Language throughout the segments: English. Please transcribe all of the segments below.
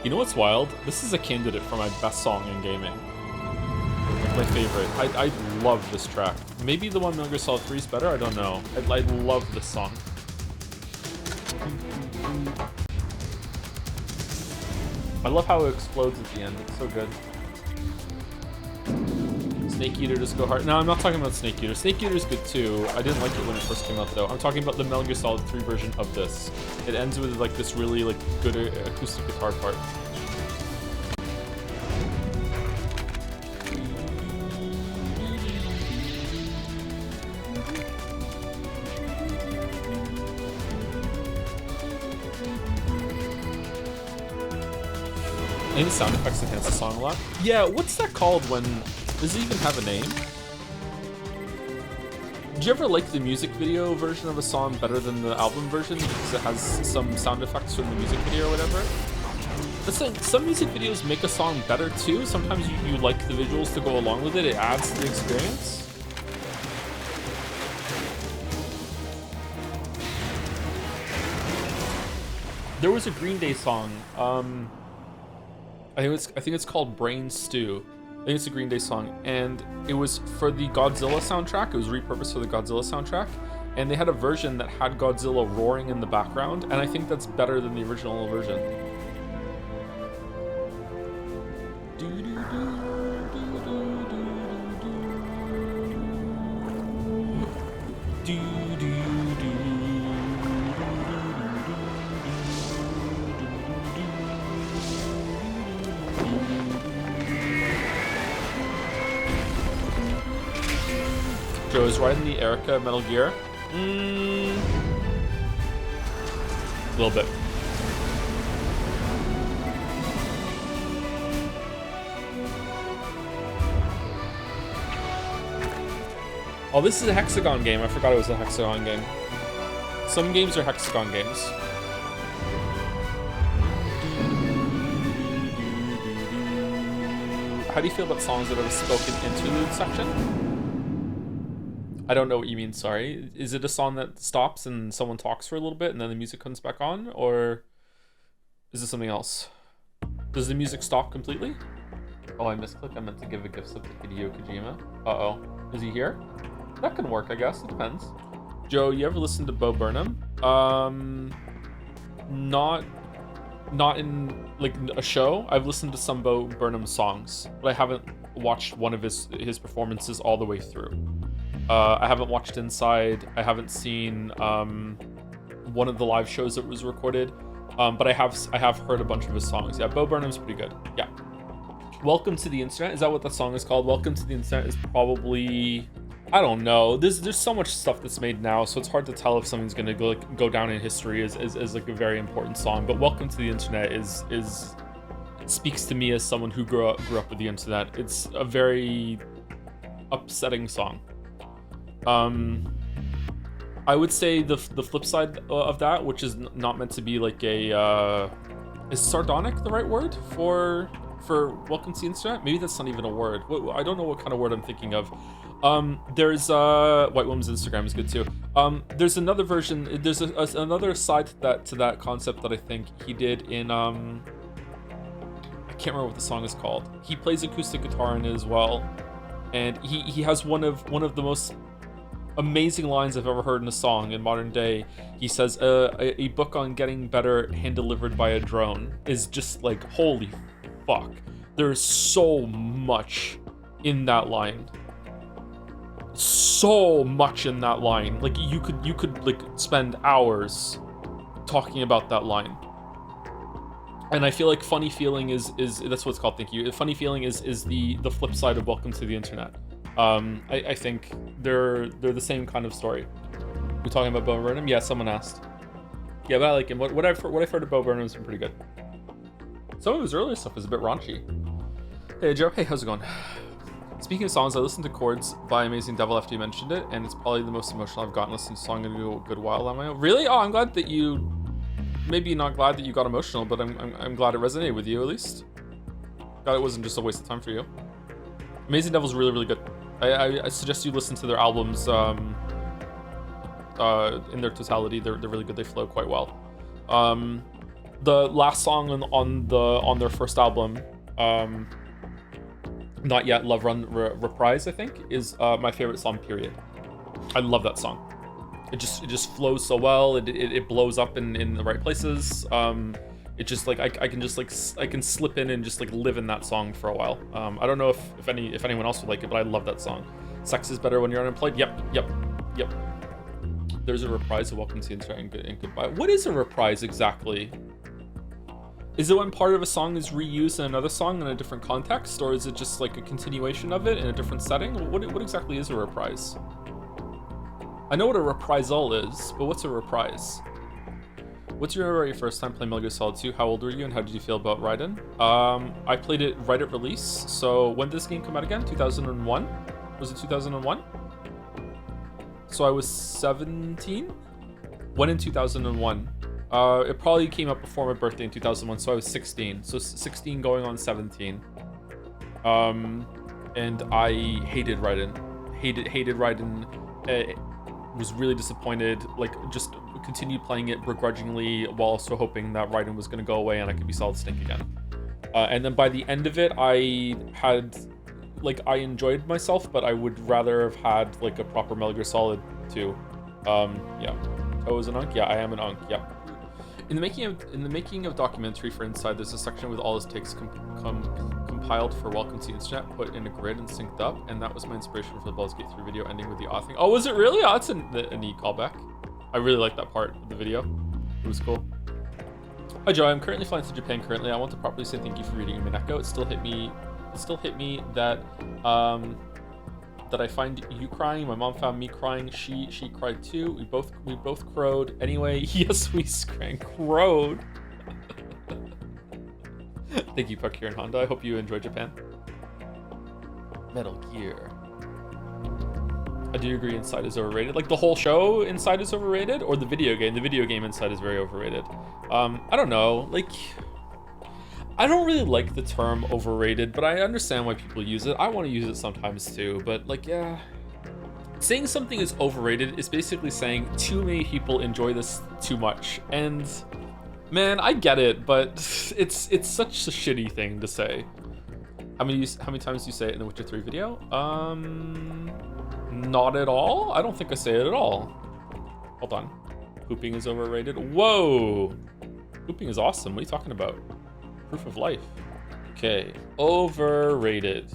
You know what's wild? This is a candidate for my best song in gaming. Like my favorite. I love this track. Maybe the one Metal Gear Solid 3 is better, I don't know. I love this song. I love how it explodes at the end, it's so good. Snake Eater just go hard. No, I'm not talking about Snake Eater. Snake Eater is good too. I didn't like it when it first came out though. I'm talking about the Metal Gear Solid 3 version of this. It ends with like this really like good acoustic guitar part. I think the sound effects enhance the song a lot. Yeah, what's that called when... Does it even have a name? Do you ever like the music video version of a song better than the album version because it has some sound effects from the music video or whatever? Some music videos make a song better too. Sometimes you like the visuals to go along with it. It adds to the experience. There was a Green Day song. I think it's called Brain Stew. I think it's a Green Day song, and it was for the Godzilla soundtrack. It was repurposed for the Godzilla soundtrack, and they had a version that had Godzilla roaring in the background, and I think that's better than the original version. Joe, is Raiden the Erica Metal Gear? A little bit. Oh, this is a hexagon game. I forgot it was a hexagon game. Some games are hexagon games. How do you feel about songs that have a spoken interlude section? I don't know what you mean, sorry. Is it a song that stops and someone talks for a little bit and then the music comes back on? Or is this something else? Does the music stop completely? Oh, I misclicked. I meant to give a gift sub to Hideo Kojima. Uh-oh. Is he here? That can work, I guess. It depends. Joe, you ever listen to Bo Burnham? Not in like a show. I've listened to some Bo Burnham songs, but I haven't watched one of his performances all the way through. I haven't watched Inside. I haven't seen one of the live shows that was recorded, but I have heard a bunch of his songs. Yeah, Bo Burnham's pretty good. Yeah. Welcome to the Internet. Is that what that song is called? Welcome to the Internet is probably, I don't know. There's so much stuff that's made now, so it's hard to tell if something's gonna go down in history as like a very important song. But Welcome to the Internet is speaks to me as someone who grew up with the internet. It's a very upsetting song. I would say the flip side of that, which is not meant to be like a is sardonic the right word for Welcome to the Internet? Maybe that's not even a word. I don't know what kind of word I'm thinking of. There's White Woman's Instagram is good too. There's another version. There's another side to that concept that I think he did in I can't remember what the song is called. He plays acoustic guitar in it as well, and he has one of the most amazing lines I've ever heard in a song in modern day. He says, a book on getting better hand delivered by a drone is just like, holy fuck. There's so much in that line. So much in that line. Like you could like spend hours talking about that line. And I feel like Funny Feeling is that's what it's called, thank you. Funny Feeling is the flip side of Welcome to the Internet. I think they're the same kind of story. We're talking about Bo Burnham? Yeah, someone asked. Yeah, but I like him. What I've heard of Bo Burnham has been pretty good. Some of his earlier stuff is a bit raunchy. Hey Joe, hey, how's it going? Speaking of songs, I listened to Chords by Amazing Devil after you mentioned it, and it's probably the most emotional I've gotten listening to a song in a good while on my own. Really? Oh, I'm glad that you... Maybe not glad that you got emotional, but I'm glad it resonated with you at least. Glad it wasn't just a waste of time for you. Amazing Devil's really, really good. I suggest you listen to their albums in their totality. They're really good. They flow quite well. The last song on their first album, Not Yet, Love Run Reprise, I think, is my favorite song, period. I love that song. It just flows so well. It blows up in the right places. It just like I can slip in and just like live in that song for a while. I don't know if anyone else would like it, but I love that song. Sex is better when you're unemployed. Yep. There's a reprise of Welcome to the Internet and Goodbye. What is a reprise exactly? Is it when part of a song is reused in another song in a different context, or is it just like a continuation of it in a different setting? What exactly is a reprise? I know what a reprisal is, but what's a reprise? What's your memory of your first time playing Metal Gear Solid 2? How old were you and how did you feel about Raiden? I played it right at release. So when did this game come out again? 2001? Was it 2001? So I was 17? When in 2001? It probably came up before my birthday in 2001, so I was 16. So 16 going on 17. And I hated Raiden. Hated Raiden. Was really disappointed, like just continued playing it begrudgingly while also hoping that Raiden was going to go away and I could be Solid Snake again. And then by the end of it, I enjoyed myself, but I would rather have had like a proper Metal Gear Solid 2. Yeah. Oh, is an Unk? Yeah, I am an Unk. Yeah. In the making of documentary for Inside, there's a section with all his takes compiled for Welcome to the Internet, put in a grid and synced up, and that was my inspiration for the Baldur's Gate 3 video, ending with the authing. Oh, was it really? Oh, that's a neat callback. I really like that part of the video. It was cool. Hi Joe, I'm currently flying to Japan currently. I want to properly say thank you for reading Mineko. It still hit me that that I find you crying. My mom found me crying. She cried too. We both crowed. Anyway, yes, we crowed. Thank you, Puck here in Honda. I hope you enjoy Japan. Metal Gear. I do agree Inside is overrated. Like the whole show Inside is overrated, or the video game? The video game Inside is very overrated. I don't know. Like, I don't really like the term overrated, but I understand why people use it. I want to use it sometimes too, but like, yeah. Saying something is overrated is basically saying too many people enjoy this too much. And man, I get it, but it's such a shitty thing to say. How many times do you say it in the Witcher 3 video? Not at all. I don't think I say it at all. Hold on. Pooping is overrated. Whoa. Pooping is awesome. What are you talking about? Proof of life. Okay. Overrated.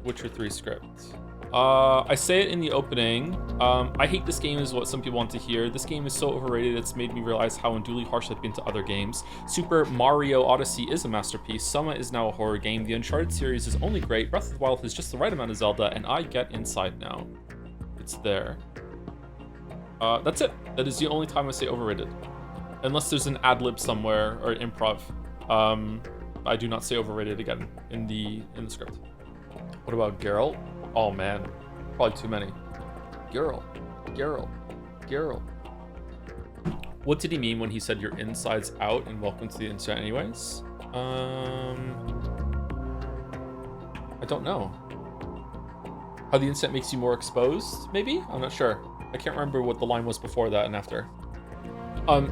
Witcher 3 script. I say it in the opening. I hate this game is what some people want to hear. This game is so overrated, it's made me realize how unduly harsh I've been to other games. Super Mario Odyssey is a masterpiece. Soma is now a horror game. The Uncharted series is only great. Breath of the Wild has just the right amount of Zelda, and I get Inside now. It's there. That's it. That is the only time I say overrated. Unless there's an ad-lib somewhere or improv. I do not say overrated again in the script. What about Geralt? Oh man, probably too many. Geralt. What did he mean when he said your inside's out and welcome to the internet anyways? I don't know. How the internet makes you more exposed, maybe? I'm not sure. I can't remember what the line was before that and after.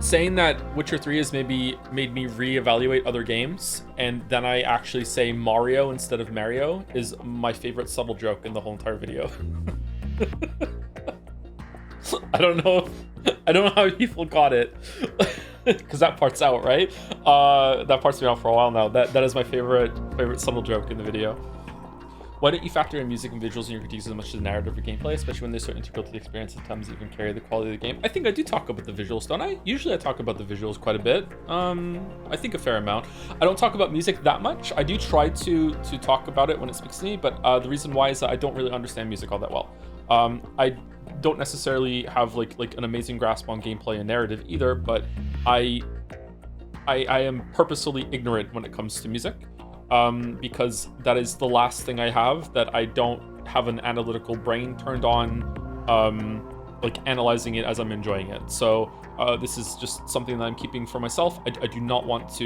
Saying that Witcher 3 has maybe made me reevaluate other games, and then I actually say Mario instead of Mario is my favorite subtle joke in the whole entire video. I don't know how people got it, because that part's out, right? That part's been out for a while now. That is my favorite subtle joke in the video. Why don't you factor in music and visuals in your critiques as much as the narrative or gameplay, especially when they're so integral to the experience and sometimes even carry the quality of the game? I think I do talk about the visuals, don't I? Usually I talk about the visuals quite a bit. I think a fair amount. I don't talk about music that much. I do try to talk about it when it speaks to me, but the reason why is that I don't really understand music all that well. I don't necessarily have like an amazing grasp on gameplay and narrative either, but I am purposefully ignorant when it comes to music. Because that is the last thing I have that I don't have an analytical brain turned on like analyzing it as I'm enjoying it. So this is just something that I'm keeping for myself. I do not want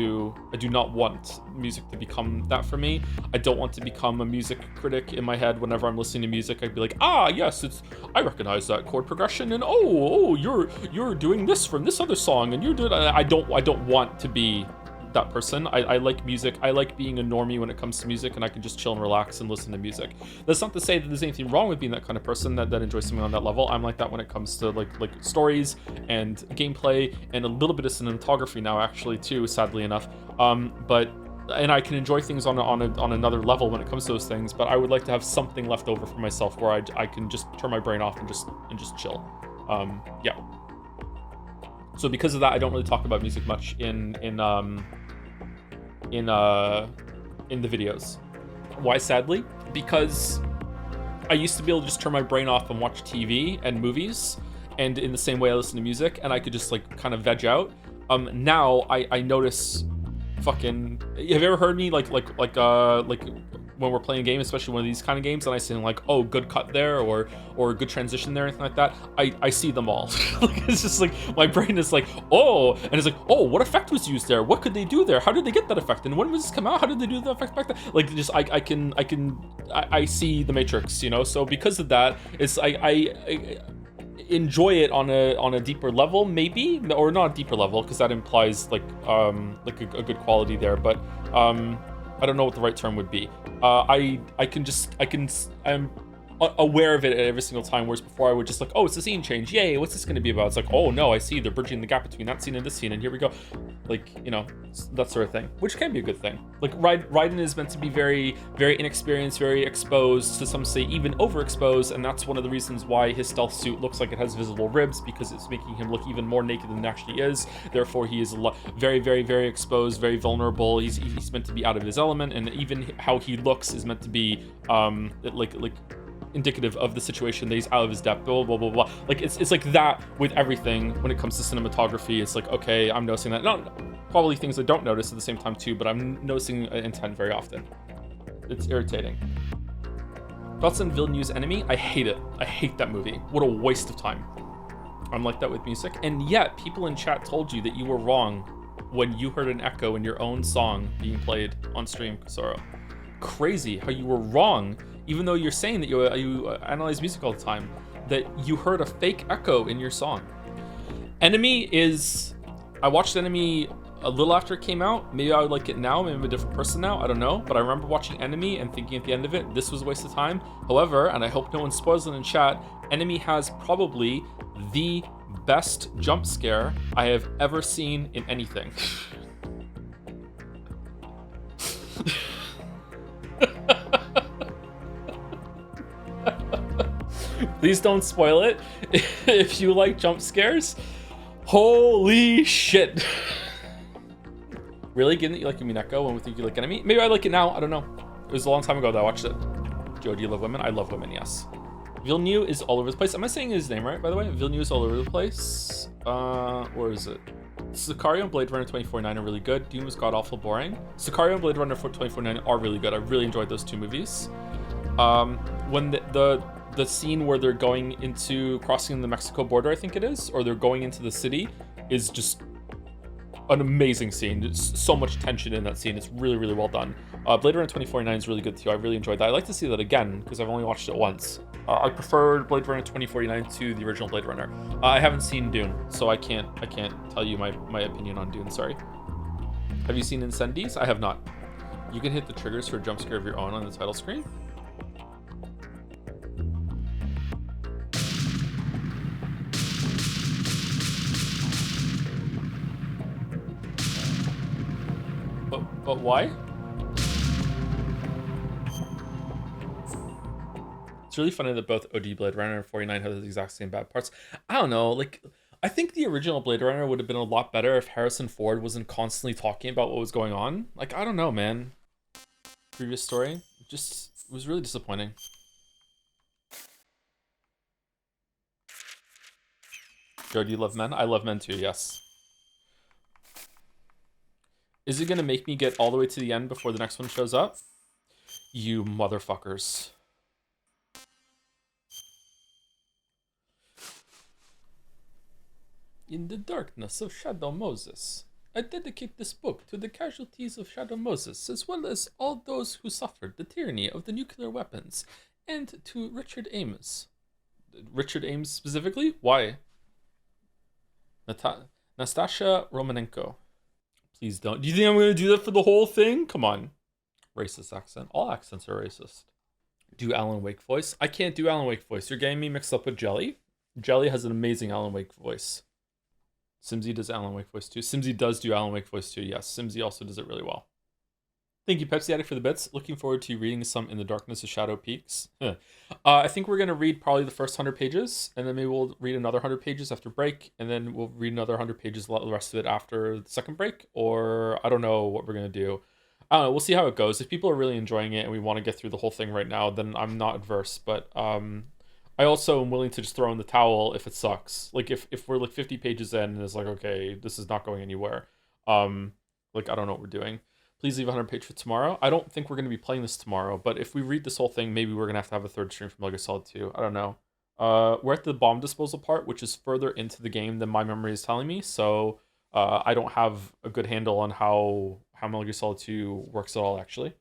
music to become that for me. I don't want to become a music critic in my head. Whenever I'm listening to music, I'd be like, ah, yes, I recognize that chord progression, and oh, you're doing this from this other song, and you're doing. I don't want to be that person. I like music. I like being a normie when it comes to music, and I can just chill and relax and listen to music. That's not to say that there's anything wrong with being that kind of person that enjoys something on that level. I'm like that when it comes to like stories and gameplay and a little bit of cinematography now, actually, too, sadly enough. And I can enjoy things on another level when it comes to those things, but I would like to have something left over for myself where I can just turn my brain off and just chill. Yeah. So because of that, I don't really talk about music much in the videos. Why, sadly? Because I used to be able to just turn my brain off and watch TV and movies, and in the same way I listen to music, and I could just like kind of veg out. Now I notice fucking. Have you ever heard me like when we're playing a game, especially one of these kind of games, and I say like, oh, good cut there, or good transition there, anything like that, I see them all. Like, it's just like my brain is like, oh, and it's like, oh, what effect was used there? What could they do there? How did they get that effect? And when was this come out? How did they do the effect back then? Like, just I see the Matrix, you know. So because of that, it's I enjoy it on a deeper level, maybe, or not a deeper level, because that implies like a good quality there, but I don't know what the right term would be. I'm aware of it at every single time, whereas before I would just like, oh, it's a scene change, yay, what's this going to be about? It's like, oh no, I see they're bridging the gap between that scene and this scene, and here we go. Like, you know, that sort of thing, which can be a good thing. Like Raiden is meant to be very, very inexperienced, very exposed, to some say even overexposed, and that's one of the reasons why his stealth suit looks like it has visible ribs, because it's making him look even more naked than he actually is. Therefore, he is very, very, very exposed, very vulnerable. He's meant to be out of his element, and even how he looks is meant to be like indicative of the situation that he's out of his depth, blah, blah, blah, blah. Like, it's like that with everything when it comes to cinematography. It's like, okay, I'm noticing that. Not probably things I don't notice at the same time too, but I'm noticing intent very often. It's irritating. Thoughts on Villeneuve's Enemy? I hate it. I hate that movie. What a waste of time. I'm like that with music. And yet, people in chat told you that you were wrong when you heard an echo in your own song being played on stream, Kasoro. Crazy how you were wrong, even though you're saying that you analyze music all the time, that you heard a fake echo in your song. Enemy is... I watched Enemy a little after it came out. Maybe I would like it now. Maybe I'm a different person now. I don't know. But I remember watching Enemy and thinking at the end of it, this was a waste of time. However, and I hope no one spoils it in chat, Enemy has probably the best jump scare I have ever seen in anything. Please don't spoil it. If you like jump scares, holy shit. Really? Given that you like Mineko and we think you like Enemy? Maybe I like it now. I don't know. It was a long time ago that I watched it. Joe, do you love women? I love women, yes. Villeneuve is all over the place. Am I saying his name right, by the way? Villeneuve is all over the place. Or is it? Sicario and Blade Runner 2049 are really good. Dune was god-awful boring. Sicario and Blade Runner 2049 are really good. I really enjoyed those two movies. When the scene where they're going into crossing the Mexico border, I think it is, or they're going into the city, is just an amazing scene. There's so much tension in that scene. It's really, really well done. Blade Runner 2049 is really good too. I really enjoyed that. I'd like to see that again because I've only watched it once. I prefer Blade Runner 2049 to the original Blade Runner. I haven't seen Dune, so I can't tell you my opinion on Dune. Sorry. Have you seen Incendies? I have not. You can hit the triggers for a jump scare of your own on the title screen. But why? It's really funny that both OD Blade Runner and 49 have the exact same bad parts. I don't know, like, I think the original Blade Runner would have been a lot better if Harrison Ford wasn't constantly talking about what was going on. Like, I don't know, man. Previous story, it was really disappointing. Joe, do you love men? I love men too, yes. Is it going to make me get all the way to the end before the next one shows up? You motherfuckers. In the darkness of Shadow Moses, I dedicate this book to the casualties of Shadow Moses, as well as all those who suffered the tyranny of the nuclear weapons, and to Richard Ames. Richard Ames specifically? Why? Nastasha Romanenko. Please don't. Do you think I'm going to do that for the whole thing? Come on. Racist accent. All accents are racist. Do Alan Wake voice? I can't do Alan Wake voice. You're getting me mixed up with Jelly. Jelly has an amazing Alan Wake voice. Simsy does Alan Wake voice too. Simsy does do Alan Wake voice too. Yes, Simsy also does it really well. Thank you, Pepsi Addict, for the bits. Looking forward to reading some In the Darkness of Shadow Peaks. I think we're going to read probably the first 100 pages, and then maybe we'll read another 100 pages after break, and then we'll read another 100 pages, the rest of it after the second break, or I don't know what we're going to do. I don't know. We'll see how it goes. If people are really enjoying it and we want to get through the whole thing right now, then I'm not adverse, but I also am willing to just throw in the towel if it sucks. Like, if we're like 50 pages in and it's like, okay, this is not going anywhere. Like, I don't know what we're doing. Please leave a 100 page for tomorrow. I don't think we're going to be playing this tomorrow, but if we read this whole thing, maybe we're going to have a third stream from Metal Gear Solid 2. I don't know. We're at the bomb disposal part, which is further into the game than my memory is telling me, so I don't have a good handle on how Metal Gear Solid 2 works at all, actually.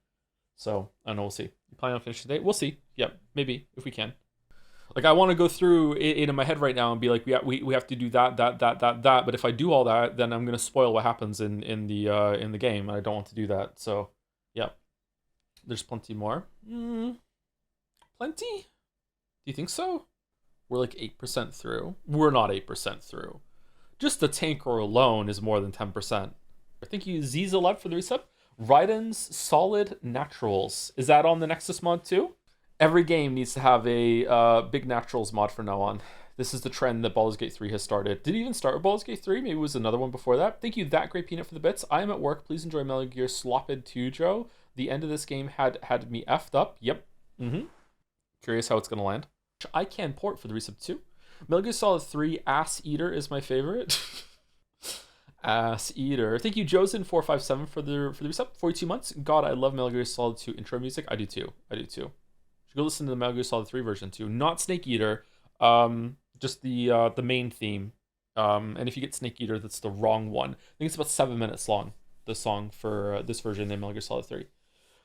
So, I don't know, we'll see. You planning on finishing today? We'll see. Yep, maybe, if we can. Like, I want to go through it in my head right now and be like, we have to do that. But if I do all that, then I'm gonna spoil what happens in the game, and I don't want to do that. So, yeah, there's plenty more. Plenty? Do you think so? We're like 8% through. We're not 8% through. Just the tanker alone is more than 10%. Thank you, Ziza for the resub. Raiden's Solid Naturals. Is that on the Nexus mod too? Every game needs to have a big Naturals mod from now on. This is the trend that Baldur's Gate 3 has started. Did it even start with Baldur's Gate 3? Maybe it was another one before that. Thank you, That Great Peanut, for the bits. I am at work. Please enjoy Metal Gear Slopped 2, Joe. The end of this game had me effed up. Yep. Curious how it's going to land. I can port for the resub too. Metal Gear Solid 3 Ass Eater is my favorite. Ass Eater. Thank you, Josen457, for the resub. 42 months. God, I love Metal Gear Solid 2 intro music. I do too. Go listen to the Metal Gear Solid 3 version too. Not Snake Eater, just the main theme. And if you get Snake Eater, that's the wrong one. I think it's about 7 minutes long, the song for this version in Metal Gear Solid 3.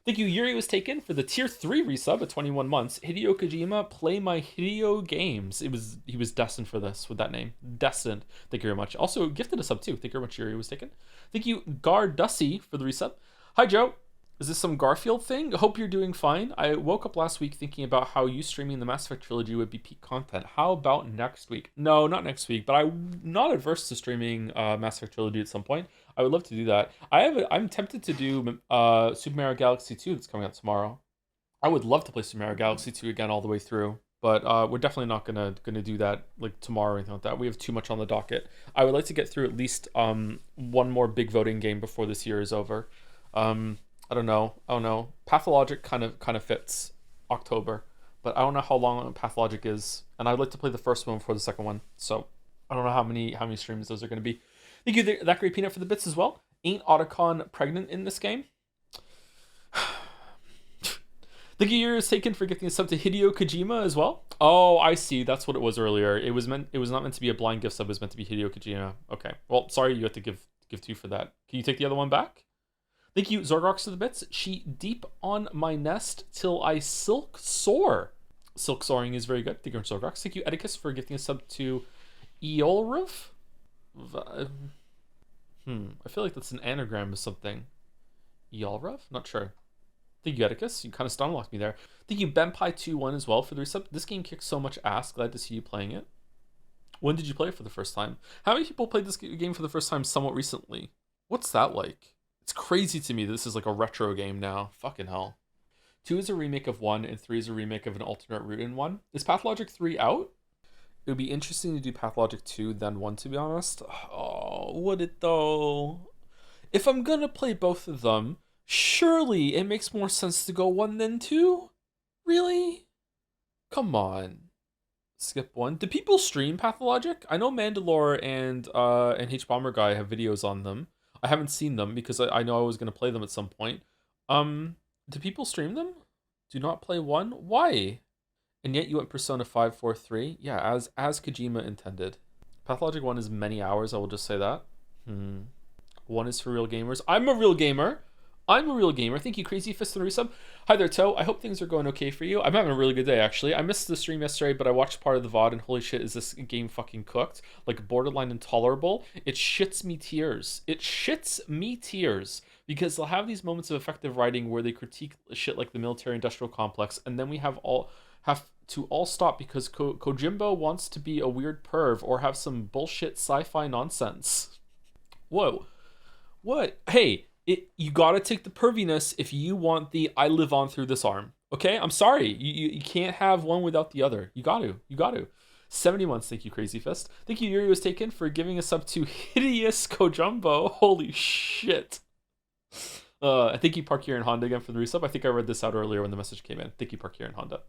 Thank you, Yuri was taken for the tier 3 resub at 21 months. Hideo Kojima, play my Hideo games. He was destined for this with that name. Destined. Thank you very much. Also gifted a sub too. Thank you very much, Yuri was taken. Thank you, Gardussy, for the resub. Hi, Joe. Is this some Garfield thing? Hope you're doing fine. I woke up last week thinking about how you streaming the Mass Effect trilogy would be peak content. How about next week? No, not next week, but I'm not adverse to streaming Mass Effect trilogy at some point. I would love to do that. I'm tempted to do Super Mario Galaxy 2 that's coming out tomorrow. I would love to play Super Mario Galaxy 2 again all the way through, but we're definitely not gonna do that like tomorrow or anything like that. We have too much on the docket. I would like to get through at least one more big voting game before this year is over. I don't know. Pathologic kind of fits October, but I don't know how long Pathologic is, and I'd like to play the first one before the second one. So I don't know how many streams those are going to be. Thank you, That Great Peanut, for the bits as well. Ain't Otacon pregnant in this game? Thank you, yours taken for gifting a sub to Hideo Kojima as well. Oh, I see. That's what it was earlier. It was not meant to be a blind gift sub. It was meant to be Hideo Kojima. Okay. Well, sorry you have to give two for that. Can you take the other one back? Thank you, Zorgox, to the bits. She deep on my nest till I silk soar. Silk soaring is very good. Thank you, Zorgox. Thank you, Edicus, for gifting a sub to Eolruf. I feel like that's an anagram of something. Eolruf? Not sure. Thank you, Edicus. You kind of stunlocked me there. Thank you, Benpai21 as well for the resub. This game kicks so much ass. Glad to see you playing it. When did you play it for the first time? How many people played this game for the first time somewhat recently? What's that like? It's crazy to me this is like a retro game now. Fucking hell. 2 is a remake of 1, and 3 is a remake of an alternate route in 1. Is Pathologic 3 out? It would be interesting to do Pathologic 2 then 1, to be honest. Oh, would it though? If I'm gonna play both of them, surely it makes more sense to go 1 than 2? Really? Come on. Skip 1. Do people stream Pathologic? I know Mandalore and H-Bomber Guy have videos on them. I haven't seen them because I know I was going to play them at some point. Do people stream them? Do not play 1? Why? And yet you went Persona 5, 4, 3? Yeah, as Kojima intended. Pathologic 1 is many hours, I will just say that. 1 is for real gamers. I'm a real gamer. Thank you, Crazy Fist and Resub. Hi there, Toe. I hope things are going okay for you. I'm having a really good day, actually. I missed the stream yesterday, but I watched part of the VOD, and holy shit, is this game fucking cooked? Like, borderline intolerable. It shits me tears. Because they'll have these moments of effective writing where they critique shit like the military-industrial complex, and then we have to all stop because Kojimbo wants to be a weird perv or have some bullshit sci-fi nonsense. Whoa. What? Hey, you gotta take the perviness if you want the I live on through this arm. Okay? I'm sorry. You can't have one without the other. You got to. 70 months. Thank you, Crazy Fist. Thank you, Yuri Was Taken, for giving us up to hideous Kojumbo. Holy shit. Thank you, Park here in Honda, again for the resub. I think I read this out earlier when the message came in. Thank you, Park here in Honda.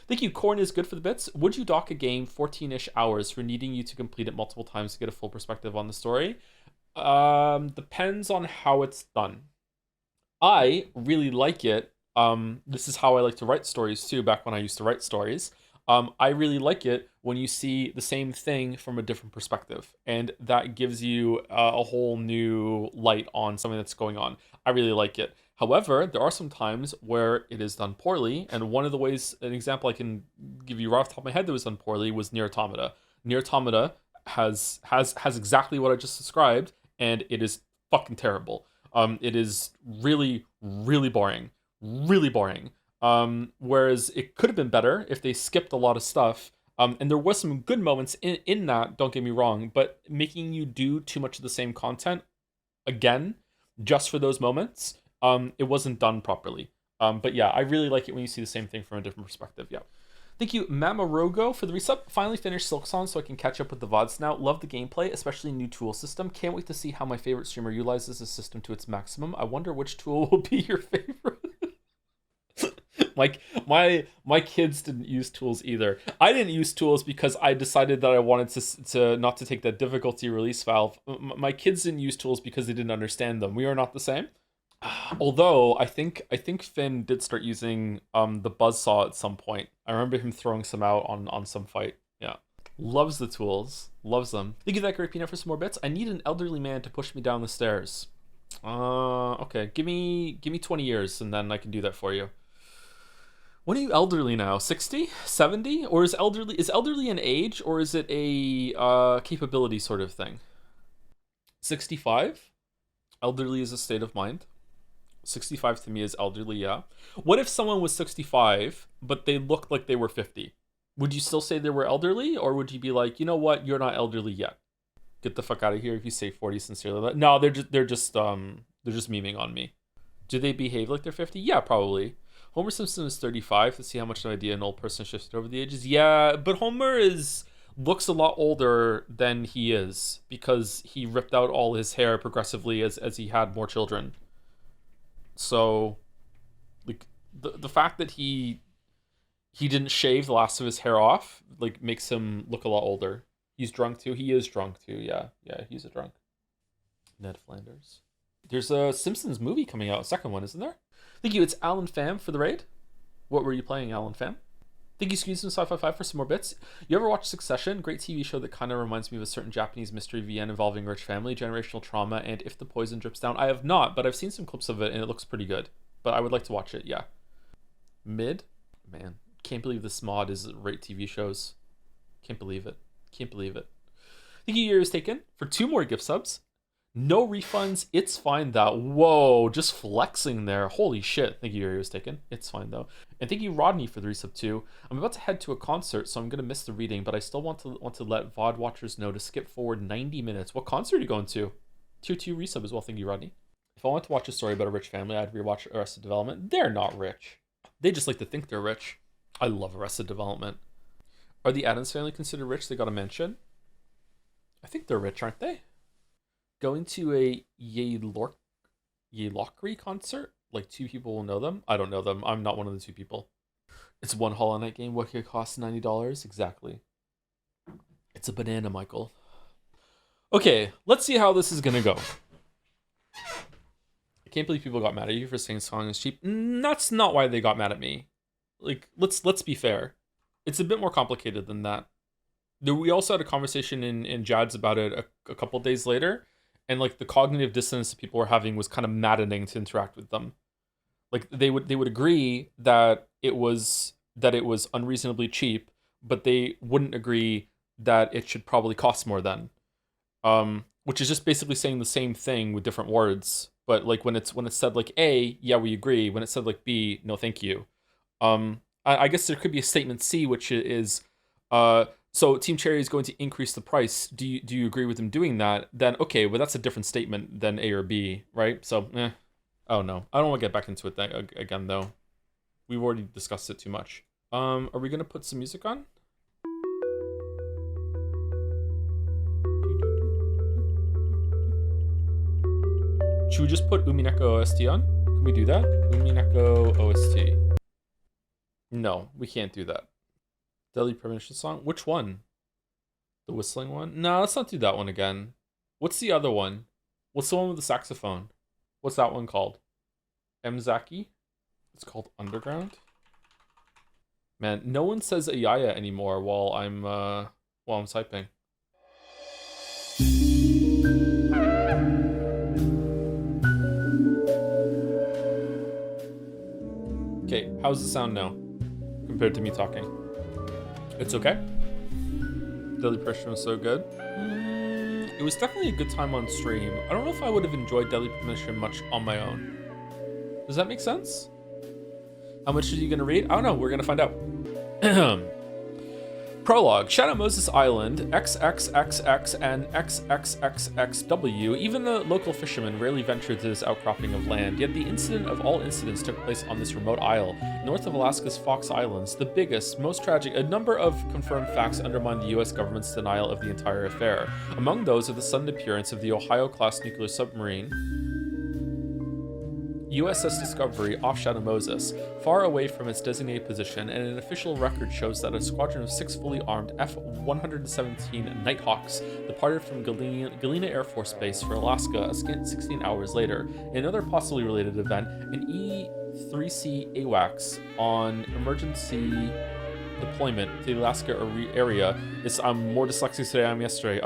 Thank you, Corn is good for the bits. Would you dock a game 14-ish hours for needing you to complete it multiple times to get a full perspective on the story? Depends on how it's done. I really like it. This is how I like to write stories too, back when I used to write stories. I really like it when you see the same thing from a different perspective, and that gives you a whole new light on something that's going on. I really like it. However, there are some times where it is done poorly, and one of the ways, an example I can give you right off the top of my head that was done poorly was Nier Automata. Nier Automata has exactly what I just described, and it is fucking terrible. It is really, really boring. Whereas it could have been better if they skipped a lot of stuff. And there was some good moments in that, don't get me wrong, but making you do too much of the same content again, just for those moments, it wasn't done properly. But yeah, I really like it when you see the same thing from a different perspective. Yeah. Thank you, Mamarogo, for the resub. Finally finished Silksong so I can catch up with the VODs now. Love the gameplay, especially new tool system. Can't wait to see how my favorite streamer utilizes the system to its maximum. I wonder which tool will be your favorite. Like, my kids didn't use tools either. I didn't use tools because I decided that I wanted to not to take that difficulty release valve. My kids didn't use tools because they didn't understand them. We are not the same. Although I think Finn did start using the buzzsaw at some point. I remember him throwing some out on some fight. Yeah. Loves the tools. Loves them. Thank you, that great peanut, for some more bits. I need an elderly man to push me down the stairs. Okay. Give me 20 years and then I can do that for you. When are you elderly now? 60? 70? Or is elderly an age, or is it a capability sort of thing? 65? Elderly is a state of mind. 65 to me is elderly, yeah. What if someone was 65, but they looked like they were 50? Would you still say they were elderly, or would you be like, you know what, you're not elderly yet? Get the fuck out of here if you say 40 sincerely. No, they're just memeing on me. Do they behave like they're 50? Yeah, probably. Homer Simpson is 35. Let's see how much of an idea an old person shifted over the ages. Yeah, but Homer looks a lot older than he is because he ripped out all his hair progressively as he had more children. So, like, the fact that he didn't shave the last of his hair off, like, makes him look a lot older. He's drunk too. He is drunk too. Yeah, he's a drunk. Ned Flanders. There's a Simpsons movie coming out, a second one, isn't there? Thank you, it's Alan Pham for the raid. What were you playing, Alan Pham? Thank you, Squeeze and Sci-Fi 5 for some more bits. You ever watch Succession? Great TV show that kind of reminds me of a certain Japanese mystery VN involving rich family, generational trauma, and if the poison drips down. I have not, but I've seen some clips of it, and it looks pretty good. But I would like to watch it, yeah. Mid? Man, can't believe this mod is rate TV shows. Can't believe it. Thank you, Year is taken for 2 more gift subs. No refunds, it's fine though. Whoa, just flexing there. Holy shit. Thank you, Yuri was taken. It's fine though. And thank you, Rodney, for the resub too. I'm about to head to a concert, so I'm gonna miss the reading, but I still want to let VOD watchers know to skip forward 90 minutes. What concert are you going to? 2 resub as well. Thank you, Rodney. If I want to watch a story about a rich family, I'd rewatch Arrested Development. They're not rich. They just like to think they're rich. I love Arrested Development. Are the Addams family considered rich? They got a mansion. I think they're rich, aren't they? Going to a Yelokri concert? Like 2 people will know them? I don't know them. I'm not one of the 2 people. It's one Hollow Knight game. What could it cost? $90? Exactly. It's a banana, Michael. Okay, let's see how this is gonna go. I can't believe people got mad at you for saying Song is cheap. That's not why they got mad at me. Like, let's be fair. It's a bit more complicated than that. We also had a conversation in Jad's about it a couple days later, and like the cognitive dissonance that people were having was kind of maddening to interact with them. Like they would agree that it was unreasonably cheap, but they wouldn't agree that it should probably cost more then. Which is just basically saying the same thing with different words. But like when it's said like A, yeah, we agree. When it's said like B, no, thank you. I guess there could be a statement C, which is, so Team Cherry is going to increase the price. Do you agree with them doing that? Then okay, well that's a different statement than A or B, right? So, oh no, I don't want to get back into it again though. We've already discussed it too much. Are we gonna put some music on? Should we just put Umineko OST on? Can we do that? Umineko OST. No, we can't do that. Deadly Premonition song? Which one? The whistling one? No, let's not do that one again. What's the other one? What's the one with the saxophone? What's that one called? Mzaki? It's called Underground? Man, no one says Ayaya anymore while I'm typing. Okay, how's the sound now compared to me talking? It's okay? Deadly Premonition was so good. It was definitely a good time on stream. I don't know if I would have enjoyed Deadly Premonition much on my own. Does that make sense? How much are you gonna read? I don't know, we're gonna find out. Prologue, Shadow Moses Island, XXXX and XXXXW. Even the local fishermen rarely ventured to this outcropping of land, yet the incident of all incidents took place on this remote isle, north of Alaska's Fox Islands, the biggest, most tragic. A number of confirmed facts undermine the US government's denial of the entire affair. Among those are the sudden appearance of the Ohio-class nuclear submarine, USS Discovery off Shadow Moses, far away from its designated position, and an official record shows that a squadron of 6 fully armed F-117 Nighthawks departed from Galena Air Force Base for Alaska a scant 16 hours later. In another possibly related event, an E-3C AWACS on emergency deployment to the Alaska area I'm more dyslexic today than yesterday,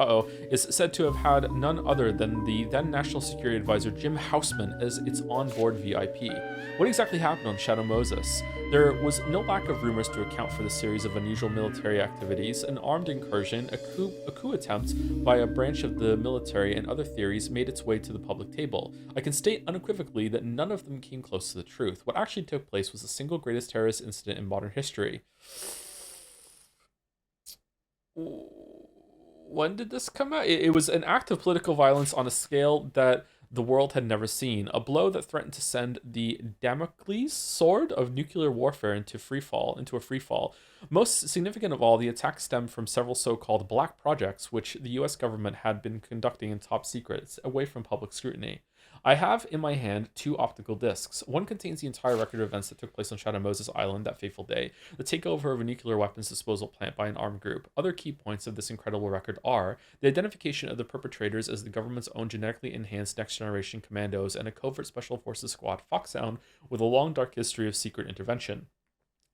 is said to have had none other than the then National Security Advisor Jim Houseman as its onboard VIP. What exactly happened on Shadow Moses? There was no lack of rumors to account for the series of unusual military activities, an armed incursion, a coup attempt by a branch of the military, and other theories made its way to the public table. I can state unequivocally that none of them came close to the truth. What actually took place was the single greatest terrorist incident in modern history. When did this come out? It was an act of political violence on a scale that the world had never seen, a blow that threatened to send the Damocles sword of nuclear warfare into a free fall. Most significant of all, the attack stemmed from several so-called black projects which the US government had been conducting in top secrets, away from public scrutiny. I have in my hand 2 optical discs. One contains the entire record of events that took place on Shadow Moses Island that fateful day, the takeover of a nuclear weapons disposal plant by an armed group. Other key points of this incredible record are the identification of the perpetrators as the government's own genetically enhanced next-generation commandos and a covert special forces squad, Foxhound, with a long dark history of secret intervention.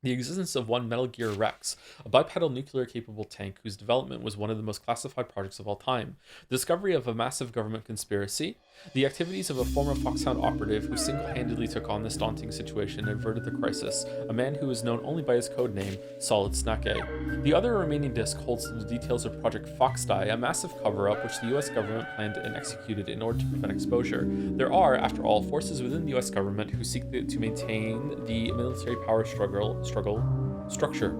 The existence of one Metal Gear Rex, a bipedal nuclear-capable tank whose development was one of the most classified projects of all time. The discovery of a massive government conspiracy. The activities of a former Foxhound operative who single-handedly took on this daunting situation and averted the crisis, a man who is known only by his codename, Solid Snake. The other remaining disc holds the details of Project Foxdie, a massive cover-up which the US government planned and executed in order to prevent exposure. There are, after all, forces within the US government who seek to maintain the military power structure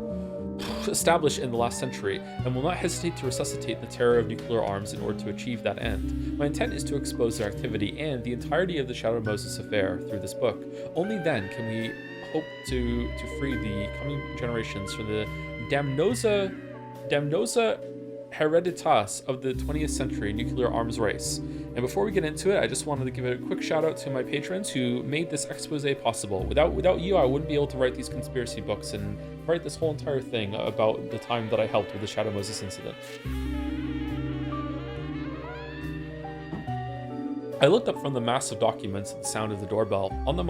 established in the last century, and will not hesitate to resuscitate the terror of nuclear arms in order to achieve that end. My intent is to expose their activity and the entirety of the Shadow Moses affair through this book. Only then can we hope to free the coming generations from the damnosa hereditas of the 20th century nuclear arms race. And before we get into it, I just wanted to give a quick shout out to my patrons who made this expose possible. Without you, I wouldn't be able to write these conspiracy books and write this whole entire thing about the time that I helped with the Shadow Moses incident. I looked up from the massive documents at the sound of the doorbell. On the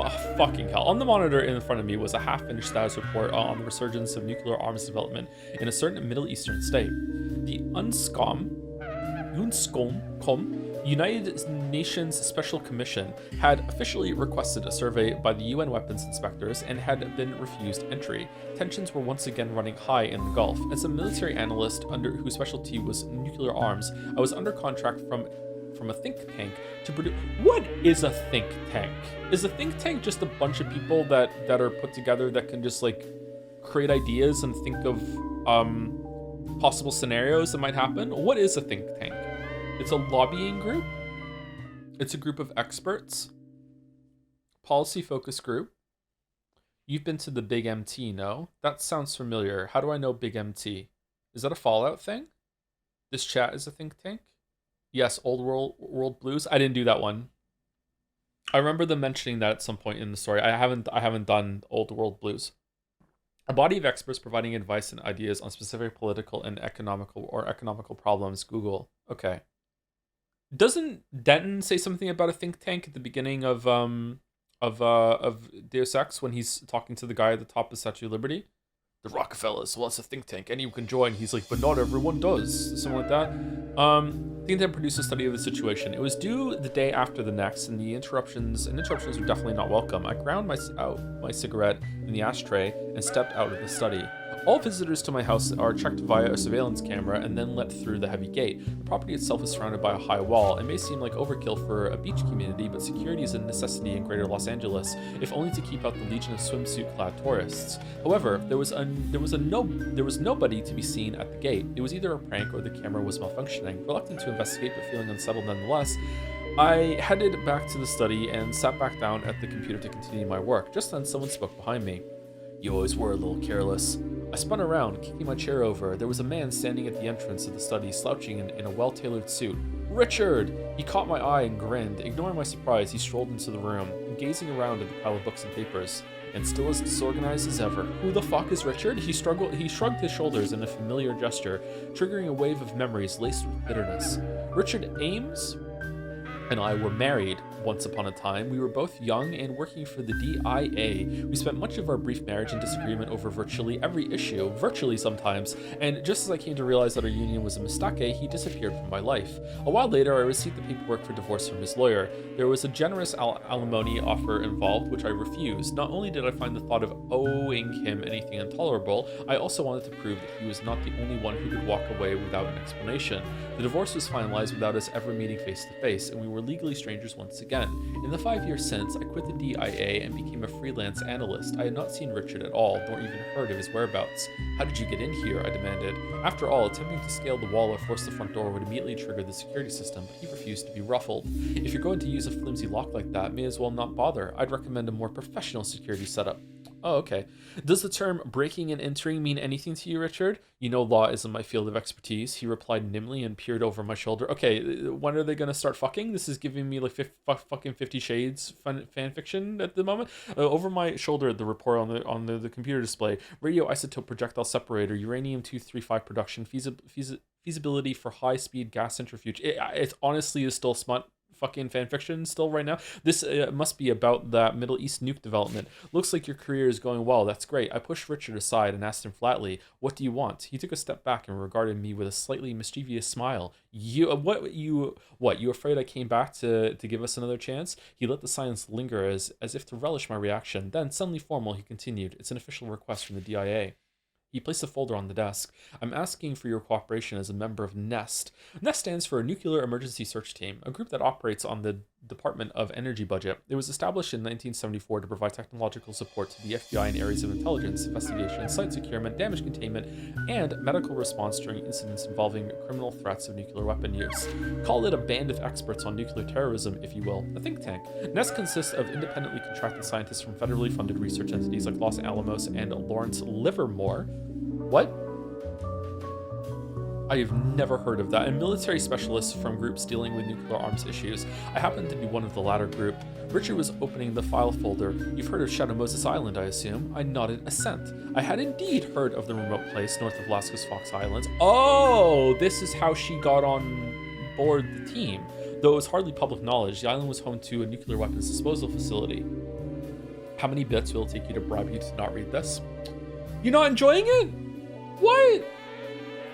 monitor in front of me was a half-finished status report on the resurgence of nuclear arms development in a certain Middle Eastern state. The UNSCOM, United Nations Special Commission, had officially requested a survey by the UN weapons inspectors and had been refused entry. Tensions were once again running high in the Gulf. As a military analyst whose specialty was nuclear arms, I was under contract from a think tank to produce. What is a think tank? Is a think tank just a bunch of people that are put together that can just like create ideas and think of possible scenarios that might happen? What is a think tank? It's a lobbying group. It's a group of experts. Policy focus group. You've been to the Big MT, no? That sounds familiar. How do I know Big MT? Is that a Fallout thing? This chat is a think tank? Yes, Old World Blues. I didn't do that one. I remember them mentioning that at some point in the story. I haven't done Old World Blues. A body of experts providing advice and ideas on specific political and economical problems. Google. Okay. Doesn't Denton say something about a think tank at the beginning of Deus Ex when he's talking to the guy at the top of Statue of Liberty? The Rockefellers, well, it's a think tank. Anyone can join. He's like, but not everyone does. Something like that. Think tank produced a study of the situation. It was due the day after the next, and the interruptions were definitely not welcome. I ground my cigarette in the ashtray and stepped out of the study. All visitors to my house are checked via a surveillance camera and then let through the heavy gate. The property itself is surrounded by a high wall. It may seem like overkill for a beach community, but security is a necessity in greater Los Angeles, if only to keep out the legion of swimsuit-clad tourists. However, there was nobody to be seen at the gate. It was either a prank or the camera was malfunctioning. Reluctant to investigate, but feeling unsettled nonetheless, I headed back to the study and sat back down at the computer to continue my work. Just then, someone spoke behind me. You always were a little careless. I spun around, kicking my chair over. There was a man standing at the entrance of the study, slouching in a well-tailored suit. Richard! He caught my eye and grinned. Ignoring my surprise, he strolled into the room, gazing around at the pile of books and papers. And still as disorganized as ever. Who the fuck is Richard? He shrugged his shoulders in a familiar gesture, triggering a wave of memories laced with bitterness. Richard Ames and I were married once upon a time. We were both young and working for the DIA. We spent much of our brief marriage in disagreement over virtually every issue, virtually sometimes, and just as I came to realize that our union was a mistake, he disappeared from my life. A while later, I received the paperwork for divorce from his lawyer. There was a generous alimony offer involved, which I refused. Not only did I find the thought of owing him anything intolerable, I also wanted to prove that he was not the only one who could walk away without an explanation. The divorce was finalized without us ever meeting face to face, and we were legally strangers once again. In the 5 years since, I quit the DIA and became a freelance analyst. I had not seen Richard at all, nor even heard of his whereabouts. How did you get in here? I demanded. After all, attempting to scale the wall or force the front door would immediately trigger the security system, but he refused to be ruffled. If you're going to use a flimsy lock like that, may as well not bother. I'd recommend a more professional security setup. Oh, okay. Does the term breaking and entering mean anything to you, Richard? You know law isn't my field of expertise, he replied nimbly and peered over my shoulder. Okay, when are they going to start fucking? This is giving me like fucking 50 Shades fan fiction at the moment. Over my shoulder, the report on the computer display. Radioisotope projectile separator, uranium-235 production, feasibility for high-speed gas centrifuge. It honestly is still smut fucking fan fiction still right now. This must be about that Middle East nuke development. Looks like your career is going well. That's great. I pushed Richard aside and asked him flatly, what do you want? He took a step back and regarded me with a slightly mischievous smile. You afraid I came back to give us another chance? He let the silence linger as if to relish my reaction. Then, suddenly formal, he continued, it's an official request from the DIA. He placed a folder on the desk. I'm asking for your cooperation as a member of NEST. NEST stands for Nuclear Emergency Search Team, a group that operates on the Department of Energy budget. It was established in 1974 to provide technological support to the FBI in areas of intelligence, investigation, site securement, damage containment, and medical response during incidents involving criminal threats of nuclear weapon use. Call it a band of experts on nuclear terrorism, if you will, a think tank. NEST consists of independently contracted scientists from federally funded research entities like Los Alamos and Lawrence Livermore. What? I have never heard of that. And military specialists from groups dealing with nuclear arms issues. I happen to be one of the latter group. Richard was opening the file folder. You've heard of Shadow Moses Island, I assume? I nodded assent. I had indeed heard of the remote place north of Alaska's Fox Islands. Oh, this is how she got on board the team. Though it was hardly public knowledge, the island was home to a nuclear weapons disposal facility. How many bits will it take you to bribe you to not read this? You're not enjoying it? What?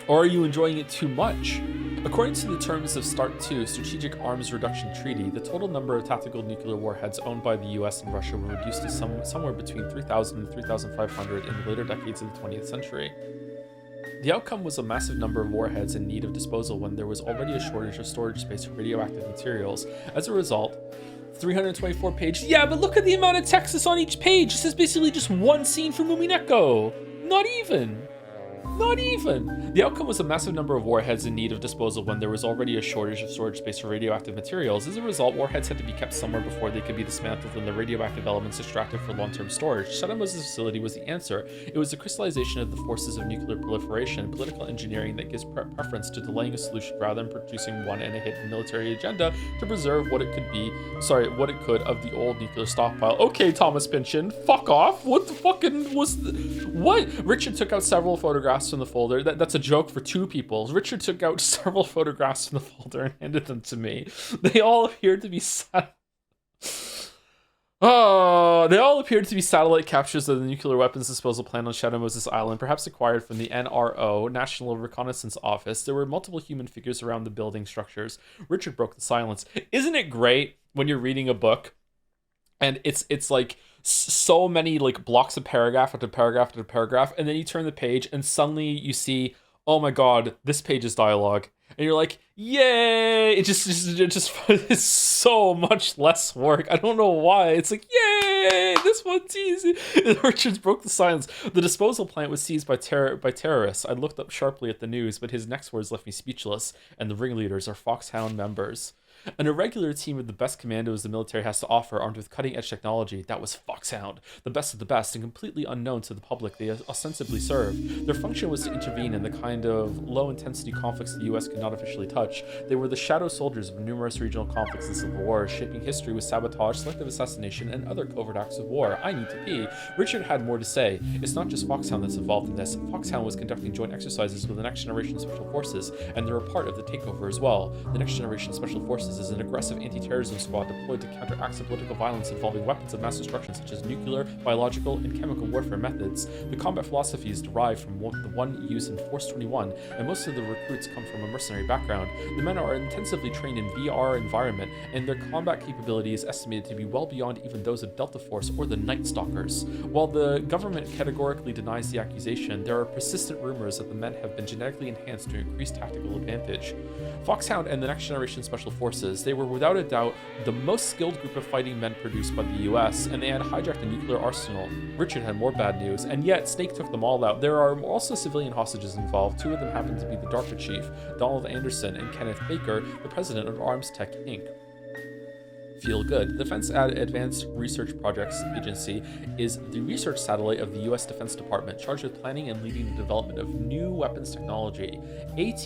Or are you enjoying it too much? According to the terms of START 2 Strategic Arms Reduction Treaty, the total number of tactical nuclear warheads owned by the US and Russia were reduced to somewhere between 3,000 and 3,500 in the later decades of the 20th century. The outcome was a massive number of warheads in need of disposal when there was already a shortage of storage space for radioactive materials. As a result, 324 pages. Yeah, but look at the amount of text that's on each page. This is basically just one scene from Mumineko. Not even. The outcome was a massive number of warheads in need of disposal when there was already a shortage of storage space for radioactive materials. As a result, warheads had to be kept somewhere before they could be dismantled and the radioactive elements extracted for long-term storage. Shadamo's facility was the answer. It was the crystallization of the forces of nuclear proliferation, political engineering that gives preference to delaying a solution rather than producing one and a hidden military agenda to preserve what it could of the old nuclear stockpile. Okay, Thomas Pynchon, fuck off. What the fucking was what? Richard took out several photographs from the folder. That's a joke for two people. Richard took out several photographs from the folder and handed them to me. They all appeared to be satellite captures of the nuclear weapons disposal plant on Shadow Moses Island, perhaps acquired from the NRO, National Reconnaissance Office. There were multiple human figures around the building structures. Richard broke the silence. Isn't it great when you're reading a book and it's like so many like blocks of paragraph after paragraph after paragraph, and then you turn the page and suddenly you see, oh my god, this page is dialogue, and you're like, yay! It just it's so much less work. I don't know why. It's like, yay! This one's easy. Richards broke the silence. The disposal plant was seized by terrorists. I looked up sharply at the news, but his next words left me speechless. And the ringleaders are Foxhound members. An irregular team of the best commandos the military has to offer, armed with cutting-edge technology. That was Foxhound, the best of the best, and completely unknown to the public they ostensibly serve. Their function was to intervene in the kind of low-intensity conflicts the U.S. could not officially touch. They were the shadow soldiers of numerous regional conflicts and civil wars, shaping history with sabotage, selective assassination, and other covert acts of war. I need to pee. Richard had more to say. It's not just Foxhound that's involved in this. Foxhound was conducting joint exercises with the Next Generation Special Forces, and they're a part of the takeover as well. The Next Generation Special Forces is an aggressive anti-terrorism squad deployed to counter acts of political violence involving weapons of mass destruction such as nuclear, biological, and chemical warfare methods. The combat philosophy is derived from the one used in Force 21, and most of the recruits come from a mercenary background. The men are intensively trained in VR environment, and their combat capability is estimated to be well beyond even those of Delta Force or the Night Stalkers. While the government categorically denies the accusation, there are persistent rumors that the men have been genetically enhanced to increase tactical advantage. Foxhound and the Next Generation Special Forces, they were without a doubt the most skilled group of fighting men produced by the US, and they had hijacked a nuclear arsenal. Richard had more bad news, and yet Snake took them all out. There are also civilian hostages involved. Two of them happen to be the DARPA chief, Donald Anderson, and Kenneth Baker, the president of Arms Tech Inc. Feel good. The Defense Advanced Research Projects Agency is the research satellite of the U.S. Defense Department, charged with planning and leading the development of new weapons technology. Arms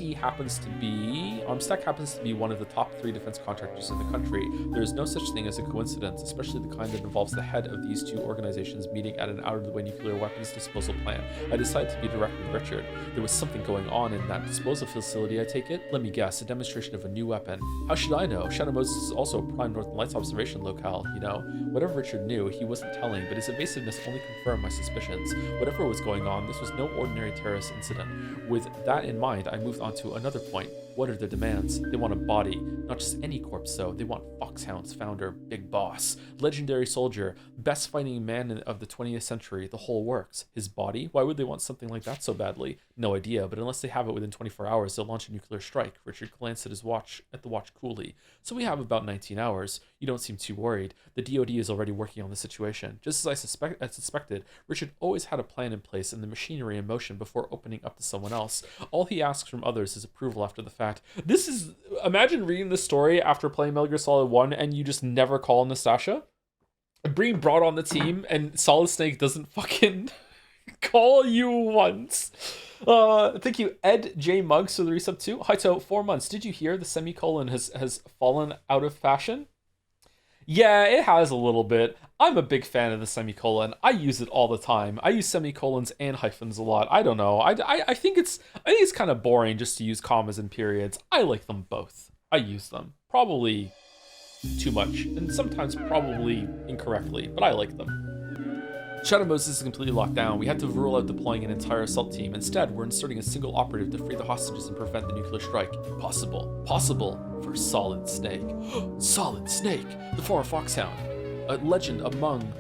Tech happens to be one of the top 3 defense contractors in the country. There is no such thing as a coincidence, especially the kind that involves the head of these two organizations meeting at an out-of-the-way nuclear weapons disposal plant. I decided to be direct with Richard. There was something going on in that disposal facility, I take it? Let me guess, a demonstration of a new weapon. How should I know? Shadow Moses is also a prime Northern Lights observation locale, you know? Whatever Richard knew, he wasn't telling, but his evasiveness only confirmed my suspicions. Whatever was going on, this was no ordinary terrorist incident. With that in mind, I moved on to another point. What are their demands? They want a body. Not just any corpse, though. They want Foxhound's founder, Big Boss. Legendary soldier. Best fighting man of the 20th century. The whole works. His body? Why would they want something like that so badly? No idea, but unless they have it within 24 hours, they'll launch a nuclear strike. Richard glanced at the watch coolly. So we have about 19 hours. You don't seem too worried. The DoD is already working on the situation. Just as I suspected, Richard always had a plan in place and the machinery in motion before opening up to someone else. All he asks from others is approval after the fact. Imagine reading this story after playing Metal Gear Solid 1 and you just never call Nastasha. Being brought on the team and Solid Snake doesn't fucking call you once. Thank you, Ed J. Muggs, for the resub too. Haito, 4 months. Did you hear the semicolon has fallen out of fashion? Yeah, it has a little bit. I'm a big fan of the semicolon. I use it all the time. I use semicolons and hyphens a lot. I don't know. I think it's kind of boring just to use commas and periods. I like them both. I use them. Probably too much, and sometimes probably incorrectly, but I like them. Shadow Moses is completely locked down. We had to rule out deploying an entire assault team. Instead, we're inserting a single operative to free the hostages and prevent the nuclear strike. Impossible. Possible for Solid Snake. Solid Snake, the former Foxhound. A legend among...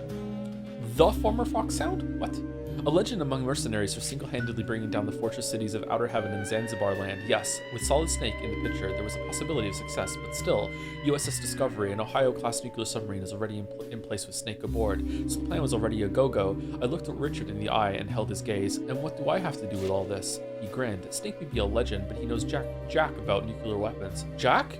The former Foxhound? What? A legend among mercenaries for single-handedly bringing down the fortress cities of Outer Heaven and Zanzibar land. Yes, with Solid Snake in the picture, there was a possibility of success, but still, USS Discovery, an Ohio-class nuclear submarine, is already in place with Snake aboard, so the plan was already a go-go. I looked at Richard in the eye and held his gaze. And what do I have to do with all this? He grinned. Snake may be a legend, but he knows Jack about nuclear weapons. Jack?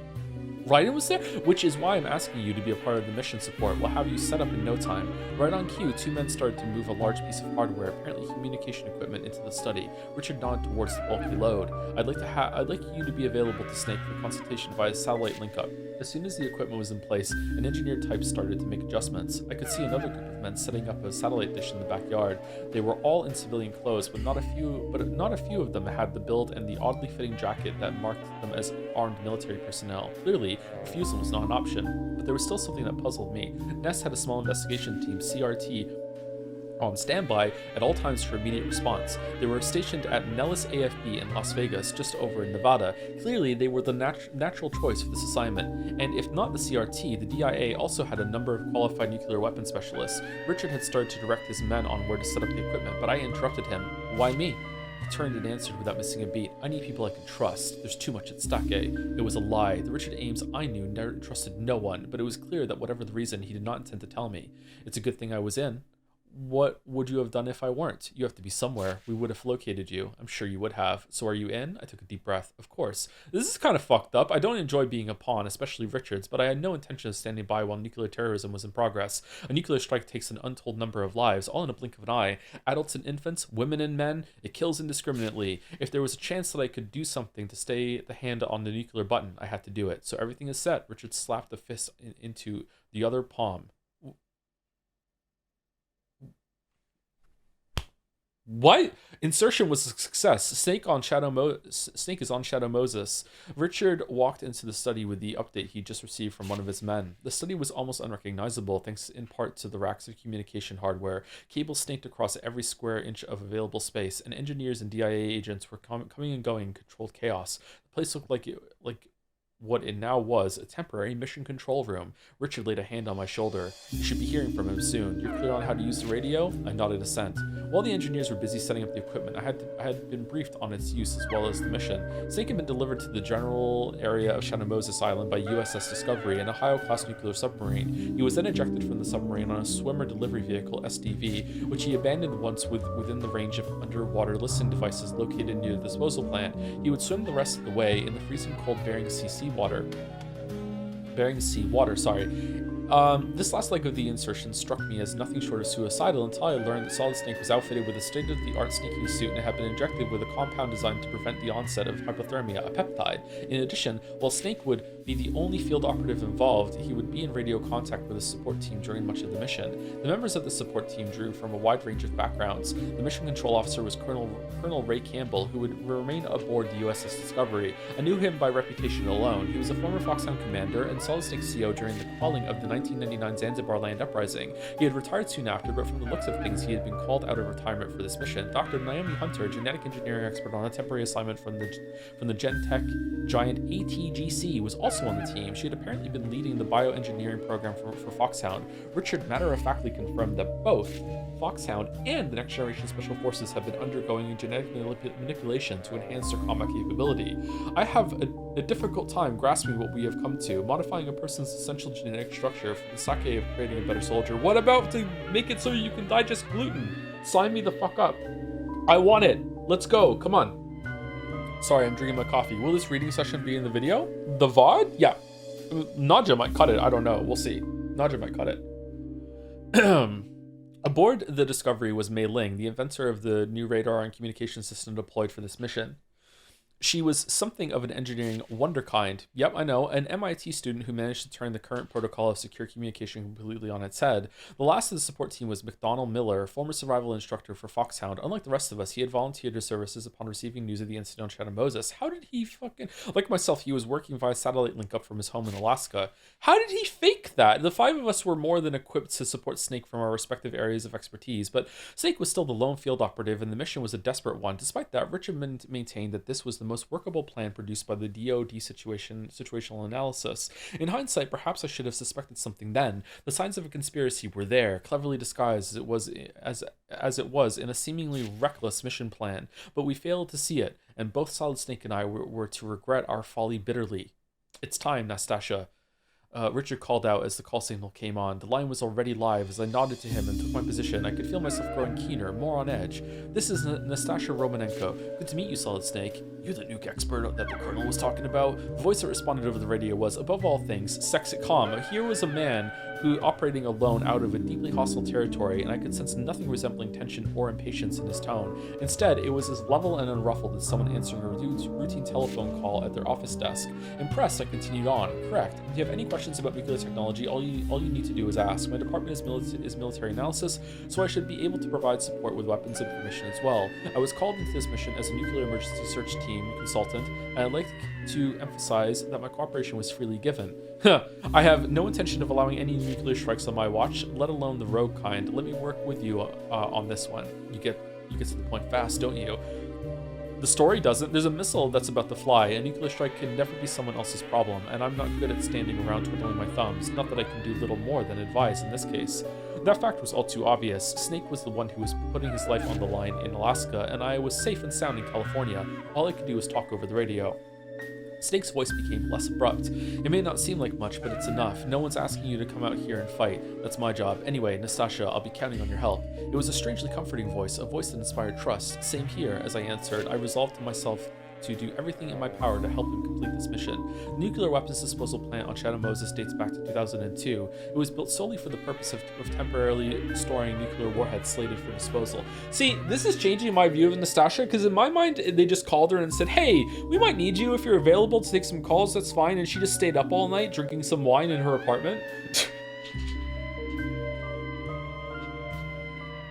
Raiden was there? Which is why I'm asking you to be a part of the mission support. We'll have you set up in no time. Right on cue, two men started to move a large piece of hardware, apparently communication equipment, into the study. Richard nodded towards the bulky load. I'd like you to be available to Snake for consultation via satellite link-up. As soon as the equipment was in place, an engineer type started to make adjustments. I could see another group of men setting up a satellite dish in the backyard. They were all in civilian clothes, but not a few of them had the build and the oddly fitting jacket that marked them as armed military personnel. Clearly, refusal was not an option, but there was still something that puzzled me. Ness had a small investigation team, CRT, on standby at all times for immediate response. They were stationed at Nellis AFB in Las Vegas, just over in Nevada. Clearly, they were the natural choice for this assignment, and if not the CRT, the DIA also had a number of qualified nuclear weapons specialists. Richard had started to direct his men on where to set up the equipment, but I interrupted him. Why me? He turned and answered without missing a beat. I need people I can trust. There's too much at stake. It was a lie. The Richard Ames I knew never trusted no one, but it was clear that whatever the reason, he did not intend to tell me. It's a good thing I was in. What would you have done if I weren't? You have to be somewhere. We would have located you. I'm sure you would have. So are you in? I took a deep breath. Of course. This is kind of fucked up. I don't enjoy being a pawn, especially Richard's, but I had no intention of standing by while nuclear terrorism was in progress. A nuclear strike takes an untold number of lives, all in a blink of an eye. Adults and infants, women and men. It kills indiscriminately. If there was a chance that I could do something to stay the hand on the nuclear button, I had to do it. So everything is set. Richard slapped the fist into the other palm. What? Insertion was a success. Snake is on Shadow Moses. Richard walked into the study with the update he just received from one of his men. The study was almost unrecognizable, thanks in part to the racks of communication hardware. Cables snaked across every square inch of available space, and engineers and DIA agents were coming and going in controlled chaos. The place looked like what it now was, a temporary mission control room. Richard laid a hand on my shoulder. You should be hearing from him soon. You're clear on how to use the radio? I nodded assent. While the engineers were busy setting up the equipment, I had been briefed on its use as well as the mission. Snake had been delivered to the general area of Shadow Moses Island by USS Discovery, an Ohio-class nuclear submarine. He was then ejected from the submarine on a swimmer delivery vehicle, SDV, which he abandoned once within the range of underwater listening devices located near the disposal plant. He would swim the rest of the way in the freezing cold Bering Sea water. This last leg of the insertion struck me as nothing short of suicidal until I learned that Solid Snake was outfitted with a state-of-the-art sneaking suit and had been injected with a compound designed to prevent the onset of hypothermia, a peptide. In addition, while Snake would be the only field operative involved, he would be in radio contact with his support team during much of the mission. The members of the support team drew from a wide range of backgrounds. The mission control officer was Colonel Ray Campbell, who would remain aboard the USS Discovery. I knew him by reputation alone. He was a former Foxhound commander and Solid Snake CO during the quelling of the 1999 Zanzibar land uprising. He had retired soon after, but from the looks of things, he had been called out of retirement for this mission. Dr. Naomi Hunter, genetic engineering expert on a temporary assignment from the Gen Tech giant ATGC, was also on the team. She had apparently been leading the bioengineering program for Foxhound. Richard matter-of-factly confirmed that both Foxhound and the Next Generation Special Forces have been undergoing genetic manipulation to enhance their combat capability. I have a difficult time grasping what we have come to, modifying a person's essential genetic structure for the sake of creating a better soldier. What about to make it so you can digest gluten? Sign me the fuck up. I want it. Let's go. Come on. Sorry, I'm drinking my coffee. Will this reading session be in the video? The VOD? Yeah. Nadja might cut it. I don't know. We'll see. Nadja might cut it. Aboard the Discovery was Mei Ling, the inventor of the new radar and communication system deployed for this mission. She was something of an engineering wonderkind. Yep, I know, an MIT student who managed to turn the current protocol of secure communication completely on its head. The last of the support team was McDonald Miller, former survival instructor for Foxhound. Unlike the rest of us, he had volunteered his services upon receiving news of the incident on Shadow Moses. How did he fucking... Like myself, he was working via satellite link up from his home in Alaska. How did he fake that? The 5 of us were more than equipped to support Snake from our respective areas of expertise, but Snake was still the lone field operative, and the mission was a desperate one. Despite that, Richard maintained that this was the most workable plan produced by the DoD situational analysis. In hindsight, perhaps I should have suspected something then. The signs of a conspiracy were there, cleverly disguised as it was in a seemingly reckless mission plan, but we failed to see it, and both Solid Snake and I were to regret our folly bitterly. It's time, Nastasha. Richard called out as the call signal came on. The line was already live. As I nodded to him and took my position, I could feel myself growing keener, more on edge. This is Nastasha Romanenko. Good to meet you, Solid Snake. You're the nuke expert that the Colonel was talking about? The voice that responded over the radio was, above all things, sexy calm. Here was a man who operating alone out of a deeply hostile territory, and I could sense nothing resembling tension or impatience in his tone. Instead, it was as level and unruffled as someone answering a routine telephone call at their office desk. Impressed, I continued on. Correct. If you have any questions about nuclear technology, all you need to do is ask. My department is military analysis, so I should be able to provide support with weapons information as well. I was called into this mission as a nuclear emergency search team consultant, and I'd like to emphasize that my cooperation was freely given. I have no intention of allowing any nuclear strikes on my watch, let alone the rogue kind. Let me work with you on this one. You get to the point fast, don't you? The story doesn't. There's a missile that's about to fly. A nuclear strike can never be someone else's problem, and I'm not good at standing around twiddling my thumbs. Not that I can do little more than advise in this case. That fact was all too obvious. Snake was the one who was putting his life on the line in Alaska, and I was safe and sound in California. All I could do was talk over the radio. Snake's voice became less abrupt. It may not seem like much, but it's enough. No one's asking you to come out here and fight. That's my job. Anyway, Nastasha, I'll be counting on your help. It was a strangely comforting voice, a voice that inspired trust. Same here. As I answered, I resolved to myself to do everything in my power to help him complete this mission. The nuclear weapons disposal plant on Shadow Moses dates back to 2002. It was built solely for the purpose of temporarily storing nuclear warheads slated for disposal. See, this is changing my view of Nastasha, because in my mind, they just called her and said, hey, we might need you if you're available to take some calls, that's fine, and she just stayed up all night drinking some wine in her apartment.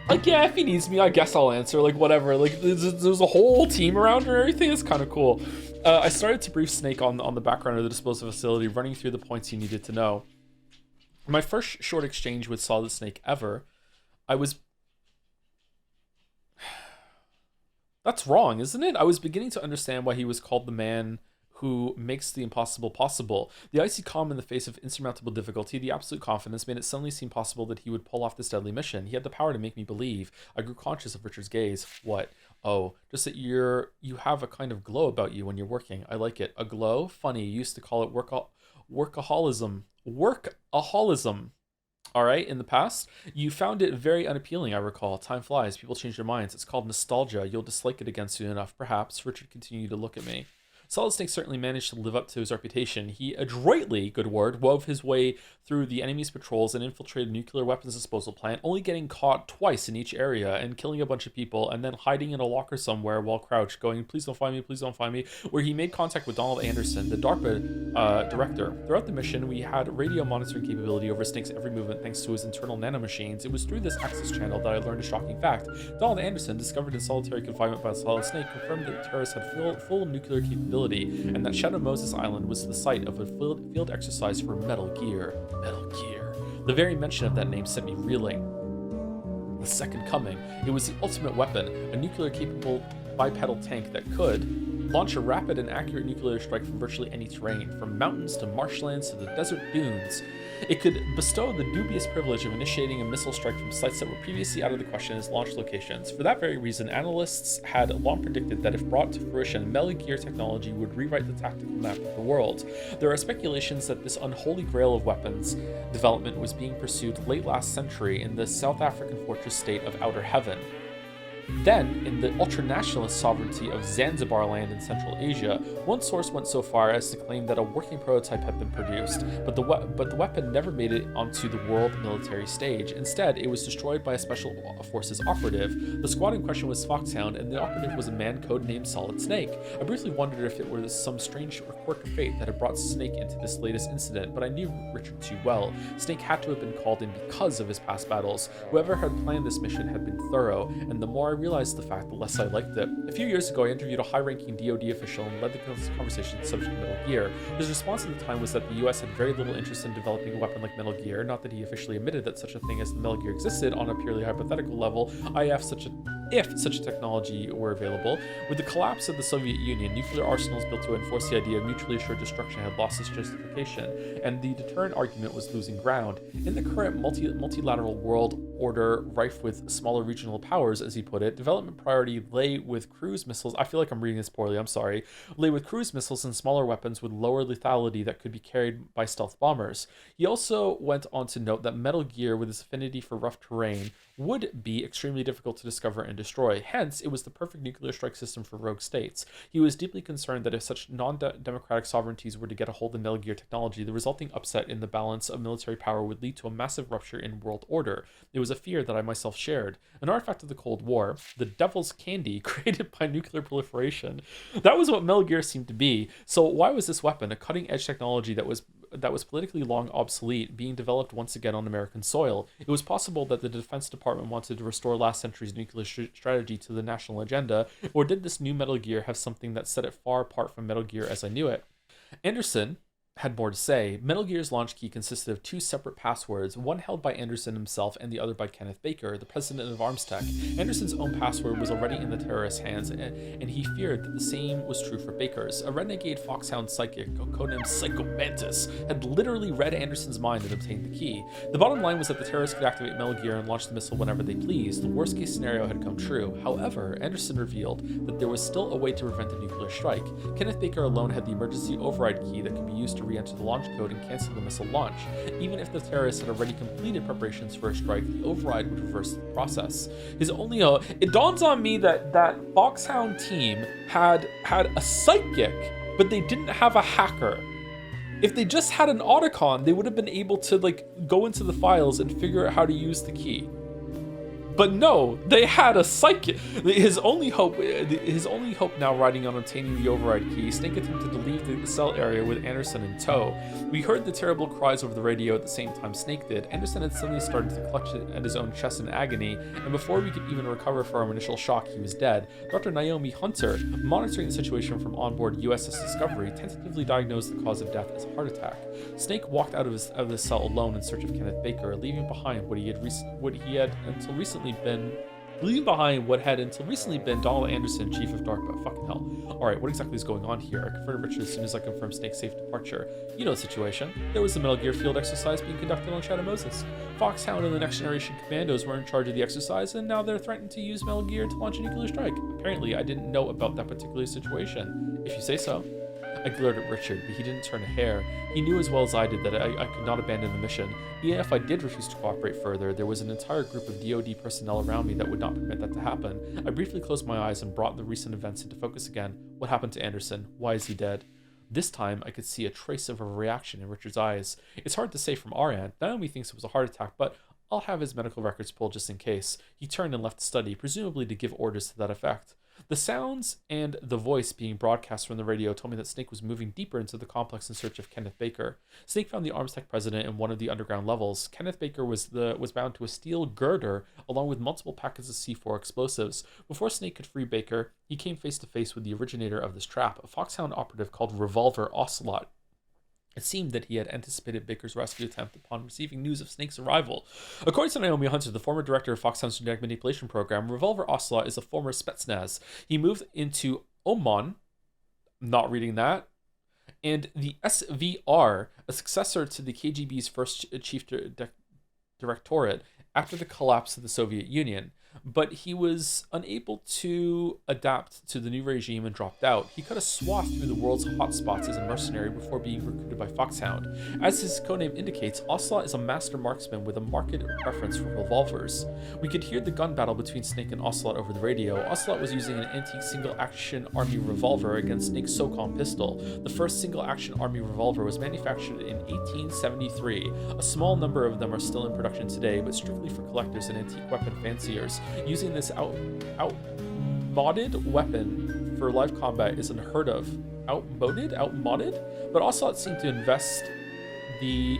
Like, yeah, if he needs me, I guess I'll answer, like, whatever. Like, there's a whole team around her and everything. It's kind of cool. I started to brief Snake on the background of the disposal facility, running through the points he needed to know. My first short exchange with Solid Snake ever, That's wrong, isn't it? I was beginning to understand why he was called the man who makes the impossible possible. The icy calm in the face of insurmountable difficulty, the absolute confidence made it suddenly seem possible that he would pull off this deadly mission. He had the power to make me believe. I grew conscious of Richard's gaze. What? Oh, just that you have a kind of glow about you when you're working. I like it. A glow? Funny, you used to call it workaholism. Workaholism. All right, in the past, you found it very unappealing, I recall. Time flies. People change their minds. It's called nostalgia. You'll dislike it again soon enough, perhaps. Richard continued to look at me. Solid Snake certainly managed to live up to his reputation. He adroitly, good word, wove his way through the enemy's patrols and infiltrated a nuclear weapons disposal plant, only getting caught twice in each area and killing a bunch of people, and then hiding in a locker somewhere while crouched, going, please don't find me, please don't find me, where he made contact with Donald Anderson, the DARPA director. Throughout the mission, we had radio monitoring capability over Snake's every movement thanks to his internal nanomachines. It was through this access channel that I learned a shocking fact. Donald Anderson, discovered in solitary confinement by Solid Snake, confirmed that terrorists had full nuclear capability, and that Shadow Moses Island was the site of a field exercise for Metal Gear. Metal Gear. The very mention of that name sent me reeling. The Second Coming. It was the ultimate weapon, a nuclear-capable bipedal tank that could launch a rapid and accurate nuclear strike from virtually any terrain, from mountains to marshlands to the desert dunes. It could bestow the dubious privilege of initiating a missile strike from sites that were previously out of the question as launch locations. For that very reason, analysts had long predicted that if brought to fruition, Metal Gear technology would rewrite the tactical map of the world. There are speculations that this unholy grail of weapons development was being pursued late last century in the South African fortress state of Outer Heaven. Then, in the ultra-nationalist sovereignty of Zanzibar land in Central Asia, one source went so far as to claim that a working prototype had been produced, but the weapon never made it onto the world military stage. Instead, it was destroyed by a special forces operative. The squad in question was Foxhound, and the operative was a man codenamed Solid Snake. I briefly wondered if it was some strange quirk of fate that had brought Snake into this latest incident, but I knew Richard too well. Snake had to have been called in because of his past battles. Whoever had planned this mission had been thorough, and the more I realized the fact, the less I liked it. A few years ago, I interviewed a high-ranking DoD official and led the conversation to the subject of Metal Gear. His response at the time was that the US had very little interest in developing a weapon like Metal Gear, not that he officially admitted that such a thing as the Metal Gear existed on a purely hypothetical level, if such a technology were available. With the collapse of the Soviet Union, nuclear arsenals built to enforce the idea of mutually assured destruction had lost its justification, and the deterrent argument was losing ground. In the current multilateral world order rife with smaller regional powers, as he put it, development priority lay with cruise missiles. I feel like I'm reading this poorly, I'm sorry. Lay with cruise missiles and smaller weapons with lower lethality that could be carried by stealth bombers. He also went on to note that Metal Gear, with its affinity for rough terrain, would be extremely difficult to discover and destroy. Hence, it was the perfect nuclear strike system for rogue states. He was deeply concerned that if such non-democratic sovereignties were to get a hold of Metal Gear technology, the resulting upset in the balance of military power would lead to a massive rupture in world order. It was a fear that I myself shared. An artifact of the Cold War, the devil's candy created by nuclear proliferation. That was what Metal Gear seemed to be. So why was this weapon, a cutting-edge technology that was politically long obsolete, being developed once again on American soil? It was possible that the Defense Department wanted to restore last century's nuclear strategy to the national agenda, or did this new Metal Gear have something that set it far apart from Metal Gear as I knew it? Anderson had more to say. Metal Gear's launch key consisted of two separate passwords, one held by Anderson himself and the other by Kenneth Baker, the president of Arms Tech. Anderson's own password was already in the terrorists' hands, and he feared that the same was true for Baker's. A renegade Foxhound psychic, codenamed Psycho Mantis, had literally read Anderson's mind and obtained the key. The bottom line was that the terrorists could activate Metal Gear and launch the missile whenever they pleased. The worst-case scenario had come true. However, Anderson revealed that there was still a way to prevent a nuclear strike. Kenneth Baker alone had the emergency override key that could be used to re-enter the launch code and cancel the missile launch. Even if the terrorists had already completed preparations for a strike, the override would reverse the process. It dawns on me that Foxhound team had a psychic, but they didn't have a hacker. If they just had an Otacon, they would have been able to go into the files and figure out how to use the key. But no, they had a psychic. His only hope now riding on obtaining the override key. Snake attempted to leave the cell area with Anderson in tow. We heard the terrible cries over the radio at the same time Snake did. Anderson had suddenly started to clutch at his own chest in agony, and before we could even recover from our initial shock, he was dead. Dr. Naomi Hunter, monitoring the situation from onboard USS Discovery, tentatively diagnosed the cause of death as a heart attack. Snake walked out of the cell alone in search of Kenneth Baker, leaving behind what had until recently been Donald Anderson, chief of DARPA. Fucking hell. Alright, what exactly is going on here? I confronted Richard as soon as I confirmed Snake's safe departure. You know the situation. There was the Metal Gear field exercise being conducted on Shadow Moses. Foxhound and the Next Generation Commandos were in charge of the exercise, and now they're threatening to use Metal Gear to launch a nuclear strike. Apparently, I didn't know about that particular situation. If you say so. I glared at Richard, but he didn't turn a hair. He knew as well as I did that I could not abandon the mission. Even if I did refuse to cooperate further, there was an entire group of DoD personnel around me that would not permit that to happen. I briefly closed my eyes and brought the recent events into focus again. What happened to Anderson? Why is he dead? This time, I could see a trace of a reaction in Richard's eyes. It's hard to say from our end. Naomi thinks it was a heart attack, but I'll have his medical records pulled just in case. He turned and left the study, presumably to give orders to that effect. The sounds and the voice being broadcast from the radio told me that Snake was moving deeper into the complex in search of Kenneth Baker. Snake found the Arms Tech president in one of the underground levels. Kenneth Baker was bound to a steel girder along with multiple packets of C4 explosives. Before Snake could free Baker, he came face to face with the originator of this trap, a Foxhound operative called Revolver Ocelot. It seemed that he had anticipated Baker's rescue attempt upon receiving news of Snake's arrival. According to Naomi Hunter, the former director of Foxhound's genetic manipulation program, Revolver Ocelot is a former Spetsnaz. He moved into Oman, not reading that, and the SVR, a successor to the KGB's first chief directorate, after the collapse of the Soviet Union. but he was unable to adapt to the new regime and dropped out. He cut a swath through the world's hotspots as a mercenary before being recruited by Foxhound. As his codename indicates, Ocelot is a master marksman with a marked preference for revolvers. We could hear the gun battle between Snake and Ocelot over the radio. Ocelot was using an antique single-action army revolver against Snake's SOCOM pistol. The first single-action army revolver was manufactured in 1873. A small number of them are still in production today, but strictly for collectors and antique weapon fanciers. Using this outmodded weapon for live combat is unheard of. Outmodded? But Ocelot seemed to invest the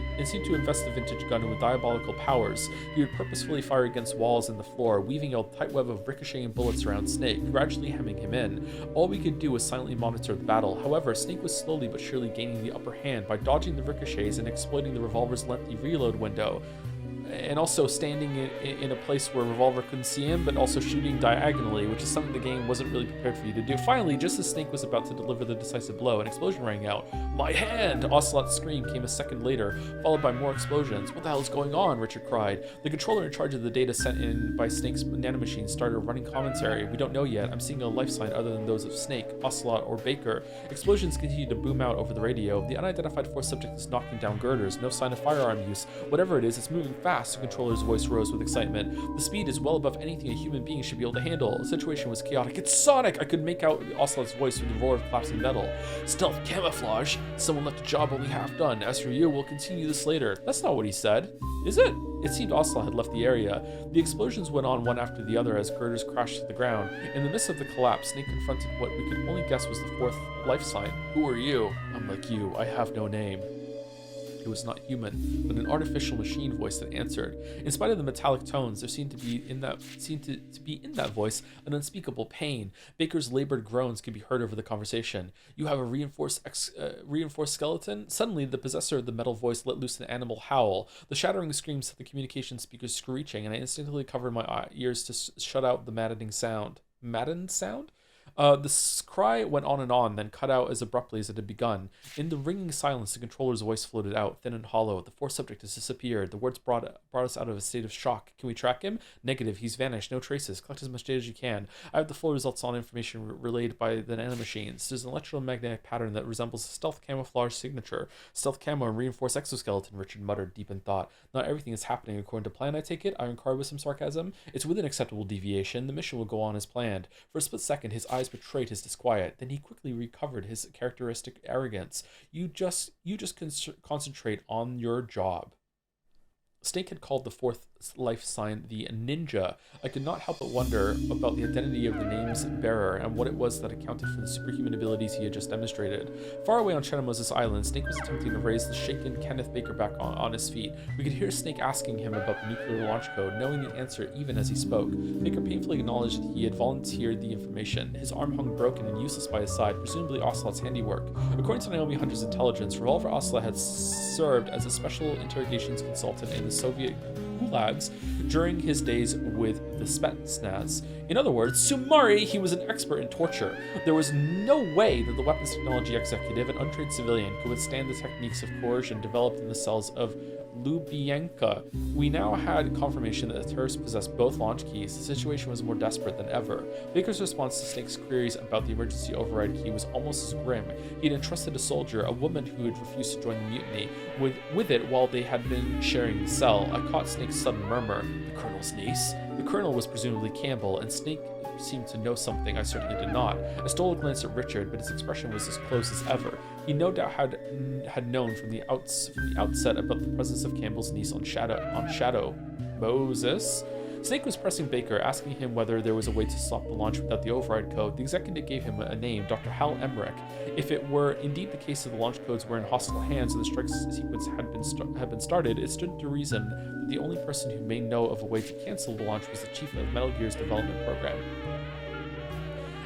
vintage gun with diabolical powers. He would purposefully fire against walls and the floor, weaving a tight web of ricocheting bullets around Snake, gradually hemming him in. All we could do was silently monitor the battle. However, Snake was slowly but surely gaining the upper hand by dodging the ricochets and exploiting the revolver's lengthy reload window, and also standing in a place where Revolver couldn't see him, but also shooting diagonally, which is something the game wasn't really prepared for you to do. Finally, just as Snake was about to deliver the decisive blow, an explosion rang out. "My hand!" Ocelot's scream came a second later, followed by more explosions. "What the hell is going on?" Richard cried. The controller in charge of the data sent in by Snake's nanomachine started running commentary. "We don't know yet. I'm seeing a life sign other than those of Snake, Ocelot, or Baker." Explosions continued to boom out over the radio. "The unidentified force subject is knocking down girders. No sign of firearm use. Whatever it is, it's moving fast." The controller's voice rose with excitement. "The speed is well above anything a human being should be able to handle." The situation was chaotic. "It's Sonic!" I could make out Ocelot's voice through the roar of collapsing metal. "Stealth camouflage. Someone left a job only half done. As for you, we'll continue this later." That's not what he said. Is it? It seemed Ocelot had left the area. The explosions went on one after the other as girders crashed to the ground. In the midst of the collapse, Snake confronted what we could only guess was the fourth life sign. "Who are you?" "I'm like you. I have no name." It was not human, but an artificial machine voice that answered. In spite of the metallic tones, there seemed to be in that voice an unspeakable pain. Baker's labored groans could be heard over the conversation. "You have a reinforced skeleton?" Suddenly, the possessor of the metal voice let loose an animal howl. The shattering scream set the communication speakers screeching, and I instinctively covered my ears to shut out the maddening sound. Maddened sound? The cry went on, then cut out as abruptly as it had begun. In the ringing silence, the controller's voice floated out, thin and hollow. "The force subject has disappeared." The words brought us out of a state of shock. "Can we track him?" "Negative. He's vanished. No traces. Collect as much data as you can." I have the full results on information relayed by the nanomachines. There's an electromagnetic pattern that resembles a stealth camouflage signature. "Stealth camo and reinforced exoskeleton," Richard muttered, deep in thought. "Not everything is happening according to plan, I take it?" I inquired with some sarcasm. "It's within acceptable deviation. The mission will go on as planned." For a split second, his eyes betrayed his disquiet. Then he quickly recovered his characteristic arrogance. You just concentrate on your job." Snake had called the fourth life sign the Ninja. I could not help but wonder about the identity of the name's bearer and what it was that accounted for the superhuman abilities he had just demonstrated. Far away on Shadow Moses Island, Snake was attempting to raise the shaken Kenneth Baker back on his feet. We could hear Snake asking him about the nuclear launch code, knowing the answer even as he spoke. Baker painfully acknowledged that he had volunteered the information. His arm hung broken and useless by his side, presumably Ocelot's handiwork. According to Naomi Hunter's intelligence, Revolver Ocelot had served as a special interrogations consultant in the Soviet gulags during his days with the Spetsnaz. In other words, sumari, he was an expert in torture. There was no way that the weapons technology executive, an untrained civilian, could withstand the techniques of coercion developed in the cells of Lubyanka. We now had confirmation that the terrorists possessed both launch keys. The situation was more desperate than ever. Baker's response to Snake's queries about the emergency override key was almost as grim. He had entrusted a soldier, a woman who had refused to join the mutiny, with it while they had been sharing the cell. I caught Snake's sudden murmur. "The Colonel's niece?" The Colonel was presumably Campbell, and Snake seemed to know something I certainly did not. I stole a glance at Richard, but his expression was as close as ever. He no doubt had known from the outset about the presence of Campbell's niece on Shadow Moses. Snake was pressing Baker, asking him whether there was a way to stop the launch without the override code. The executive gave him a name, Dr. Hal Emmerich. If it were indeed the case that the launch codes were in hostile hands and the strike sequence had been started, it stood to reason that the only person who may know of a way to cancel the launch was the chief of Metal Gear's development program.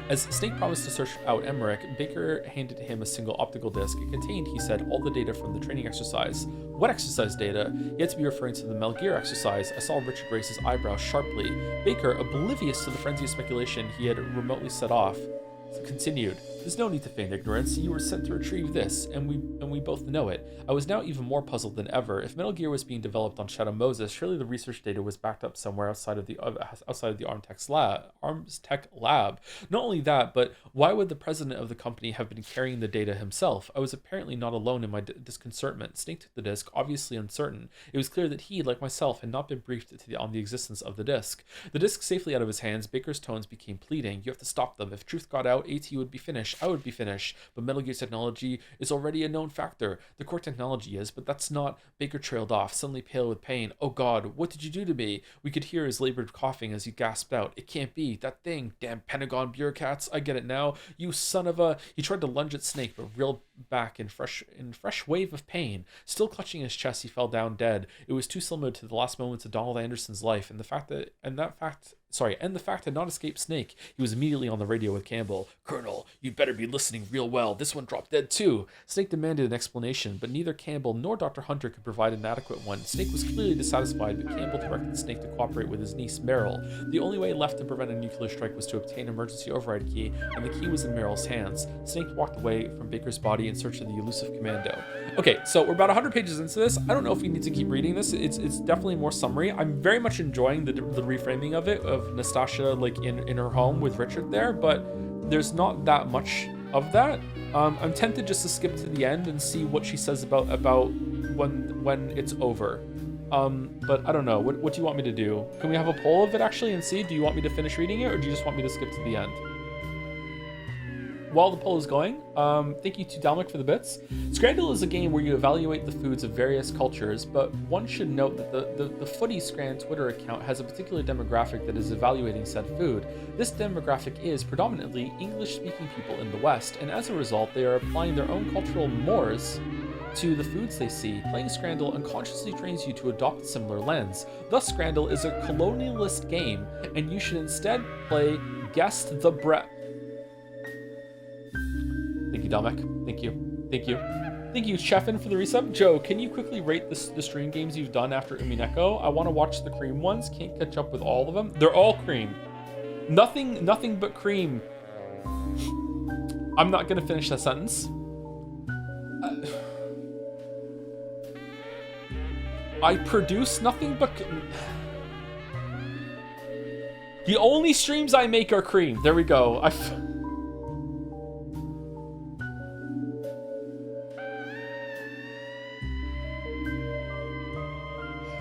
As Snake promised to search out Emmerich, Baker handed him a single optical disc. It contained, he said, all the data from the training exercise. What exercise data? He had to be referring to the Metal Gear exercise. I saw Richard raise his eyebrows sharply. Baker, oblivious to the frenzy of speculation he had remotely set off, continued. There's no need to feign ignorance. You were sent to retrieve this, and we both know it. I was now even more puzzled than ever. If Metal Gear was being developed on Shadow Moses, surely the research data was backed up somewhere outside of the Arms Tech lab. Not only that, but why would the president of the company have been carrying the data himself? I was apparently not alone in my disconcertment. Snake took the disc, obviously uncertain. It was clear that he, like myself, had not been briefed on the existence of the disc. The disc safely out of his hands, Baker's tones became pleading. You have to stop them. If truth got out, AT would be finished. I would be finished. But Metal Gear's technology is already a known factor. The core technology is, but that's not. Baker trailed off, suddenly pale with pain. Oh God, what did you do to me? We could hear his labored coughing as he gasped out. It can't be. That thing. Damn Pentagon bureaucrats. I get it now. You son of a... He tried to lunge at Snake, but reeled back in fresh wave of pain. Still clutching his chest, he fell down dead. It was too similar to the last moments of Donald Anderson's life, and the fact had not escaped Snake. He was immediately on the radio with Campbell. Colonel, you'd better be listening real well. This one dropped dead too. Snake demanded an explanation, but neither Campbell nor Dr. Hunter could provide an adequate one. Snake was clearly dissatisfied, but Campbell directed Snake to cooperate with his niece, Meryl. The only way left to prevent a nuclear strike was to obtain an emergency override key, and the key was in Meryl's hands. Snake walked away from Baker's body in search of the elusive commando. Okay, so we're about 100 pages into this. I don't know if we need to keep reading this. It's definitely more summary. I'm very much enjoying the reframing of it, of Nastasha like in her home with Richard there, but there's not that much of that. I'm tempted just to skip to the end and see what she says about when it's over. But I don't know. What do you want me to do? Can we have a poll of it actually and see? Do you want me to finish reading it, or do you just want me to skip to the end? While the poll is going, thank you to Dalmic for the bits. Scrandle is a game where you evaluate the foods of various cultures, but one should note that the Footy Scran Twitter account has a particular demographic that is evaluating said food. This demographic is predominantly English-speaking people in the West, and as a result, they are applying their own cultural mores to the foods they see. Playing Scrandle unconsciously trains you to adopt a similar lens. Thus, Scrandle is a colonialist game, and you should instead play Guest the Bread. Thank you, Dalmek. Thank you. Thank you. Thank you, Chefin, for the resub. Joe, can you quickly rate the stream games you've done after Umineko? I want to watch the cream ones. Can't catch up with all of them. They're all cream. Nothing but cream. I'm not going to finish that sentence. I produce nothing but... The only streams I make are cream. There we go.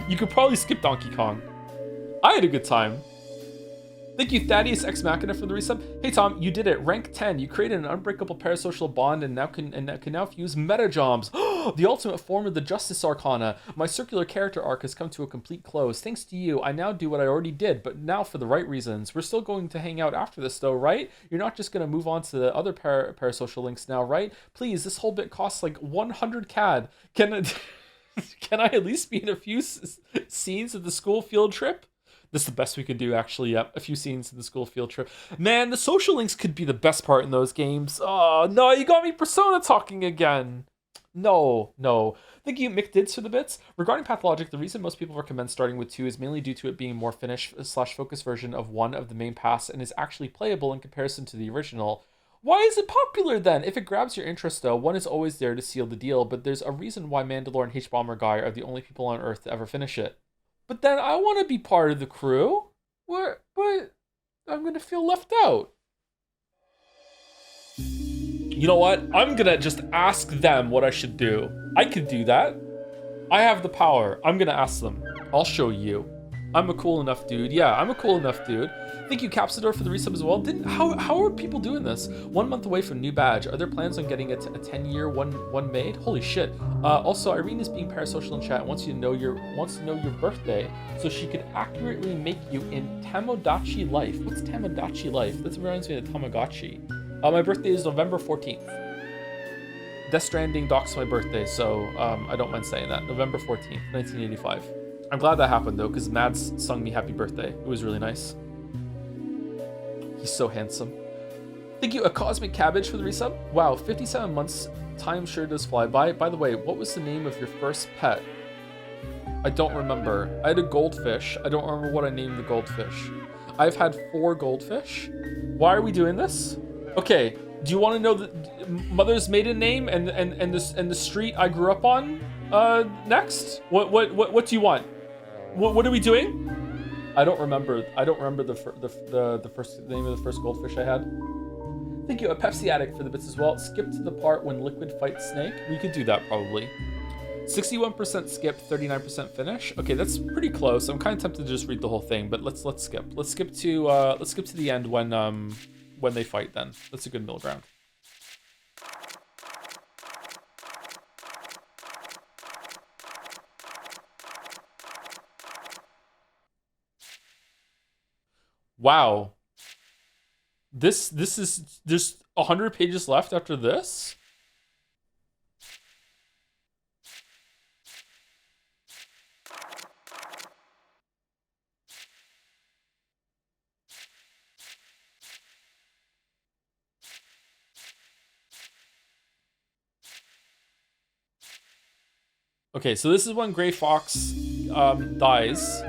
You could probably skip Donkey Kong. I had a good time. Thank you, Thaddeus Ex Machina, for the resub. Hey Tom, you did it. Rank 10. You created an unbreakable parasocial bond and can now fuse metajoms. The ultimate form of the Justice Arcana. My circular character arc has come to a complete close. Thanks to you, I now do what I already did, but now for the right reasons. We're still going to hang out after this though, right? You're not just going to move on to the other parasocial links now, right? Please, this whole bit costs like 100 CAD. Can I at least be in a few scenes of the school field trip? This is the best we could do, actually. Yep, a few scenes in the school field trip. Man, the social links could be the best part in those games. Oh, no, you got me Persona talking again. No. Thank you, Mick Dids, for the bits. Regarding Pathologic, the reason most people recommend starting with 2 is mainly due to it being a more finished/focused version of 1 of the main paths and is actually playable in comparison to the original. Why is it popular then? If it grabs your interest though, 1 is always there to seal the deal, but there's a reason why Mandalore and H-Bomber Guy are the only people on Earth to ever finish it. But then I want to be part of the crew. But I'm going to feel left out. You know what? I'm going to just ask them what I should do. I could do that. I have the power. I'm going to ask them. I'll show you. I'm a cool enough dude. Yeah, I'm a cool enough dude. Thank you, Capsador, for the resub as well. How are people doing this? 1 month away from new badge. Are there plans on getting a 10-year one made? Holy shit. Also, Irene is being parasocial in chat and wants to know your birthday so she could accurately make you in Tamagotchi life. What's Tamagotchi life? That reminds me of Tamagotchi. My birthday is November 14th. Death Stranding docks my birthday, so I don't mind saying that. November 14th, 1985. I'm glad that happened though, because Mads sung me happy birthday. It was really nice. He's so handsome. Thank you, A Cosmic Cabbage, for the resub. Wow, 57 months. Time sure does fly by. By the way, what was the name of your first pet? I don't remember. I had a goldfish. I don't remember what I named the goldfish. I've had 4 goldfish. Why are we doing this? Okay, Do you want to know the mother's maiden name and the street I grew up on? Next. What do you want? What are we doing? I don't remember. I don't remember the first name of the first goldfish I had. Thank you, a Pepsi addict, for the bits as well. Skip to the part when Liquid fights Snake. We could do that probably. 61% skip, 39% finish. Okay, that's pretty close. I'm kind of tempted to just read the whole thing, but let's skip. Let's skip to the end when they fight. Then that's a good middle ground. Wow. This is there's 100 pages left after this. Okay, so this is when Gray Fox dies.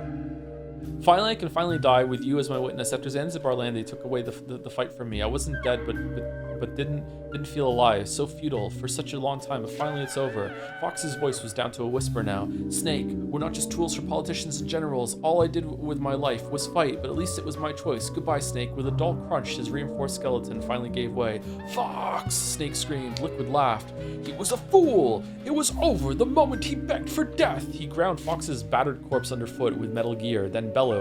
Finally, I can finally die with you as my witness. After Zanzibar land, they took away the fight from me. I wasn't dead, but didn't feel alive. So futile for such a long time, but finally it's over. Fox's voice was down to a whisper now. Snake, we're not just tools for politicians and generals. All I did with my life was fight, but at least it was my choice. Goodbye, Snake. With a dull crunch, his reinforced skeleton finally gave way. Fox! Snake screamed. Liquid laughed. He was a fool! It was over the moment he begged for death. He ground Fox's battered corpse underfoot with Metal Gear, then bellowed.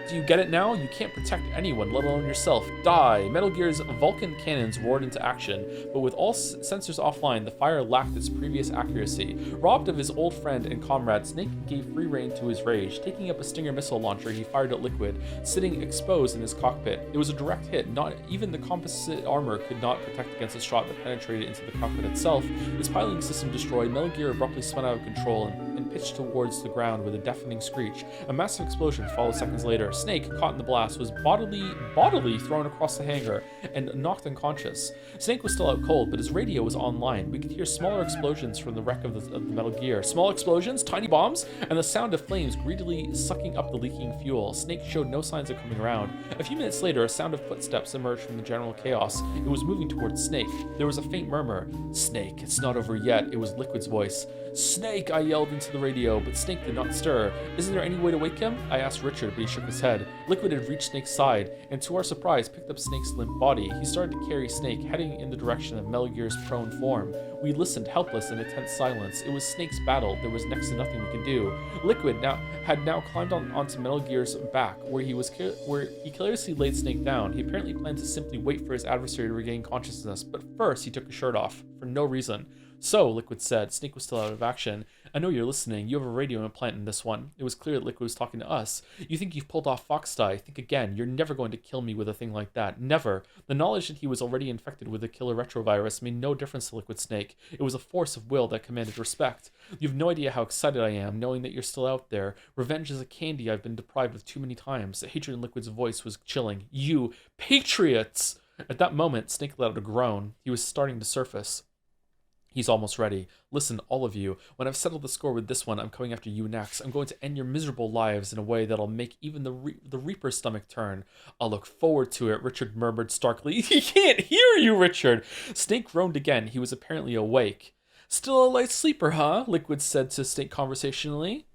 Do you get it now? You can't protect anyone, let alone yourself. Die! Metal Gear's Vulcan cannons roared into action, but with all sensors offline, the fire lacked its previous accuracy. Robbed of his old friend and comrade, Snake gave free rein to his rage. Taking up a Stinger missile launcher, he fired at Liquid, sitting exposed in his cockpit. It was a direct hit. Not even the composite armor could not protect against a shot that penetrated into the cockpit itself. Its piloting system destroyed, Metal Gear abruptly spun out of control and pitched towards the ground with a deafening screech. A massive explosion followed seconds later. Snake, caught in the blast, was bodily thrown across the hangar and knocked unconscious. Snake was still out cold, but his radio was online. We could hear smaller explosions from the wreck of the Metal Gear. Small explosions, tiny bombs, and the sound of flames greedily sucking up the leaking fuel. Snake showed no signs of coming around. A few minutes later, a sound of footsteps emerged from the general chaos. It was moving towards Snake. There was a faint murmur. Snake, it's not over yet. It was Liquid's voice. Snake, I yelled into the radio, but Snake did not stir. Isn't there any way to wake him? I asked Richard, but he shook his head. Liquid had reached Snake's side, and to our surprise, picked up Snake's limp body. He started to carry Snake, heading in the direction of Metal Gear's prone form. We listened, helpless in a tense silence. It was Snake's battle. There was next to nothing we could do. Liquid had now climbed onto Metal Gear's back, where he carelessly laid Snake down. He apparently planned to simply wait for his adversary to regain consciousness, but first he took his shirt off, for no reason. So, Liquid said. Snake was still out of action. I know you're listening. You have a radio implant in this one. It was clear that Liquid was talking to us. You think you've pulled off Fox Die. Think again. You're never going to kill me with a thing like that. Never. The knowledge that he was already infected with the killer retrovirus made no difference to Liquid Snake. It was a force of will that commanded respect. You have no idea how excited I am, knowing that you're still out there. Revenge is a candy I've been deprived of too many times. The hatred in Liquid's voice was chilling. You, patriots! At that moment, Snake let out a groan. He was starting to surface. He's almost ready. Listen, all of you. When I've settled the score with this one, I'm coming after you next. I'm going to end your miserable lives in a way that'll make even the Reaper's stomach turn. I'll look forward to it, Richard murmured starkly. He can't hear you, Richard! Snake groaned again. He was apparently awake. Still a light sleeper, huh? Liquid said to Snake conversationally.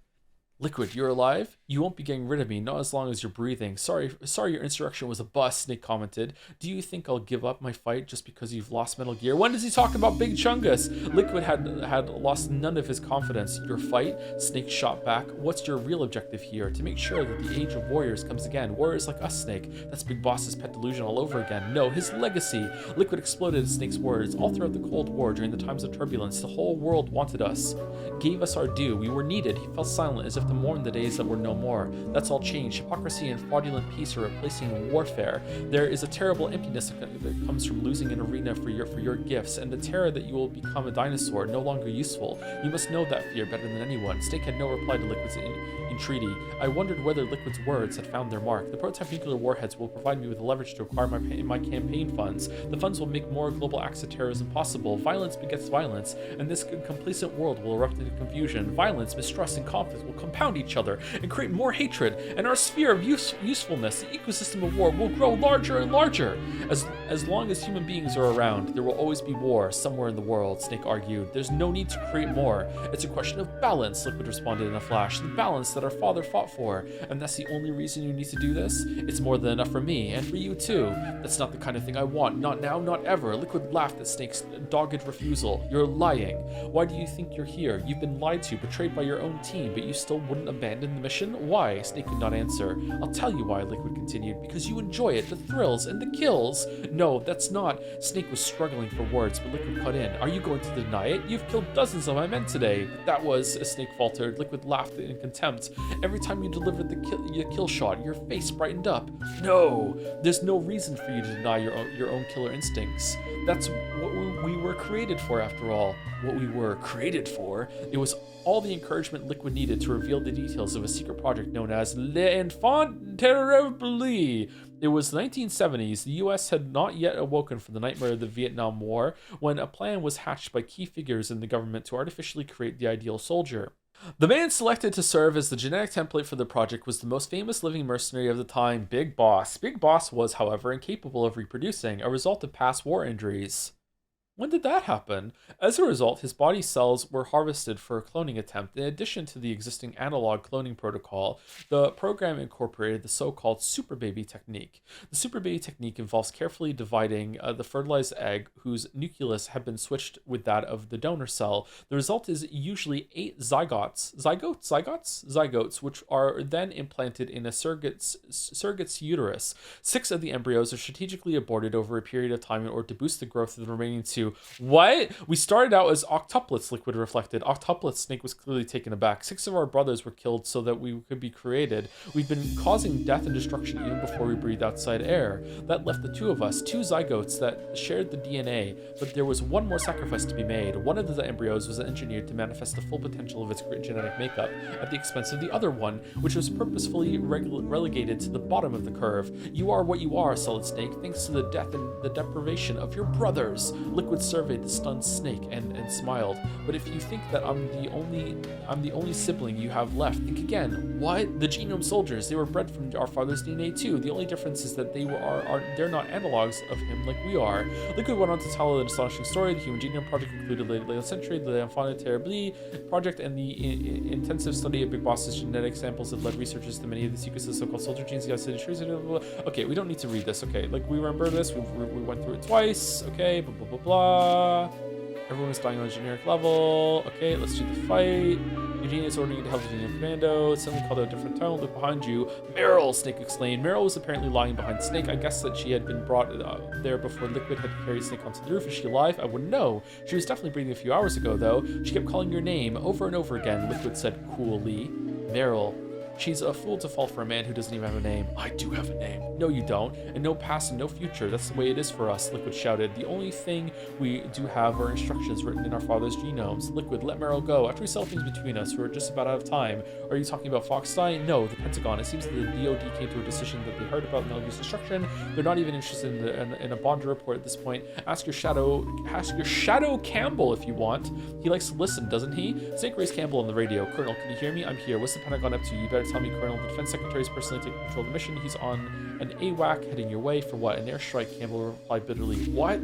Liquid, you're alive? You won't be getting rid of me, not as long as you're breathing. Sorry your insurrection was a bust, Snake commented. Do you think I'll give up my fight just because you've lost Metal Gear? When does he talk about Big Chungus? Liquid had lost none of his confidence. Your fight? Snake shot back. What's your real objective here? To make sure that the age of warriors comes again. Warriors like us, Snake. That's Big Boss's pet delusion all over again. No, his legacy. Liquid exploded at Snake's words. All throughout the Cold War, during the times of turbulence, the whole world wanted us. Gave us our due. We were needed. He fell silent as if to mourn the days that were no more. That's all changed. Hypocrisy and fraudulent peace are replacing warfare. There is a terrible emptiness that comes from losing an arena for your gifts, and the terror that you will become a dinosaur, no longer useful. You must know that fear better than anyone. Snake had no reply to Liquid's entreaty. I wondered whether Liquid's words had found their mark. The prototype nuclear warheads will provide me with leverage to acquire my campaign funds. The funds will make more global acts of terrorism possible. Violence begets violence, and this complacent world will erupt into confusion. Violence, mistrust, and conflict will compound each other and create create more hatred, and our sphere of usefulness, the ecosystem of war, will grow larger and larger. As long as human beings are around, there will always be war somewhere in the world, Snake argued. There's no need to create more. It's a question of balance, Liquid responded in a flash. The balance that our father fought for. And that's the only reason you need to do this? It's more than enough for me, and for you too. That's not the kind of thing I want. Not now, not ever. Liquid laughed at Snake's dogged refusal. You're lying. Why do you think you're here? You've been lied to, betrayed by your own team, but you still wouldn't abandon the mission? Why? Snake could not answer. I'll tell you why, Liquid continued. Because you enjoy it, the thrills and the kills. No, that's not. Snake was struggling for words, but Liquid cut in. Are you going to deny it? You've killed dozens of my men today. But that was, as Snake faltered. Liquid laughed in contempt. Every time you delivered the kill shot, your face brightened up. No, there's no reason for you to deny your own killer instincts. That's what we were created for, after all. What we were created for. It was all the encouragement Liquid needed to reveal the details of a secret project known as L'Enfant Terrible. It was the 1970s. The US had not yet awoken from the nightmare of the Vietnam War when a plan was hatched by key figures in the government to artificially create the ideal soldier. The man selected to serve as the genetic template for the project was the most famous living mercenary of the time, Big Boss. Big Boss was, however, incapable of reproducing, a result of past war injuries. When did that happen? As a result, his body cells were harvested for a cloning attempt. In addition to the existing analog cloning protocol, the program incorporated the so-called super baby technique. The super baby technique involves carefully dividing the fertilized egg whose nucleus had been switched with that of the donor cell. The result is usually 8 zygotes, which are then implanted in a surrogate's uterus. 6 of the embryos are strategically aborted over a period of time in order to boost the growth of the remaining 2. What? We started out as octuplets, Liquid reflected. Octuplets, Snake was clearly taken aback. 6 of our brothers were killed so that we could be created. We've been causing death and destruction even before we breathed outside air. That left the 2 of us, 2 zygotes that shared the DNA, but there was one more sacrifice to be made. One of the embryos was engineered to manifest the full potential of its genetic makeup at the expense of the other one, which was purposefully relegated to the bottom of the curve. You are what you are, Solid Snake, thanks to the death and the deprivation of your brothers. Liquid surveyed the stunned Snake and smiled. But if you think that I'm the only sibling you have left, think again. What? The genome soldiers, they were bred from our father's DNA too. The only difference is that they're not analogs of him like we are. Liquid went on to tell an astonishing story. The Human Genome Project included late century, the Enfant Terrible project, and the intensive study of Big Boss's genetic samples that led researchers to many of the secrets of so-called soldier genes. Okay, we don't need to read this. Okay, like we remember this. We went through it twice. Okay, blah blah blah blah. Everyone is dying on a generic level. Okay, let's do the fight. Eugenia is ordering you to help the Genome Commando. Suddenly called out a different tone. Look behind you. Meryl, Snake exclaimed. Meryl was apparently lying behind Snake. I guess that she had been brought there before Liquid had carried Snake onto the roof. Is she alive? I wouldn't know. She was definitely breathing a few hours ago, though. She kept calling your name over and over again, Liquid said coolly. Meryl. She's a fool to fall for a man who doesn't even have a name. I do have a name. No, you don't. And no past and no future. That's the way it is for us, Liquid shouted. The only thing we do have are instructions written in our father's genomes. Liquid, let Meryl go. After we settle things between us, we're just about out of time. Are you talking about Foxstein? No, the Pentagon. It seems that the DOD came to a decision that they heard about Melody's destruction. They're not even interested in a Bond report at this point. Ask your Shadow Campbell if you want. He likes to listen, doesn't he? Snake raised Campbell on the radio. Colonel, can you hear me? I'm here. What's the Pentagon up to? You better tell me, Colonel. The Defense Secretary is personally taking control of the mission. He's on an AWAC heading your way. For what? An airstrike, Campbell replied bitterly. What?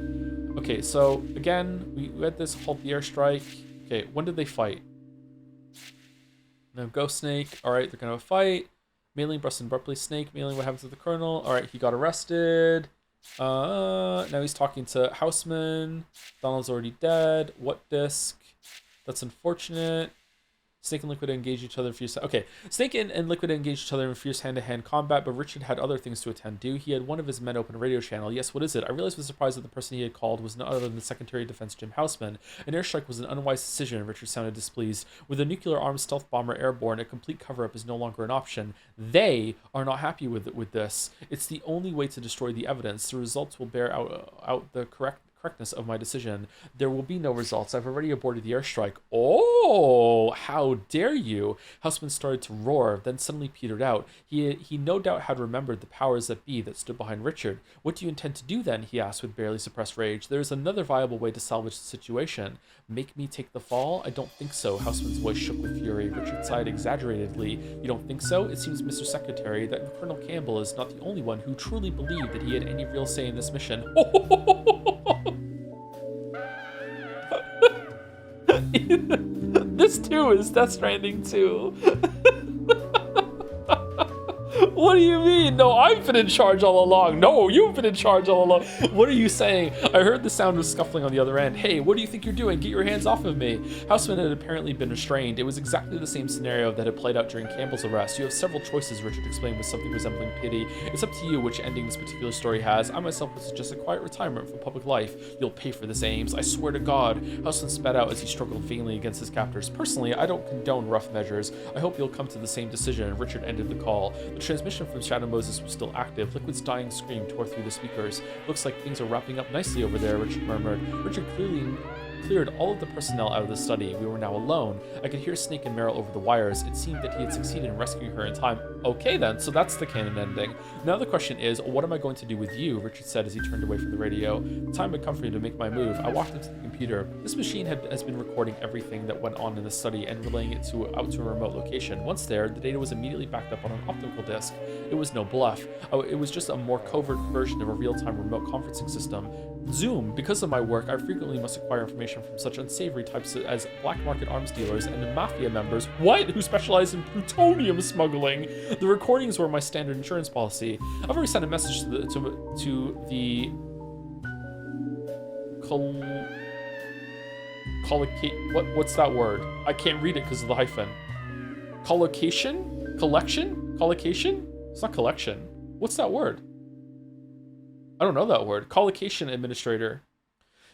Okay, so again, we had this halt the airstrike. Okay, when did they fight? No, go Snake. Alright, they're gonna have a fight. Mailing busted abruptly. Snake, mailing what happens to the Colonel. Alright, he got arrested. Now he's talking to Houseman. Donald's already dead. What disc? That's unfortunate. Snake and Liquid engaged each other in fierce... Okay, Snake and Liquid engaged each other in fierce hand-to-hand combat, but Richard had other things to attend to. He had one of his men open a radio channel. Yes, what is it? I realized with surprise that the person he had called was none other than the Secretary of Defense, Jim Houseman. An airstrike was an unwise decision, Richard sounded displeased. With a nuclear-armed stealth bomber airborne, a complete cover-up is no longer an option. They are not happy with this. It's the only way to destroy the evidence. The results will bear out the correctness of my decision. There will be no results. I've already aborted the airstrike. Oh, how dare you? Houseman started to roar, then suddenly petered out. He no doubt had remembered the powers that be that stood behind Richard. What do you intend to do then? He asked with barely suppressed rage. There is another viable way to salvage the situation. Make me take the fall? I don't think so. Houseman's voice shook with fury. Richard sighed exaggeratedly. You don't think so? It seems, Mr. Secretary, that Colonel Campbell is not the only one who truly believed that he had any real say in this mission. This too is Death Stranding 2. What do you mean? No, I've been in charge all along. No, you've been in charge all along. What are you saying? I heard the sound of scuffling on the other end. Hey, what do you think you're doing? Get your hands off of me. Houseman had apparently been restrained. It was exactly the same scenario that had played out during Campbell's arrest. You have several choices, Richard explained with something resembling pity. It's up to you which ending this particular story has. I myself would suggest a quiet retirement from public life. You'll pay for this, Ames. I swear to God. Houseman spat out as he struggled vainly against his captors. Personally, I don't condone rough measures. I hope you'll come to the same decision. Richard ended the call. The transmission from Shadow Moses was still active. Liquid's dying scream tore through the speakers. Looks like things are wrapping up nicely over there, Richard murmured. Richard cleared all of the personnel out of the study. We were now alone. I could hear Snake and Meryl over the wires. It seemed that he had succeeded in rescuing her in time. Okay then, so that's the canon ending. Now the question is, what am I going to do with you? Richard said as he turned away from the radio. The time had come for me to make my move. I walked into the computer. This machine has been recording everything that went on in the study and relaying it out to a remote location. Once there, the data was immediately backed up on an optical disc. It was no bluff. It was just a more covert version of a real-time remote conferencing system. Zoom. Because of my work, I frequently must acquire information from such unsavory types as black market arms dealers and the mafia members, who specialize in plutonium smuggling. The recordings were my standard insurance policy. I've already sent a message to the what's that word? I can't read it because of the hyphen. Collocation? Collection? Collocation? It's not collection. What's that word? I don't know that word. Collocation administrator.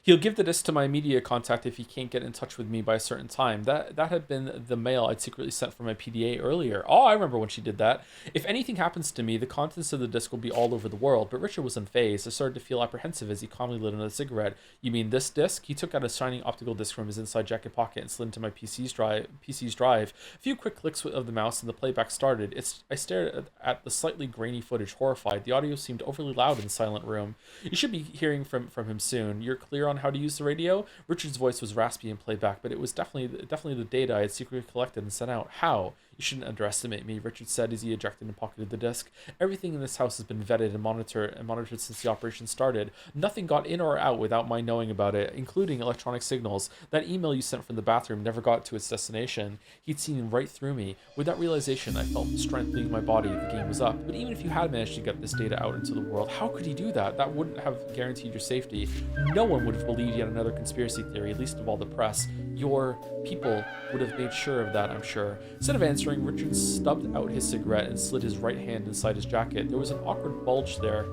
He'll give the disc to my media contact if he can't get in touch with me by a certain time. That had been the mail I'd secretly sent from my PDA earlier. Oh, I remember when she did that. If anything happens to me, the contents of the disc will be all over the world. But Richard was unfazed. I started to feel apprehensive as he calmly lit another cigarette. You mean this disc? He took out a shining optical disc from his inside jacket pocket and slid into my PC's drive. A few quick clicks of the mouse and the playback started. I stared at the slightly grainy footage, horrified. The audio seemed overly loud in the silent room. You should be hearing from him soon. You're clear on how to use the radio? Richard's voice was raspy in playback, but it was definitely the data I had secretly collected and sent out. How? You shouldn't underestimate me, Richard said as he ejected and pocketed the disc. Everything in this house has been vetted and monitored since the operation started. Nothing got in or out without my knowing about it, including electronic signals. That email you sent from the bathroom never got to its destination. He'd seen right through me. With that realization, I felt strength leave my body. The game was up. But even if you had managed to get this data out into the world, how could he do that? That wouldn't have guaranteed your safety. No one would have believed yet another conspiracy theory, least of all the press. Your people would have made sure of that, I'm sure. Instead of answering, Richard stubbed out his cigarette and slid his right hand inside his jacket. There was an awkward bulge there.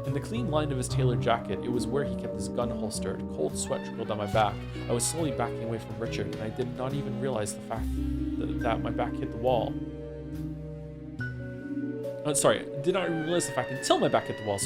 In the clean line of his tailored jacket, it was where he kept his gun holstered. Cold sweat trickled down my back. I was slowly backing away from Richard, and I did not even realize the fact that my back hit the wall. Did not realize the fact until my back hit the wall.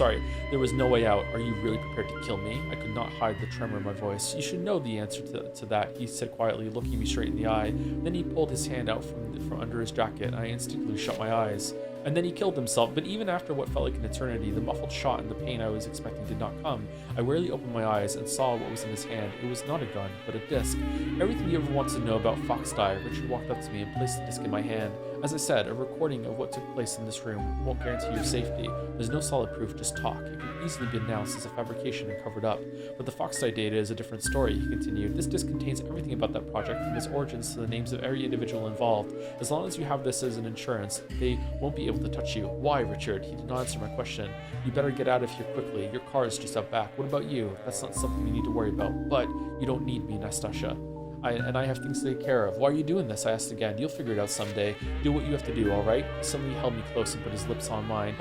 There was no way out. Are you really prepared to kill me? I could not hide the tremor in my voice. You should know the answer to that, he said quietly, looking me straight in the eye. Then he pulled his hand out from under his jacket, and I instinctively shut my eyes. And then he killed himself, but even after what felt like an eternity, the muffled shot and the pain I was expecting did not come. I wearily opened my eyes and saw what was in his hand. It was not a gun, but a disc. Everything you ever wanted to know about Fox Die. Richard walked up to me and placed the disc in my hand. As I said, a recording of what took place in this room won't guarantee your safety. There's no solid proof, just talk. It could easily be announced as a fabrication and covered up. But the Fox Die data is a different story, he continued. This disc contains everything about that project, from its origins to the names of every individual involved. As long as you have this as an insurance, they won't be able to touch you. Why, Richard? He did not answer my question. You better get out of here quickly. Your car is just out back. What about you? That's not something you need to worry about. But you don't need me, Nastasha. I have things to take care of. Why are you doing this? I asked again. You'll figure it out someday. Do what you have to do, all right? He suddenly held me close and put his lips on mine.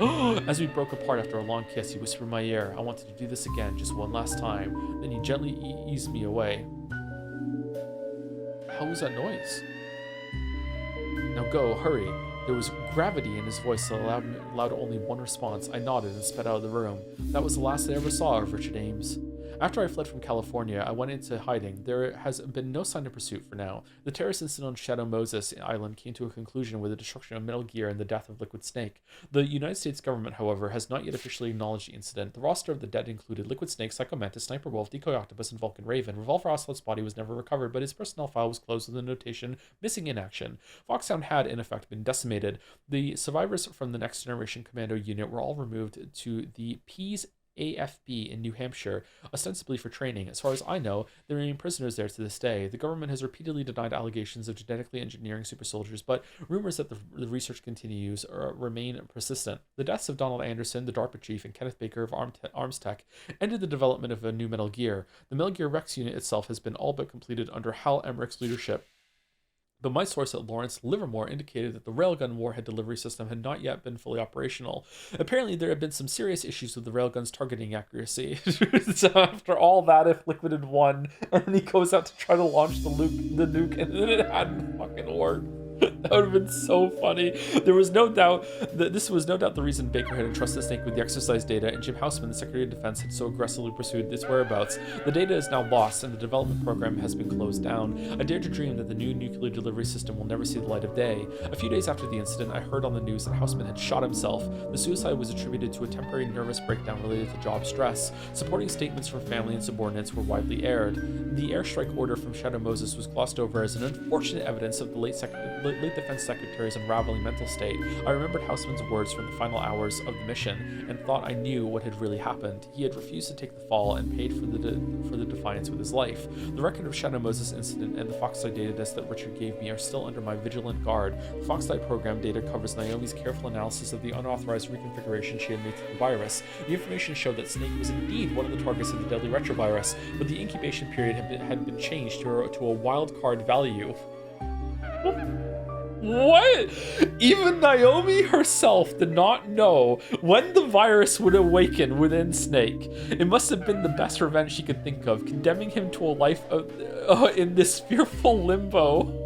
As we broke apart after a long kiss, he whispered in my ear, I wanted to do this again, just one last time. Then he gently eased me away. How was that noise? Now go, hurry. There was gravity in his voice that allowed only one response. I nodded and sped out of the room. That was the last I ever saw of Richard Ames. After I fled from California, I went into hiding. There has been no sign of pursuit for now. The terrorist incident on Shadow Moses Island came to a conclusion with the destruction of Metal Gear and the death of Liquid Snake. The United States government, however, has not yet officially acknowledged the incident. The roster of the dead included Liquid Snake, Psycho Mantis, Sniper Wolf, Decoy Octopus, and Vulcan Raven. Revolver Ocelot's body was never recovered, but his personnel file was closed with a notation, missing in action. Foxhound had, in effect, been decimated. The survivors from the Next Generation Commando unit were all removed to the Pease AFB in New Hampshire, ostensibly for training. As far as I know, they remain prisoners there to this day. The government has repeatedly denied allegations of genetically engineering super soldiers, but rumors that the research continues remain persistent. The deaths of Donald Anderson, the DARPA chief, and Kenneth Baker of Arms Tech ended the development of a new Metal Gear. The Metal Gear Rex unit itself has been all but completed under Hal Emmerich's leadership. But my source at Lawrence Livermore indicated that the railgun warhead delivery system had not yet been fully operational. Apparently, there had been some serious issues with the railgun's targeting accuracy. So after all that, if Liquid had won, and then he goes out to try to launch the nuke, and then it hadn't fucking worked. That would have been so funny. There was no doubt that this was no doubt the reason Baker had entrusted Snake with the exercise data, and Jim Houseman, the Secretary of Defense, had so aggressively pursued its whereabouts. The data is now lost, and the development program has been closed down. I dare to dream that the new nuclear delivery system will never see the light of day. A few days after the incident, I heard on the news that Houseman had shot himself. The suicide was attributed to a temporary nervous breakdown related to job stress. Supporting statements from family and subordinates were widely aired. The airstrike order from Shadow Moses was glossed over as an unfortunate evidence of the late Defense Secretary's unraveling mental state. I remembered Houseman's words from the final hours of the mission and thought I knew what had really happened. He had refused to take the fall and paid for the defiance with his life. The record of Shadow Moses incident and the Foxlight data disk that Richard gave me are still under my vigilant guard. The Foxlight program data covers Naomi's careful analysis of the unauthorized reconfiguration she had made to the virus. The information showed that Snake was indeed one of the targets of the deadly retrovirus, but the incubation period had been changed to a wild card value. What? Even Naomi herself did not know when the virus would awaken within Snake. It must have been the best revenge she could think of, condemning him to a life in this fearful limbo.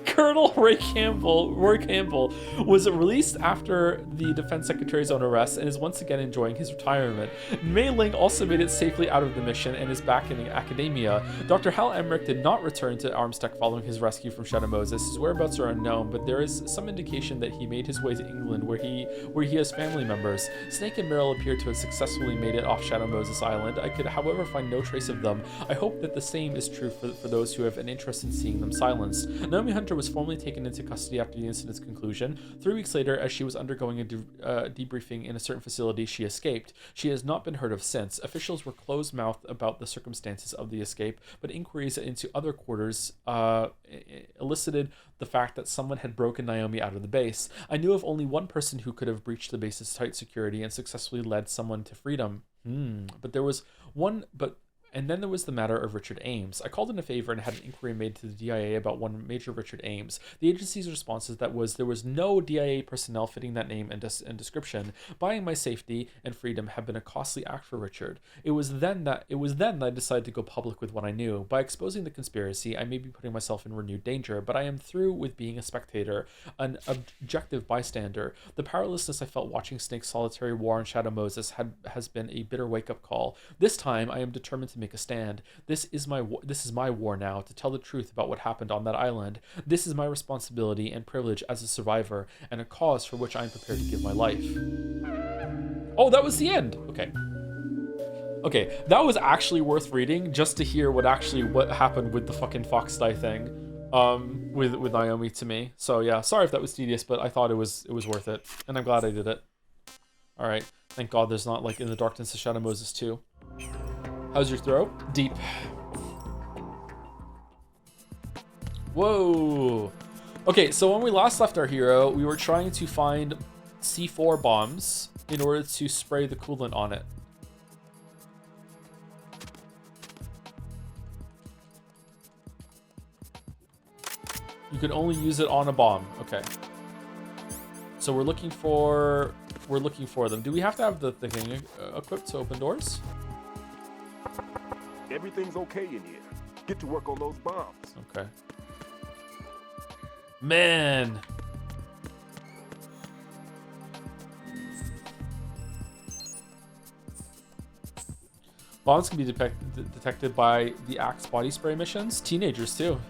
Colonel Roy Campbell was released after the Defense Secretary's own arrest and is once again enjoying his retirement. Mei Ling also made it safely out of the mission and is back in academia. Dr. Hal Emmerich did not return to Arms Tech following his rescue from Shadow Moses. His whereabouts are unknown, but there is some indication that he made his way to England where he has family members. Snake and Meryl appear to have successfully made it off Shadow Moses Island. I could, however, find no trace of them. I hope that the same is true for those who have an interest in seeing them silenced. Naomi Hunter was formally taken into custody after the incident's conclusion. 3 weeks later, as she was undergoing a debriefing in a certain facility, she escaped. She has not been heard of since. Officials were closed-mouthed about the circumstances of the escape, but inquiries into other quarters elicited the fact that someone had broken Naomi out of the base. I knew of only one person who could have breached the base's tight security and successfully led someone to freedom. And then there was the matter of Richard Ames. I called in a favor and had an inquiry made to the DIA about one Major Richard Ames. The agency's response is that there was no DIA personnel fitting that name and description. Buying my safety and freedom had been a costly act for Richard. It was then that I decided to go public with what I knew. By exposing the conspiracy, I may be putting myself in renewed danger, but I am through with being a spectator, an objective bystander. The powerlessness I felt watching Snake's solitary war on Shadow Moses has been a bitter wake-up call. This time, I am determined to make a stand. This is my war now, to tell the truth about what happened on that island. This is my responsibility and privilege as a survivor, and a cause for which I am prepared to give my life. Oh, that was the end. Okay, that was actually worth reading just to hear what happened with the fucking Fox Die thing, with Naomi to me. So yeah, sorry if that was tedious, but I thought it was worth it, and I'm glad I did it. All right, thank God there's not like In the Darkness of Shadow Moses 2. How's your throat? Deep. Whoa. Okay, so when we last left our hero, we were trying to find C4 bombs in order to spray the coolant on it. You can only use it on a bomb. Okay. So we're looking for them. Do we have to have the thing equipped to open doors? Everything's okay in here. Get to work on those bombs. Okay. Man. Bombs can be detected by the Axe body spray missions. Teenagers too.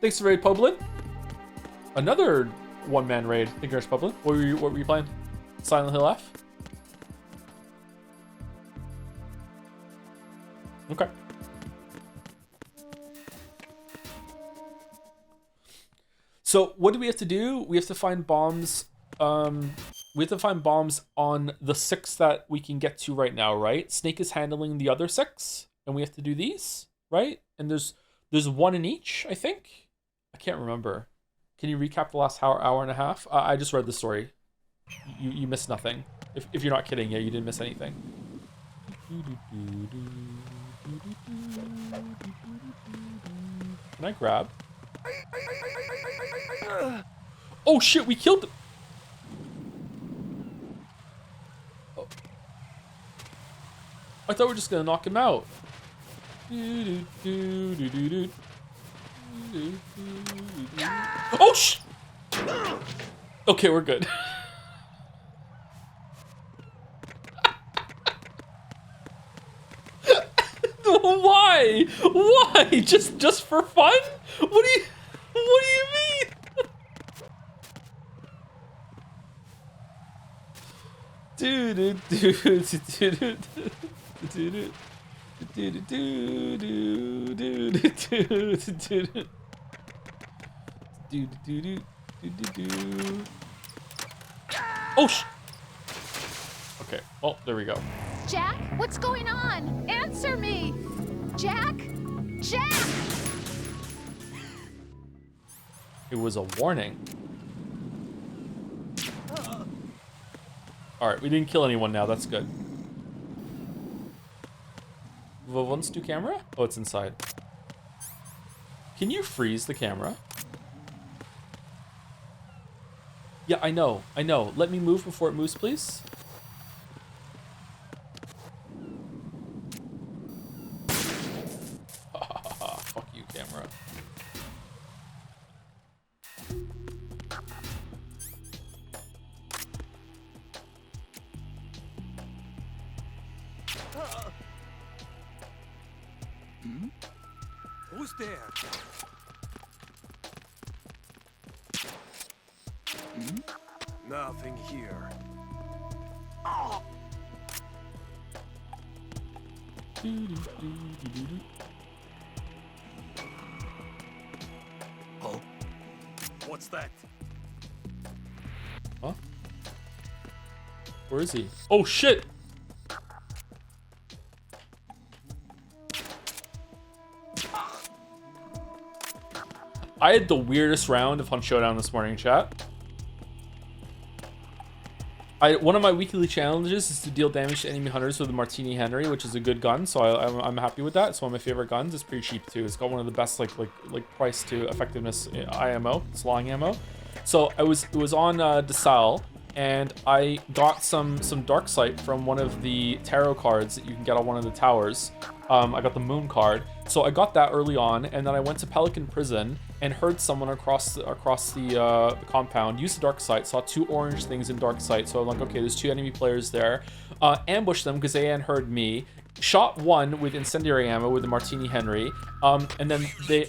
Thanks for raid, Publin. Another one-man raid. Thank you, Publin. What were you playing? Silent Hill F. Okay. So what do we have to do? We have to find bombs. We have to find bombs on the 6 that we can get to right now, right? Snake is handling the other 6, and we have to do these, right? And there's 1 in each, I think. I can't remember. Can you recap the last hour and a half? I just read the story. You missed nothing. If you're not kidding, yeah, you didn't miss anything. Can I grab? Oh shit, we killed him. Oh. I thought we were just gonna knock him out. Oh sh! Okay, we're good. Why? Why? Just for fun? What do you mean? Dude. Oh sh! Okay, well, there we go. Jack, what's going on? Answer me! Jack? Jack! It was a warning. Alright, we didn't kill anyone now, that's good. Wants to camera? Oh, it's inside. Can you freeze the camera? Yeah, I know. Let me move before it moves, please. Fuck you, camera. Who's there? Nothing here. Oh. What's that? Huh? Where is he? Oh shit! I had the weirdest round of Hunt Showdown this morning, chat. One of my weekly challenges is to deal damage to enemy hunters with the Martini Henry, which is a good gun, so I'm happy with that. It's one of my favorite guns. It's pretty cheap too. It's got one of the best like price to effectiveness IMO, slawing ammo. So it was on Desal, and I got some dark sight from one of the tarot cards that you can get on one of the towers. I got the moon card, so I got that early on, and then I went to Pelican Prison and heard someone across the compound use the dark sight, saw 2 orange things in dark sight, so I'm like, okay, there's 2 enemy players there. Ambushed them because they hadn't heard me. Shot one with incendiary ammo with the Martini Henry, and then they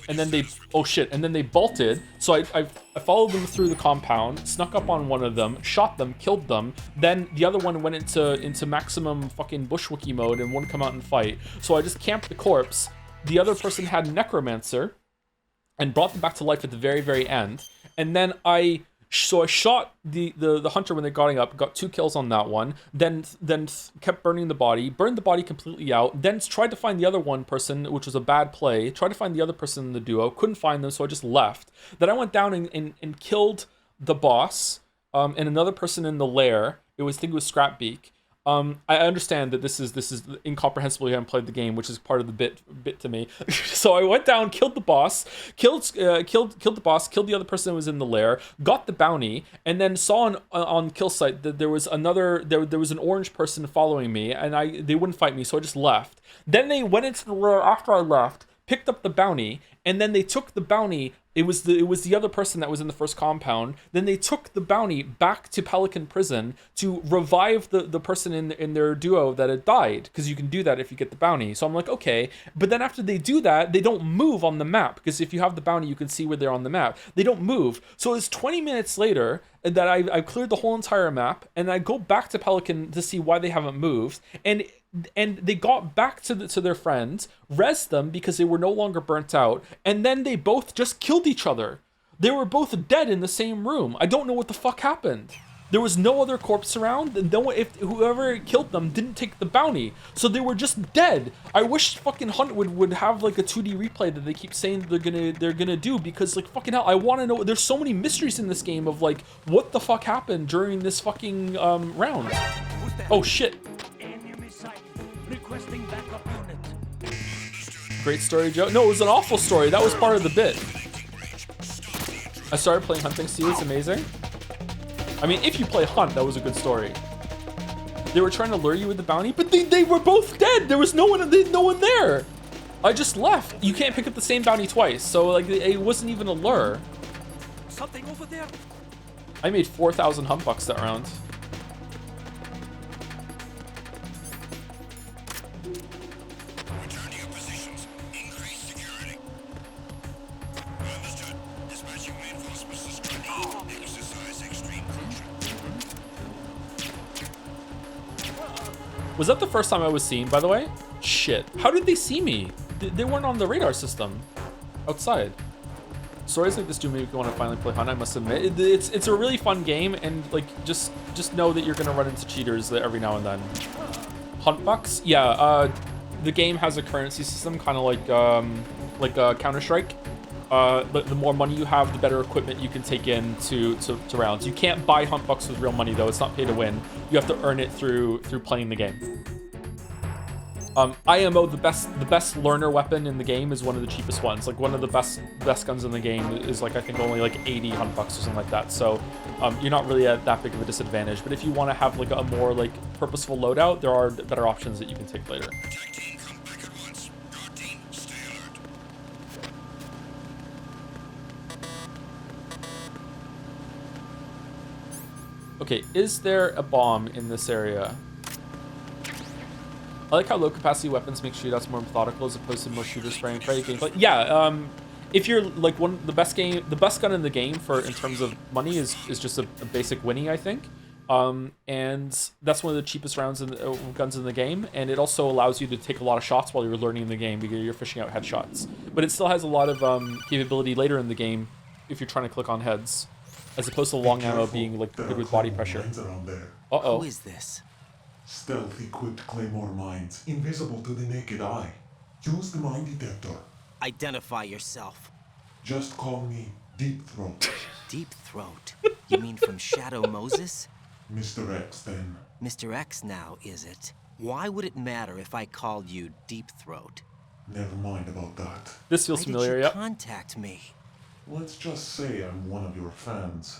oh shit, and then they bolted. So I followed them through the compound, snuck up on one of them, shot them, killed them. Then the other one went into maximum fucking bushwookie mode and wouldn't come out and fight. So I just camped the corpse. The other person had necromancer and brought them back to life at the very, very end. And then I shot the hunter when they got up, got 2 kills on that one, then kept burning the body, burned the body completely out, then tried to find the other one person, which was a bad play, tried to find the other person in the duo, couldn't find them, so I just left. Then I went down and killed the boss, and another person in the lair. I think it was Scrapbeak. I understand that this is incomprehensible. You haven't played the game, which is part of the bit to me. So I went down, killed the boss, killed the boss, killed the other person who was in the lair, got the bounty, and then saw on kill site that there was an orange person following me, and they wouldn't fight me, so I just left. Then they went into the lair after I left, picked up the bounty, and then they took the bounty It was the other person that was in the first compound. Then they took the bounty back to Pelican Prison to revive the person in their duo that had died, because you can do that if you get the bounty. So I'm like, okay. But then after they do that, they don't move on the map, because if you have the bounty, you can see where they're on the map. They don't move. So it's 20 minutes later that I cleared the whole entire map, and I go back to Pelican to see why they haven't moved, and they got back to their friends, res them because they were no longer burnt out, and then they both just killed each other. They were both dead in the same room. I don't know what the fuck happened. There was no other corpse around, and if whoever killed them didn't take the bounty, so they were just dead. I wish fucking Hunt would have like a 2D replay that they keep saying that they're gonna do, because like fucking hell, I want to know. There's so many mysteries in this game of like what the fuck happened during this fucking round. Oh shit. Great story, Joe. No, it was an awful story. That was part of the bit. I started playing Hunt thanks to you. It's amazing. I mean, if you play Hunt, that was a good story. They were trying to lure you with the bounty, but they were both dead. There was no one there. I just left. You can't pick up the same bounty twice, so like it wasn't even a lure. Something over there. I made 4,000 Hunt bucks that round. Was that the first time I was seen, by the way? Shit. How did they see me? They weren't on the radar system outside. Stories like this do make me want to finally play Hunt, I must admit. It's a really fun game, and like just know that you're gonna run into cheaters every now and then. Hunt bucks? Yeah, the game has a currency system, kind of like Counter-Strike. But the more money you have, the better equipment you can take in to rounds. You can't buy Hunt bucks with real money though. It's not pay to win. You have to earn it through playing the game. IMO, the best learner weapon in the game, is one of the cheapest ones. Like one of the best guns in the game is like I think only like 80 Hunt bucks or something like that. So you're not really at that big of a disadvantage. But if you want to have like a more like purposeful loadout, there are better options that you can take later. Okay, is there a bomb in this area? I like how low capacity weapons make shootouts more methodical as opposed to more shooter spraying prey gameplay. Yeah, if you're like the best gun in the game in terms of money is just a basic Winnie, I think. And that's one of the cheapest guns in the game, and it also allows you to take a lot of shots while you're learning the game because you're fishing out headshots. But it still has a lot of capability later in the game if you're trying to click on heads, as opposed to long ammo being like good with body pressure. Uh-oh. Who is this? Stealthy equipped claymore mines, invisible to the naked eye. Use the mine detector. Identify yourself. Just call me Deep Throat. Deep Throat? You mean from Shadow Moses? Mr. X, then. Mr. X now, is it? Why would it matter if I called you Deep Throat? Never mind about that. This feels familiar, Why did yeah. you contact me? Let's just say I'm one of your fans.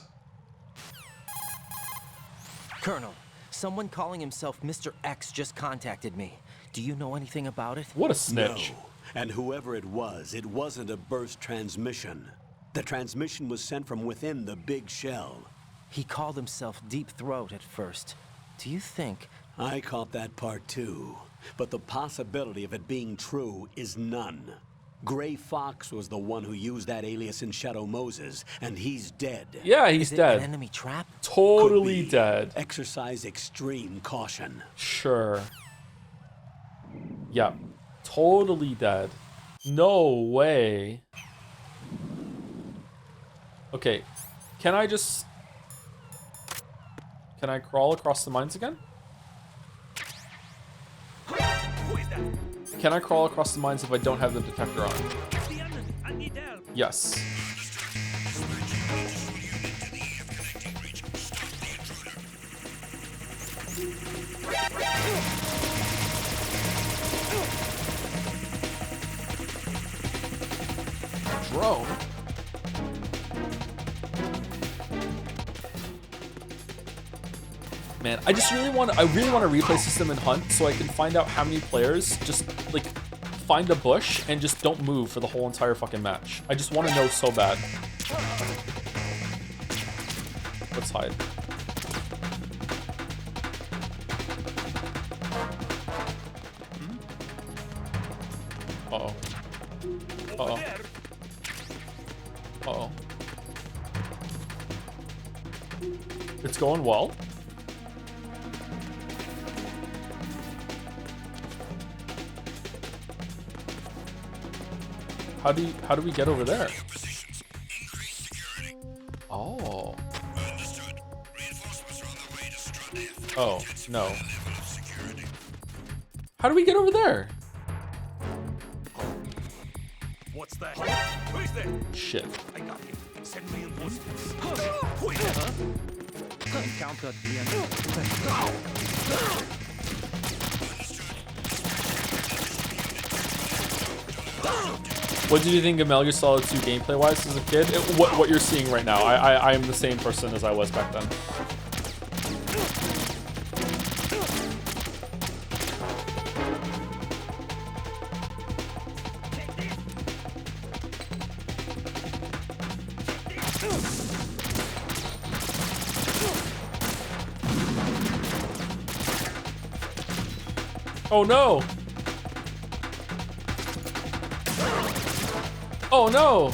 Colonel, someone calling himself Mr. X just contacted me. Do you know anything about it? What a snitch. No. And whoever it wasn't a burst transmission. The transmission was sent from within the big shell. He called himself Deep Throat at first. Do you think... I caught that part too. But the possibility of it being true is none. Gray Fox was the one who used that alias in Shadow Moses, and he's dead. Yeah, he's Is it dead. an enemy trap? Totally Could be. dead. Exercise extreme caution. Sure. Yeah. Totally dead. No way. Okay. Can I crawl across the mines again? Who is that? Can I crawl across the mines if I don't have the detector on? I need help. Yes. Drone? Man, I really want to replay system in Hunt so I can find out how many players just like find a bush and just don't move for the whole entire fucking match. I just want to know so bad. Let's hide. Uh-oh. Uh-oh. Uh-oh. It's going well. How do we get over there? Oh. Oh, no. How do we get over there? What's that? Who's there? Shit. I got him. Send reinforcements. Encountered the enemy. What did you think of Metal Gear Solid 2 gameplay-wise as a kid? What you're seeing right now. I am the same person as I was back then. Oh no! Oh no!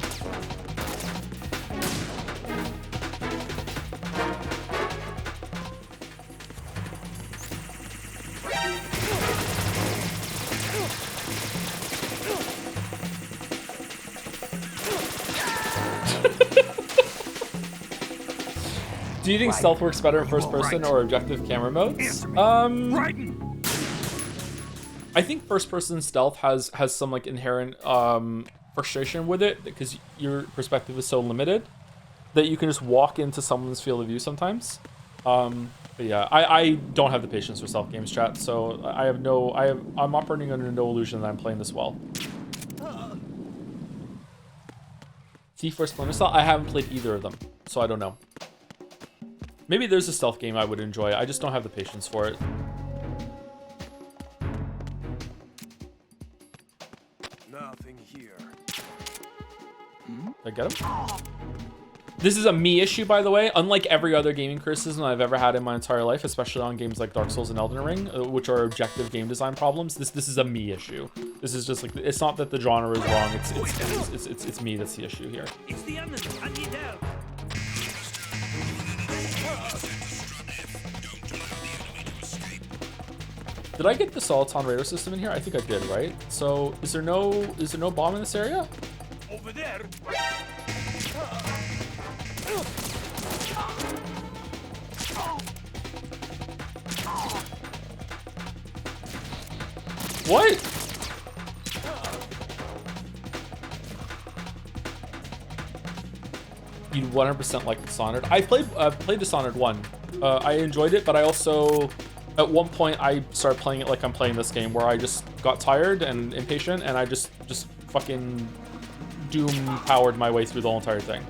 Do you think stealth works better in first person or objective camera modes? Raiden! I think first person stealth has some like inherent frustration with it because your perspective is so limited that you can just walk into someone's field of view sometimes. But yeah, I don't have the patience for stealth games, chat, so I'm operating under no illusion that I'm playing this well. T4 Splinter Cell, I haven't played either of them, so I don't know. Maybe there's a stealth game I would enjoy, I just don't have the patience for it. Nothing here. Did I get him? This is a me issue, by the way. Unlike every other gaming criticism I've ever had in my entire life, especially on games like Dark Souls and Elden Ring, which are objective game design problems, this is a me issue. This is just like, it's not that the genre is wrong. It's me that's the issue here. It's the enemy. I need help. Did I get the Soliton radar system in here? I think I did, right? So is there no bomb in this area? Over there. What? You 100% like Dishonored. I played Dishonored 1. I enjoyed it, but I also, at one point, I started playing it like I'm playing this game, where I just got tired and impatient, and I just fucking doom-powered my way through the whole entire thing.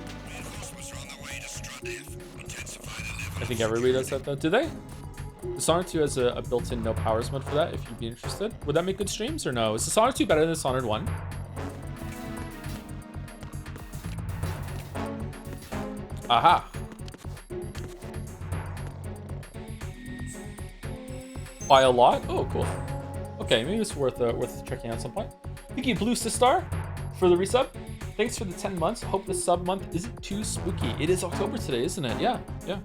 I think everybody does that, though. Do they? Dishonored 2 has a built-in no powers mode for that, if you'd be interested. Would that make good streams, or no? Is Dishonored 2 better than Dishonored 1? Aha! By a lot? Oh, cool. Okay, maybe it's worth checking out at some point. Thank you, Blue Sistar, for the resub. Thanks for the 10 months. Hope the sub month isn't too spooky. It is October today, isn't it? Yeah, yeah.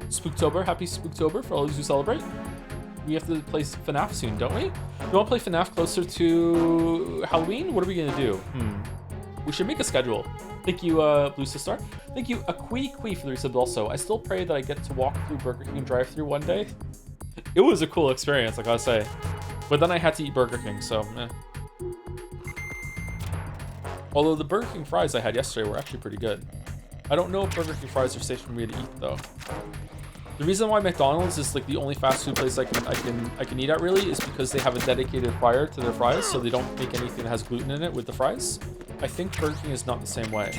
Spooktober, happy Spooktober for all those who celebrate. We have to play FNAF soon, don't we? You want to play FNAF closer to Halloween? What are we gonna do? We should make a schedule. Thank you, Blue Star. Thank you, Akui for the resub also. I still pray that I get to walk through Burger King drive-thru one day. It was a cool experience, I gotta say. But then I had to eat Burger King, so eh. Although the Burger King fries I had yesterday were actually pretty good. I don't know if Burger King fries are safe for me to eat though. The reason why McDonald's is like the only fast food place I can eat at really is because they have a dedicated fryer to their fries, so they don't make anything that has gluten in it with the fries. I think Burger King is not the same way.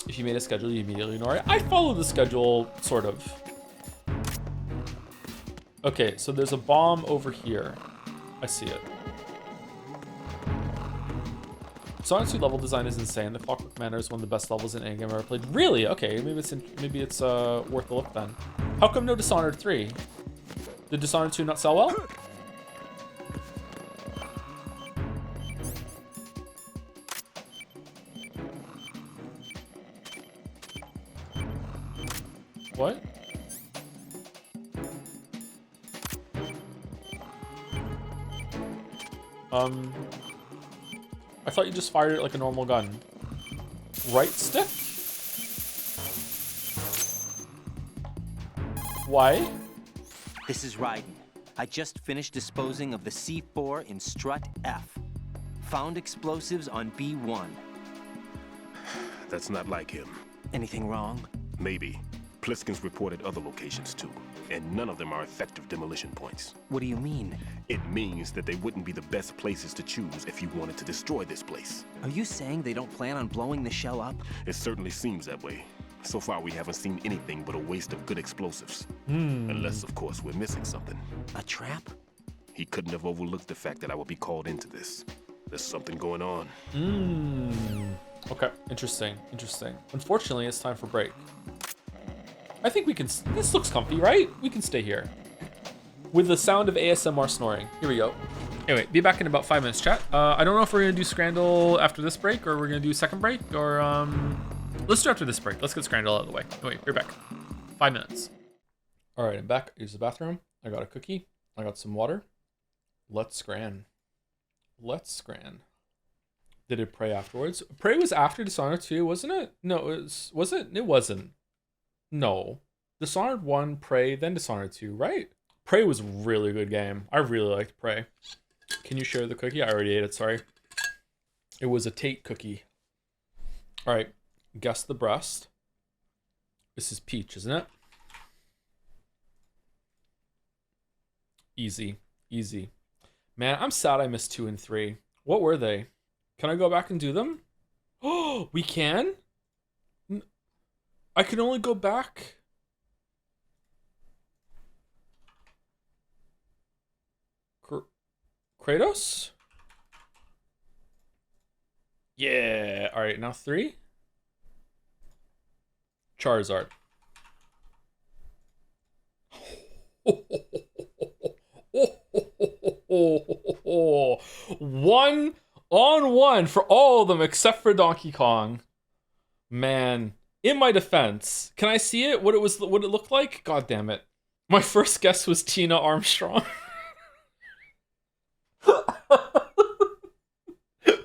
If you made a schedule, you immediately ignore it. I follow the schedule, sort of. Okay, so there's a bomb over here. I see it. Sonic 2 level design is insane. The Clockwork Manor is one of the best levels in any game I've ever played. Really? Okay, maybe it's worth a look then. How come no Dishonored 3? Did Dishonored 2 not sell well? What? I thought you just fired it like a normal gun. Right stick? Why? This is Raiden. I just finished disposing of the C4 in strut F. Found explosives on B1. That's not like him. Anything wrong? Maybe. Pliskin's reported other locations too, and none of them are effective demolition points. What do you mean? It means that they wouldn't be the best places to choose if you wanted to destroy this place. Are you saying they don't plan on blowing the shell up? It certainly seems that way. So far, we haven't seen anything but a waste of good explosives. Unless, of course, we're missing something. A trap? He couldn't have overlooked the fact that I would be called into this. There's something going on. Okay, interesting. Unfortunately, it's time for break. I think we can, this looks comfy, right? We can stay here. With the sound of ASMR snoring. Here we go. Anyway, be back in about 5 minutes, chat. I don't know if we're gonna do Scrandle after this break, or we're gonna do second break, or let's do after this break. Let's get Scrandle out of the way. Anyway, we're back. 5 minutes. All right, I'm back. Use the bathroom. I got a cookie. I got some water. Let's scran. Did it Prey afterwards? Prey was after Dishonored 2, wasn't it? No, was it? It wasn't. No. Dishonored 1, Prey, then Dishonored 2, right? Prey was a really good game. I really liked Prey. Can you share the cookie? I already ate it, sorry. It was a Tate cookie. All right, guess the breast. This is peach, isn't it? Easy. Man, I'm sad I missed 2 and 3. What were they? Can I go back and do them? Oh, we can? I can only go back. Kratos? Yeah. All right, now 3. Charizard. One on one for all of them except for Donkey Kong. Man, in my defense, can I see it? What it looked like? God damn it. My first guess was Tina Armstrong.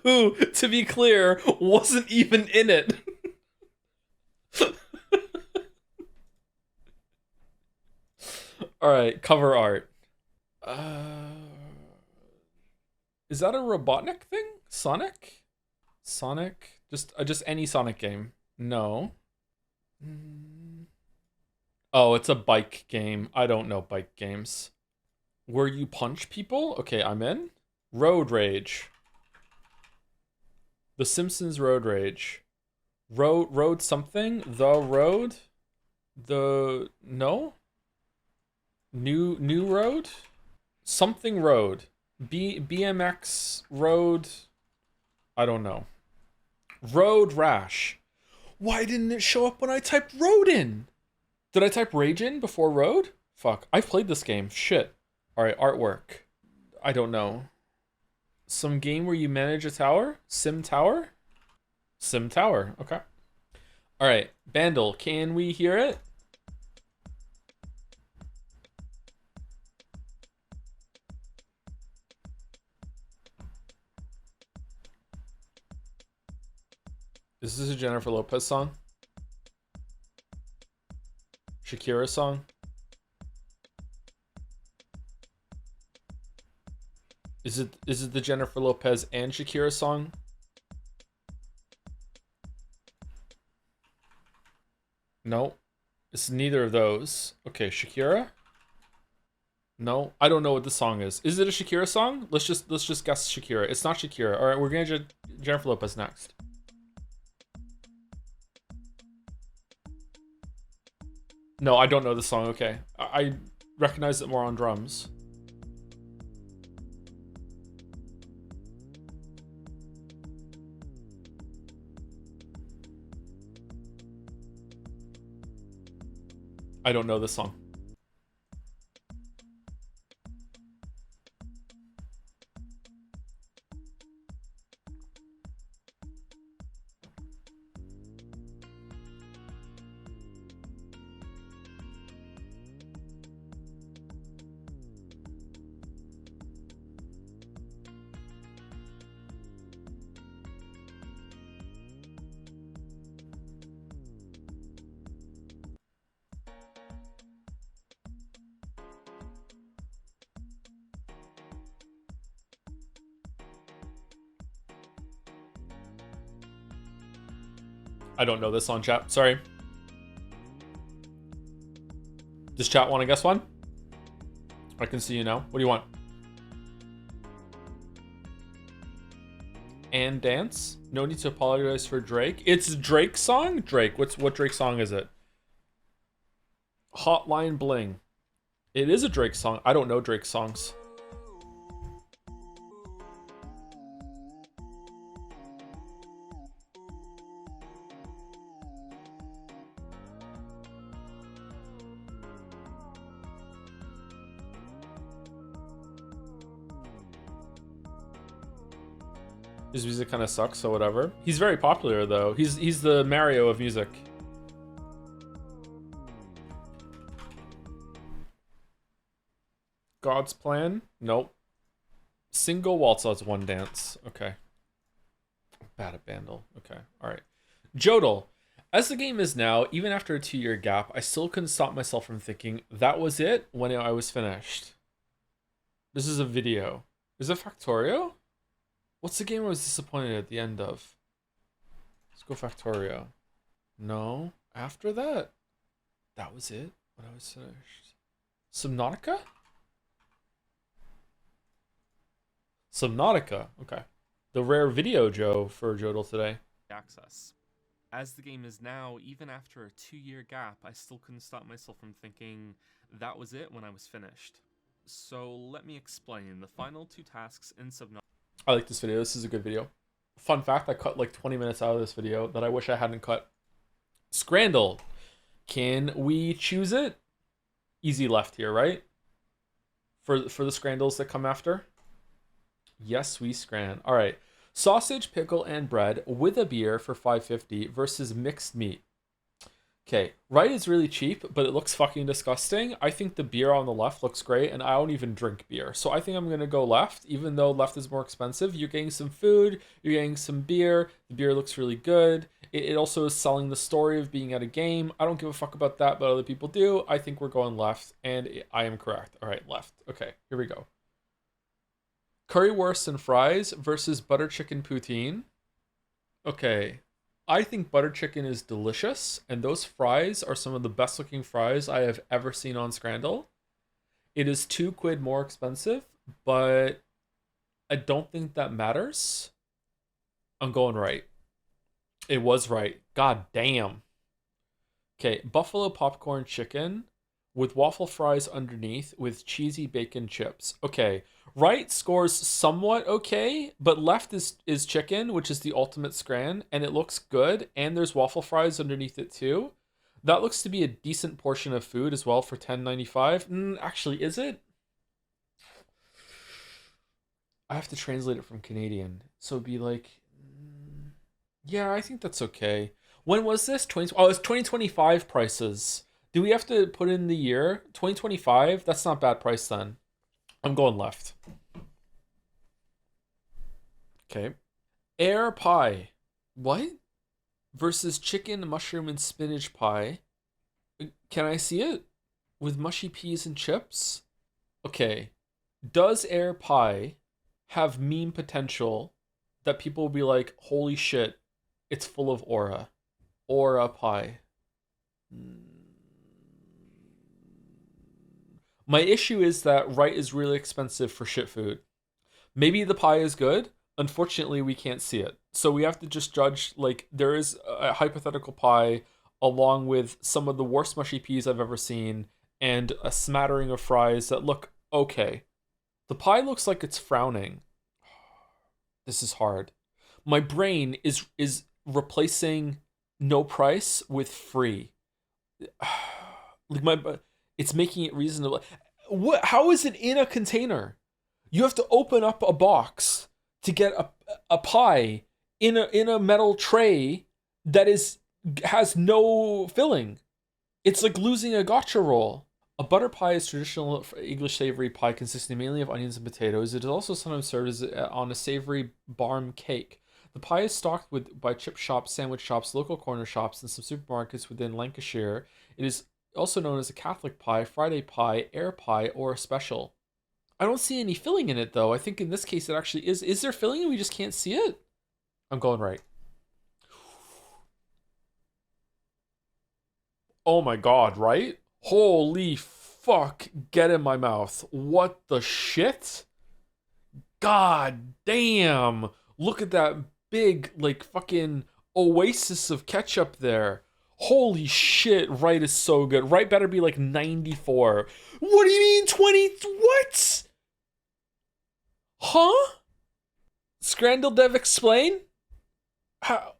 Who, to be clear, wasn't even in it. All right, cover art. Is that a Robotnik thing? Sonic? Just any Sonic game. No. Oh, it's a bike game. I don't know bike games. Where you punch people? Okay, I'm in. Road Rage. The Simpsons Road Rage. Road something? The Road? The... No? New Road? Something Road. BMX Road... I don't know. Road Rash. Why didn't it show up when I typed Road in? Did I type Rage in before Road? Fuck, I've played this game. Shit. Alright, artwork. I don't know. Some game where you manage a tower? Sim Tower? Sim Tower, okay. Alright, Bandle, can we hear it? Is this a Jennifer Lopez song? Shakira song? Is it the Jennifer Lopez and Shakira song? No. It's neither of those. Okay, Shakira? No, I don't know what the song is. Is it a Shakira song? Let's just guess Shakira. It's not Shakira. All right, we're gonna Jennifer Lopez next. No, I don't know the song. Okay, recognize it more on drums. I don't know this song. I don't know this song, chat. Sorry. Does chat want to guess one? I can see you now. What do you want? And dance? No need to apologize for Drake. It's Drake's song? Drake. What Drake song is it? Hotline Bling. It is a Drake song. I don't know Drake's songs. His music kind of sucks, so whatever. He's very popular though. He's the Mario of music. God's Plan? Nope. Single Waltz has one dance. Okay. Bad at Bandle. Okay. Alright. Jodel. As the game is now, even after a 2-year gap, I still couldn't stop myself from thinking that was it when I was finished. This is a video. Is it Factorio? What's the game I was disappointed at the end of? Let's go Factorio. No. After that? That was it when I was finished. Subnautica? Subnautica. Okay. The rare video, Joe, for Jodel today. Access. As the game is now, even after a 2-year gap, I still couldn't stop myself from thinking that was it when I was finished. So let me explain. The final 2 tasks in Subnautica. I like this video. This is a good video. Fun fact, I cut like 20 minutes out of this video that I wish I hadn't cut. Scrandle. Can we choose it? Easy left here, right? For the Scrandles that come after? Yes, we scran. All right. Sausage, pickle, and bread with a beer for $5.50 versus mixed meat. Okay, right is really cheap, but it looks fucking disgusting. I think the beer on the left looks great, and I don't even drink beer. So I think I'm going to go left, even though left is more expensive. You're getting some food, you're getting some beer. The beer looks really good. It also is selling the story of being at a game. I don't give a fuck about that, but other people do. I think we're going left, and I am correct. All right, left. Okay, here we go. Currywurst and fries versus butter chicken poutine. Okay. I think butter chicken is delicious, and those fries are some of the best looking fries I have ever seen on Scrandle. It is £2 more expensive, but I don't think that matters. I'm going right. It was right. God damn. Okay, buffalo popcorn chicken with waffle fries underneath with cheesy bacon chips. Okay, right scores somewhat okay, but left is chicken, which is the ultimate scran, and it looks good, and there's waffle fries underneath it too. That looks to be a decent portion of food as well for $10.95. Actually, is it? I have to translate it from Canadian, so it'd be like, yeah, I think that's okay. When was this? Oh, it's 2025 prices. Do we have to put in the year? 2025? That's not bad price then. I'm going left. Okay. Air pie. What? Versus chicken, mushroom, and spinach pie. Can I see it? With mushy peas and chips? Okay. Does air pie have meme potential that people will be like, holy shit, it's full of aura? Aura pie. My issue is that right is really expensive for shit food. Maybe the pie is good. Unfortunately, we can't see it. So we have to just judge, like, there is a hypothetical pie along with some of the worst mushy peas I've ever seen and a smattering of fries that look okay. The pie looks like it's frowning. This is hard. My brain is replacing no price with free. Like it's making it reasonable. What? How is it in a container? You have to open up a box to get a pie in a metal tray that has no filling. It's like losing a gotcha roll. A butter pie is traditional English savory pie consisting mainly of onions and potatoes. It is also sometimes served on a savory barm cake. The pie is stocked by chip shops, sandwich shops, local corner shops, and some supermarkets within Lancashire. It is also known as a Catholic pie, Friday pie, air pie, or a special. I don't see any filling in it, though. I think in this case it actually is. Is there filling and we just can't see it? I'm going right. Oh my god, right? Holy fuck, get in my mouth. What the shit? God damn. Look at that big, like, fucking oasis of ketchup there. Holy shit, right is so good. Right better be like 94. What do you mean 20? What? Huh? Scrandal Dev explain? How?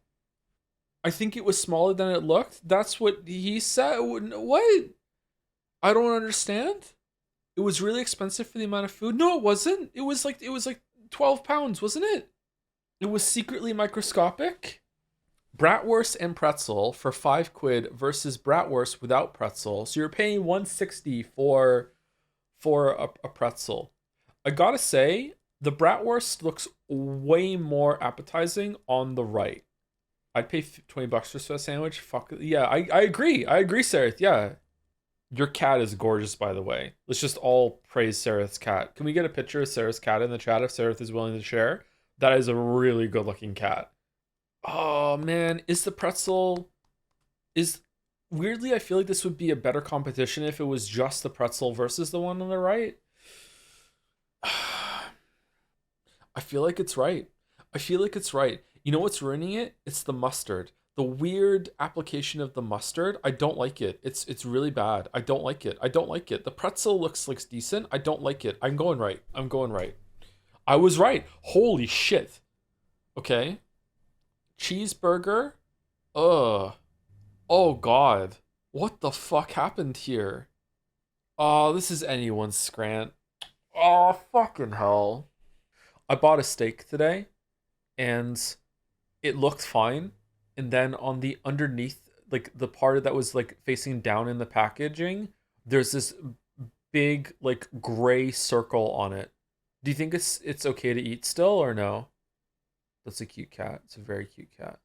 I think it was smaller than it looked. That's what he said. What? I don't understand. It was really expensive for the amount of food. No, it wasn't. It was like 12 pounds, wasn't it? It was secretly microscopic. Bratwurst and pretzel for £5 versus bratwurst without pretzel. So you're paying $1.60 for a pretzel. I gotta say, the bratwurst looks way more appetizing on the right. I'd pay $20 for a sandwich. Fuck yeah, I agree. I agree, Sareth. Yeah, your cat is gorgeous, by the way. Let's just all praise Sareth's cat. Can we get a picture of Sareth's cat in the chat if Sareth is willing to share? That is a really good looking cat. Oh man, is the pretzel weirdly, I feel like this would be a better competition if it was just the pretzel versus the one on the right. I feel like it's right. You know what's ruining it? It's the mustard. The weird application of the mustard. I don't like it. It's really bad. I don't like it. The pretzel looks like decent. I don't like it. I'm going right. I was right. Holy shit. Okay. Cheeseburger. Ugh. Oh god. What the fuck happened here? Oh, this is anyone's scrant. Oh, fucking hell. I bought a steak today and it looked fine. And then on the underneath, like the part that was like facing down in the packaging, there's this big like gray circle on it. Do you think it's okay to eat still or no? That's a cute cat. It's a very cute cat.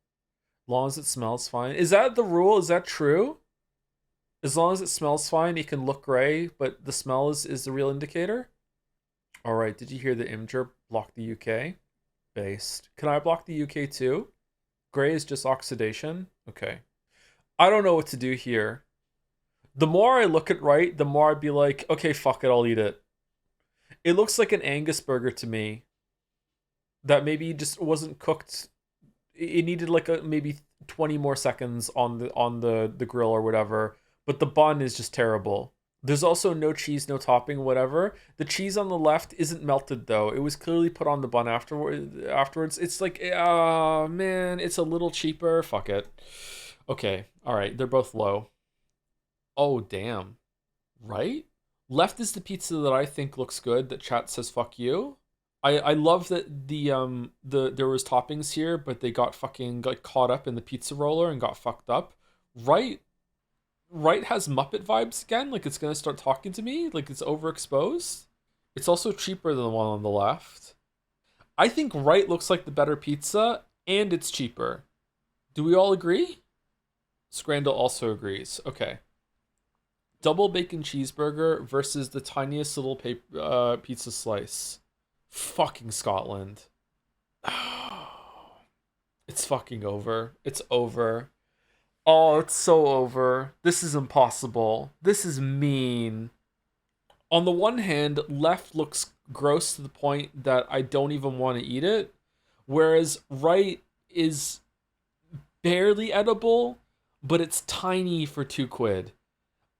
As long as it smells fine. Is that the rule? Is that true? As long as it smells fine, it can look gray, but the smell is the real indicator? Alright, did you hear the Imgur block the UK? Based. Can I block the UK too? Gray is just oxidation? Okay. I don't know what to do here. The more I look at right, the more I'd be like, okay, fuck it, I'll eat it. It looks like an Angus burger to me. That maybe just wasn't cooked. It needed like maybe 20 more seconds on the grill or whatever. But the bun is just terrible. There's also no cheese, no topping, whatever. The cheese on the left isn't melted though. It was clearly put on the bun afterwards. It's like, man, it's a little cheaper. Fuck it. Okay, all right, they're both low. Oh damn, right? Left is the pizza that I think looks good. That chat says fuck you. I love that there was toppings here, but they got caught up in the pizza roller and got fucked up. Right has Muppet vibes again, like it's gonna start talking to me, like it's overexposed. It's also cheaper than the one on the left. I think right looks like the better pizza, and it's cheaper. Do we all agree? Scrandal also agrees. Okay. Double bacon cheeseburger versus the tiniest little pizza slice. Fucking Scotland. It's fucking over. It's over. Oh, it's so over. This is impossible. This is mean. On the one hand, left looks gross to the point that I don't even want to eat it, whereas right is barely edible, but it's tiny for £2.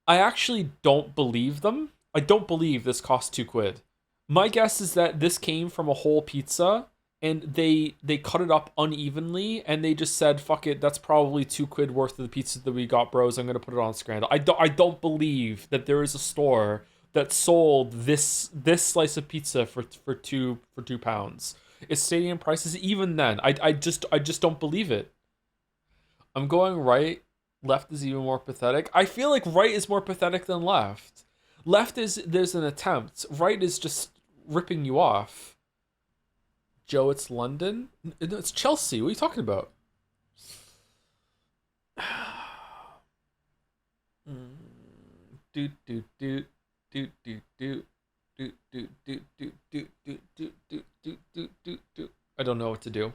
I actually don't believe them. I don't believe this cost £2. My guess is that this came from a whole pizza and they cut it up unevenly and they just said, fuck it, that's probably £2 worth of the pizza that we got, bros. I'm gonna put it on Scrandal. I don't believe that there is a store that sold this slice of pizza for £2. It's stadium prices even then. I just don't believe it. I'm going right. Left is even more pathetic. I feel like right is more pathetic than left. Left is there's an attempt. Right is just ripping you off. Joe, it's London? No, it's Chelsea. What are you talking about? I don't know what to do.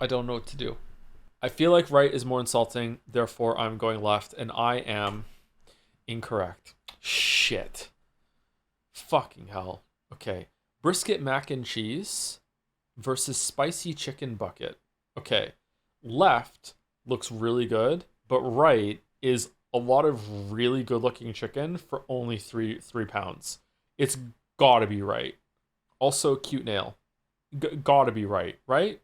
I don't know what to do. I feel like right is more insulting, therefore I'm going left, and I am incorrect. Shit. Fucking hell. Okay. Brisket mac and cheese versus spicy chicken bucket. Okay. Left looks really good, but right is a lot of really good looking chicken for only three pounds. It's gotta be right. Also, cute nail. Gotta be right, right?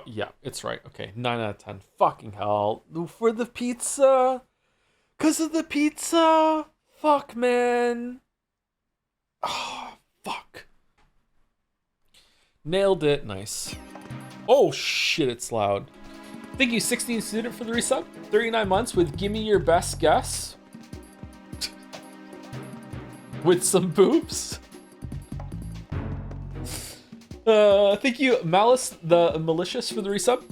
Yeah, it's right. Okay, 9 out of 10. Fucking hell. For the pizza? Because of the pizza? Fuck, man. Oh, fuck. Nailed it. Nice. Oh, shit, it's loud. Thank you, 16 student, for the resub. 39 months with Gimme Your Best Guess. With some boobs. Thank you, Malice the Malicious, for the resub.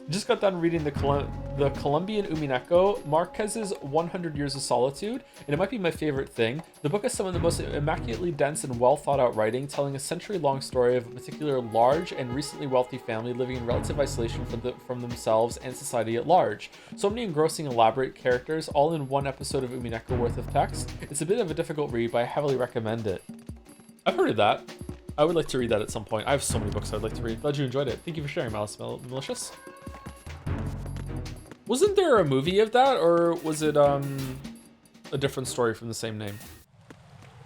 Just got done reading the Colombian Umineko, Marquez's 100 Years of Solitude, and it might be my favorite thing. The book is some of the most immaculately dense and well thought out writing, telling a century-long story of a particular large and recently wealthy family living in relative isolation from themselves and society at large. So many engrossing, elaborate characters, all in one episode of Umineko worth of text. It's a bit of a difficult read, but I heavily recommend it. I've heard of that. I would like to read that at some point. I have so many books I'd like to read. Glad you enjoyed it. Thank you for sharing, Malice Malicious. Wasn't there a movie of that, or was it a different story from the same name?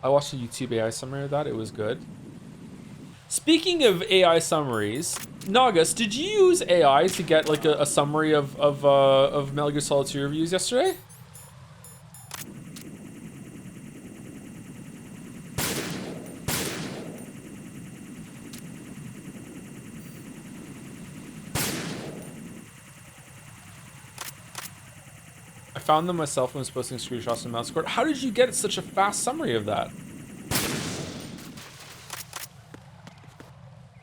I watched a YouTube AI summary of that. It was good. Speaking of AI summaries, Nagas, did you use AI to get like a summary of Metal Gear Solid 2 reviews yesterday? I found them myself when I was posting screenshots in Mouse Court. How did you get such a fast summary of that?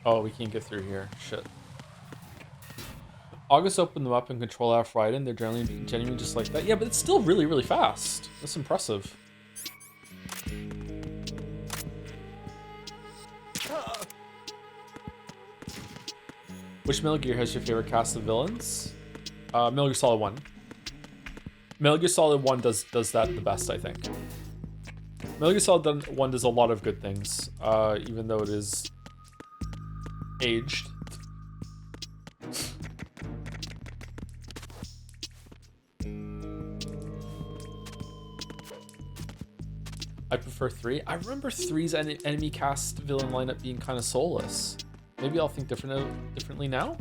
Oh, we can't get through here. Shit. August opened them up in Control F Raiden. They're genuinely just like that. Yeah, but it's still really, really fast. That's impressive. Which Metal Gear has your favorite cast of villains? Metal Gear Solid 1. Metal Gear Solid 1 does that the best, I think. Metal Gear Solid 1 does a lot of good things, even though it is aged. I prefer 3. I remember 3's enemy cast villain lineup being kind of soulless. Maybe I'll think differently now?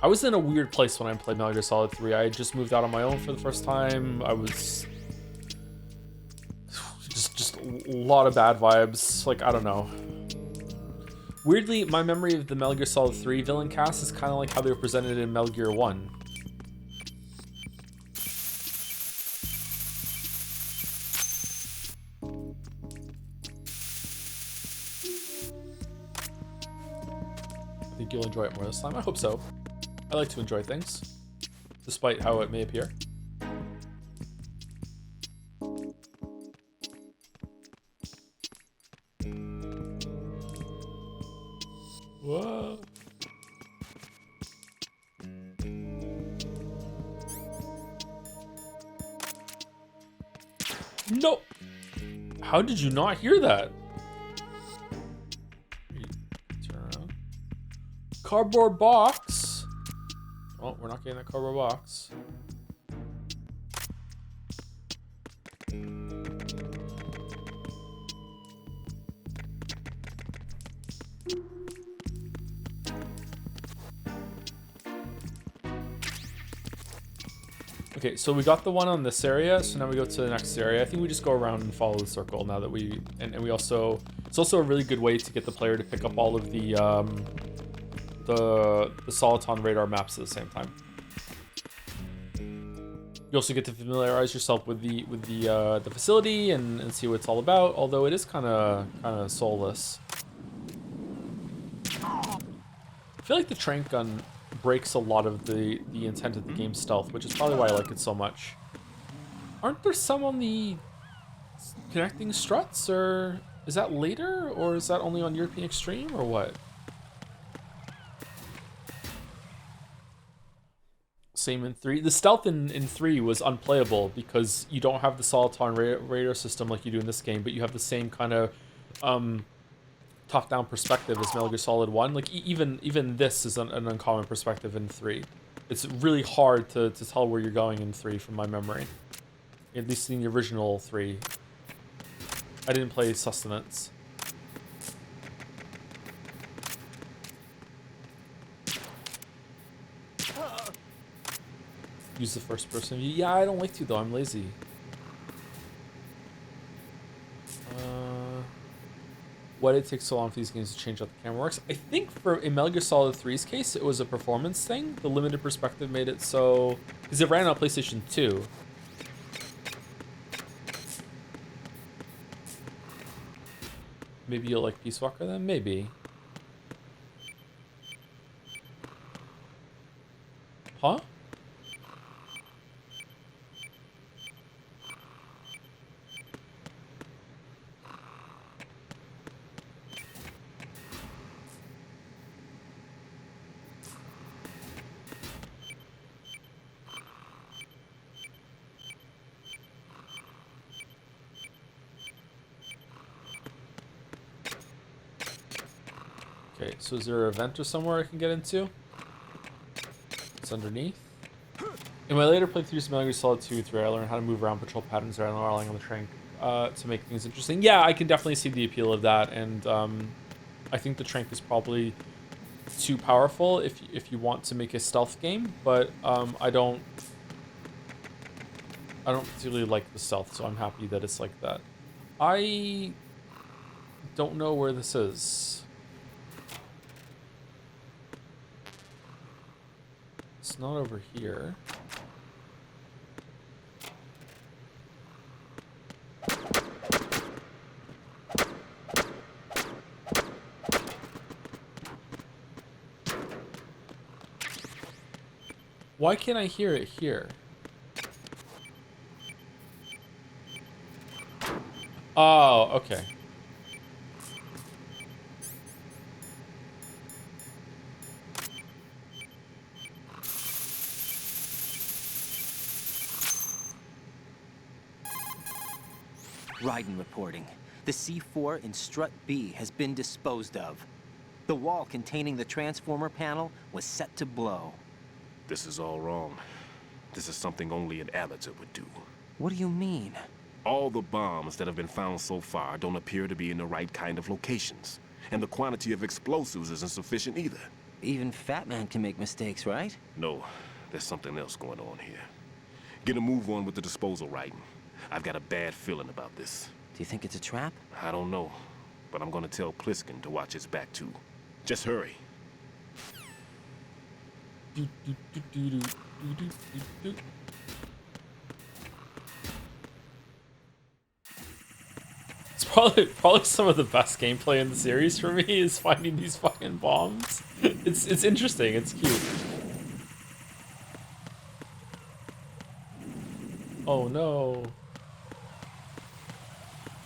I was in a weird place when I played Metal Gear Solid 3. I had just moved out on my own for the first time. I was just a lot of bad vibes. Like, I don't know. Weirdly, my memory of the Metal Gear Solid 3 villain cast is kind of like how they were presented in Metal Gear 1. I think you'll enjoy it more this time. I hope so. I like to enjoy things, despite how it may appear. Whoa. No! How did you not hear that? Turn around. Cardboard box. Oh, we're not getting that cardboard box. Okay, so we got the one on this area, so now we go to the next area. I think we just go around and follow the circle now that and we also, it's also a really good way to get the player to pick up all of the Soliton radar maps at the same time. You also get to familiarize yourself with the facility and see what it's all about, although it is kind of soulless. I feel like the trank gun breaks a lot of the intent of the game's stealth, which is probably why I like it so much. Aren't there some on the connecting struts, or is that later, or is that only on European Extreme, or what? Same in 3. The stealth in 3 was unplayable because you don't have the Soliton radar system like you do in this game, but you have the same kind of top-down perspective as Metal Gear Solid 1. Like, even this is an uncommon perspective in 3. It's really hard to tell where you're going in 3 from my memory. At least in the original 3. I didn't play Sustenance. Use the first person view. Yeah, I don't like to though, I'm lazy. Why did it take so long for these games to change how the camera works? I think in Metal Gear Solid 3's case, it was a performance thing. The limited perspective made it so... Because it ran on PlayStation 2. Maybe you'll like Peace Walker then? Maybe. Huh? Okay, so is there a vent or somewhere I can get into? It's underneath. In my later playthroughs of Metal Gear Solid 2 3, I learned how to move around patrol patterns around relying on the trank to make things interesting. Yeah, I can definitely see the appeal of that, and I think the trank is probably too powerful if you want to make a stealth game, but I don't particularly like the stealth, so I'm happy that it's like that. I don't know where this is. It's not over here. Why can't I hear it here? Oh, okay. Raiden reporting. The C4 in Strut B has been disposed of. The wall containing the transformer panel was set to blow. This is all wrong. This is something only an amateur would do. What do you mean? All the bombs that have been found so far don't appear to be in the right kind of locations. And the quantity of explosives isn't sufficient either. Even Fatman can make mistakes, right? No, there's something else going on here. Get a move on with the disposal, Raiden. I've got a bad feeling about this. Do you think it's a trap? I don't know, but I'm gonna tell Pliskin to watch his back too. Just hurry. It's probably some of the best gameplay in the series for me is finding these fucking bombs. It's interesting, it's cute. Oh no.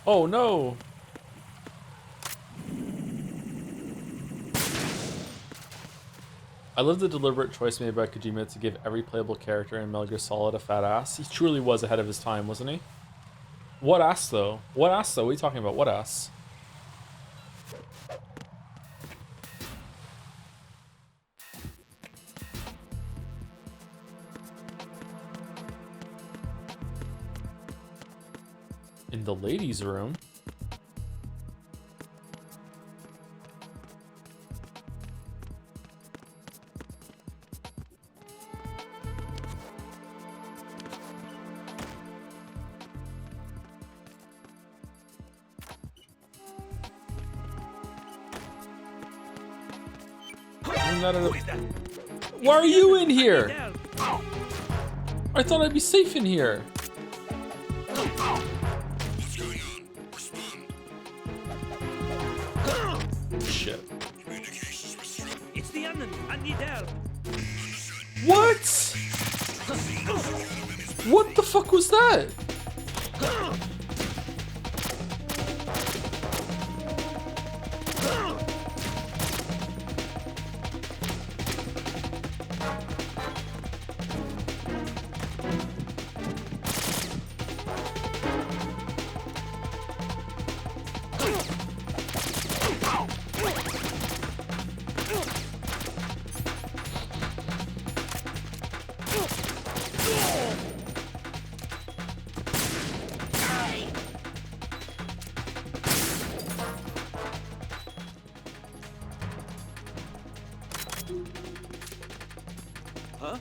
Oh no. I love the deliberate choice made by Kojima to give every playable character in Metal Gear Solid a fat ass. He truly was ahead of his time, wasn't he? What ass though? What ass though? What are you talking about? What ass? In the ladies' room? turn that into... Why are you in here? I thought I'd be safe in here. Shit. It's the enemy. I need help. What? What the fuck was that? Huh?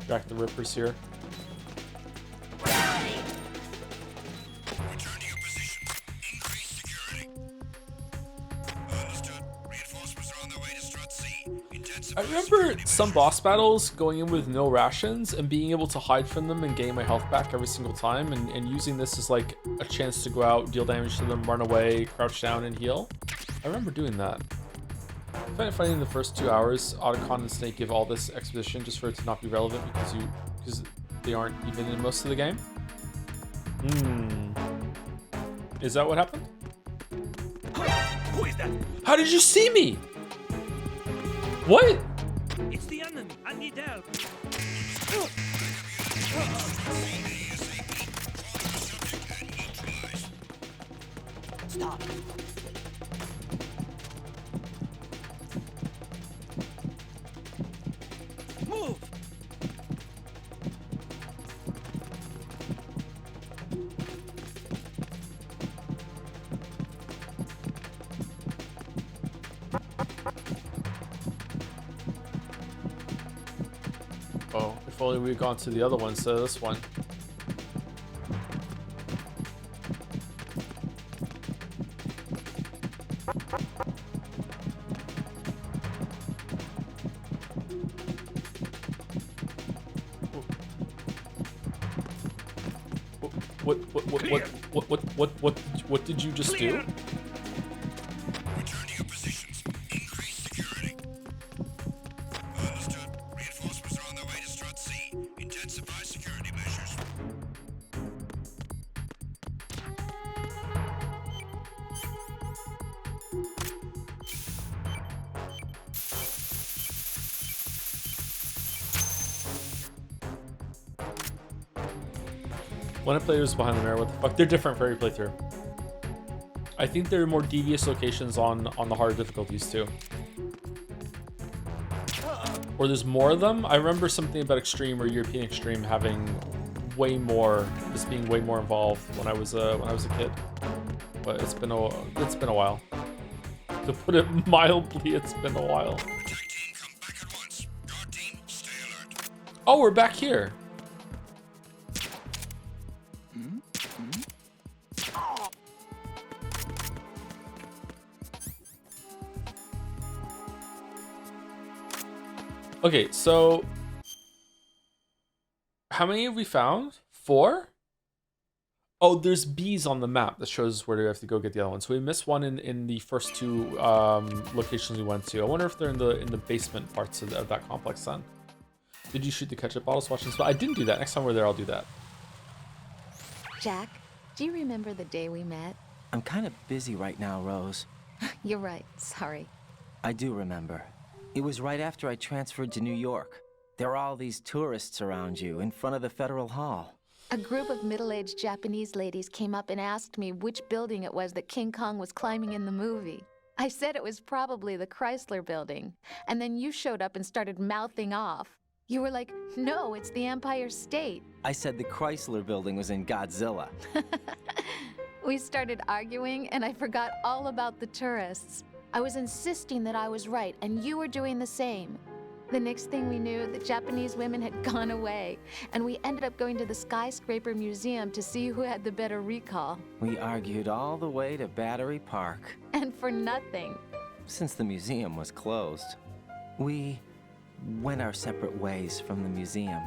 Jack the Ripper's here. Return to your position. Increase security. Understood. Reinforcements are on their way to Strut C. Intensify I remember security some measures. boss battles going in with no rations and being able to hide from them and gain my health back every single time, and using this as like a chance to go out, deal damage to them, run away, crouch down, and heal. I remember doing that. I find it funny in the first 2 hours, Otacon and Snake give all this exposition just for it to not be relevant because they aren't even in most of the game. Is that what happened? Who is that? How did you see me? What? It's the enemy. I need help. Stop. Move. Oh, if only we had gone to the other one instead of this one. What did you just do? Return to your positions. Increase security. Understood. Reinforcements are on their way to Strut C. Intensify security measures. When I play was behind the mirror, what the fuck? They're different for every playthrough. I think there are more devious locations on the harder difficulties too. Or there's more of them. I remember something about Extreme or European Extreme having way more, just being way more involved when I was a kid. But it's been a while. To put it mildly, it's been a while. Attack team, come back at once. Guard team, stay alert. Oh, we're back here. Okay, so how many have we found? 4? Oh, there's bees on the map that shows where we have to go get the other one. So we missed one in the first 2 locations we went to. I wonder if they're in the basement parts of that complex then. Did you shoot the ketchup bottles watching this? I didn't do that. Next time we're there, I'll do that. Jack, do you remember the day we met? I'm kind of busy right now, Rose. You're right. Sorry. I do remember. It was right after I transferred to New York. There were all these tourists around you in front of the Federal Hall. A group of middle-aged Japanese ladies came up and asked me which building it was that King Kong was climbing in the movie. I said it was probably the Chrysler building. And then you showed up and started mouthing off. You were like, no, it's the Empire State. I said the Chrysler building was in Godzilla. We started arguing, and I forgot all about the tourists. I was insisting that I was right, and you were doing the same. The next thing we knew, the Japanese women had gone away, and we ended up going to the skyscraper museum to see who had the better recall. We argued all the way to Battery Park. And for nothing. Since the museum was closed, we went our separate ways from the museum.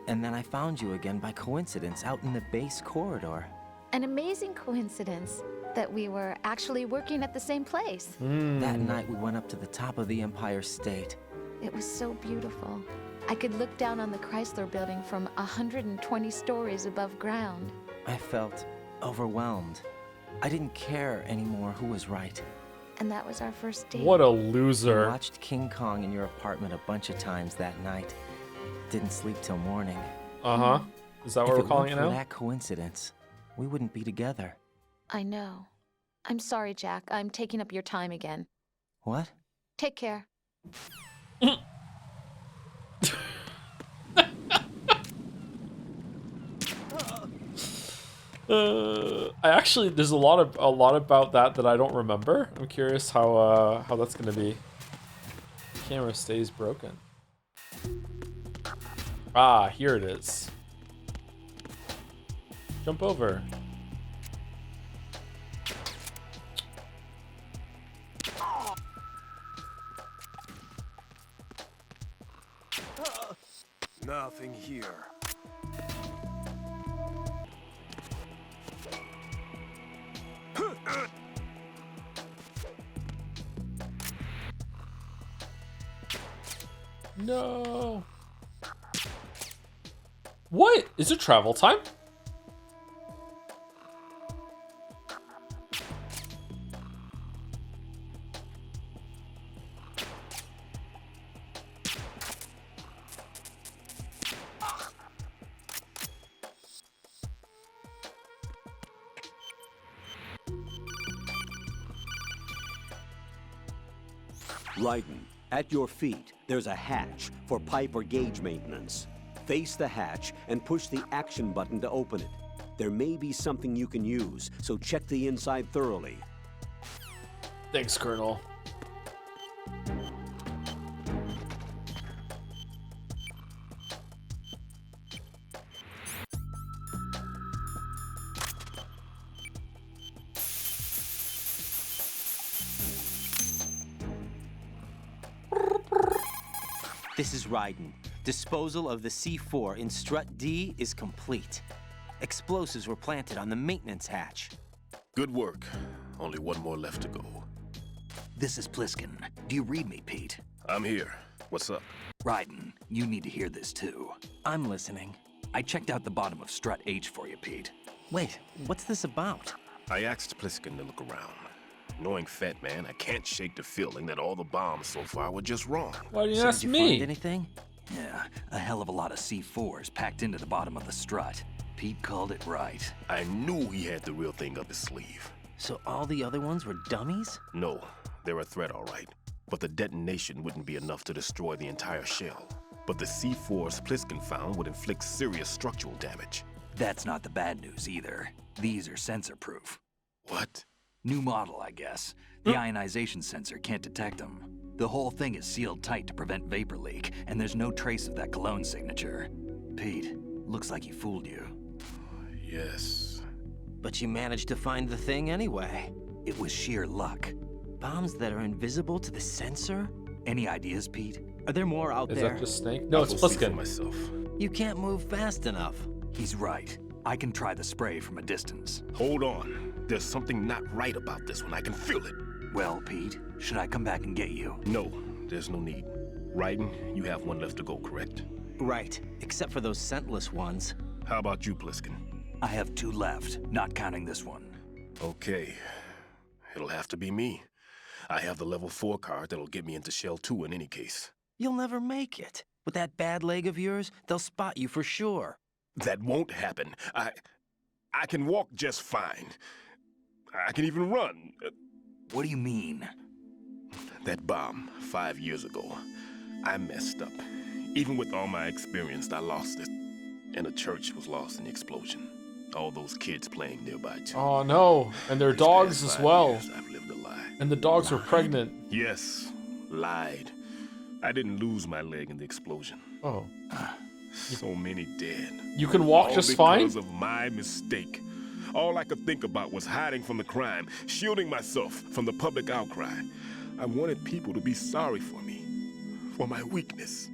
And then I found you again by coincidence out in the base corridor. An amazing coincidence that we were actually working at the same place. That night we went up to the top of the Empire State. It was so beautiful. I could look down on the Chrysler Building from 120 stories above ground. I felt overwhelmed. I didn't care anymore who was right. And that was our first date. What a I loser. watched King Kong in your apartment a bunch of times that night. Didn't sleep till morning. Uh-huh. Is that what we're calling it If it weren't for now? that coincidence, we wouldn't be together. I know. I'm sorry, Jack. I'm taking up your time again. What? Take care. There's a lot about that I don't remember. I'm curious how that's gonna be. Camera stays broken. Ah, here it is. Jump over. Nothing here. No. What? Is it travel time? Raiden, at your feet, there's a hatch for pipe or gauge maintenance. Face the hatch and push the action button to open it. There may be something you can use, so check the inside thoroughly. Thanks, Colonel. This is Raiden. Disposal of the C4 in Strut D is complete. Explosives were planted on the maintenance hatch. Good work. Only one more left to go. This is Pliskin. Do you read me, Pete? I'm here. What's up? Raiden, you need to hear this too. I'm listening. I checked out the bottom of Strut H for you, Pete. Wait, what's this about? I asked Pliskin to look around. Knowing Fatman, I can't shake the feeling that all the bombs so far were just wrong. Why didn't you So ask did you me? find anything? Yeah, a hell of a lot of C4s packed into the bottom of the strut. Pete called it right. I knew he had the real thing up his sleeve. So all the other ones were dummies? No, they're a threat, all right. But the detonation wouldn't be enough to destroy the entire shell. But the C4s Pliskin found would inflict serious structural damage. That's not the bad news either. These are sensor-proof. What? New model, I guess. The ionization sensor can't detect them. The whole thing is sealed tight to prevent vapor leak, and there's no trace of that cologne signature. Pete, looks like he fooled you. Yes. But you managed to find the thing anyway. It was sheer luck. Bombs that are invisible to the sensor? Any ideas, Pete? Are there more out Is there? that just Snake? No, it's I will see for Pliskin. myself. You can't move fast enough. He's right. I can try the spray from a distance. Hold on. There's something not right about this one. I can feel it. Well, Pete, should I come back and get you? No, there's no need. Raiden, you have one left to go, correct? Right, except for those scentless ones. How about you, Pliskin? I have 2 left, not counting this one. Okay. It'll have to be me. I have the level 4 card that'll get me into Shell 2 in any case. You'll never make it. With that bad leg of yours, they'll spot you for sure. That won't happen. I can walk just fine. I can even run. What do you mean? That bomb 5 years ago, I messed up. Even with all my experience, I lost it. And the church was lost in the explosion. All those kids playing nearby too. Oh no, and their These dogs past as 5 well. years, I've lived a lie. And the dogs were pregnant. Yes, lied. I didn't lose my leg in the explosion. Oh. So many dead. You can walk All just fine? because of my mistake. All I could think about was hiding from the crime, shielding myself from the public outcry. I wanted people to be sorry for me, for my weakness.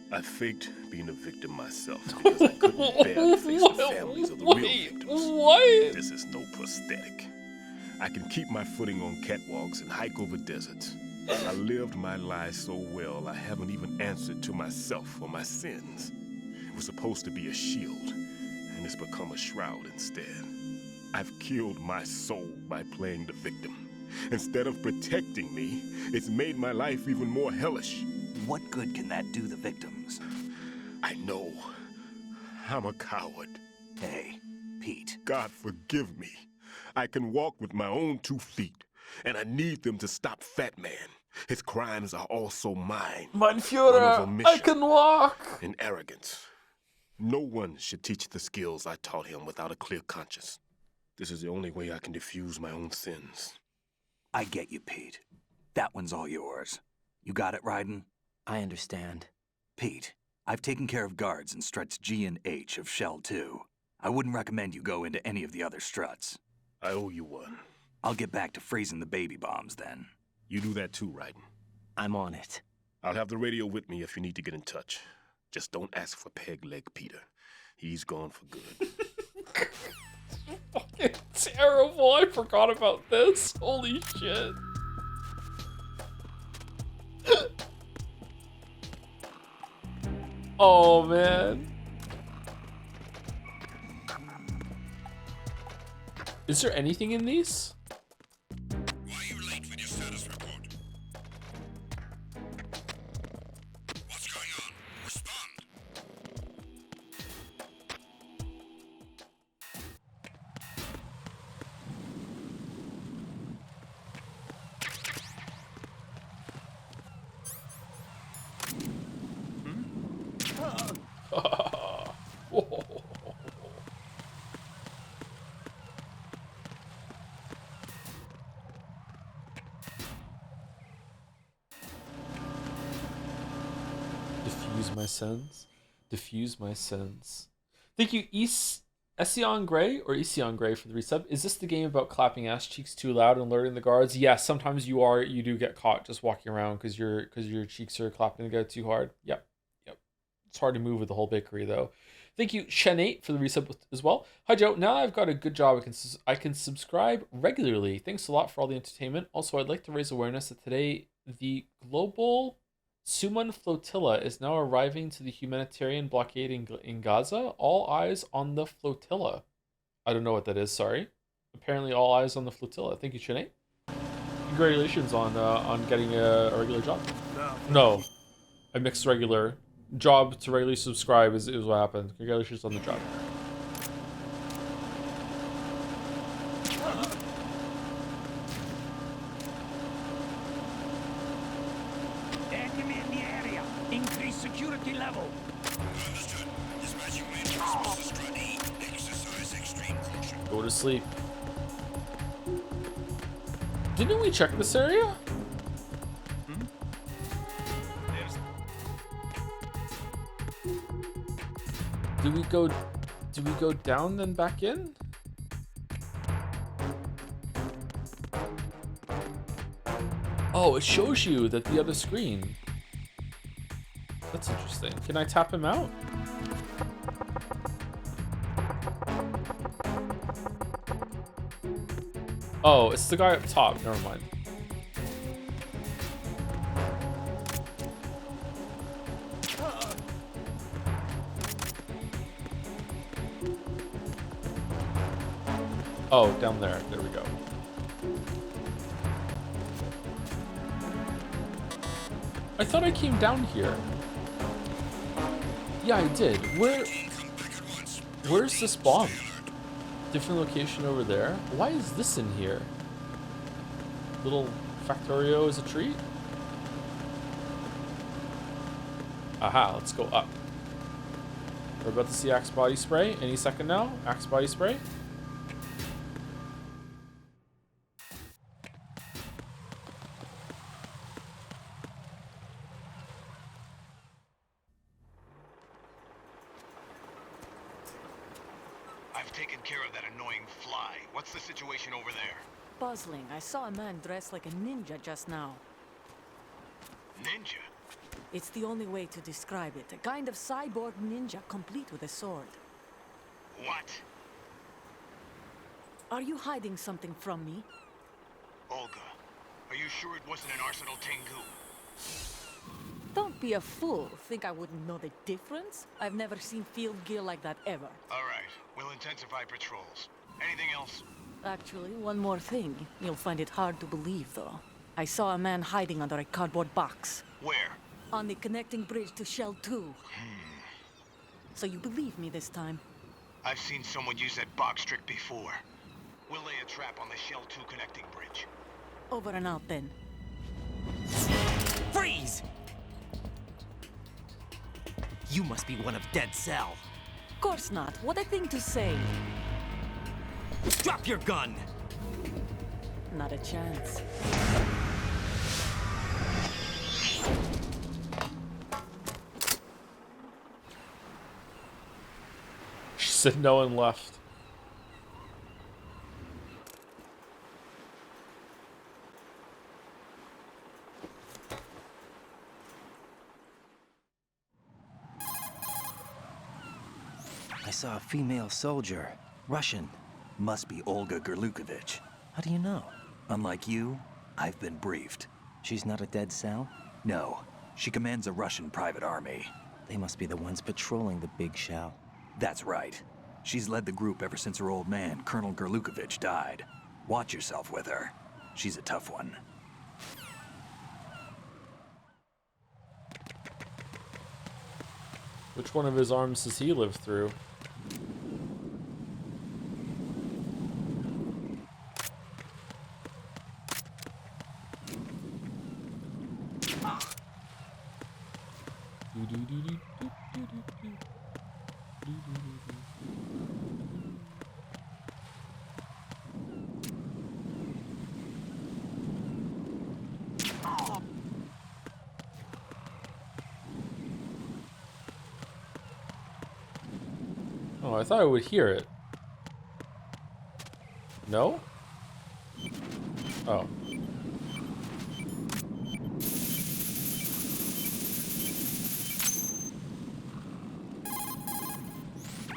I faked being a victim myself because I couldn't bear to face the families of the real victims. What? This is no prosthetic. I can keep my footing on catwalks and hike over deserts. I lived my life so well, I haven't even answered to myself for my sins. It was supposed to be a shield, and it's become a shroud instead. I've killed my soul by playing the victim. Instead of protecting me, it's made my life even more hellish. What good can that do the victims? I know. I'm a coward. Hey, Pete. God forgive me. I can walk with my own 2 feet, and I need them to stop Fatman. His crimes are also mine. Mein Führer, I can walk. And arrogance. No one should teach the skills I taught him without a clear conscience. This is the only way I can diffuse my own sins. I get you, Pete. That one's all yours. You got it, Raiden? I understand. Pete, I've taken care of guards in struts G and H of Shell 2. I wouldn't recommend you go into any of the other struts. I owe you one. I'll get back to freezing the baby bombs then. You do that too, Raiden. I'm on it. I'll have the radio with me if you need to get in touch. Just don't ask for Peg Leg Peter. He's gone for good. Fucking terrible. I forgot about this. Holy shit. Oh, man. Is there anything in these? Why are you late with your status report? What's going on? Respond. Diffuse my sins. Diffuse my sins. Thank you, Ession Gray or Ession Gray for the resub. Is this the game about clapping ass cheeks too loud and alerting the guards? Yes, sometimes you do get caught just walking around because your cheeks are clapping together too hard. Yep. It's hard to move with the whole bakery though. Thank you, Shen8 for the resub as well. Hi Joe. Now I've got a good job. I can subscribe regularly. Thanks a lot for all the entertainment. Also, I'd like to raise awareness that today the global Suman flotilla is now arriving to the humanitarian blockade in Gaza. All eyes on the flotilla. I don't know what that is, sorry. Apparently all eyes on the flotilla. Thank you, Sinead. Congratulations on getting a regular job. No. I mixed regular. Job to regularly subscribe is what happened. Congratulations on the job. Enemy in the area. Increase security level. Understood. Dispatching reinforcements to Strut E. Exercise extreme caution. Go to sleep. Didn't we check this area? Do we go down then back in? Oh, it shows you that the other screen. That's interesting. Can I tap him out? Oh, it's the guy up top. Never mind. Oh, down there. There we go. I thought I came down here. Yeah, I did. Where's this bomb? Different location over there. Why is this in here? Little Factorio is a treat? Aha, let's go up. We're about to see Axe body spray any second now. Axe body spray. taken care of that annoying fly. What's the situation over there? Puzzling. I saw a man dressed like a ninja just now. Ninja? It's the only way to describe it. A kind of cyborg ninja, complete with a sword. What? Are you hiding something from me? Olga, are you sure it wasn't an Arsenal Tengu? Don't be a fool. Think I wouldn't know the difference? I've never seen field gear like that ever. All right, we'll intensify patrols. Anything else? Actually, one more thing. You'll find it hard to believe, though. I saw a man hiding under a cardboard box. Where? On the connecting bridge to Shell 2. So you believe me this time? I've seen someone use that box trick before. We'll lay a trap on the Shell 2 connecting bridge. Over and out, then. Freeze! You must be one of Dead Cell. Of course not. What a thing to say. Drop your gun! Not a chance. She said no and left. I saw a female soldier. Russian. Must be Olga Gerlukovich. How do you know? Unlike you, I've been briefed. She's not a Dead Cell? No, she commands a Russian private army. They must be the ones patrolling the big shell. That's right. She's led the group ever since her old man, Colonel Gerlukovich, died. Watch yourself with her. She's a tough one. Which one of his arms does he live through? Oh, I thought I would hear it. No? Oh.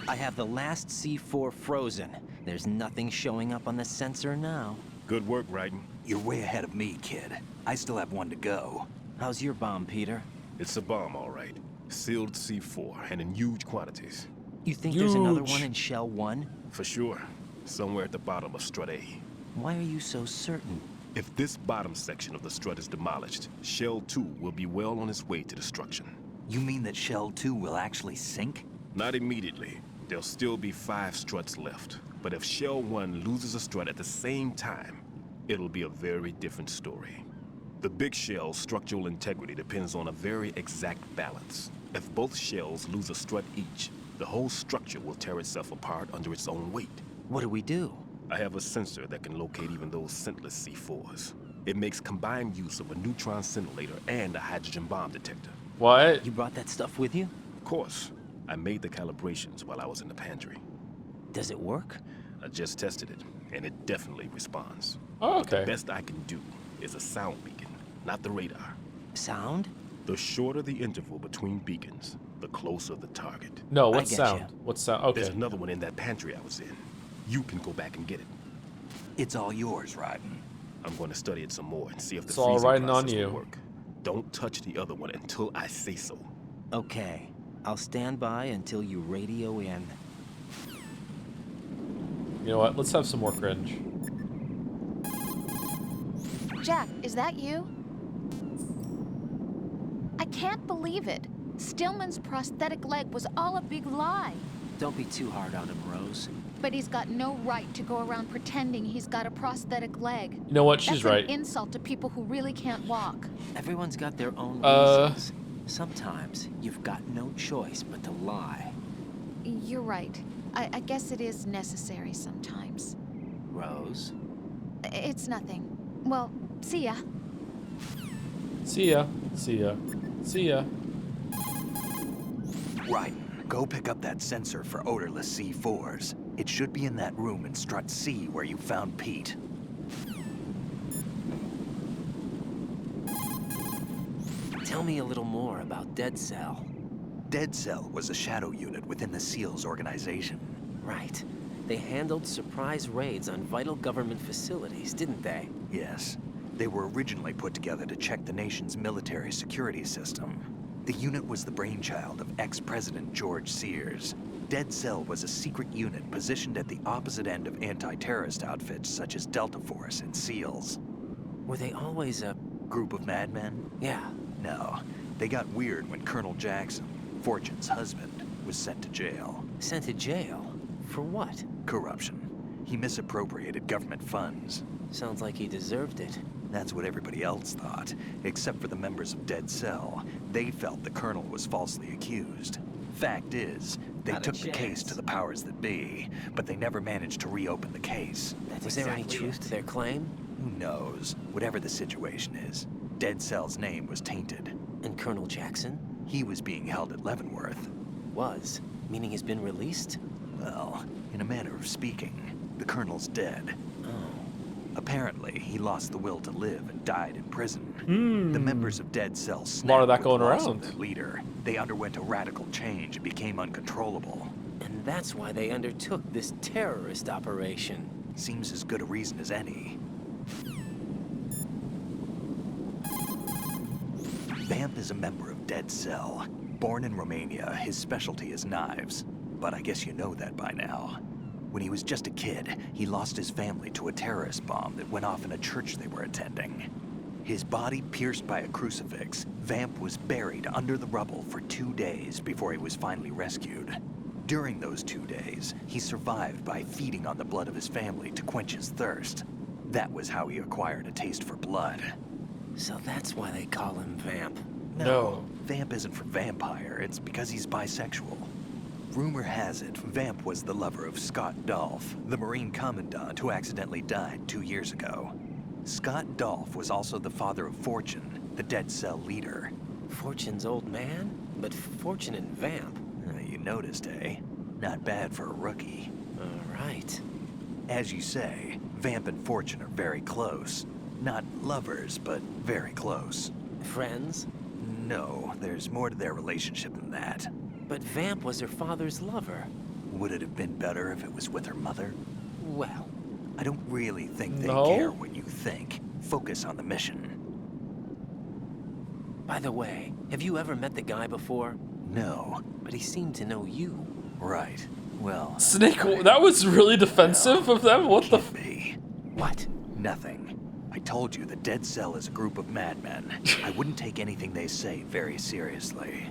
I have the last C4 frozen. There's nothing showing up on the sensor now. Good work, Raiden. You're way ahead of me, kid. I still have one to go. How's your bomb, Peter? It's a bomb, all right. Sealed C4, and in huge quantities. You think there's another Huge. one in Shell 1? For sure. Somewhere at the bottom of Strut A. Why are you so certain? If this bottom section of the strut is demolished, Shell 2 will be well on its way to destruction. You mean that Shell 2 will actually sink? Not immediately. There'll still be 5 struts left. But if Shell 1 loses a strut at the same time, it'll be a very different story. The big shell's structural integrity depends on a very exact balance. If both shells lose a strut each, the whole structure will tear itself apart under its own weight. What do we do? I have a sensor that can locate even those scentless C4s. It makes combined use of a neutron scintillator and a hydrogen bomb detector. What? You brought that stuff with you? Of course, I made the calibrations while I was in the pantry. Does it work? I just tested it, and it definitely responds. Oh, okay. The best I can do is a sound beacon, not the radar. Sound? The shorter the interval between beacons, the closer the target. No, what get sound? ya. What sound? Okay. There's another one in that pantry I was in. You can go back and get it. It's all yours, Raiden. I'm going to study it some more and see if the It's all freezing riding on process will you. work. Don't touch the other one until I say so. Okay. I'll stand by until you radio in. You know what? Let's have some more cringe. Jack, is that you? I can't believe it. Stillman's prosthetic leg was all a big lie. Don't be too hard on him, Rose. But he's got no right to go around pretending he's got a prosthetic leg. You know what? She's That's right. an insult to people who really can't walk. Everyone's got their own Uh. reasons. Sometimes you've got no choice but to lie. You're right. I guess it is necessary sometimes. Rose? It's nothing. Well, see ya. See ya. See ya. See ya. Raiden, Go pick up that sensor for odorless C4s. It should be in that room in Strut C where you found Pete. Tell me a little more about Dead Cell. Dead Cell was a shadow unit within the SEALs organization. Right. They handled surprise raids on vital government facilities, didn't they? Yes. They were originally put together to check the nation's military security system. The unit was the brainchild of ex-President George Sears. Dead Cell was a secret unit positioned at the opposite end of anti-terrorist outfits such as Delta Force and SEALs. Were they always a group of madmen? Yeah. No. They got weird when Colonel Jackson, Fortune's husband, was sent to jail. Sent to jail? For what? Corruption. He misappropriated government funds. Sounds like he deserved it. That's what everybody else thought, except for the members of Dead Cell. They felt the colonel was falsely accused. Fact is, they took the case to the powers that be, but they never managed to reopen the case. Was there any truth to their claim? Who knows? Whatever the situation is, Dead Cell's name was tainted. And Colonel Jackson? He was being held at Leavenworth. Was? Meaning he's been released? Well, in a manner of speaking, the colonel's dead. Oh. Apparently, he lost the will to live and died in prison. The members of Dead Cell snapped a lot of that with going the loss around. of their leader. They underwent a radical change and became uncontrollable. And that's why they undertook this terrorist operation. Seems as good a reason as any. Vamp is a member of Dead Cell. Born in Romania, his specialty is knives. But I guess you know that by now. When he was just a kid, he lost his family to a terrorist bomb that went off in a church they were attending. His body pierced by a crucifix, Vamp was buried under the rubble for 2 days before he was finally rescued. During those 2 days, he survived by feeding on the blood of his family to quench his thirst. That was how he acquired a taste for blood. So that's why they call him Vamp. No, Vamp isn't for vampire, it's because he's bisexual. Rumor has it, Vamp was the lover of Scott Dolph, the Marine Commandant who accidentally died 2 years ago. Scott Dolph was also the father of Fortune, the Dead Cell leader. Fortune's old man? But Fortune and Vamp? You noticed, eh? Not bad for a rookie. All right. As you say, Vamp and Fortune are very close. Not lovers, but very close. Friends? No, there's more to their relationship than that. But Vamp was her father's lover. Would it have been better if it was with her mother? Well, I don't really think they No? care what you think. Focus on the mission. by the way, have you ever met the guy before? No. But he seemed to know you. Right. Well... Snake, that was really defensive of them? What the f- be. What? Nothing. I told you the Dead Cell is a group of madmen. I wouldn't take anything they say very seriously.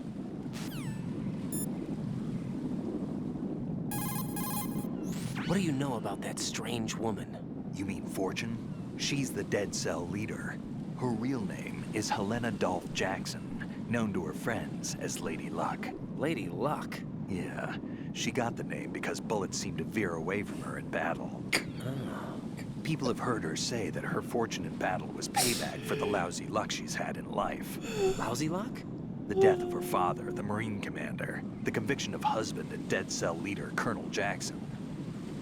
What do you know about that strange woman? You mean Fortune? She's the Dead Cell leader. Her real name is Helena Dolph Jackson, known to her friends as Lady Luck. Lady Luck? Yeah. She got the name because bullets seemed to veer away from her in battle. People have heard her say that her fortune in battle was payback for the lousy luck she's had in life. Lousy luck? The death of her father, the Marine commander, the conviction of husband and Dead Cell leader Colonel Jackson.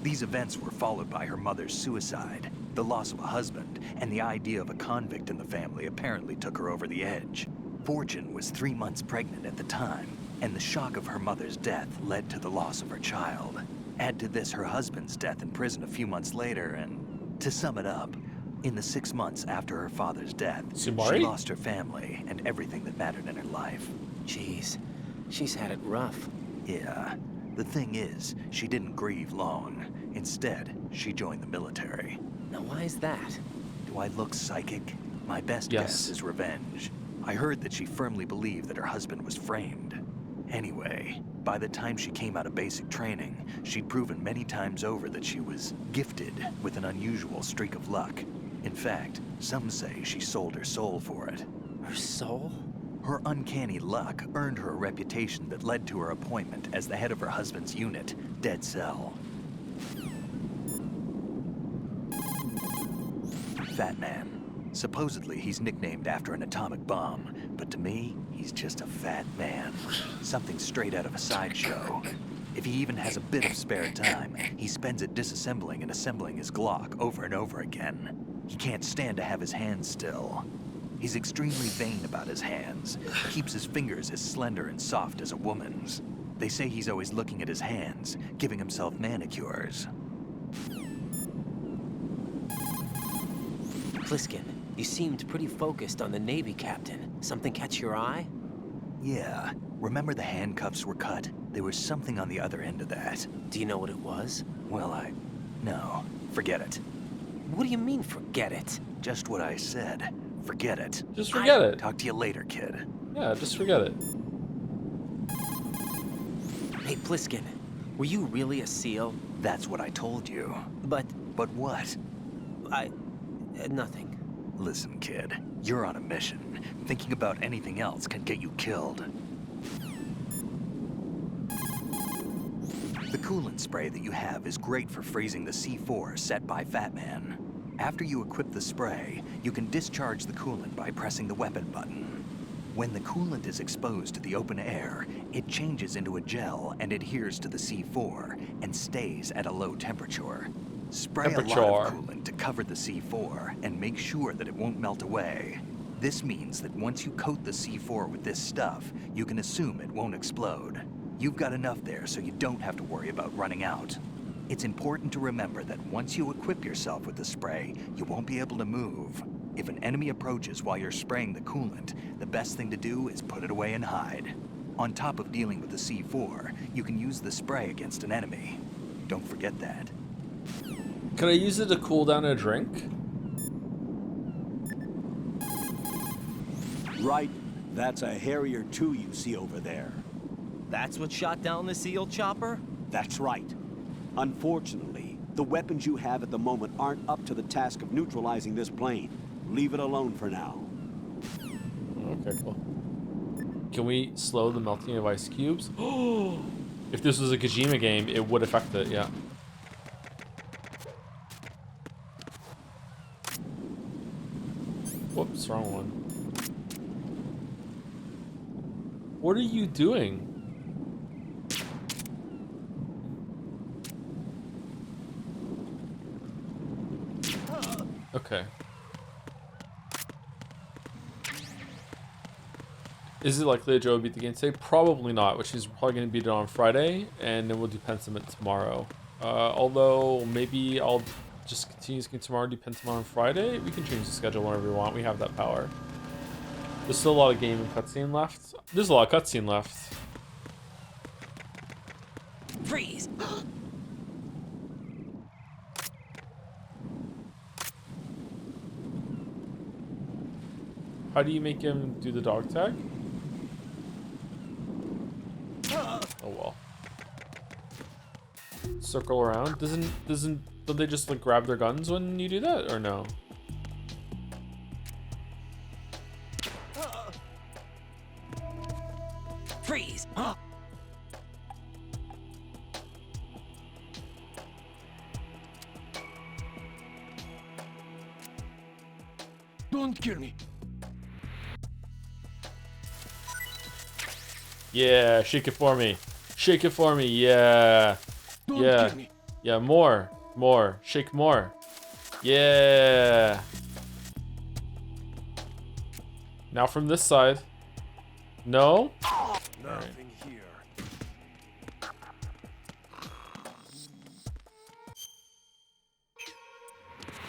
These events were followed by her mother's suicide, the loss of a husband, and the idea of a convict in the family apparently took her over the edge. Fortune was 3 months pregnant at the time, and the shock of her mother's death led to the loss of her child. Add to this her husband's death in prison a few months later, and to sum it up, in the 6 months after her father's death, Sumari? she lost her family and everything that mattered in her life. Jeez, she's had it rough. Yeah. The thing is, she didn't grieve long. Instead, she joined the military. Now why is that? Do I look psychic? My best Yes. guess is revenge. I heard that she firmly believed that her husband was framed. Anyway, by the time she came out of basic training, she'd proven many times over that she was gifted with an unusual streak of luck. In fact, some say she sold her soul for it. Her soul? Her uncanny luck earned her a reputation that led to her appointment as the head of her husband's unit, Dead Cell. Fatman. Supposedly, he's nicknamed after an atomic bomb, but to me, he's just a fat man. Something straight out of a sideshow. If he even has a bit of spare time, he spends it disassembling and assembling his Glock over and over again. He can't stand to have his hands still. He's extremely vain about his hands. Keeps his fingers as slender and soft as a woman's. They say he's always looking at his hands, giving himself manicures. Pliskin, you seemed pretty focused on the Navy captain. Something catch your eye? Yeah, remember the handcuffs were cut? There was something on the other end of that. Do you know what it was? Well, no, forget it. What do you mean, forget it? Just what I said. Forget it. Just forget it. Talk to you later, kid. Yeah, just forget it. Hey, Pliskin, were you really a SEAL? That's what I told you. But what? Nothing. Listen, kid, you're on a mission. Thinking about anything else can get you killed. The coolant spray that you have is great for freezing the C4 set by Fatman. After you equip the spray, you can discharge the coolant by pressing the weapon button. When the coolant is exposed to the open air, it changes into a gel and adheres to the C4 and stays at a low temperature. Spray a lot of coolant to cover the C4 and make sure that it won't melt away. This means that once you coat the C4 with this stuff, you can assume it won't explode. You've got enough there so you don't have to worry about running out. It's important to remember that once you equip yourself with the spray, you won't be able to move. If an enemy approaches while you're spraying the coolant, the best thing to do is put it away and hide. On top of dealing with the C4, you can use the spray against an enemy. Don't forget that. Can I use it to cool down a drink? Right. That's a Harrier 2 you see over there. That's what shot down the SEAL chopper? That's right. Unfortunately, the weapons you have at the moment aren't up to the task of neutralizing this plane. Leave it alone for now. Okay, cool. Can we slow the melting of ice cubes? Oh! If this was a Kojima game, it would affect it, yeah. Whoops, wrong one. What are you doing? Okay. Is it likely that Joe will beat the game today? Probably not, which means we're probably going to beat it on Friday, and then we'll do Pentiment tomorrow. Although, maybe I'll just continue this game tomorrow, do Pentiment on Friday. We can change the schedule whenever we want. We have that power. There's still a lot of game and cutscene left. There's a lot of cutscene left. Freeze! How do you make him do the dog tag? Oh well. Circle around. Don't they just like grab their guns when you do that, or no? Freeze! Don't kill me. Yeah, shake it for me. Shake it for me. Yeah. Don't Yeah. kill me. Yeah, more. More. Shake more. Yeah. Now from this side. No? Nothing here.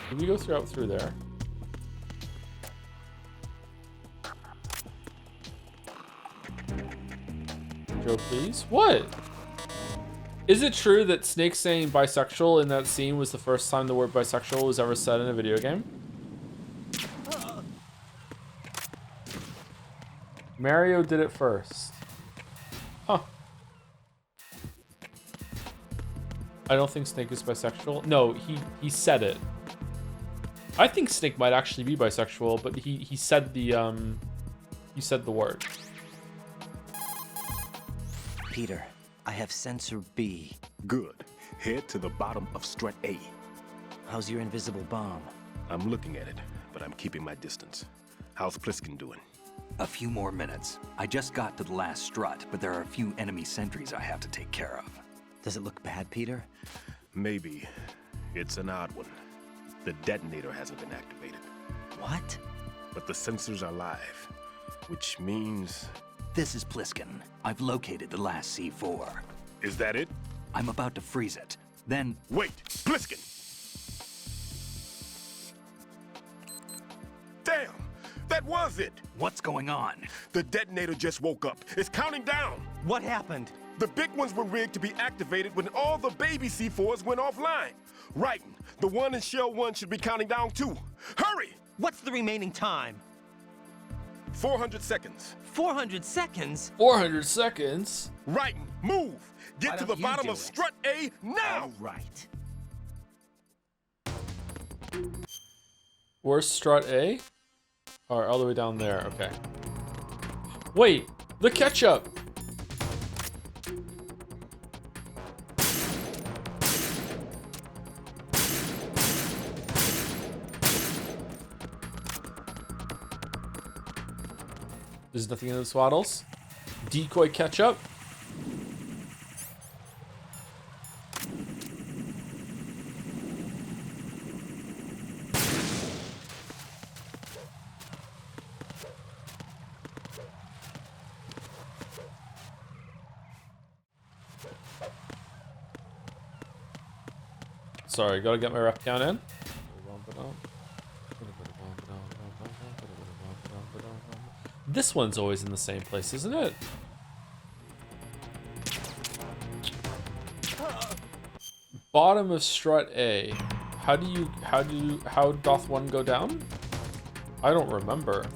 Can we go through there? Joe, please. What? Is it true that Snake saying bisexual in that scene was the first time the word bisexual was ever said in a video game? Mario did it first. Huh. I don't think Snake is bisexual. No, he said it. I think Snake might actually be bisexual, but he said the word. Peter, I have sensor B. Good. Head to the bottom of strut A. How's your invisible bomb? I'm looking at it, but I'm keeping my distance. How's Pliskin doing? A few more minutes. I just got to the last strut, but there are a few enemy sentries I have to take care of. Does it look bad, Peter? Maybe. It's an odd one. The detonator hasn't been activated. What? But the sensors are live, which means... This is Pliskin. I've located the last C4. Is that it? I'm about to freeze it. Then... Wait! Pliskin! Damn! That was it! What's going on? The detonator just woke up. It's counting down! What happened? The big ones were rigged to be activated when all the baby C4s went offline. Raiden, the one in Shell 1 should be counting down too. Hurry! What's the remaining time? 400 seconds. 400 seconds? 400 seconds? Raiden, move! Why Get to don't the you bottom do of it? strut A now! All right. Where's strut A? Or all the way down there, okay. Wait, the ketchup! There's nothing in the swaddles. Decoy ketchup. Sorry, gotta get my rep count in. This one's always in the same place, isn't it? Bottom of strut A. How doth one go down? I don't remember.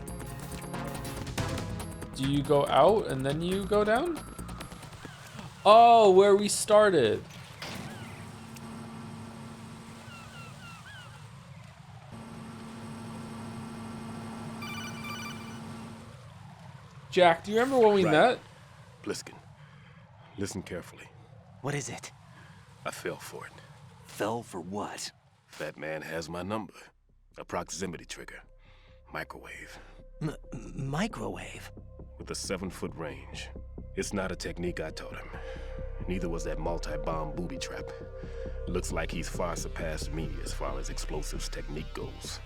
Do you go out and then you go down? Oh, where we started. Jack, do you remember when we met? Pliskin, listen carefully. What is it? I fell for it. Fell for what? Fat man has my number. A proximity trigger. Microwave. Microwave? With a 7-foot range. It's not a technique I taught him. Neither was that multi-bomb booby trap. Looks like he's far surpassed me as far as explosives technique goes.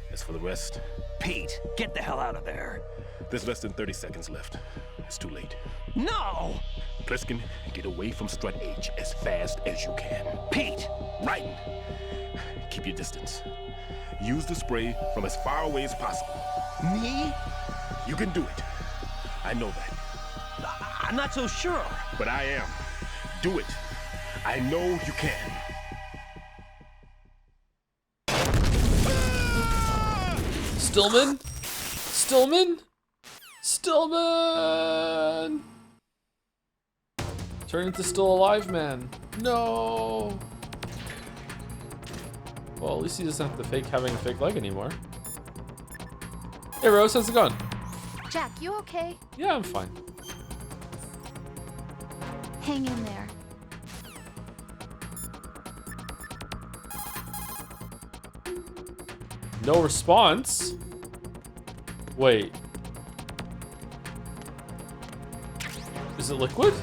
As for the rest... Pete, get the hell out of there. There's less than 30 seconds left. It's too late. No! Pliskin, get away from strut H as fast as you can. Pete! Raiden, keep your distance. Use the spray from as far away as possible. Me? You can do it. I know that. I'm not so sure. But I am. Do it. I know you can. Stillman? Stillman? Stillman! Turn into still alive man. No. Well, at least he doesn't have to fake having a fake leg anymore. Hey Rose, how's it going? Jack, you okay? Yeah, I'm fine. Hang in there. No response? Wait. Is it liquid?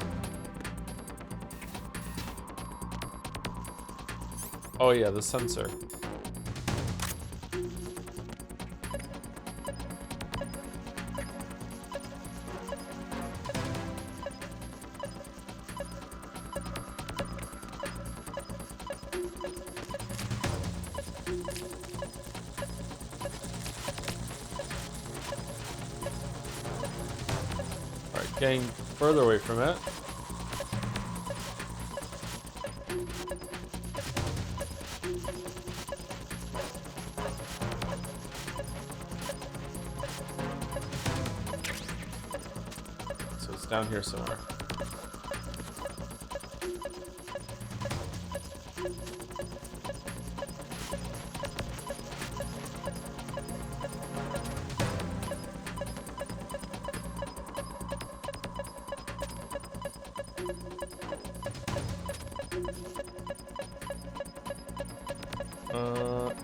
Oh yeah, the sensor. Alright, getting further away from it. So it's down here somewhere.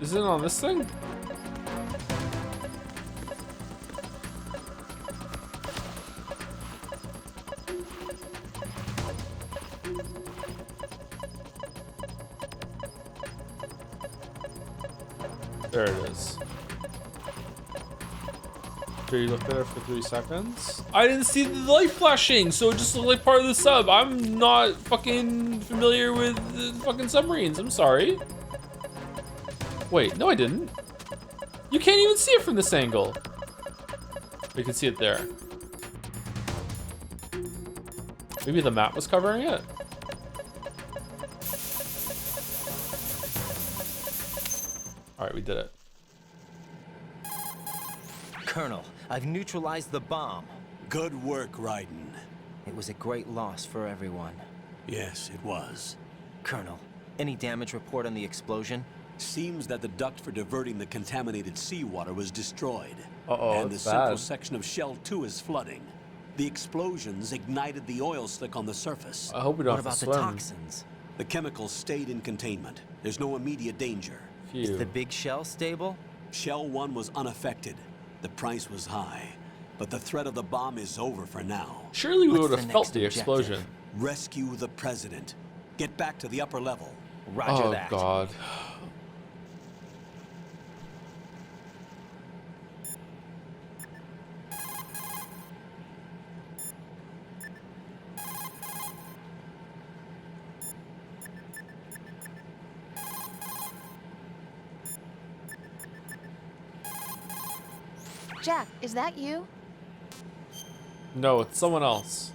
Is it on this thing? There it is. Sure, you looked at it for 3 seconds. I didn't see the light flashing, so it just looked like part of the sub. I'm not fucking familiar with fucking submarines. I'm sorry. Wait, no, I didn't. You can't even see it from this angle. You can see it there. Maybe the map was covering it. All right, we did it. Colonel, I've neutralized the bomb. Good work, Raiden. It was a great loss for everyone. Yes, it was. Colonel, any damage report on the explosion? Seems that the duct for diverting the contaminated seawater was destroyed. Uh-oh, and the that's central bad. section of Shell 2 is flooding. The explosions ignited the oil slick on the surface. I hope we don't What have to about the swim. toxins? The chemicals stayed in containment. There's no immediate danger. Is Phew. the big shell stable? Shell 1 was unaffected. The price was high. But the threat of the bomb is over for now. Surely we What's would the have felt next the objective? explosion. Rescue the president. Get back to the upper level. Roger Oh that. God. Jack, is that you? No, it's someone else.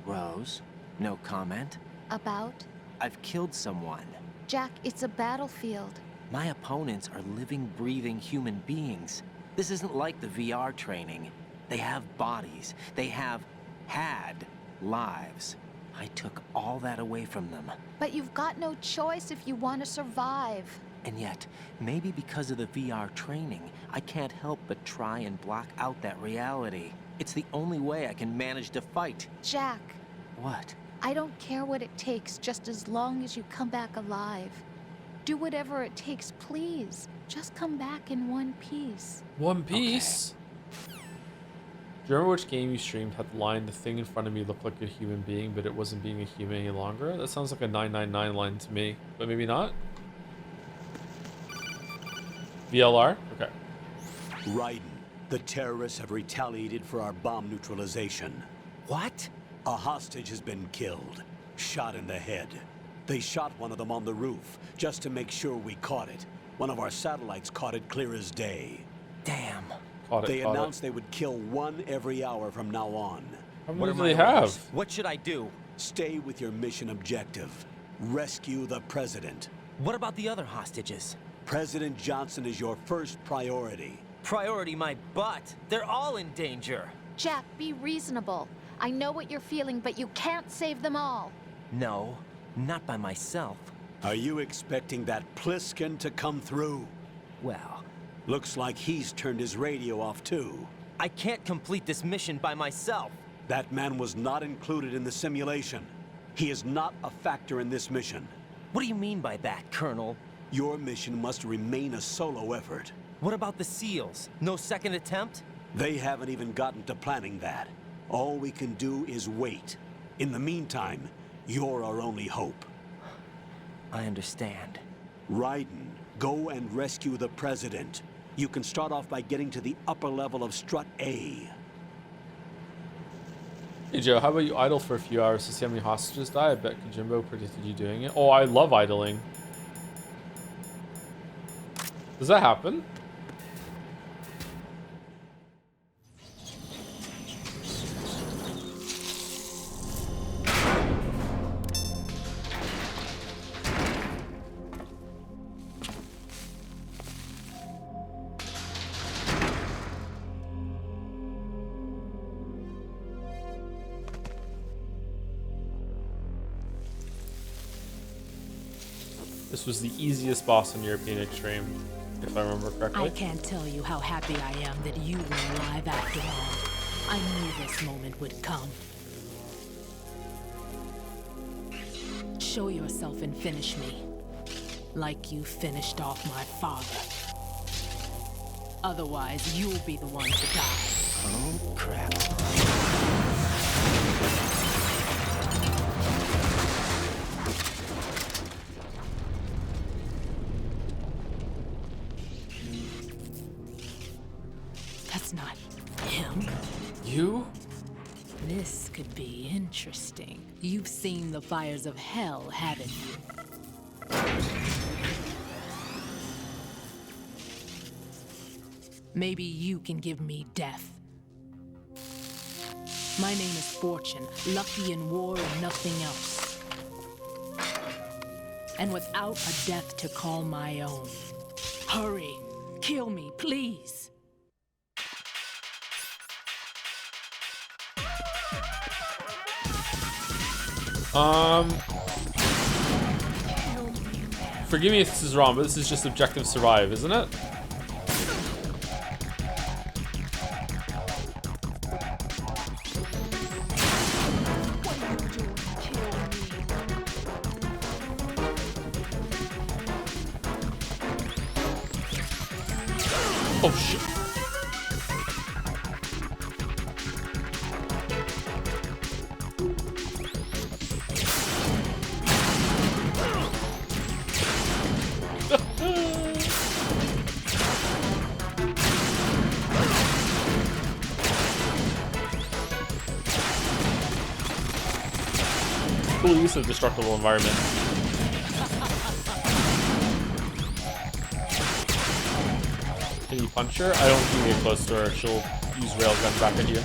Rose, no comment. About? I've killed someone. Jack, it's a battlefield. My opponents are living, breathing human beings. This isn't like the VR training. They have bodies. They have had lives. I took all that away from them. But you've got no choice if you want to survive. And yet, maybe because of the VR training, I can't help but try and block out that reality. It's the only way I can manage to fight. Jack, What? I don't care what it takes, just as long as you come back alive. Do whatever it takes, please. Just come back in one piece. One Piece. Do you remember which game you streamed had the line, "The thing in front of me looked like a human being, but it wasn't being a human any longer"? That sounds like a 999 line to me, but maybe not. VLR? Okay. Raiden, the terrorists have retaliated for our bomb neutralization. What? A hostage has been killed, shot in the head. They shot one of them on the roof, just to make sure we caught it. One of our satellites caught it clear as day. Damn. Caught it, They caught announced they would kill one every hour from now on. How What many are do my they have? orders? What should I do? Stay with your mission objective. Rescue the president. What about the other hostages? President Johnson is your first priority. Priority my butt. They're all in danger. Jack, be reasonable. I know what you're feeling, but you can't save them all. No, not by myself. Are you expecting that Pliskin to come through? Well, Looks like he's turned his radio off too. I can't complete this mission by myself. That man was not included in the simulation. He is not a factor in this mission. What do you mean by that, Colonel? Your mission must remain a solo effort. What about the SEALs? No second attempt? They haven't even gotten to planning that. All we can do is wait. In the meantime, you're our only hope. I understand. Raiden, go and rescue the president. You can start off by getting to the upper level of Strut A. Hey Joe, how about you idle for a few hours to see how many hostages die? I bet Kojimbo predicted you doing it. Oh, I love idling. Does that happen? This was the easiest boss in European Extreme, if I remember correctly. I can't tell you how happy I am that you were alive after all. I knew this moment would come. Show yourself and finish me. Like you finished off my father. Otherwise, you'll be the one to die. Oh, crap. You? This could be interesting. You've seen the fires of hell, haven't you? Maybe you can give me death. My name is Fortune, lucky in war and nothing else. And without a death to call my own. Hurry, kill me, please. Forgive me if this is wrong, but this is just objective survive, isn't it? Oh shit. Cool use of destructible environment. Can you punch her? I don't think you get close to her. She'll use railgun back at you.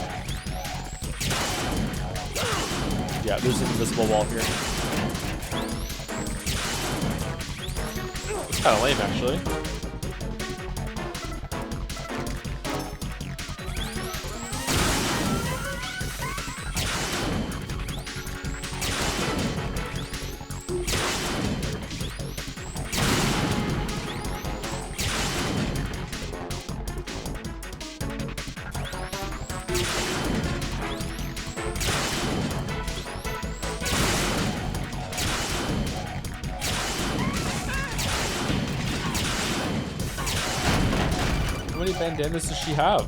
Yeah, there's an invisible wall here. It's kind of lame, actually. How many bandanas does she have?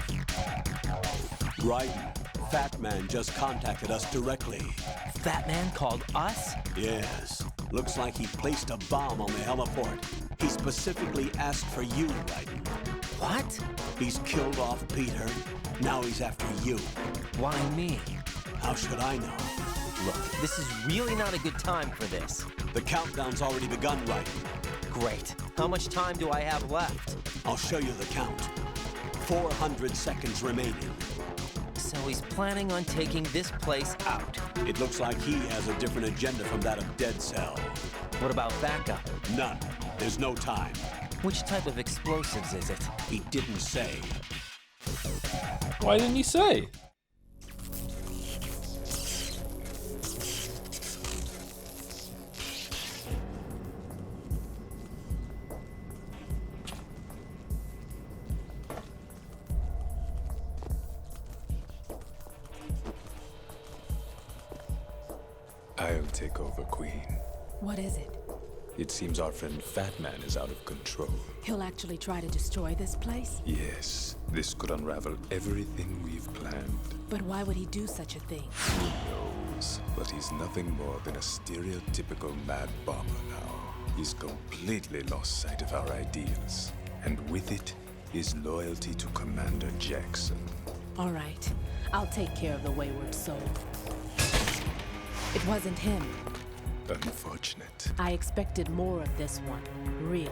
Raiden, Fatman just contacted us directly. Fatman called us? Yes. Looks like he placed a bomb on the heliport. He specifically asked for you, Raiden. What? He's killed off Peter. Now he's after you. Why me? How should I know? Look, this is really not a good time for this. The countdown's already begun, Raiden. Great. How much time do I have left? I'll show you the count. 400 seconds remaining. So he's planning on taking this place out. It looks like he has a different agenda from that of Dead Cell. What about backup? None. There's no time. Which type of explosives is it? He didn't say. Why didn't he say? I'll take over, Queen. What is it? It seems our friend Fatman is out of control. He'll actually try to destroy this place? Yes, this could unravel everything we've planned. But why would he do such a thing? Who knows? But he's nothing more than a stereotypical mad bomber now. He's completely lost sight of our ideals. And with it, his loyalty to Commander Jackson. All right. I'll take care of the wayward soul. It wasn't him. Unfortunate. I expected more of this one, really.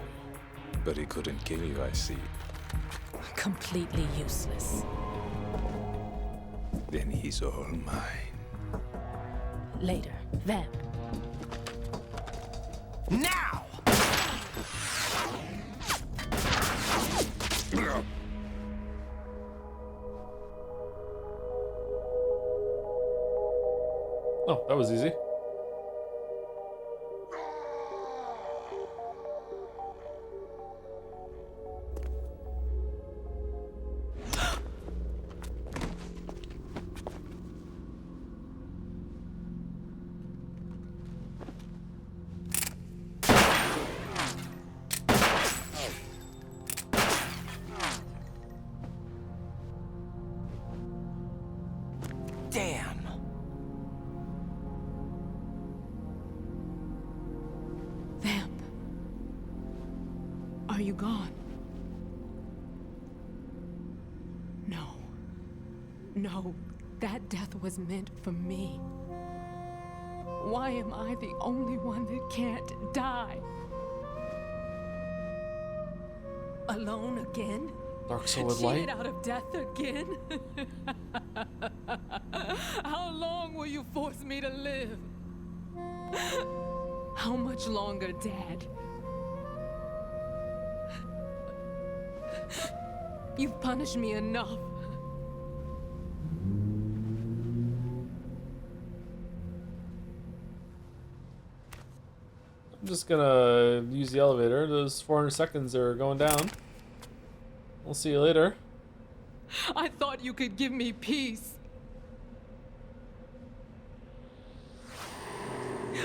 But he couldn't kill you, I see. Completely useless. Then he's all mine. Later, then. Now! Oh, that was easy. Damn. Vamp. Are you gone? No. No. That death was meant for me. Why am I the only one that can't die? Alone again? Dark Soul with light? Cheated out of death again? How long will you force me to live? How much longer, Dad? You've punished me enough. I'm just gonna use the elevator. Those 400 seconds are going down. We'll see you later. I thought you could give me peace.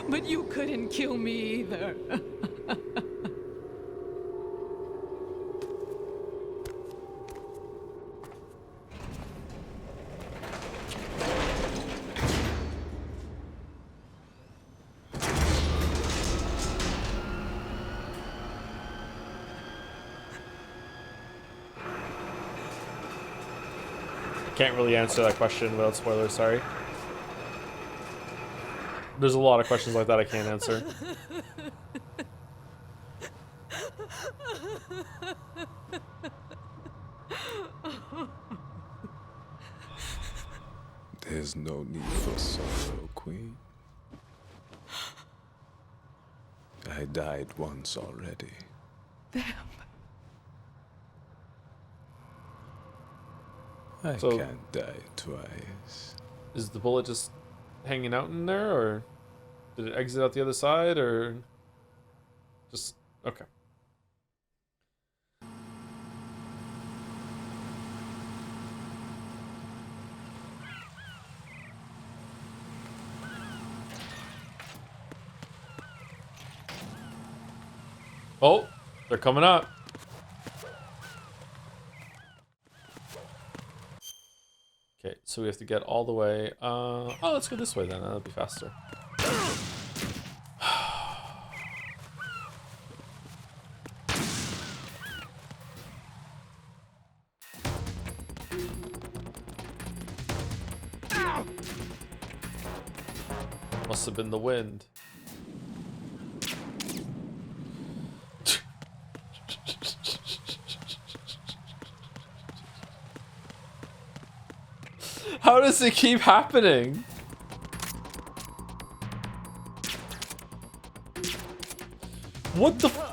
But you couldn't kill me either. Can't really answer that question without spoilers, sorry. There's a lot of questions like that I can't answer. There's no need for sorrow, Queen. I died once already. Damn. I So- can't die twice. Is the bullet just hanging out in there, or did it exit out the other side, or just okay? Oh, they're coming up. Okay, so we have to get all the way. Oh, let's go this way then. That'll be faster. Must have been the wind. How does it keep happening? What the f-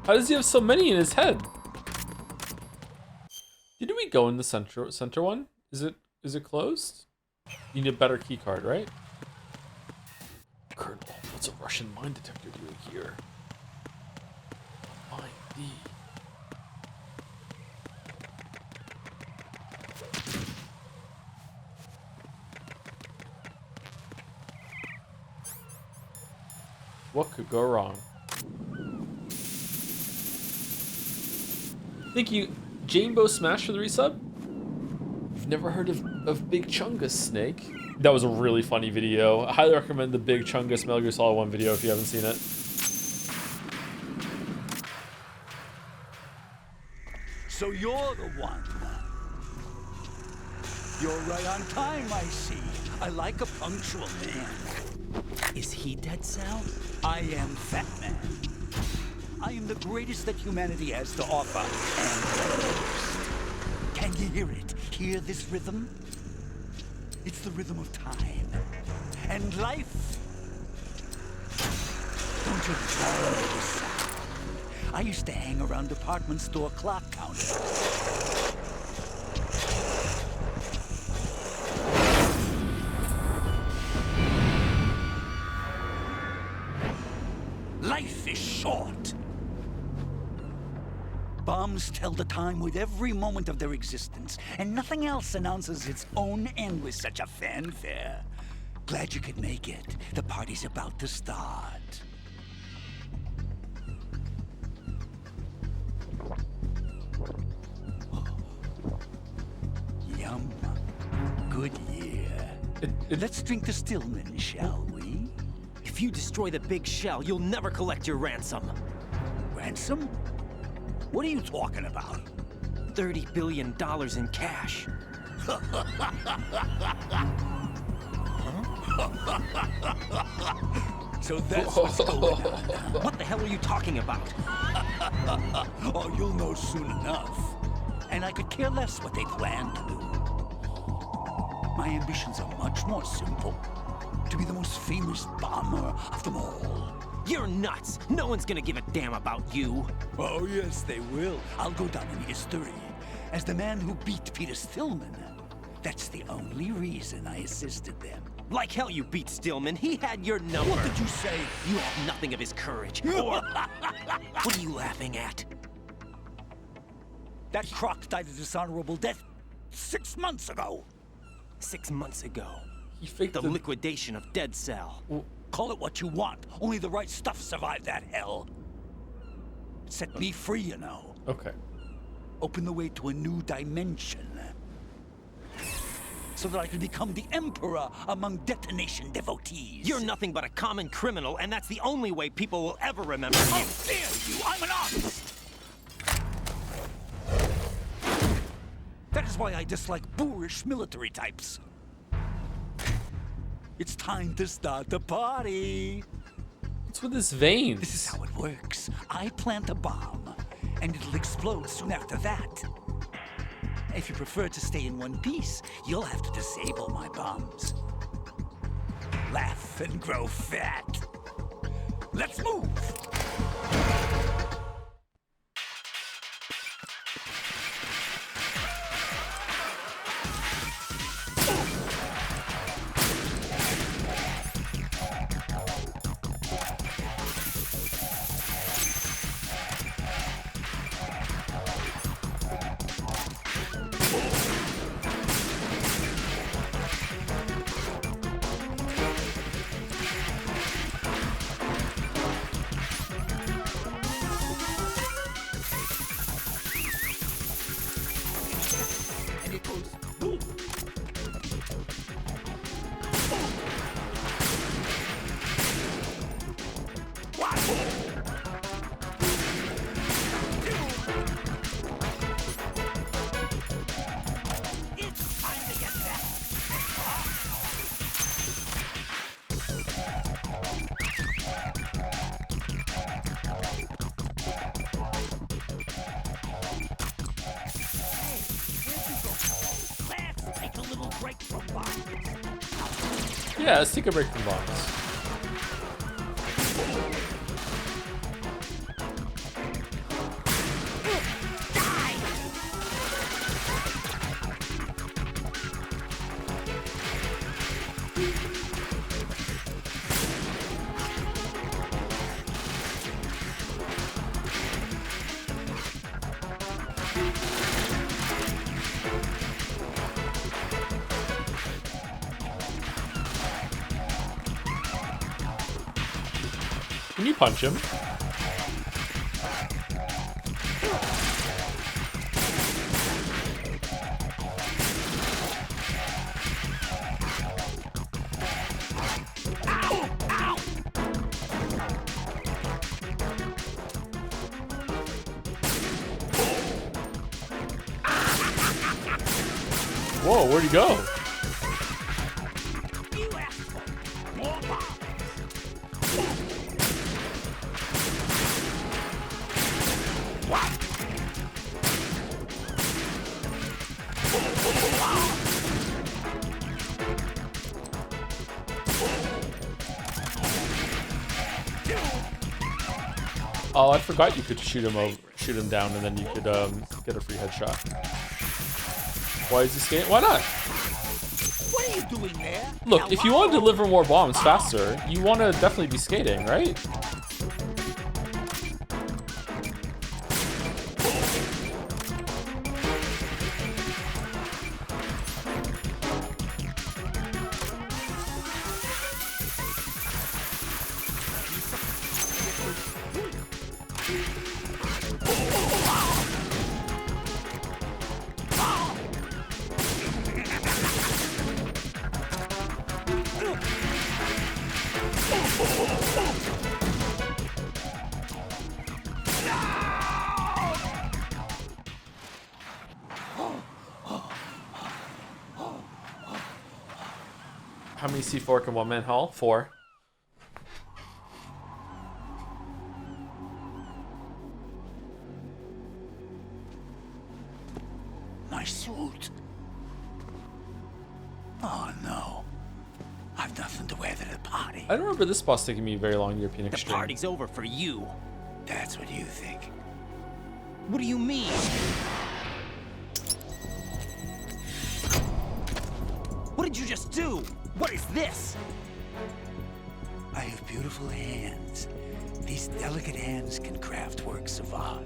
How does he have so many in his head? Didn't we go in the center one? Is it closed? You need a better key card, right? Colonel, what's a Russian mine detector doing here? Mine D. What could go wrong? Thank you, Jambo Smash, for the resub. You've never heard of Big Chungus, Snake? That was a really funny video. I highly recommend the Big Chungus Metal Gear Solid 1 video if you haven't seen it. So you're the one. You're right on time, I see. I like a punctual man. Is he Dead Cell? I am Fatman. I am the greatest that humanity has to offer, and can you hear it? Hear this rhythm? It's the rhythm of time and life. Don't you love this sound? I used to hang around department store clock counters. Life is short. Bombs tell the time with every moment of their existence, and nothing else announces its own end with such a fanfare. Glad you could make it. The party's about to start. Let's drink the Stillman, shall we? If you destroy the big shell, you'll never collect your ransom. Ransom? What are you talking about? $30 billion in cash. So that's what's going on. What the hell are you talking about? Oh, you'll know soon enough. And I could care less what they plan to do. My ambitions are much more simple. To be the most famous bomber of them all. You're nuts! No one's gonna give a damn about you. Oh, yes, they will. I'll go down in history as the man who beat Peter Stillman. That's the only reason I assisted them. Like hell you beat Stillman. He had your number. What did you say? You have nothing of his courage. Or... What are you laughing at? That croc died a dishonorable death 6 months ago. 6 months ago. He faked the liquidation of Dead Cell. Well, call it what you want. Only the right stuff survived that hell. It set me free, you know. Okay. Open the way to a new dimension. So that I can become the emperor among detonation devotees. You're nothing but a common criminal, and that's the only way people will ever remember you. How dare you! I'm an artist! That is why I dislike boorish military types. It's time to start the party. What's with his veins? This is how it works. I plant a bomb, and it'll explode soon after that. If you prefer to stay in one piece, you'll have to disable my bombs. Laugh and grow fat. Let's move! Yeah, let's take a break from bombs. Can you punch him? Whoa, where'd he go? Oh, I forgot you could shoot him down, and then you could get a free headshot. Why is he staying? Why not? What are you doing there? Look, if you want to deliver more bombs faster, you want to definitely be skating, right? How many C4 can one man haul? 4. My suit. Oh no. I've nothing to wear to the party. I don't remember this boss taking me very long. European The Extreme. party's over for you. That's what you think. What do you mean? What did you just do? What is this? I have beautiful hands. These delicate hands can craft works of art.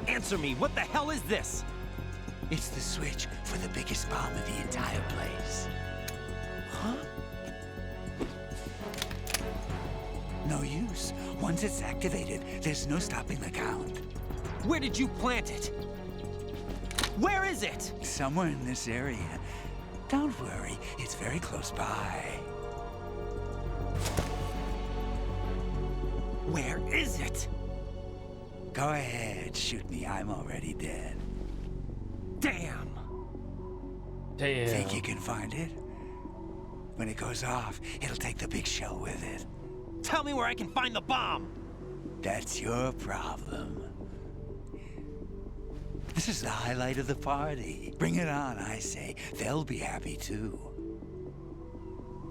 Answer me, what the hell is this? It's the switch for the biggest bomb in the entire place. Huh? No use. Once it's activated, there's no stopping the count. Where did you plant it? Where is it? Somewhere in this area. Don't worry, it's very close by. Where is it? Go ahead, shoot me. I'm already dead. Damn. Damn. Think you can find it? When it goes off, it'll take the big shell with it. Tell me where I can find the bomb. That's your problem. This is the highlight of the party. Bring it on, I say. They'll be happy too.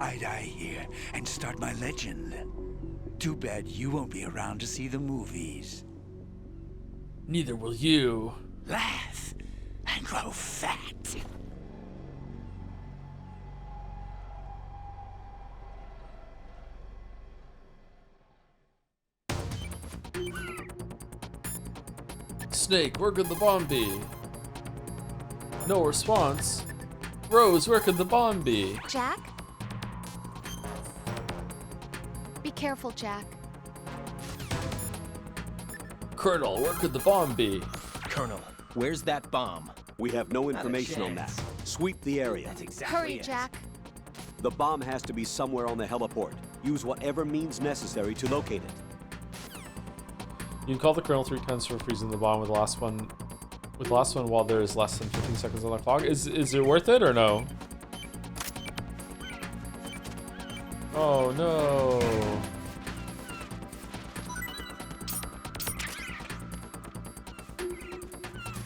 I die here and start my legend. Too bad you won't be around to see the movies. Neither will you. Laugh and grow fat. Snake, where could the bomb be? No response. Rose, where could the bomb be? Jack? Be careful, Jack. Colonel, where could the bomb be? Colonel, where's that bomb? We have no information on that. Sweep the area. That's exactly Hurry, it. Jack. The bomb has to be somewhere on the heliport. Use whatever means necessary to locate it. You can call the Colonel 3 times for freezing the bomb with the last one. With the last one while there is less than 15 seconds on the clock. Is it worth it or no? Oh no.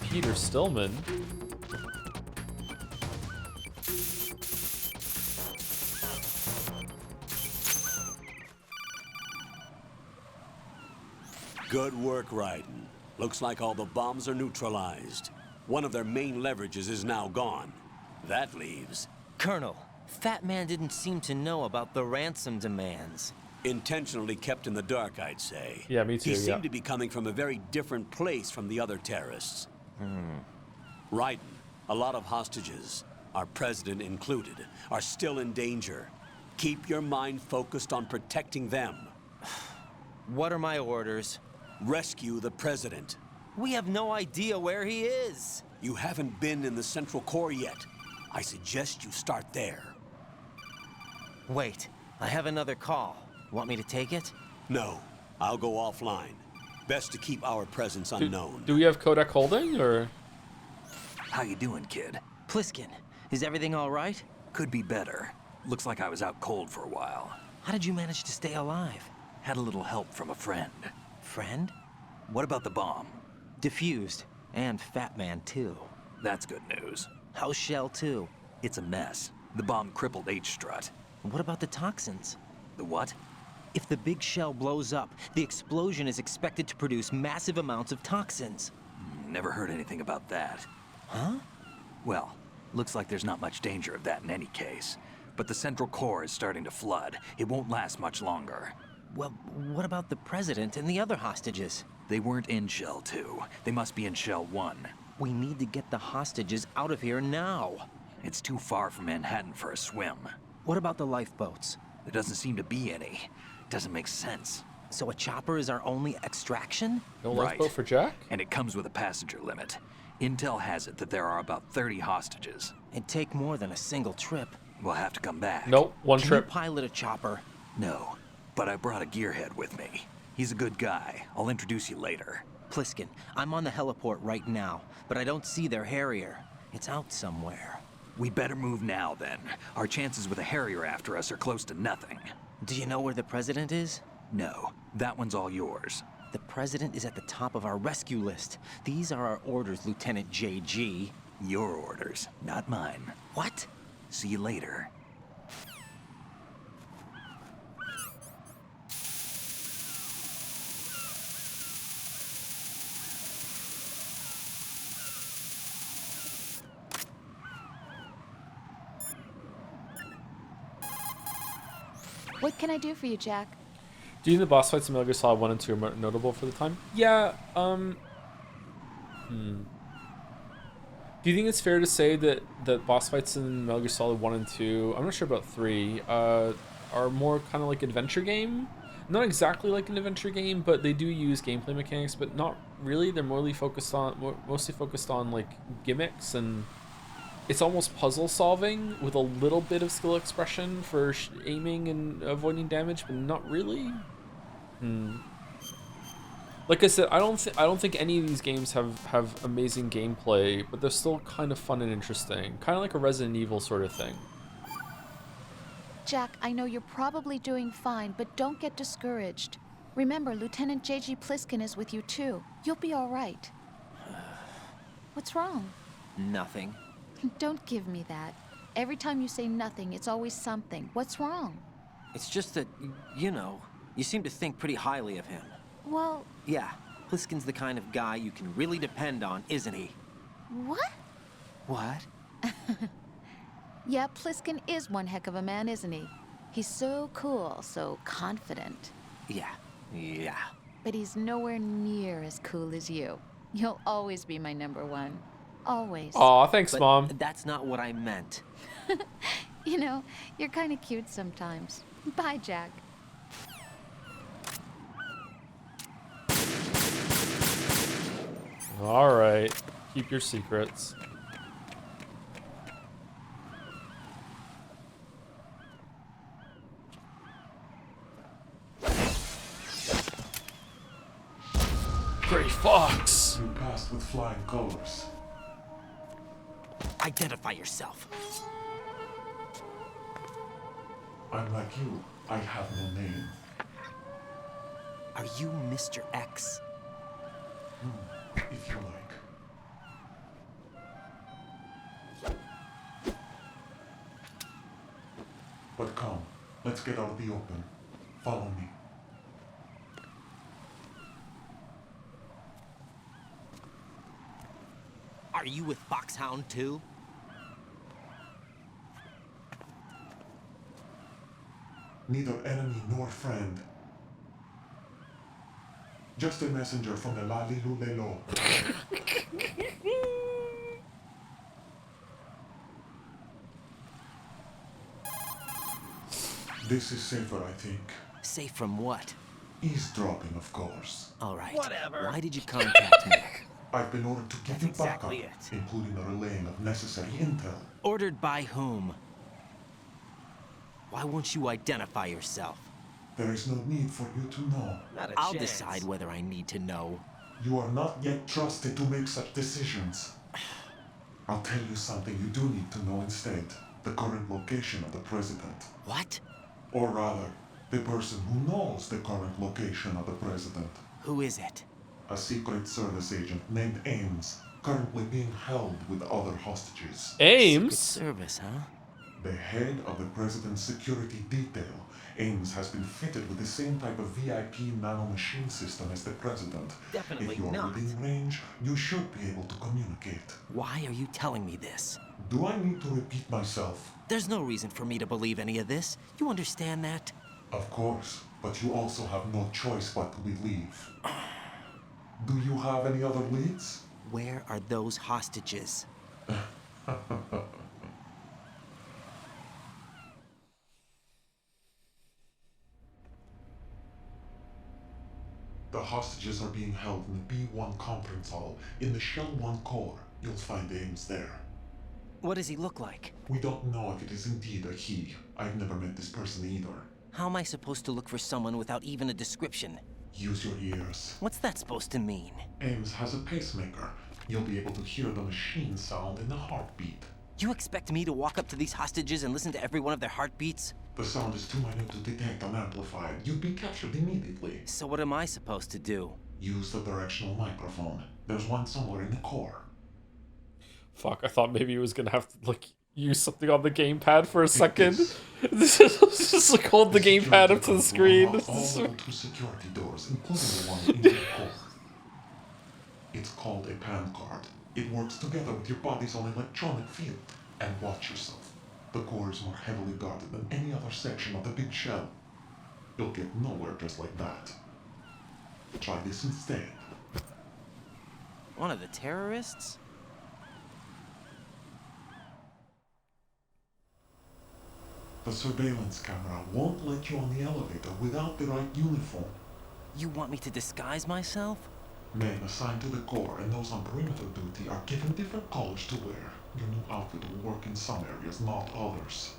Peter Stillman. Good work, Raiden. Looks like all the bombs are neutralized. One of their main leverages is now gone. That leaves... Colonel, Fat Man didn't seem to know about the ransom demands. Intentionally kept in the dark, I'd say. Yeah, me too, He seemed to be coming from a very different place from the other terrorists. Raiden, a lot of hostages, our president included, are still in danger. Keep your mind focused on protecting them. What are my orders? Rescue the president. We have no idea where he is. You haven't been in the Central Core yet. I suggest you start there. Wait, I have another call. Want me to take it? No, I'll go offline. Best to keep our presence unknown. Do we have Kodak Holding, or...? How you doing, kid? Pliskin, is everything all right? Could be better. Looks like I was out cold for a while. How did you manage to stay alive? Had a little help from a friend. Friend? What about the bomb? Diffused. And Fat Man, too. That's good news. How's Shell, too? It's a mess. The bomb crippled H-Strut. What about the toxins? The what? If the big shell blows up, the explosion is expected to produce massive amounts of toxins. Never heard anything about that. Huh? Well, looks like there's not much danger of that in any case. But the Central Core is starting to flood. It won't last much longer. Well, what about the President and the other hostages? They weren't in Shell 2. They must be in Shell 1. We need to get the hostages out of here now. It's too far from Manhattan for a swim. What about the lifeboats? There doesn't seem to be any. Doesn't make sense. So a chopper is our only extraction? No Right. lifeboat for Jack? And it comes with a passenger limit. Intel has it that there are about 30 hostages. It'd take more than a single trip. We'll have to come back. Nope, one Can trip. you pilot a chopper? No, but I brought a gearhead with me. He's a good guy. I'll introduce you later. Pliskin, I'm on the heliport right now, but I don't see their Harrier. It's out somewhere. We better move now, then. Our chances with a Harrier after us are close to nothing. Do you know where the president is? No, that one's all yours. The president is at the top of our rescue list. These are our orders, Lieutenant JG. Your orders, not mine. What? See you later. What can I do for you, Jack? Do you think the boss fights in Metal Gear Solid 1 and 2 are notable for the time? Yeah, Do you think it's fair to say that the boss fights in Metal Gear Solid 1 and 2, I'm not sure about 3, are more kind of like adventure game? Not exactly like an adventure game, but they do use gameplay mechanics, but not really. They're mostly focused on like gimmicks, and it's almost puzzle solving with a little bit of skill expression for aiming and avoiding damage, but not really. Like I said, I don't think any of these games have amazing gameplay, but they're still kind of fun and interesting, kind of like a Resident Evil sort of thing. Jack, I know you're probably doing fine, but don't get discouraged. Remember, Lieutenant J.G. Pliskin is with you too. You'll be all right. What's wrong? Nothing. Don't give me that. Every time you say nothing, it's always something. What's wrong? It's just that, you know, you seem to think pretty highly of him. Well... Yeah, Pliskin's the kind of guy you can really depend on, isn't he? What? What? Yeah, Pliskin is one heck of a man, isn't he? He's so cool, so confident. Yeah. But he's nowhere near as cool as you. You'll always be my number one. Always. Aw, thanks, But Mom. That's not what I meant. You know, you're kind of cute sometimes. Bye, Jack. All right, keep your secrets. Gray Fox! You passed with flying colors. Identify yourself. I'm like you. I have no name. Are you Mr. X? If you like. But come, let's get out of the open. Follow me. Are you with Foxhound too? Neither enemy nor friend. Just a messenger from the Lalilulelo. This is safer, I think. Safe from what? Eavesdropping, of course. All right. Whatever. Why did you contact me? I've been ordered to give That's you exactly backup, it. including the relaying of necessary intel. Ordered by whom? Why won't you identify yourself? There is no need for you to know. Not a I'll chance. decide whether I need to know. You are not yet trusted to make such decisions. I'll tell you something you do need to know instead. The current location of the president. What? Or rather, the person who knows the current location of the president. Who is it? A Secret Service agent named Ames, currently being held with other hostages. Ames? Secret Service, huh? The head of the president's security detail, Ames has been fitted with the same type of VIP nanomachine system as the president. Definitely if you're not. within range, you should be able to communicate. Why are you telling me this? Do I need to repeat myself? There's no reason for me to believe any of this. You understand that? Of course, but you also have no choice but to believe. Do you have any other leads? Where are those hostages? The hostages are being held in the B1 conference hall in the Shell 1 core. You'll find Ames there. What does he look like? We don't know if it is indeed a he. I've never met this person either. How am I supposed to look for someone without even a description? Use your ears. What's that supposed to mean? Ames has a pacemaker. You'll be able to hear the machine sound in the heartbeat. You expect me to walk up to these hostages and listen to every one of their heartbeats? The sound is too minute to detect and amplify it. You'd be captured immediately. So what am I supposed to do? Use the directional microphone. There's one somewhere in the core. Fuck, I thought maybe he was gonna have to, like, use something on the gamepad for a second. Just like hold the gamepad up to the screen. All level 2 security doors, including the one in your core. It's called a PAN card. It works together with your body's own electronic field. And watch yourself. The core is more heavily guarded than any other section of the big shell. You'll get nowhere just like that. Try this instead. One of the terrorists? The surveillance camera won't let you on the elevator without the right uniform. You want me to disguise myself? Men assigned to the core and those on perimeter duty are given different colors to wear. Your new outfit will work in some areas, not others.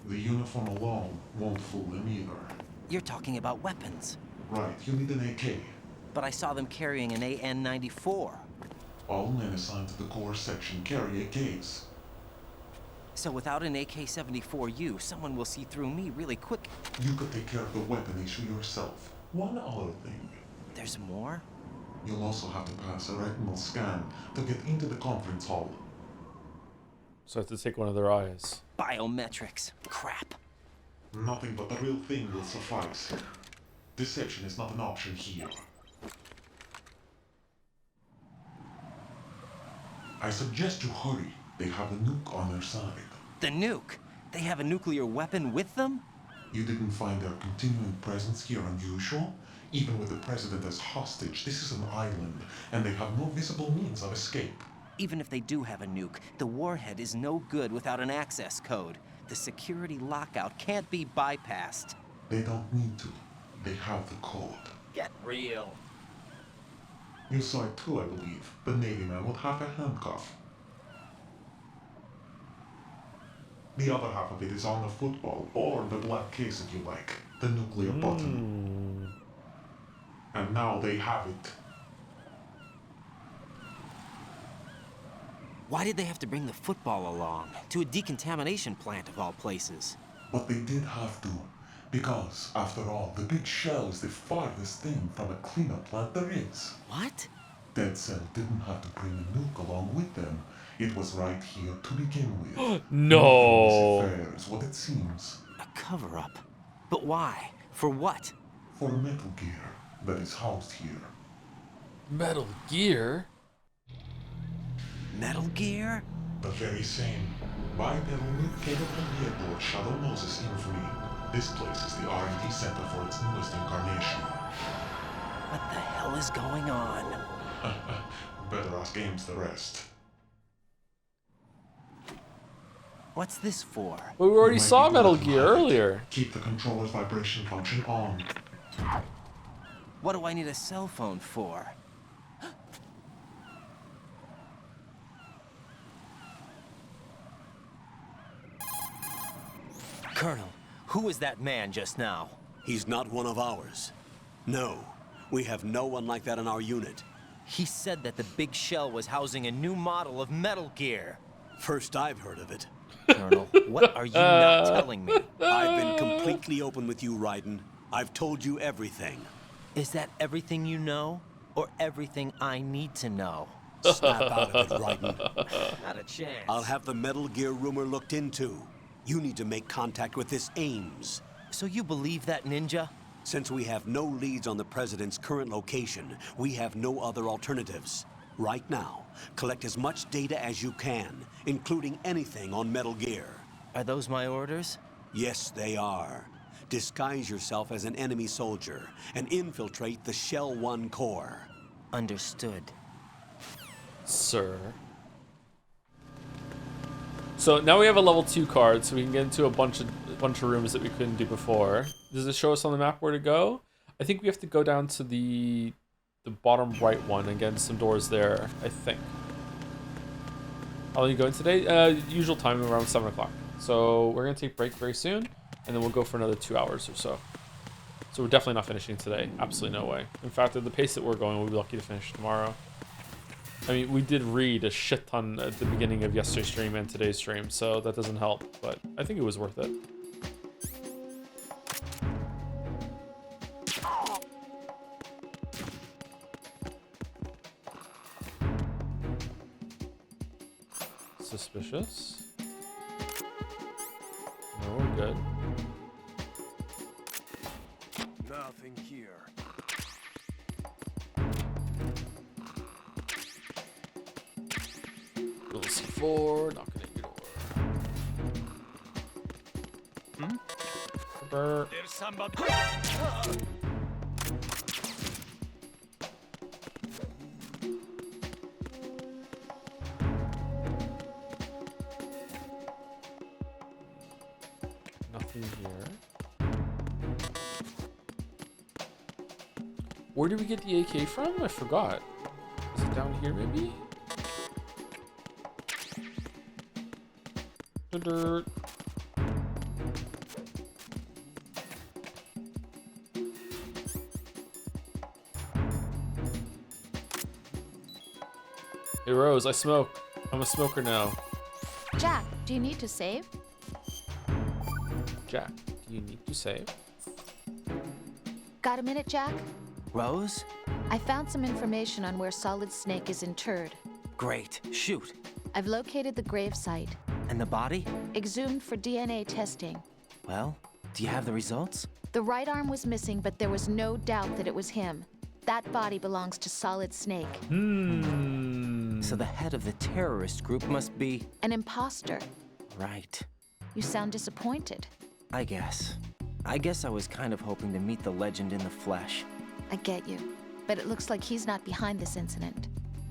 The uniform alone won't fool them either. You're talking about weapons. Right, you need an AK. But I saw them carrying an AN-94. All men assigned to the core section carry AKs. So without an AK-74U, someone will see through me really quick. You could take care of the weapon issue yourself. One other thing. There's more? You'll also have to pass a retinal scan to get into the conference hall. So I have to take one of their eyes. Biometrics. Crap. Nothing but the real thing will suffice. Deception is not an option here. I suggest you hurry. They have a nuke on their side. The nuke? They have a nuclear weapon with them? You didn't find their continuing presence here unusual? Even with the president as hostage, this is an island, and they have no visible means of escape. Even if they do have a nuke, the warhead is no good without an access code. The security lockout can't be bypassed. They don't need to. They have the code. Get real. You saw it too, I believe. The Navy man with half a handcuff. The other half of it is on the football, or the black case if you like. The nuclear button. And now they have it. Why did they have to bring the football along? To a decontamination plant of all places. But they did have to. Because, after all, the big shell is the farthest thing from a cleanup plant there is. What? Dead Cell didn't have to bring a nuke along with them. It was right here to begin with. No. This affair is what it seems. A cover-up. But why? For what? For Metal Gear that is housed here. Metal Gear? Metal Gear? The very same. Bipedal nuke-capable vehicle Shadow Moses infamy. This place is the R&D center for its newest incarnation. What the hell is going on? Better ask Ames the rest. What's this for? Well, we already saw Metal Gear earlier. Keep the controller's vibration function on. What do I need a cell phone for? Colonel, who was that man just now? He's not one of ours. No, we have no one like that in our unit. He said that the big shell was housing a new model of Metal Gear. First I've heard of it. Colonel, what are you not telling me? I've been completely open with you, Raiden. I've told you everything. Is that everything you know? Or everything I need to know? Snap out of it, Raiden. Not a chance. I'll have the Metal Gear rumor looked into. You need to make contact with this Ames. So you believe that, Ninja? Since we have no leads on the President's current location, we have no other alternatives. Right now, collect as much data as you can, including anything on Metal Gear. Are those my orders? Yes, they are. Disguise yourself as an enemy soldier and infiltrate the Shell 1 core. Understood. Sir. So now we have a level 2 card, so we can get into a bunch of rooms that we couldn't do before. Does it show us on the map where to go? I think we have to go down to the bottom right one and get some doors there, I think. How long are you going today? Usual time around 7 o'clock. So we're gonna take a break very soon, and then we'll go for another 2 hours or so. So we're definitely not finishing today. Absolutely no way. In fact, at the pace that we're going, we'll be lucky to finish tomorrow. I mean, we did read a shit ton at the beginning of yesterday's stream and today's stream, so that doesn't help, but I think it was worth it. Suspicious. No, we're good. Nothing here. Little C4, knocking at your door. There's somebody. Nothing here. Where did we get the AK from? I forgot. Is it down here, maybe? The dirt. Hey Rose, I smoke. I'm a smoker now. Jack, do you need to save? Jack, do you need to save? Got a minute, Jack? Rose? I found some information on where Solid Snake is interred. Great. Shoot. I've located the grave site. And the body? Exhumed for DNA testing. Well, do you have the results? The right arm was missing, but there was no doubt that it was him. That body belongs to Solid Snake. So the head of the terrorist group must be... An imposter. Right. You sound disappointed. I guess I was kind of hoping to meet the legend in the flesh. I get you. But it looks like he's not behind this incident.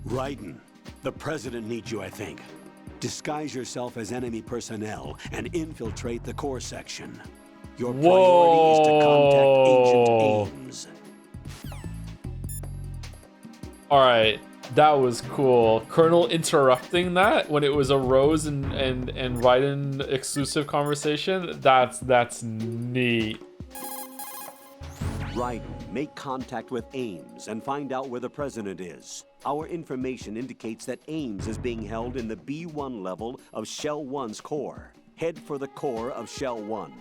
Raiden, the president needs you, I think. Disguise yourself as enemy personnel and infiltrate the core section. Your priority is to contact Agent Ames. All right, that was cool. Colonel interrupting that when it was a Rose and Raiden exclusive conversation. That's neat. Raiden, make contact with Ames and find out where the president is. Our information indicates that Ames is being held in the B1 level of Shell 1's core. Head for the core of Shell 1.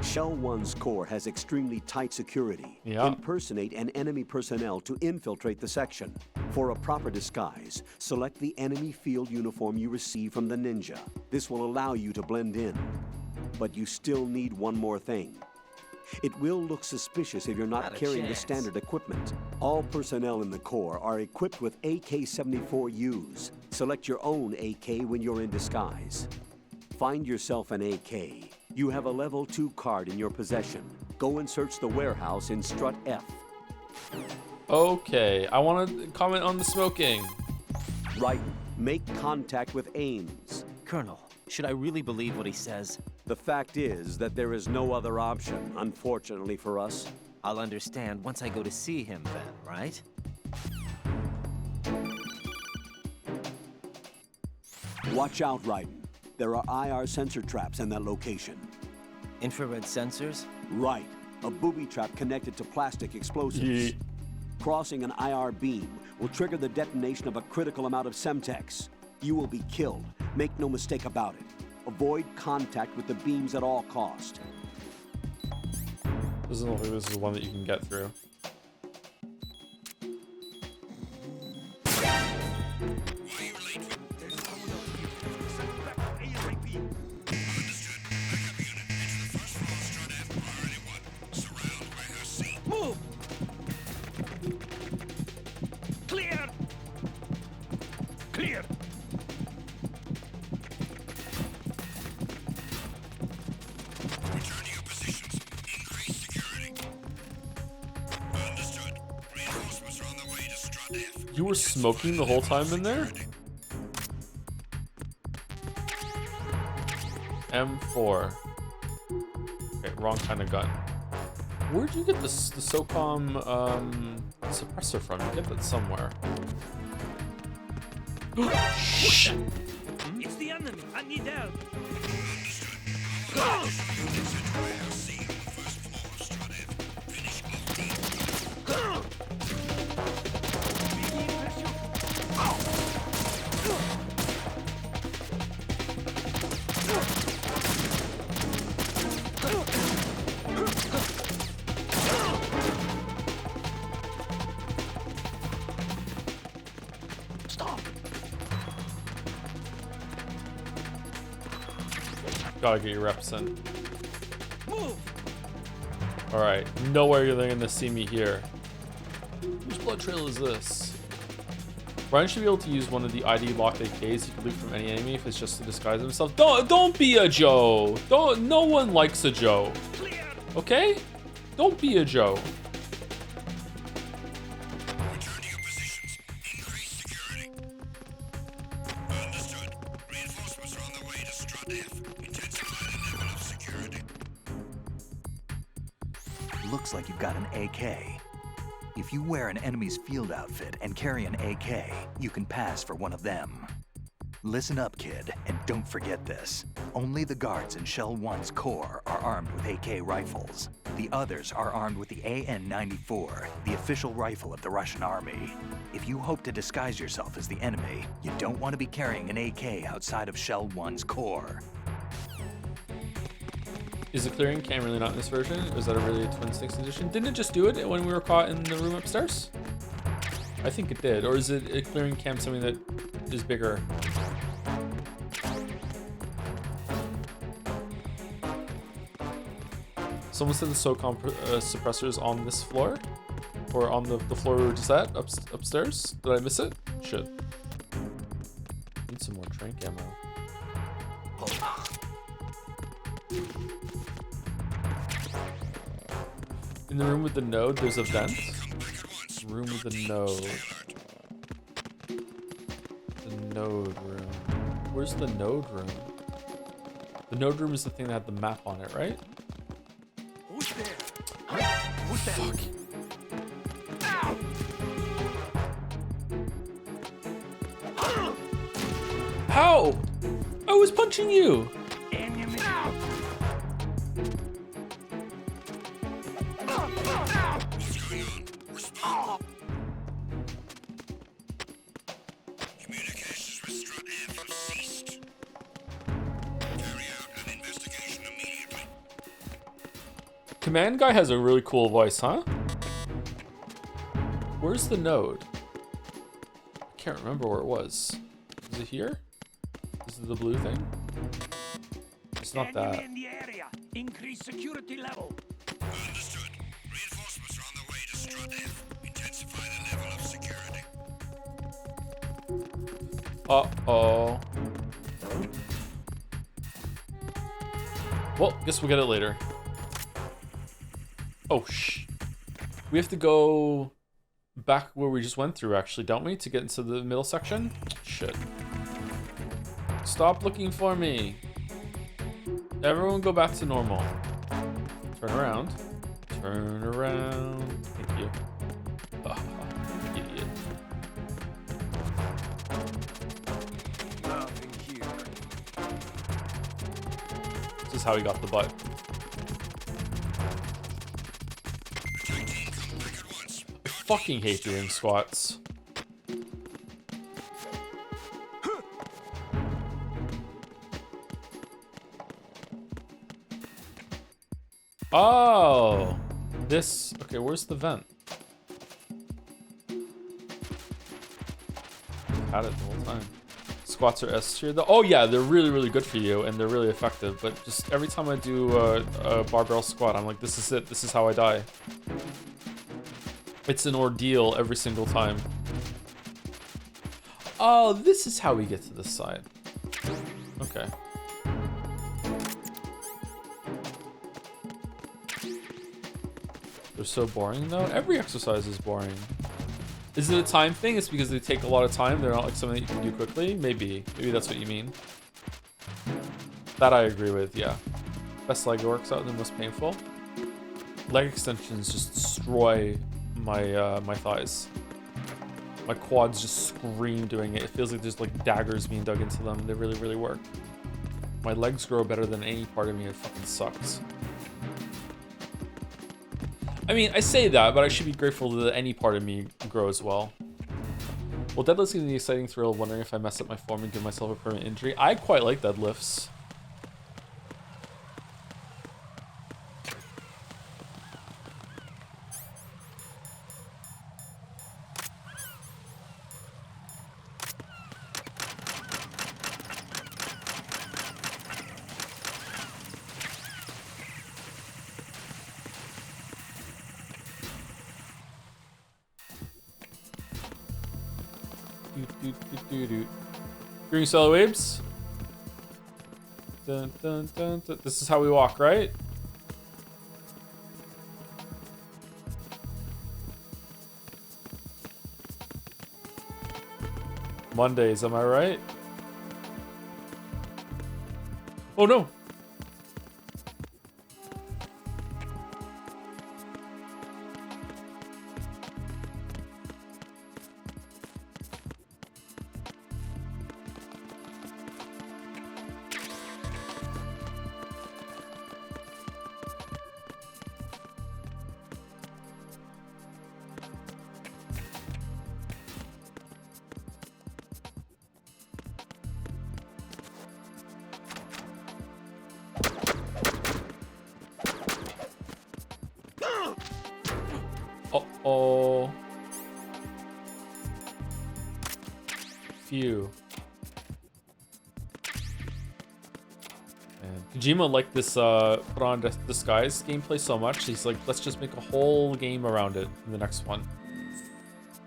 Shell 1's core has extremely tight security. Yeah. Impersonate an enemy personnel to infiltrate the section. For a proper disguise, select the enemy field uniform you receive from the ninja. This will allow you to blend in. But you still need one more thing. It will look suspicious if you're not carrying the standard equipment. All personnel in the Corps are equipped with AK-74Us. Select your own AK when you're in disguise. Find yourself an AK. You have a level 2 card in your possession. Go and search the warehouse in Strut F. Okay, I want to comment on the smoking. Right. Make contact with Ames. Colonel, should I really believe what he says? The fact is that there is no other option, unfortunately for us. I'll understand once I go to see him then, right? Watch out, Raiden. There are IR sensor traps in that location. Infrared sensors? Right. A booby trap connected to plastic explosives. Crossing an IR beam will trigger the detonation of a critical amount of Semtex. You will be killed. Make no mistake about it. Avoid contact with the beams at all cost. Doesn't look like this is one that you can get through. Move! Clear! Clear! Return to your positions. Increase security. Understood. Reinforcements are on the way to Strut F. You were smoking the whole time in there? M4. Okay, wrong kind of gun. Where'd you get the SOCOM suppressor from? You get that somewhere. Shit! It's the enemy! I need help! Gotta get your reps in. Alright, nowhere you're gonna see me here. Whose blood trail is this? Brian should be able to use one of the ID locked AKs he can loot from any enemy if it's just to disguise himself. Don't be a Joe. No one likes a Joe. Okay? Don't be a Joe. Return to your positions. Increase security. Understood. Reinforcements are on the way to Strut F. Intensify the level of security. Looks like you've got an AK. If you wear an enemy's field outfit and carry an AK, you can pass for one of them. Listen up, kid, and don't forget this. Only the guards in Shell 1's core are armed with AK rifles. The others are armed with the AN-94, the official rifle of the Russian army. If you hope to disguise yourself as the enemy, you don't want to be carrying an AK outside of Shell 1's core. Is the clearing cam really not in this version? Or is that a really Twin Snakes edition? Didn't it just do it when we were caught in the room upstairs? I think it did. Or is it a clearing cam something that is bigger? Someone said the SOCOM suppressor is on this floor? Or on the floor we were just at, upstairs? Did I miss it? Shit. Need some more trank ammo. In the room with the node, there's a vent. Room with the node. The node room. Where's the node room? The node room is the thing that had the map on it, right? Who's there? Who's that? Fuck. How? I was punching you. Communications with Strut F have ceased. Carry out an investigation immediately. Command guy has a really cool voice, huh? Where's the node? I can't remember where it was. Is it here? Is it the blue thing? It's not that. In the area. Increase security level. Understood. Reinforcements are on the way to Strut F. Intensify the level of security. Uh-oh. Well, guess we'll get it later. Oh, we have to go back where we just went through, actually, don't we? To get into the middle section? Shit. Stop looking for me. Everyone go back to normal. Turn around. Turn around. Thank you. Idiot. This is how he got the butt. I fucking hate doing squats. Oh, this. Okay, where's the vent? Had it the whole time. Squats are S tier though. Oh yeah, they're really, really good for you and they're really effective. But just every time I do a barbell squat, I'm like, this is it. This is how I die. It's an ordeal every single time. Oh, this is how we get to this side. Okay. They're so boring though. Every exercise is boring. Is it a time thing? It's because they take a lot of time. They're not like something that you can do quickly. Maybe that's what you mean. That I agree with. Yeah. Best leg works out, the most painful. Leg extensions just destroy my my thighs. My quads just scream doing it. It feels like there's like daggers being dug into them. They really, really work. My legs grow better than any part of me. It fucking sucks. I mean, I say that, but I should be grateful that any part of me grows well. Well, deadlifts give me the exciting thrill of wondering if I mess up my form and give myself a permanent injury. I quite like deadlifts. Green Cellar Waves. Dun, dun, dun, dun. This is how we walk, right? Mondays, am I right? Oh no! Uh-oh. Phew. Man, Kojima liked this put on disguise gameplay so much. He's like, let's just make a whole game around it in the next one.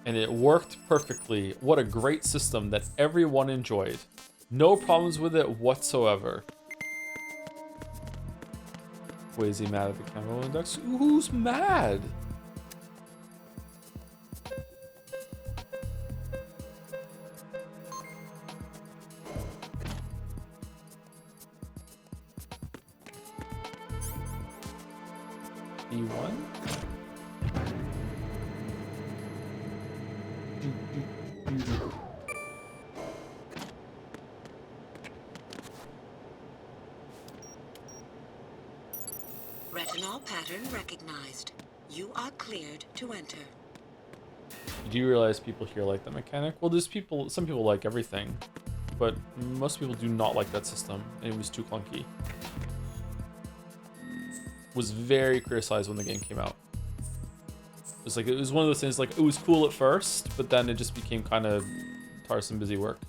And it worked perfectly. What a great system that everyone enjoyed. No problems with it whatsoever. Is he mad at the camera index? Who's mad? E1? Retinol pattern recognized. You are cleared to enter. Do you realize people here like that mechanic? Well, there's people, some people like everything, but most people do not like that system, and it was too clunky. Was very criticized when the game came out. It was one of those things, like, it was cool at first, but then it just became kind of tiresome, busy work.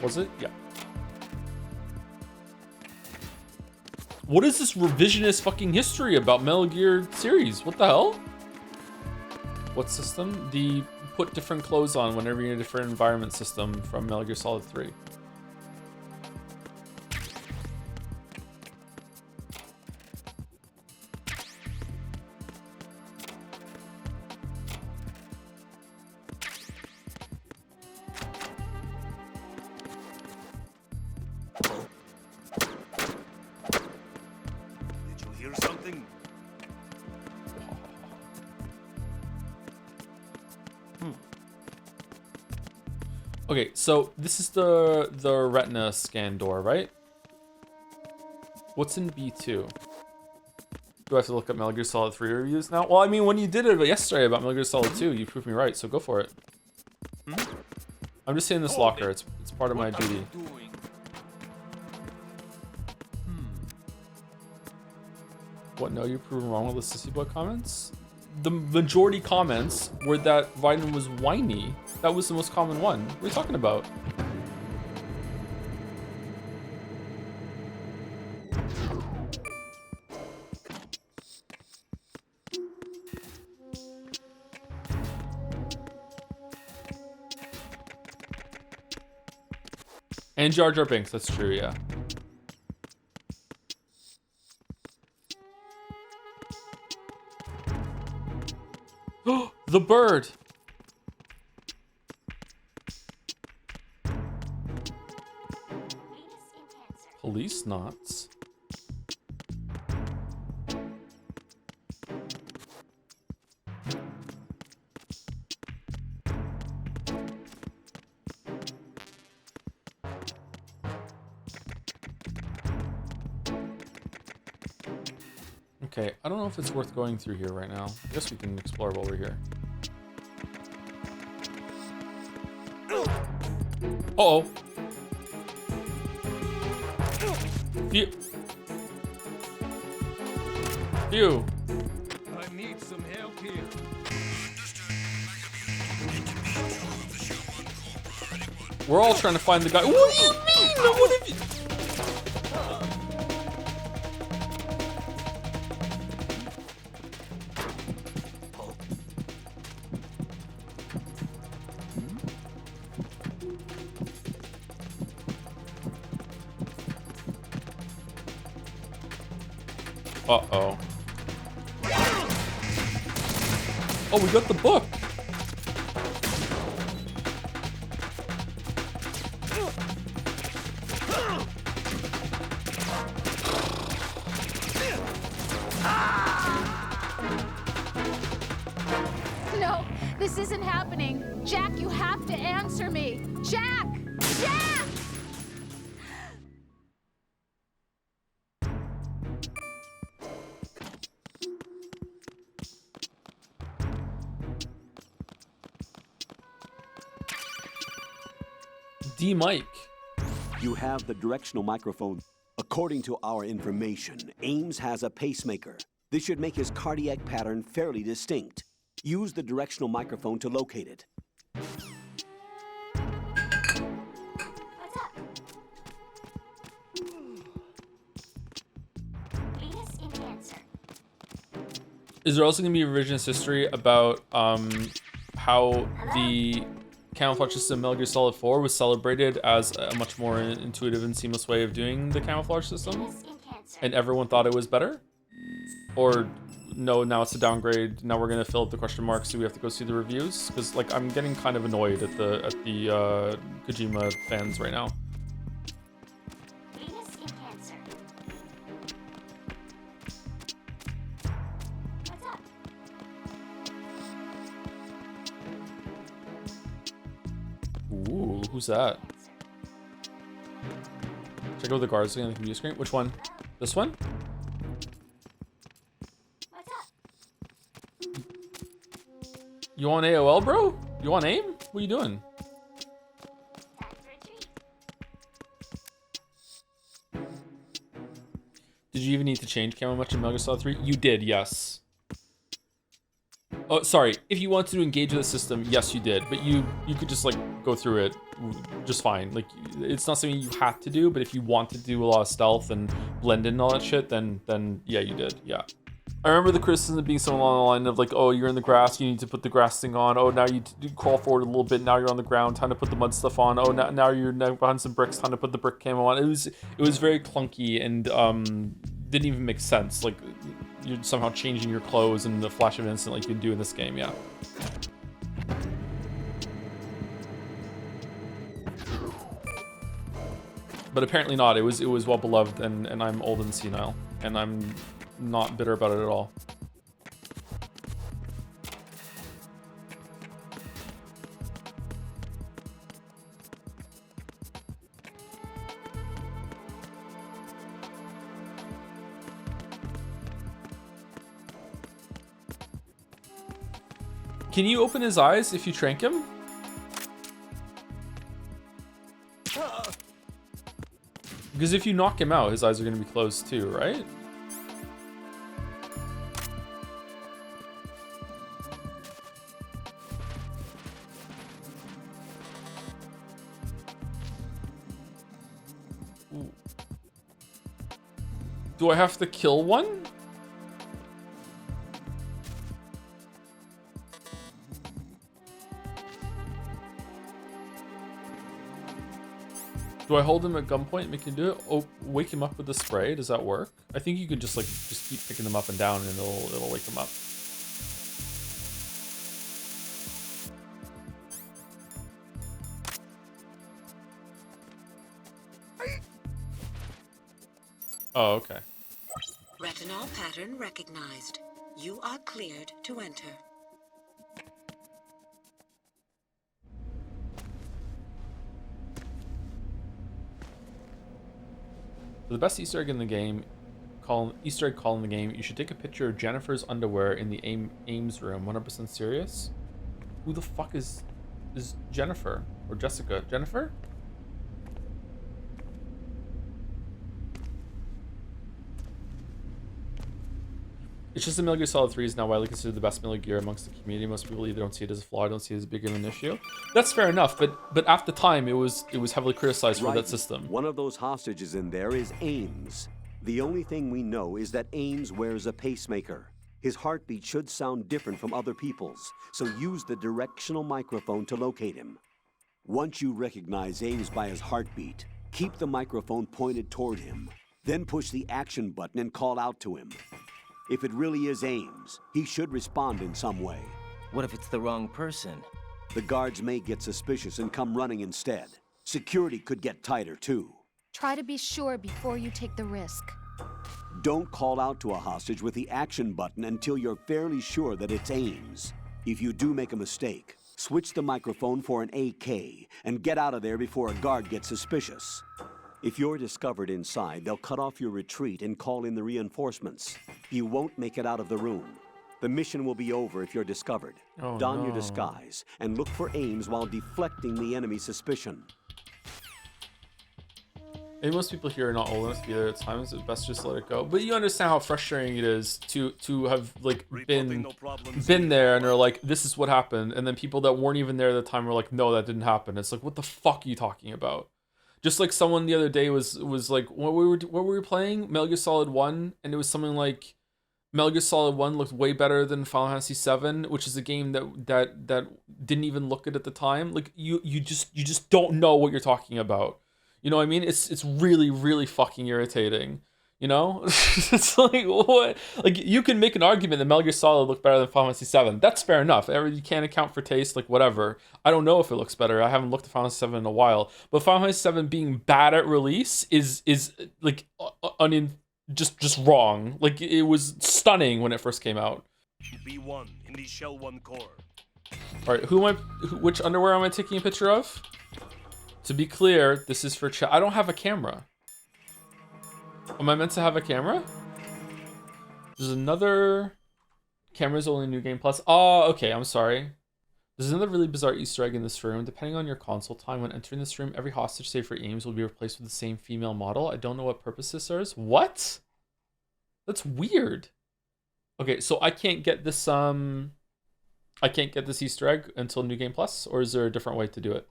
Was it? Yeah. What is this revisionist fucking history about Metal Gear series? What the hell? What system? The put different clothes on whenever you're in a different environment system from Metal Gear Solid 3. Okay, so this is the retina scan door, right? What's in B2? Do I have to look up Metal Gear Solid 3 reviews now? Well, I mean, when you did it yesterday about Metal Gear Solid 2, you proved me right, so go for it. I'm just saying this locker. It's part of my duty. What? No, you're proven wrong with the sissy boy comments? The majority comments were that Raiden was whiny. That was the most common one. What are you talking about? And Jar Jar Binks, that's true, yeah. The bird! Police knots. Okay, I don't know if it's worth going through here right now. I guess we can explore while we're here. Uh-oh. Phew. Phew. I need some help here. We're all trying to find the guy. What do you mean? What have you... Uh-oh. Oh, we got the book. No, this isn't happening. Jack, you have to answer me. Jack! Jack! D. Mike. You have the directional microphone. According to our information, Ames has a pacemaker. This should make his cardiac pattern fairly distinct. Use the directional microphone to locate it. What's up? Venus enhancer. Is there also going to be revisionist history about how the camouflage system Metal Gear Solid 4 was celebrated as a much more intuitive and seamless way of doing the camouflage system, and everyone thought it was better? Or no, now it's a downgrade, now we're going to fill up the question marks, so we have to go see the reviews? Because like I'm getting kind of annoyed at the Kojima fans right now. Venus enhancer. What's up? Ooh, who's that? Check out the guards on the computer screen. Which one? This one? What's up? You on AOL, bro? You on AIM? What are you doing? Time for a treat. Did you even need to change camo much in Metal Gear Solid 3? You did, yes. Oh, sorry. If you wanted to engage with the system, yes, you did. But you could just like go through it just fine. Like it's not something you had to do, but if you want to do a lot of stealth and blend in and all that shit, then yeah, you did. Yeah. I remember the criticism being something along the line of like, oh, you're in the grass, you need to put the grass thing on. Oh, now you crawl forward a little bit. Now you're on the ground, time to put the mud stuff on. Oh, now you're behind some bricks, time to put the brick camo on. It was very clunky and didn't even make sense. Like you're somehow changing your clothes in the flash of an instant like you do in this game, yeah. But apparently not. It was well beloved, and I'm old and senile, and I'm not bitter about it at all. Can you open his eyes if you trank him? Because if you knock him out, his eyes are going to be closed too, right? Ooh. Do I have to kill one? Do I hold him at gunpoint and make him do it? Oh, wake him up with the spray. Does that work? I think you can just keep picking them up and down and it'll wake him up. Oh, okay. Retinol pattern recognized. You are cleared to enter. For the best Easter egg in the game, Easter egg call in the game, you should take a picture of Jennifer's underwear in the Ames room. 100% serious? Who the fuck is Jennifer? Or Jessica? Jennifer? It's just that Metal Gear Solid 3 is now widely considered the best Metal Gear amongst the community. Most people either don't see it as a flaw, don't see it as big of an issue. That's fair enough, but at the time it was heavily criticized for that system. One of those hostages in there is Ames. The only thing we know is that Ames wears a pacemaker. His heartbeat should sound different from other people's, so use the directional microphone to locate him. Once you recognize Ames by his heartbeat, keep the microphone pointed toward him. Then push the action button and call out to him. If it really is Ames, he should respond in some way. What if it's the wrong person? The guards may get suspicious and come running instead. Security could get tighter, too. Try to be sure before you take the risk. Don't call out to a hostage with the action button until you're fairly sure that it's Ames. If you do make a mistake, switch the microphone for an AK and get out of there before a guard gets suspicious. If you're discovered inside, they'll cut off your retreat and call in the reinforcements. You won't make it out of the room. The mission will be over if you're discovered. Oh, Don your no. disguise and look for Ames while deflecting the enemy's suspicion. Maybe most people here are not old enough to be there at times. It's best just let it go. But you understand how frustrating it is to have like been there and are like, this is what happened, and then people that weren't even there at the time were like, no, that didn't happen. It's like, what the fuck are you talking about? Just like someone the other day was like, what were we playing? Metal Gear Solid 1, and it was something like Metal Gear Solid 1 looked way better than Final Fantasy 7, which is a game that didn't even look good at the time. Like you just don't know what you're talking about. You know what I mean? It's really, really fucking irritating. You know? It's like, what? Like, you can make an argument that Metal Gear Solid looked better than Final Fantasy 7. That's fair enough. You can't account for taste, like, whatever. I don't know if it looks better. I haven't looked at Final Fantasy 7 in a while. But Final Fantasy 7 being bad at release is like, just wrong. Like, it was stunning when it first came out. B1 in the Shell 1 core. Alright, which underwear am I taking a picture of? To be clear, this is for chat. I don't have a camera. Am I meant to have a camera? There's another... Camera's only New Game Plus. Oh, okay, I'm sorry. There's another really bizarre Easter egg in this room. Depending on your console time, when entering this room, every hostage save for Ames will be replaced with the same female model. I don't know what purpose this serves. What? That's weird. Okay, so I can't get this Easter egg until New Game Plus, or is there a different way to do it?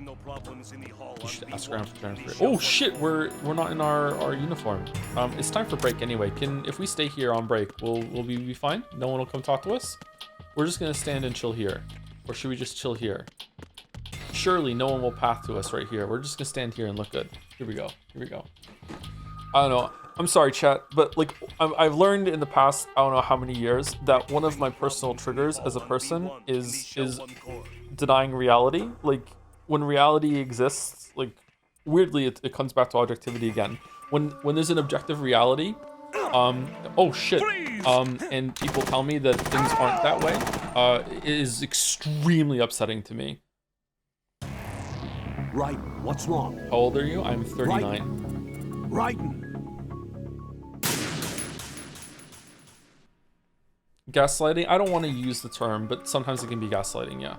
No problems in the hall. You should ask around for Jennifer. Oh shit, we're not in our uniform. It's time for break anyway. If we stay here on break, will we be fine? No one will come talk to us? We're just gonna stand and chill here. Or should we just chill here? Surely no one will path to us right here. We're just gonna stand here and look good. Here we go. Here we go. I don't know. I'm sorry, chat, but like I've learned in the past, I don't know how many years, that one of my personal triggers as a person is denying reality. Like, when reality exists, like, weirdly, it comes back to objectivity again. When there's an objective reality, oh shit, and people tell me that things aren't that way, it is extremely upsetting to me. Raiden, what's wrong? How old are you? I'm 39. Raiden! Gaslighting? I don't want to use the term, but sometimes it can be gaslighting, yeah.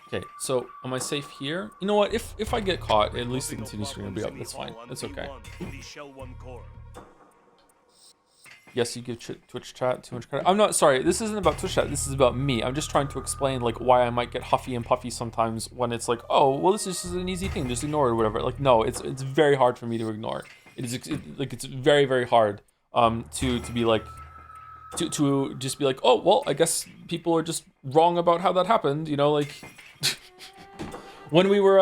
Okay, so am I safe here? You know what? If I get caught, at least the continue screen will be up. That's fine. That's okay. Yes, you give Twitch chat 200 credit. I'm not sorry. This isn't about Twitch chat. This is about me. I'm just trying to explain like why I might get huffy and puffy sometimes when it's like, oh, well, this is just an easy thing. Just ignore it or whatever. Like, no, it's very hard for me to ignore. It's very, very hard to be like. To just be like, oh, well, I guess people are just wrong about how that happened, you know, like when we were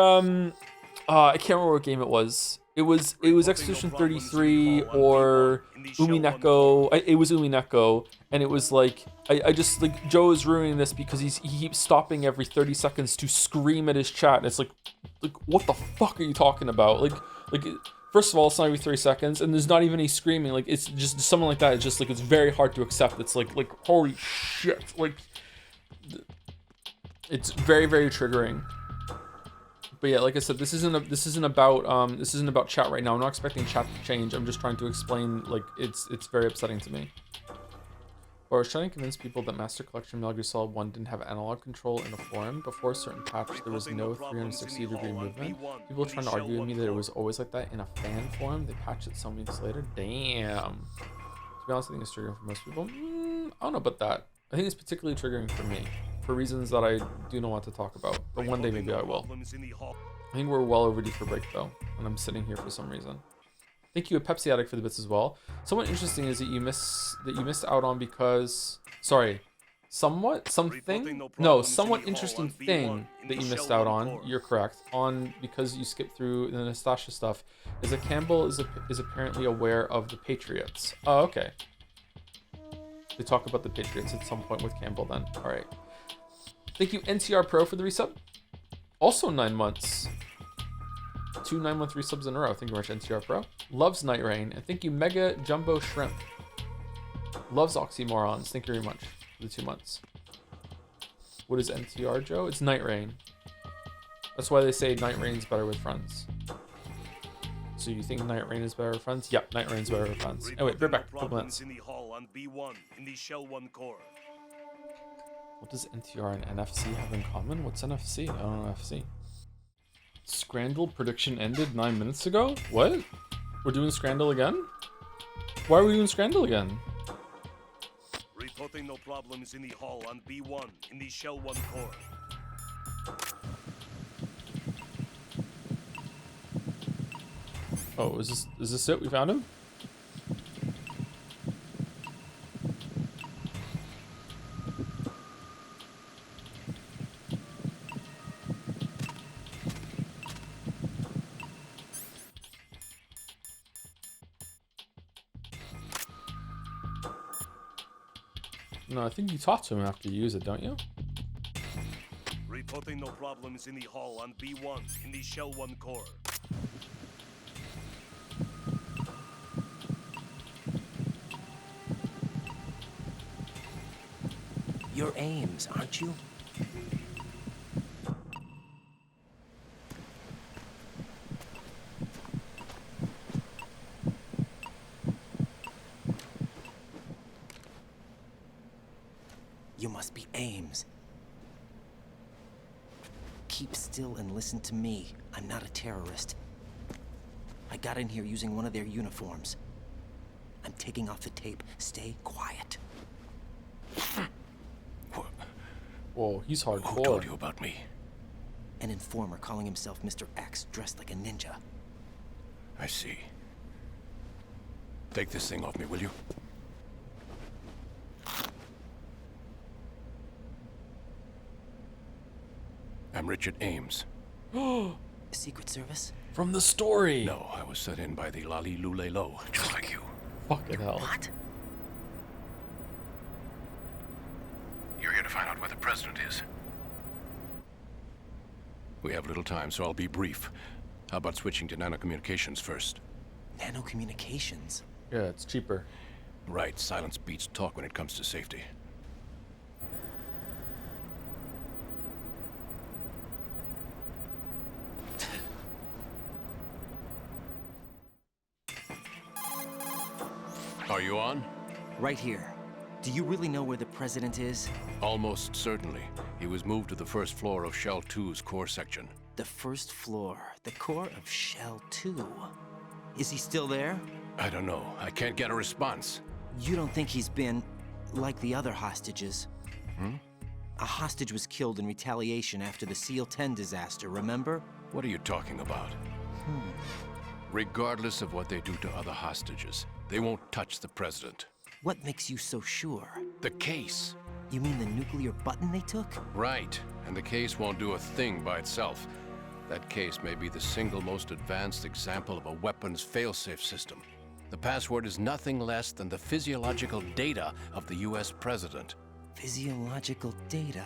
I can't remember what game it was. It was Expedition 33 or Umineko. It was Umineko, and it was like I just like Joe is ruining this because he keeps stopping every 30 seconds to scream at his chat, and it's like what the fuck are you talking about? Like first of all, it's not every 3 seconds, and there's not even any screaming. Like, it's just something like that. It's just like, it's very hard to accept. It's like holy shit. Like, it's very, very triggering. But yeah, like I said, this isn't about chat right now. I'm not expecting chat to change. I'm just trying to explain, like, it's very upsetting to me. Or I was trying to convince people that Master Collection Metal Gear Solid 1 didn't have analog control in a forum. Before a certain patch, there was no 360-degree movement. People were trying to argue with me that it was always like that in a fan forum. They patched it some weeks later. Damn. To be honest, I think it's triggering for most people. I don't know about that. I think it's particularly triggering for me, for reasons that I do not want to talk about. But one day maybe I will. I think we're well overdue for break though, and I'm sitting here for some reason. Thank you, a Pepsi addict, for the bits as well. Somewhat interesting is that you missed out on because, sorry, somewhat interesting thing that you missed out on. You're correct on, because you skipped through the Nastasha stuff. Is that Campbell is apparently aware of the Patriots. Oh, okay. They talk about the Patriots at some point with Campbell. Then, all right. Thank you NTR Pro for the resub. Also 9 months. 2 9-month resubs in a row. Thank you very much, NTR Pro. Loves Night Rain, and thank you Mega Jumbo Shrimp. Loves Oxymorons. Thank you very much for the 2 months. What is NTR, Joe? It's Night Rain. That's why they say Night Rain's better with friends. So you think Night Rain is better with friends? Yep, Night Rain's better with friends. Anyway, we're back. Couple minutes. In the hall on B1 in the Shell 1 core. What does NTR and NFC have in common? What's NFC? I don't know NFC. Scrandle prediction ended 9 minutes ago? What? We're doing Scrandle again? Why are we doing Scrandle again? Reporting no problems in the hall on B1 in the Shell 1 core. Oh, is this it? We found him? No, I think you talk to him after you use it, don't you? Reporting no problems in the hall on B1 in the Shell 1 core. You're Ames, aren't you? You must be Ames. Keep still and listen to me. I'm not a terrorist. I got in here using one of their uniforms. I'm taking off the tape. Stay quiet. Whoa, he's hardcore. Who told you about me? An informer calling himself Mr. X, dressed like a ninja. I see. Take this thing off me, will you? I'm Richard Ames. Secret Service? From the story! No, I was sent in by the Lali Lule Lo, just like you. Fucking hell. What? You're here to find out where the president is. We have little time, so I'll be brief. How about switching to nanocommunications first? Nanocommunications? Yeah, it's cheaper. Right, silence beats talk when it comes to safety. Are you on? Right here. Do you really know where the president is? Almost certainly. He was moved to the first floor of Shell 2's core section. The first floor, the core of Shell 2. Is he still there? I don't know. I can't get a response. You don't think he's been like the other hostages? Hmm? A hostage was killed in retaliation after the SEAL 10 disaster, remember? What are you talking about? Regardless of what they do to other hostages, they won't touch the president. What makes you so sure? The case. You mean the nuclear button they took? Right, and the case won't do a thing by itself. That case may be the single most advanced example of a weapons failsafe system. The password is nothing less than the physiological data of the US president. Physiological data?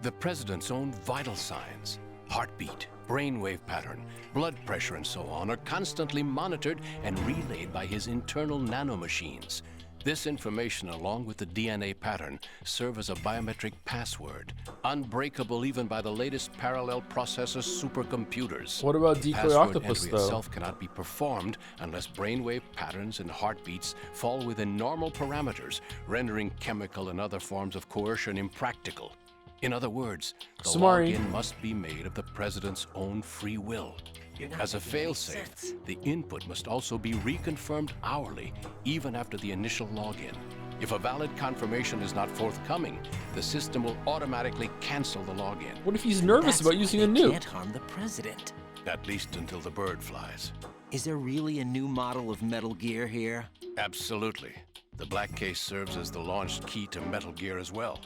The president's own vital signs, heartbeat, brainwave pattern, blood pressure, and so on are constantly monitored and relayed by his internal nanomachines. This information, along with the DNA pattern, serve as a biometric password, unbreakable even by the latest parallel processor supercomputers. What about Decoy Password Octopus, entry though? itself cannot be performed unless brainwave patterns and heartbeats fall within normal parameters, rendering chemical and other forms of coercion impractical. In other words, the login must be made of the president's own free will. As a failsafe, the input must also be reconfirmed hourly, even after the initial login. If a valid confirmation is not forthcoming, the system will automatically cancel the login. What if he's nervous about using a nuke? Can't harm the president. At least until the bird flies. Is there really a new model of Metal Gear here? Absolutely. The black case serves as the launch key to Metal Gear as well.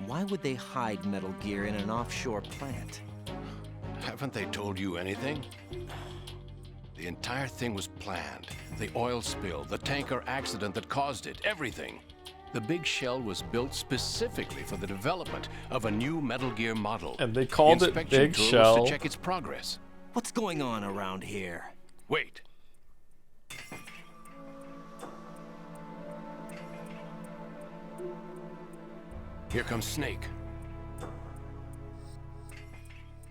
Why would they hide Metal Gear in an offshore plant? Haven't they told you anything? The entire thing was planned. The oil spill, the tanker accident that caused it, everything. The big shell was built specifically for the development of a new Metal Gear model. And they called it Inspection Big tools Shell. to check its progress. What's going on around here? Wait. Here comes Snake.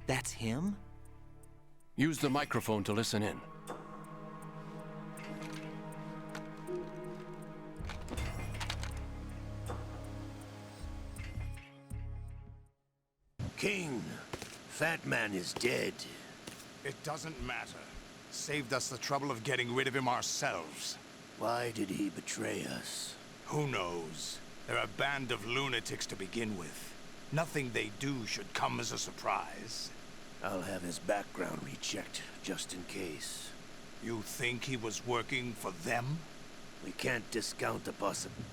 That's him? Use the microphone to listen in. King, Fatman is dead. It doesn't matter. Saved us the trouble of getting rid of him ourselves. Why did he betray us? Who knows? They're a band of lunatics to begin with. Nothing they do should come as a surprise. I'll have his background rechecked, just in case. You think he was working for them? We can't discount the possibility.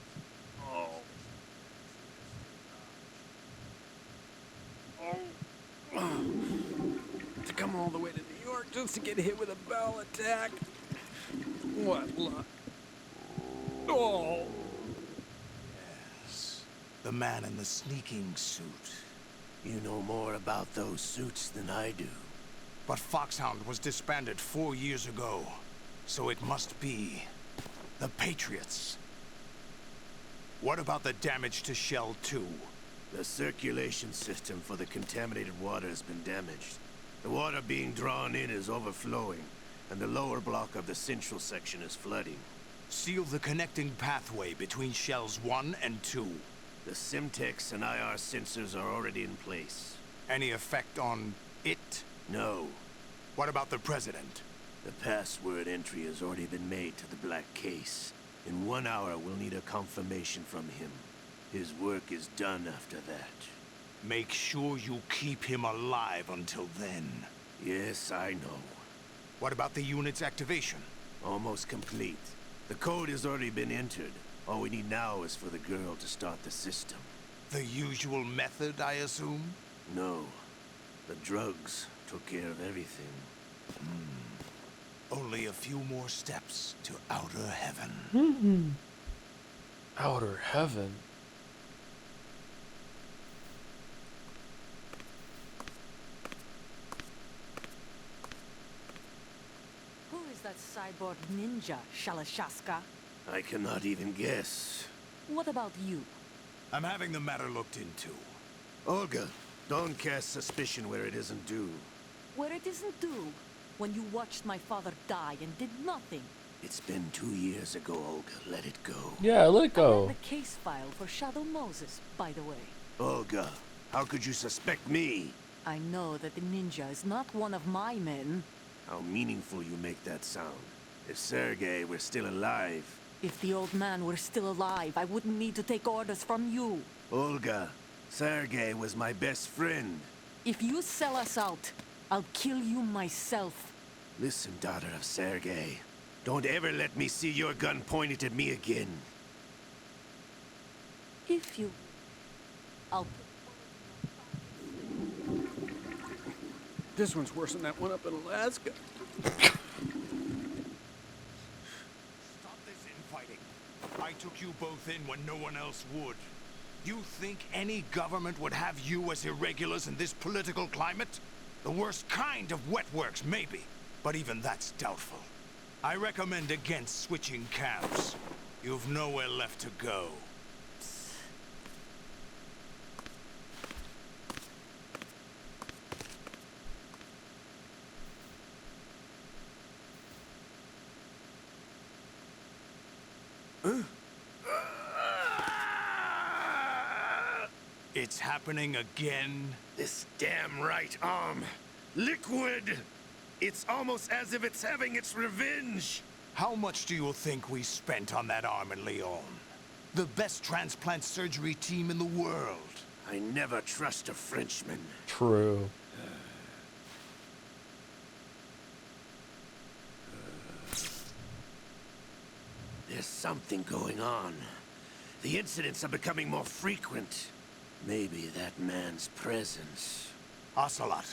To come all the way to New York just to get hit with a bowel attack. What luck. Oh. Yes. The man in the sneaking suit. You know more about those suits than I do. But Foxhound was disbanded 4 years ago. So it must be the Patriots. What about the damage to Shell 2? The circulation system for the contaminated water has been damaged. The water being drawn in is overflowing, and the lower block of the central section is flooding. Seal the connecting pathway between Shells 1 and 2. The Simtex and IR sensors are already in place. Any effect on it? No. What about the President? The password entry has already been made to the black case. In 1 hour, we'll need a confirmation from him. His work is done after that. Make sure you keep him alive until then. Yes, I know. What about the unit's activation? Almost complete. The code has already been entered. All we need now is for the girl to start the system. The usual method, I assume? No. The drugs took care of everything. Only a few more steps to outer heaven. Outer heaven. Who is that cyborg ninja, Shalashaska? I cannot even guess. What about you? I'm having the matter looked into. Olga, don't cast suspicion where it isn't due. Where it isn't due, when you watched my father die and did nothing. It's been 2 years ago, Olga. Let it go. Yeah, let it I go. ran the case file for Shadow Moses, by the way. Olga, how could you suspect me? I know that the ninja is not one of my men. How meaningful you make that sound. If Sergei were still alive... If the old man were still alive, I wouldn't need to take orders from you. Olga, Sergei was my best friend. If you sell us out, I'll kill you myself. Listen, daughter of Sergei. Don't ever let me see your gun pointed at me again. If you... I'll... This one's worse than that one up in Alaska. Stop this infighting. I took you both in when no one else would. You think any government would have you as irregulars in this political climate? The worst kind of wet works, maybe. But even that's doubtful. I recommend against switching camps. You've nowhere left to go. It's happening again? This damn right arm. Liquid! It's almost as if it's having its revenge. How much do you think we spent on that arm in Lyon? The best transplant surgery team in the world. I never trust a Frenchman. True. There's something going on. The incidents are becoming more frequent. Maybe that man's presence. Ocelot,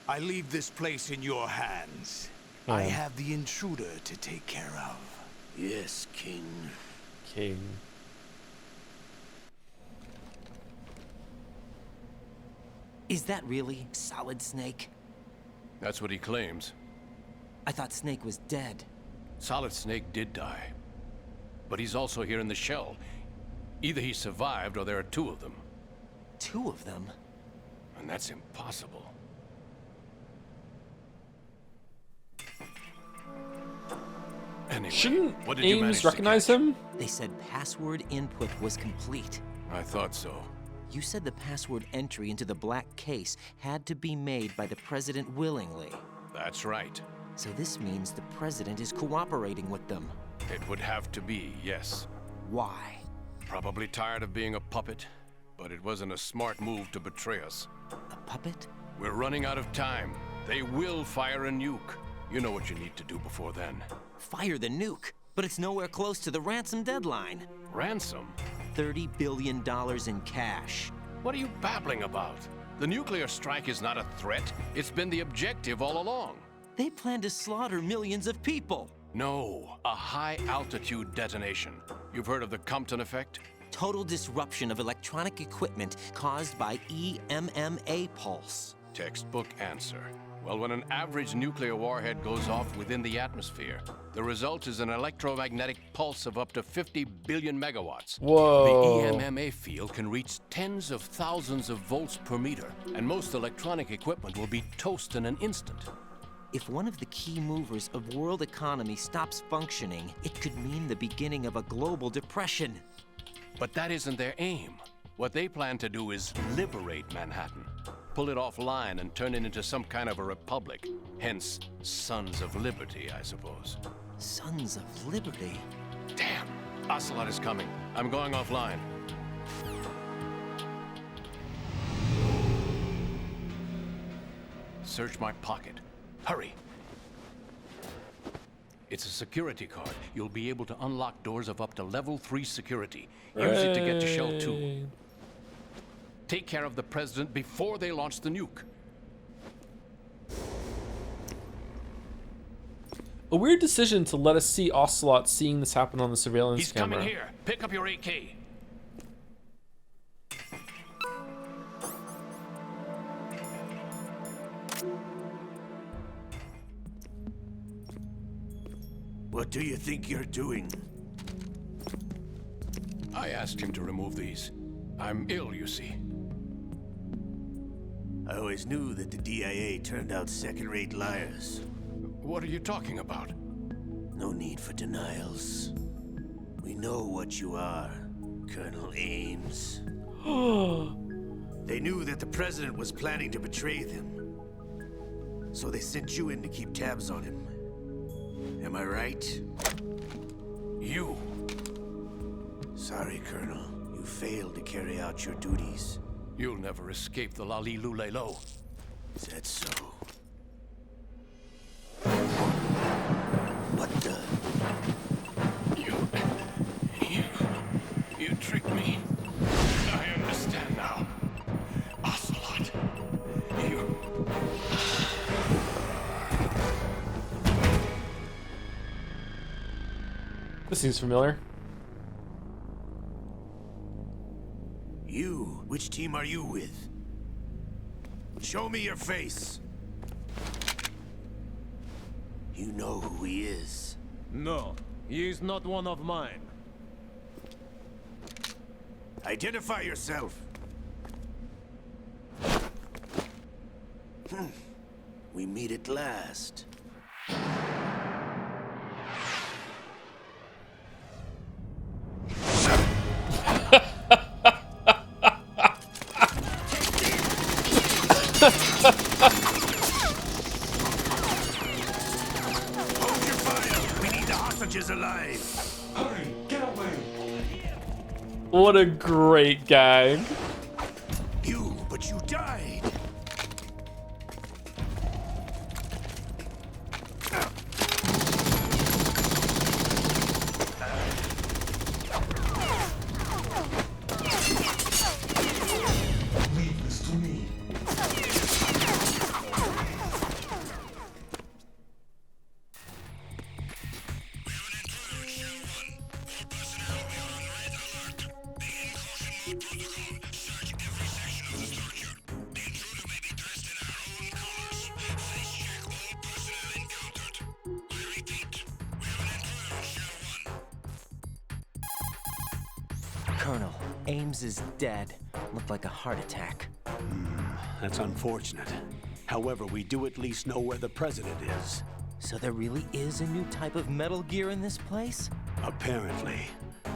I leave this place in your hands. I have the intruder to take care of. Yes, King. King. Is that really Solid Snake? That's what he claims. I thought Snake was dead. Solid Snake did die. But he's also here in the shell. Either he survived or there are two of them. Two of them? And that's impossible. Anyway, Shouldn't what did you manage Ames to recognize catch? him? They said password input was complete. I thought so. You said the password entry into the black case had to be made by the president willingly. That's right. So this means the president is cooperating with them. It would have to be, yes. Why? Probably tired of being a puppet, but it wasn't a smart move to betray us. A puppet? We're running out of time. They will fire a nuke. You know what you need to do before then. Fire the nuke, but it's nowhere close to the ransom deadline. Ransom? $30 billion in cash. What are you babbling about? The nuclear strike is not a threat. It's been the objective all along. They plan to slaughter millions of people. No, a high-altitude detonation. You've heard of the Compton effect? Total disruption of electronic equipment caused by EMMA pulse. Textbook answer. Well, when an average nuclear warhead goes off within the atmosphere, the result is an electromagnetic pulse of up to 50 billion megawatts. Whoa. The EMMA field can reach tens of thousands of volts per meter, and most electronic equipment will be toast in an instant. If one of the key movers of world economy stops functioning, it could mean the beginning of a global depression. But that isn't their aim. What they plan to do is liberate Manhattan. Pull it offline and turn it into some kind of a republic. Hence, Sons of Liberty, I suppose. Sons of Liberty? Damn! Ocelot is coming. I'm going offline. Search my pocket. Hurry! It's a security card. You'll be able to unlock doors of up to level 3 security. Use it to get to Shell 2. Take care of the president before they launch the nuke. A weird decision to let us see Ocelot seeing this happen on the surveillance He's camera. coming here. Pick up your AK. What do you think you're doing? I asked him to remove these. I'm ill, you see. I always knew that the DIA turned out second-rate liars. What are you talking about? No need for denials. We know what you are, Colonel Ames. They knew that the president was planning to betray them. So they sent you in to keep tabs on him. Am I right? You. Sorry, Colonel. You failed to carry out your duties. You'll never escape the Lali-Lu-Le-Lo. Is that so? What the? You tricked me. I understand now. Ocelot. You... This seems familiar. You? Which team are you with? Show me your face. You know who he is. No, he is not one of mine. Identify yourself. We meet at last. Hold your fire! We need the hostages alive! Hurry, get away! What a great gag. But you died! Colonel, Ames is dead. Looked like a heart attack. That's unfortunate. However, we do at least know where the president is. So there really is a new type of Metal Gear in this place? Apparently.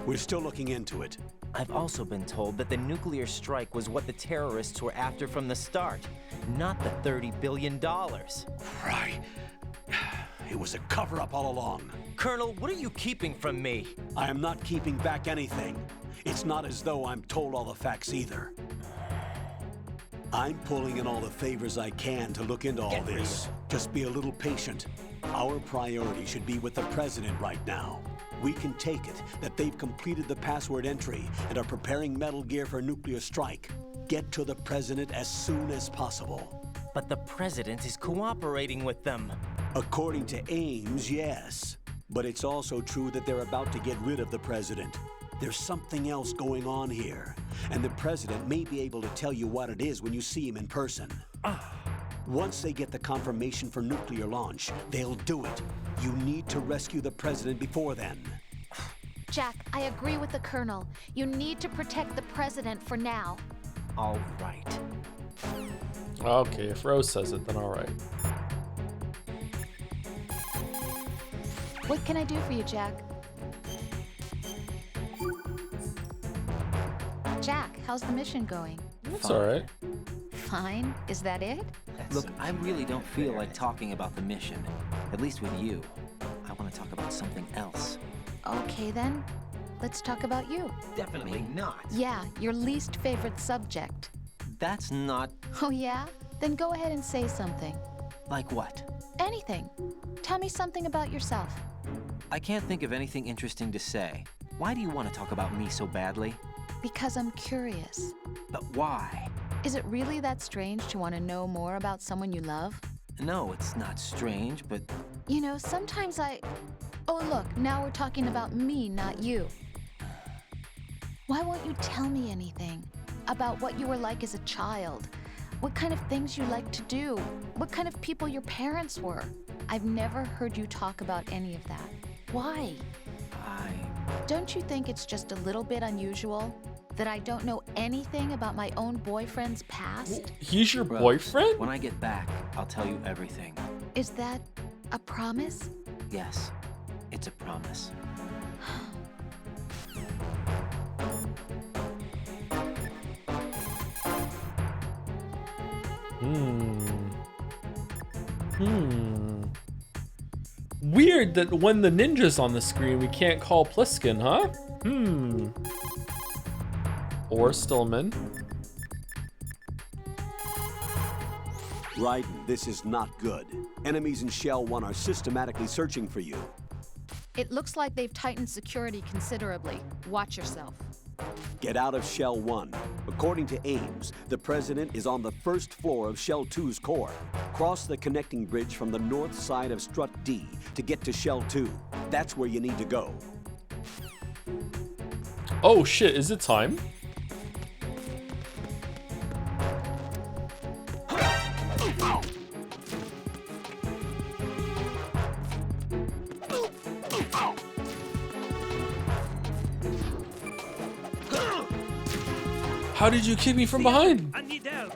We're still looking into it. I've also been told that the nuclear strike was what the terrorists were after from the start, not the $30 billion. Right. It was a cover-up all along. Colonel, what are you keeping from me? I am not keeping back anything. It's not as though I'm told all the facts either. I'm pulling in all the favors I can to look into all this. Just be a little patient. Our priority should be with the president right now. We can take it that they've completed the password entry and are preparing Metal Gear for a nuclear strike. Get to the president as soon as possible. But the president is cooperating with them. According to Ames, yes. But it's also true that they're about to get rid of the president. There's something else going on here, and the president may be able to tell you what it is when you see him in person. Once they get the confirmation for nuclear launch, they'll do it. You need to rescue the president before then. Jack, I agree with the Colonel. You need to protect the president for now. All right. Okay, if Rose says it, then all right. What can I do for you, Jack? Jack, how's the mission going? It's all right. Fine. Is that it? Look, I really don't feel like talking about the mission. At least with you. I want to talk about something else. Okay, then. Let's talk about you. Definitely not. Yeah, your least favorite subject. That's not... Oh, yeah? Then go ahead and say something. Like what? Anything. Tell me something about yourself. I can't think of anything interesting to say. Why do you want to talk about me so badly? Because I'm curious. But why? Is it really that strange to want to know more about someone you love? No, it's not strange, but... You know, sometimes Oh, look, now we're talking about me, not you. Why won't you tell me anything? About what you were like as a child? What kind of things you like to do? What kind of people your parents were? I've never heard you talk about any of that. Why? Don't you think it's just a little bit unusual? That I don't know anything about my own boyfriend's past? He's your boyfriend? When I get back, I'll tell you everything. Is that a promise? Yes, it's a promise. Weird that when the ninja's on the screen, we can't call Pliskin, huh? Or Stillman. Raiden, this is not good. Enemies in Shell 1 are systematically searching for you. It looks like they've tightened security considerably. Watch yourself. Get out of Shell 1. According to Ames, the president is on the first floor of Shell 2's core. Cross the connecting bridge from the north side of Strut D to get to Shell 2. That's where you need to go. Oh shit, is it time? How did you kick me from behind? I need help.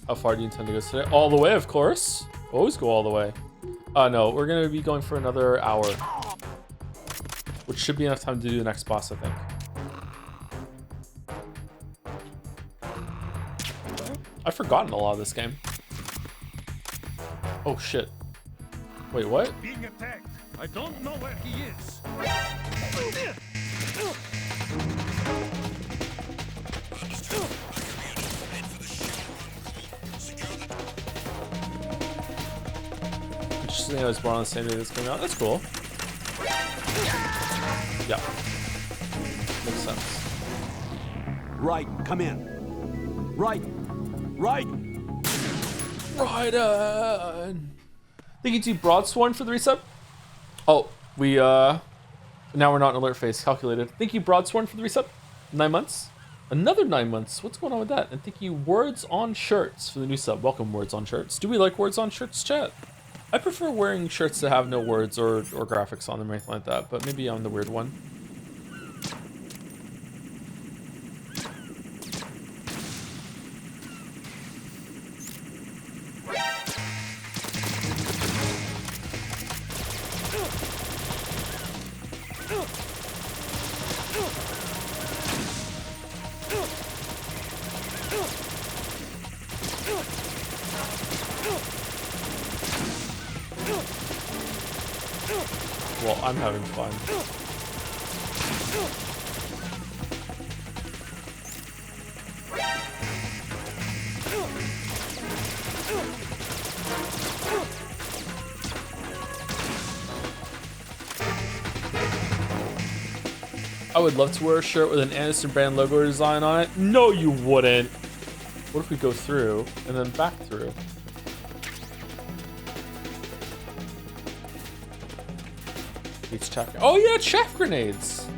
How far do you intend to go today? All the way, of course. Always go all the way. No, we're gonna be going for another hour, which should be enough time to do the next boss, I think. I've forgotten a lot of this game. Oh shit. Wait, what? Being attacked. I don't know where he is. Interesting, I was born on the same day this came out. That's cool. Yeah. Makes sense. Raiden, come in. Raiden! Raiden! Raiden! Thank you to Broadsworn for the resub. Oh, we, now we're not in alert phase. Calculated. Thank you, Broadsworn, for the resub. 9 months. Another 9 months. What's going on with that? And thank you, Words on Shirts, for the new sub. Welcome, Words on Shirts. Do we like Words on Shirts, chat? I prefer wearing shirts that have no words or graphics on them or anything like that, but maybe I'm the weird one. Well, I'm having fun. I would love to wear a shirt with an Anderson brand logo design on it. No, you wouldn't. What if we go through and then back through? Oh yeah, chaff grenades.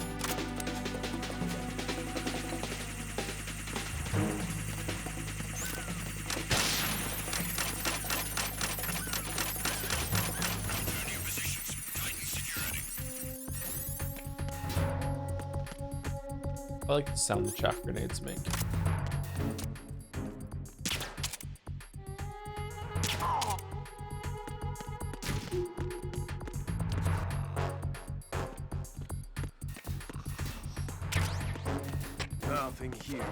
I like the sound the chaff grenades make. Nothing here.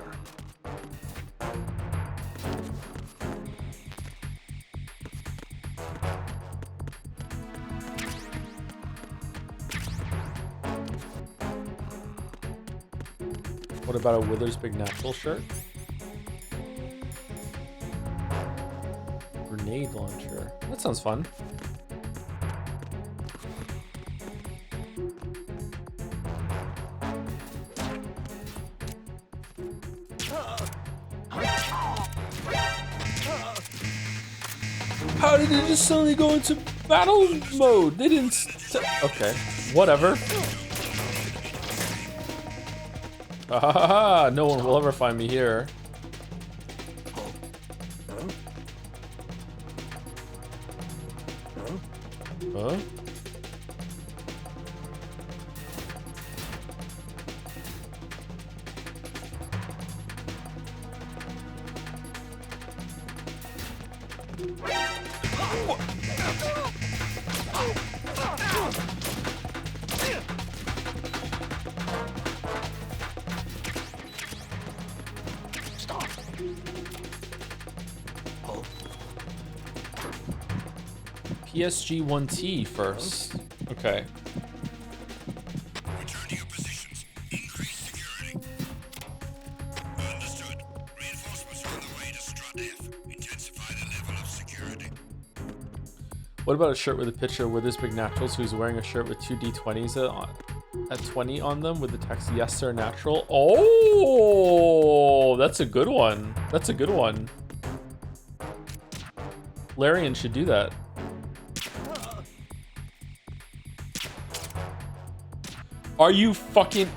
What about a Withers Big Natural shirt? Grenade launcher. That sounds fun. How did it just suddenly go into battle mode? They didn't. Okay, whatever. Ah, no one will ever find me here. Huh? PSG-1T first. Okay. Return to your positions. Increase security. Understood. Reinforcements are on the way to Strut F. Intensify the level of security. What about a shirt with a picture of Withers Big Naturals who's wearing a shirt with two D20s at 20 on them with the text "Yes Sir Natural"? Oh, that's a good one. That's a good one. Larian should do that. Are you fucking...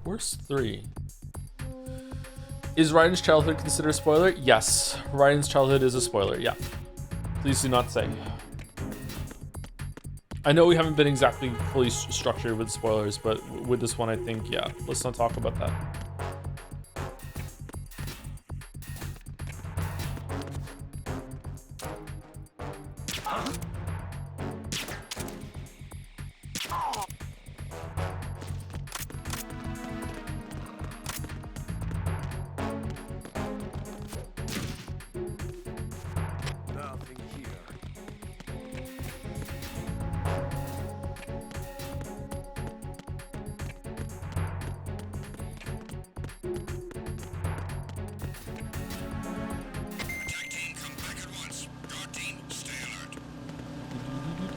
Where's 3? Is Raiden's childhood considered a spoiler? Yes. Raiden's childhood is a spoiler, yeah. Please do not say. I know we haven't been exactly fully structured with spoilers, but with this one, I think, yeah. Let's not talk about that.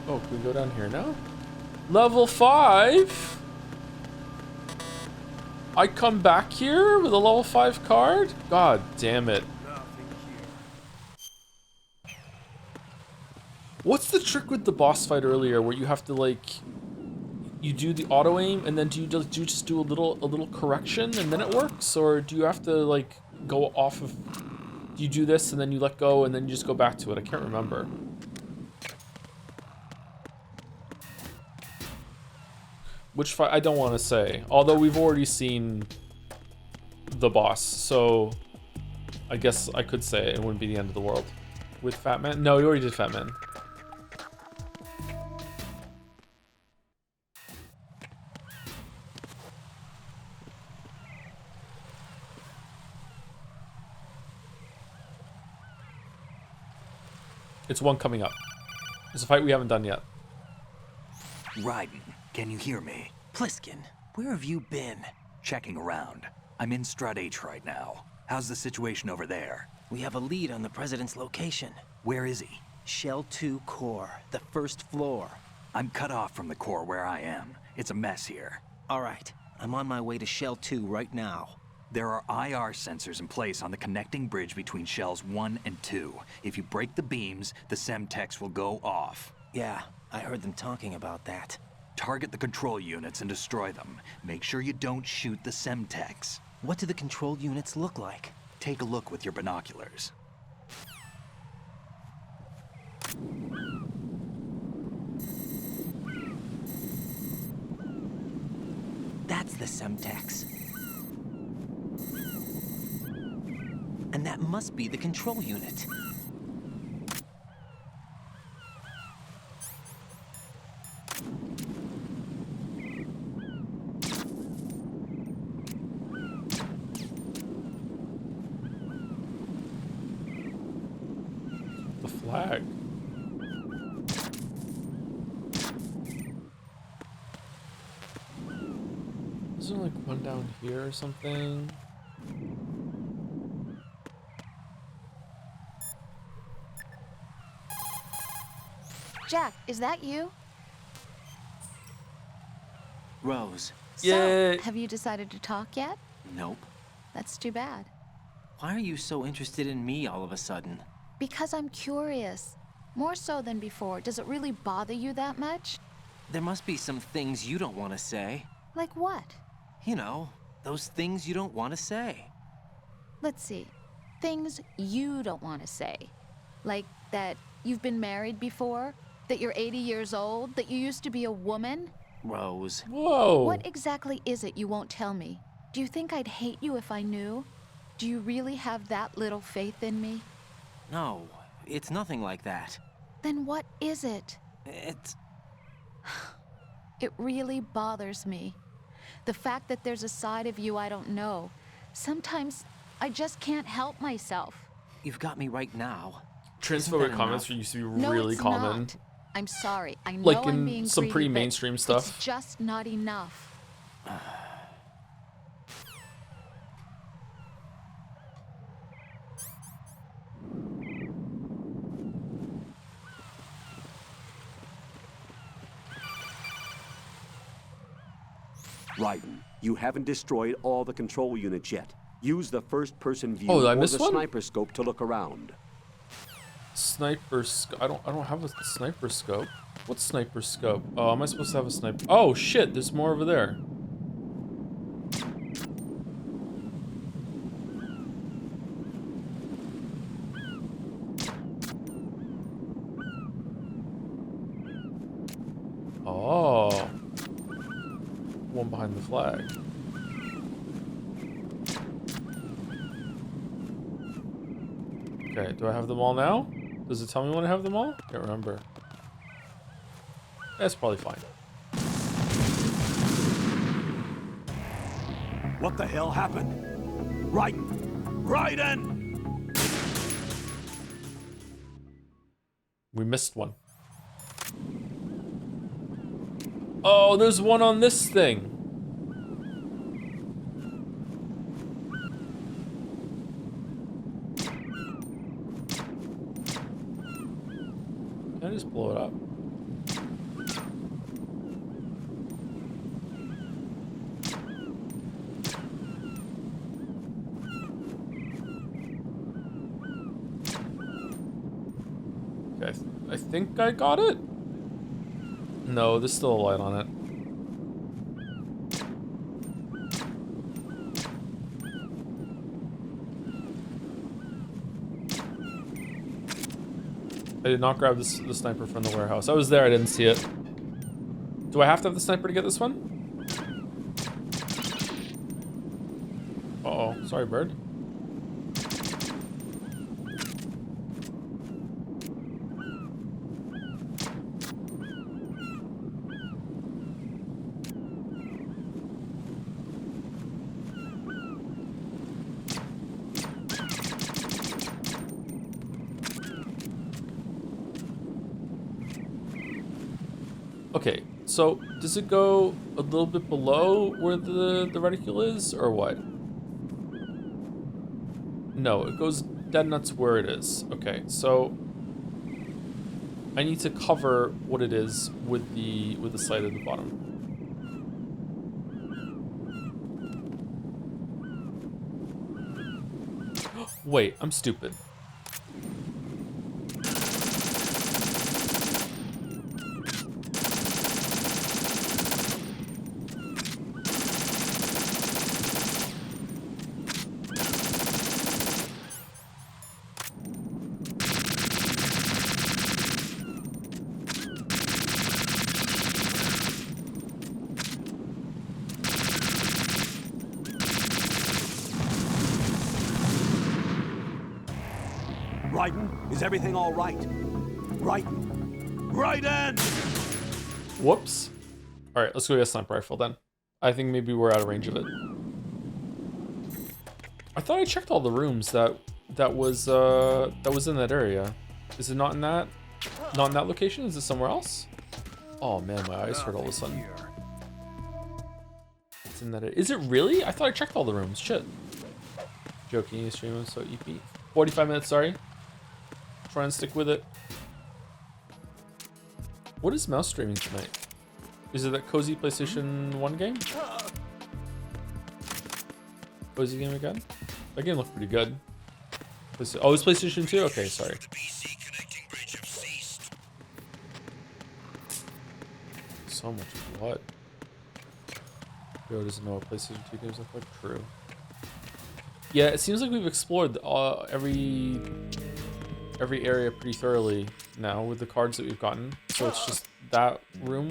Oh, can we go down here now? Level 5? I come back here with a level 5 card? God damn it. What's the trick with the boss fight earlier where you have to like you do the auto aim and then do you just do a little correction and then it works, or do you have to like go off of, do you do this and then you let go and then you just go back to it? I can't remember. Which fight? I don't want to say. Although we've already seen the boss, so I guess I could say it wouldn't be the end of the world. With Fatman? No, you already did Fatman. It's one coming up. It's a fight we haven't done yet. Raiden, can you hear me? Pliskin, where have you been? Checking around. I'm in Strut H right now. How's the situation over there? We have a lead on the president's location. Where is he? Shell 2 core, the first floor. I'm cut off from the core where I am. It's a mess here. All right, I'm on my way to Shell 2 right now. There are IR sensors in place on the connecting bridge between Shells 1 and 2. If you break the beams, the Semtex will go off. Yeah, I heard them talking about that. Target the control units and destroy them. Make sure you don't shoot the Semtex. What do the control units look like? Take a look with your binoculars. That's the Semtex. And that must be the control unit. The flag. Is there like one down here or something? Jack, is that you? Rose. So, have you decided to talk yet? Nope. That's too bad. Why are you so interested in me all of a sudden? Because I'm curious. More so than before. Does it really bother you that much? There must be some things you don't want to say. Like what? You know, those things you don't want to say. Let's see. Things you don't want to say. Like that you've been married before? That you're 80 years old? That you used to be a woman? Rose. Whoa. What exactly is it you won't tell me? Do you think I'd hate you if I knew? Do you really have that little faith in me? No, it's nothing like that. Then what is it? It's... It really bothers me. The fact that there's a side of you I don't know. Sometimes I just can't help myself. You've got me right now. Transphobic comments used to be No, really it's common. Not. I'm sorry. I know Like I'm in being some greedy, pretty but mainstream stuff. It's just not enough. Raiden, you haven't destroyed all the control units yet. Use the first-person view Oh, did I or miss the one? sniper scope to look around. Sniper scope. I don't have a sniper scope. What's sniper scope? Oh, am I supposed to have a sniper? Oh shit, there's more over there. one behind the flag. Okay, do I have them all now? Does it tell me when I have them all? Can't remember. That's probably fine. What the hell happened? Raiden! Raiden! We missed one. Oh, there's one on this thing. Can I just blow it up? Okay, I think I got it. No, there's still a light on it. I did not grab the sniper from the warehouse. I was there, I didn't see it. Do I have to have the sniper to get this one? Uh-oh, sorry, bird. Okay, so does it go a little bit below where the reticule is, or what? No, it goes dead nuts where it is. Okay, so I need to cover what it is with the slide at the bottom. Wait, I'm stupid. Raiden, is everything all right? Raiden! Raiden! Whoops. All right, let's go get a sniper rifle then. I think maybe we're out of range of it. I thought I checked all the rooms that was in that area. Is it not in that location? Is it somewhere else? Oh man, my eyes hurt all of a sudden. It's in that. Is it really? I thought I checked all the rooms. Shit. Joking, you stream so EP. 45 minutes. Sorry. Try and stick with it. What is mouse streaming tonight? Is it that cozy PlayStation 1 game? Cozy game again? That game looked pretty good. Oh, it's PlayStation 2? Okay, sorry. So much blood. Joe doesn't know what PlayStation 2 games look like. True. Yeah, it seems like we've explored every area pretty thoroughly now with the cards that we've gotten. So it's just that room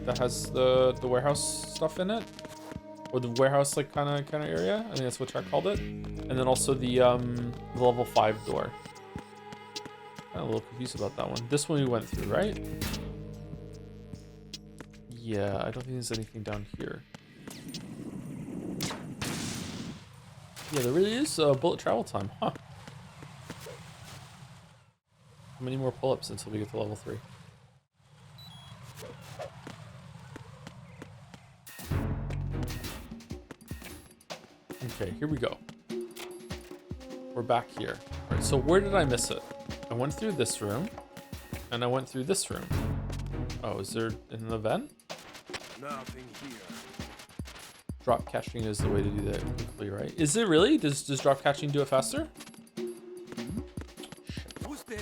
that has the warehouse stuff in it, or the warehouse like kind of area. I think that's what Jack called it. And then also the level 5 door. I'm a little confused about that one. This one we went through, right? Yeah, I don't think there's anything down here. Yeah, there really is bullet travel time, huh? How many more pull-ups until we get to level 3? Okay, here we go. We're back here. All right, so where did I miss it? I went through this room, and I went through this room. Oh, is there an event? Nothing here. Drop catching is the way to do that quickly, right? Is it really? Does drop catching do it faster? Who's there?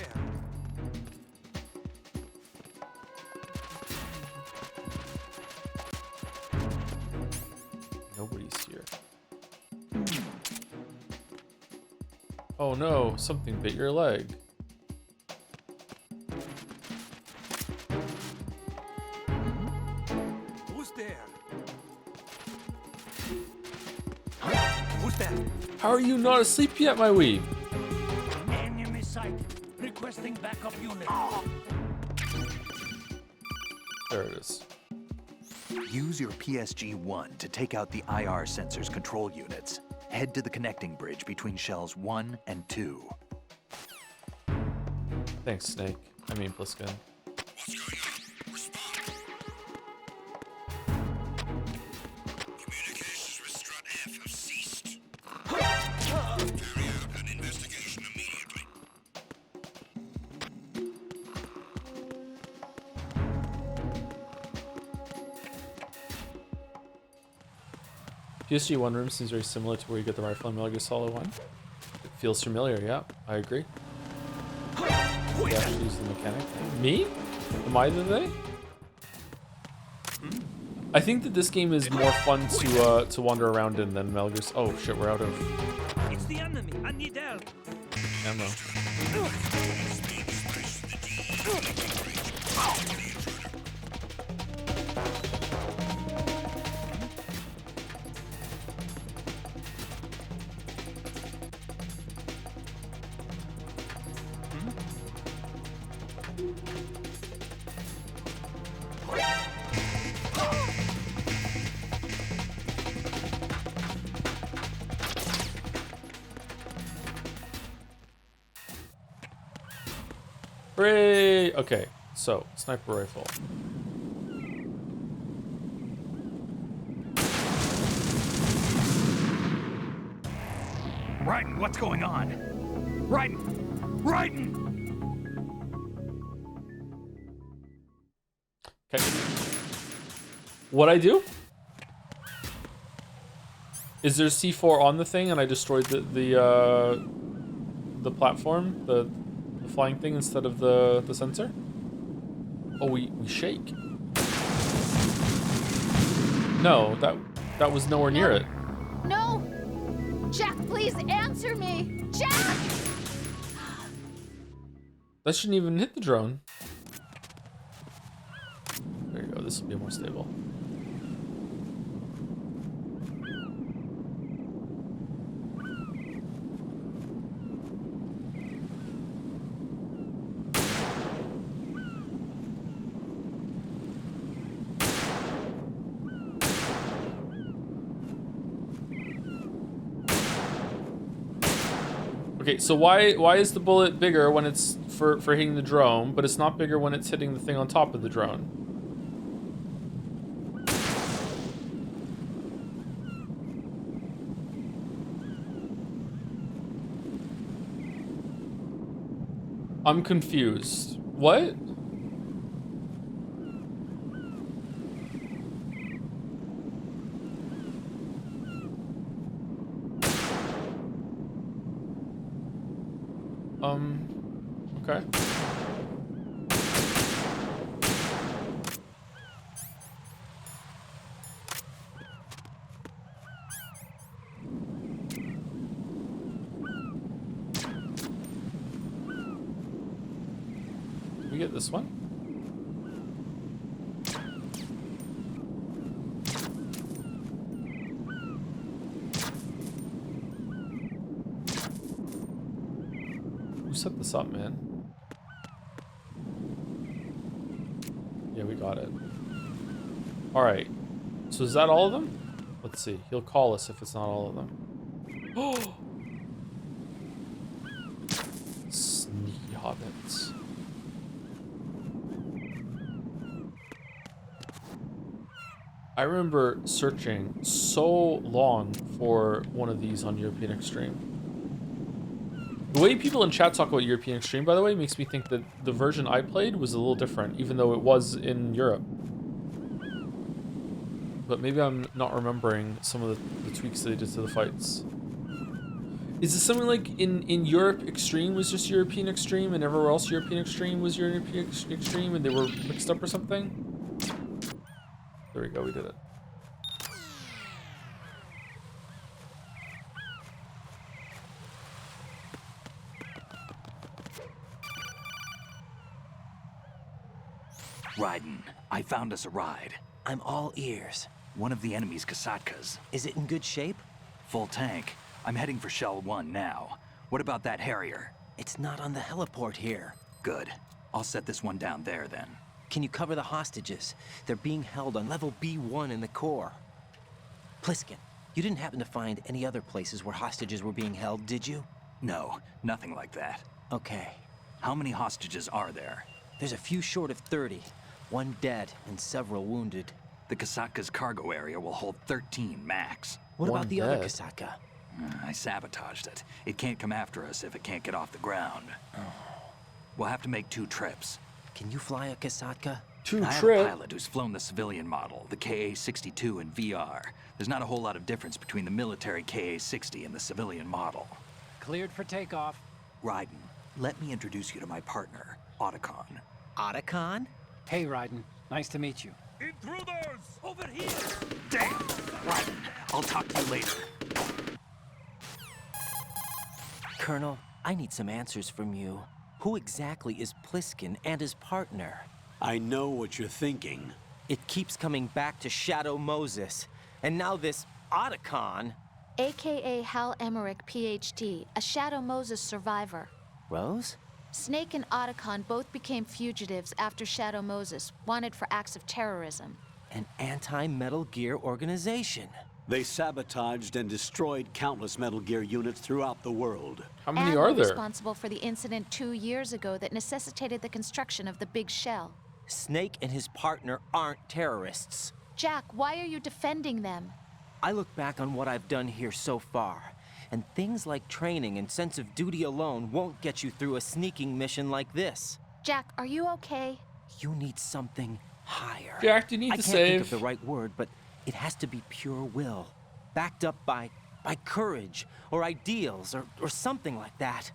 Nobody's here. Oh no, something bit your leg. Who's there? How are you not asleep yet, my weeb? Enemy sighted. Requesting backup unit. There it is. Use your PSG-1 to take out the IR sensor's control units. Head to the connecting bridge between shells 1 and 2. Thanks, Snake. I mean, Pliskin. Communications with Strut F have ceased. Carry out an investigation immediately. PSG-1 room seems very similar to where you get the rifle in Metal Gear Solid 1. It feels familiar, yeah, I agree. They actually use the mechanic thing. Me? Am I the they? I think that this game is more fun to wander around in than Metal Gear. Oh shit, we're out of It's the enemy. I need help. ammo. Hooray! Okay, so sniper rifle. Raiden, what's going on? Raiden! Raiden! Okay. What I do? Is there C4 on the thing and I destroyed the platform, the flying thing instead of the sensor? Oh, we shake. No, that was nowhere near it. No! Jack, please answer me! Jack! That shouldn't even hit the drone. There you go, this will be more stable. Okay, so why is the bullet bigger when it's for hitting the drone, but it's not bigger when it's hitting the thing on top of the drone? I'm confused. What? Okay. Did we get this one? Who set this up, man? Yeah, we got it. Alright. So is that all of them? Let's see. He'll call us if it's not all of them. Oh! Sneaky hobbits. I remember searching so long for one of these on European Extreme. The way people in chat talk about European Extreme, by the way, makes me think that the version I played was a little different, even though it was in Europe. But maybe I'm not remembering some of the tweaks they did to the fights. Is it something like in Europe Extreme was just European Extreme and everywhere else European Extreme was European Extreme and they were mixed up or something? There we go, we did it. Raiden, I found us a ride. I'm all ears. One of the enemy's Kasatkas. Is it in good shape? Full tank. I'm heading for Shell 1 now. What about that Harrier? It's not on the heliport here. Good. I'll set this one down there then. Can you cover the hostages? They're being held on level B1 in the core. Pliskin, you didn't happen to find any other places where hostages were being held, did you? No, nothing like that. Okay. How many hostages are there? There's a few short of 30. 1 dead and several wounded. The Kasatka's cargo area will hold 13 max. What about the other Kasatka? I sabotaged it. It can't come after us if it can't get off the ground. We'll have to make 2 trips. Can you fly a Kasatka? I have a pilot who's flown the civilian model, the KA-62 in VR. There's not a whole lot of difference between the military KA-60 and the civilian model. Cleared for takeoff. Raiden, let me introduce you to my partner, Otacon. Otacon? Hey, Raiden. Nice to meet you. Intruders! Over here! Damn! Raiden, I'll talk to you later. Colonel, I need some answers from you. Who exactly is Pliskin and his partner? I know what you're thinking. It keeps coming back to Shadow Moses. And now this Otacon. AKA Hal Emmerich, PhD, a Shadow Moses survivor. Rose? Snake and Otacon both became fugitives after Shadow Moses, wanted for acts of terrorism. An anti-Metal Gear organization. They sabotaged and destroyed countless Metal Gear units throughout the world. How many and are were there? Responsible for the incident 2 years ago that necessitated the construction of the Big Shell. Snake and his partner aren't terrorists. Jack, why are you defending them? I look back on what I've done here so far, and things like training and sense of duty alone won't get you through a sneaking mission like this. Jack, are you okay? You need something higher. Jack, you need to I can't think of save. the right word, but it has to be pure will, backed up by courage or ideals or something like that.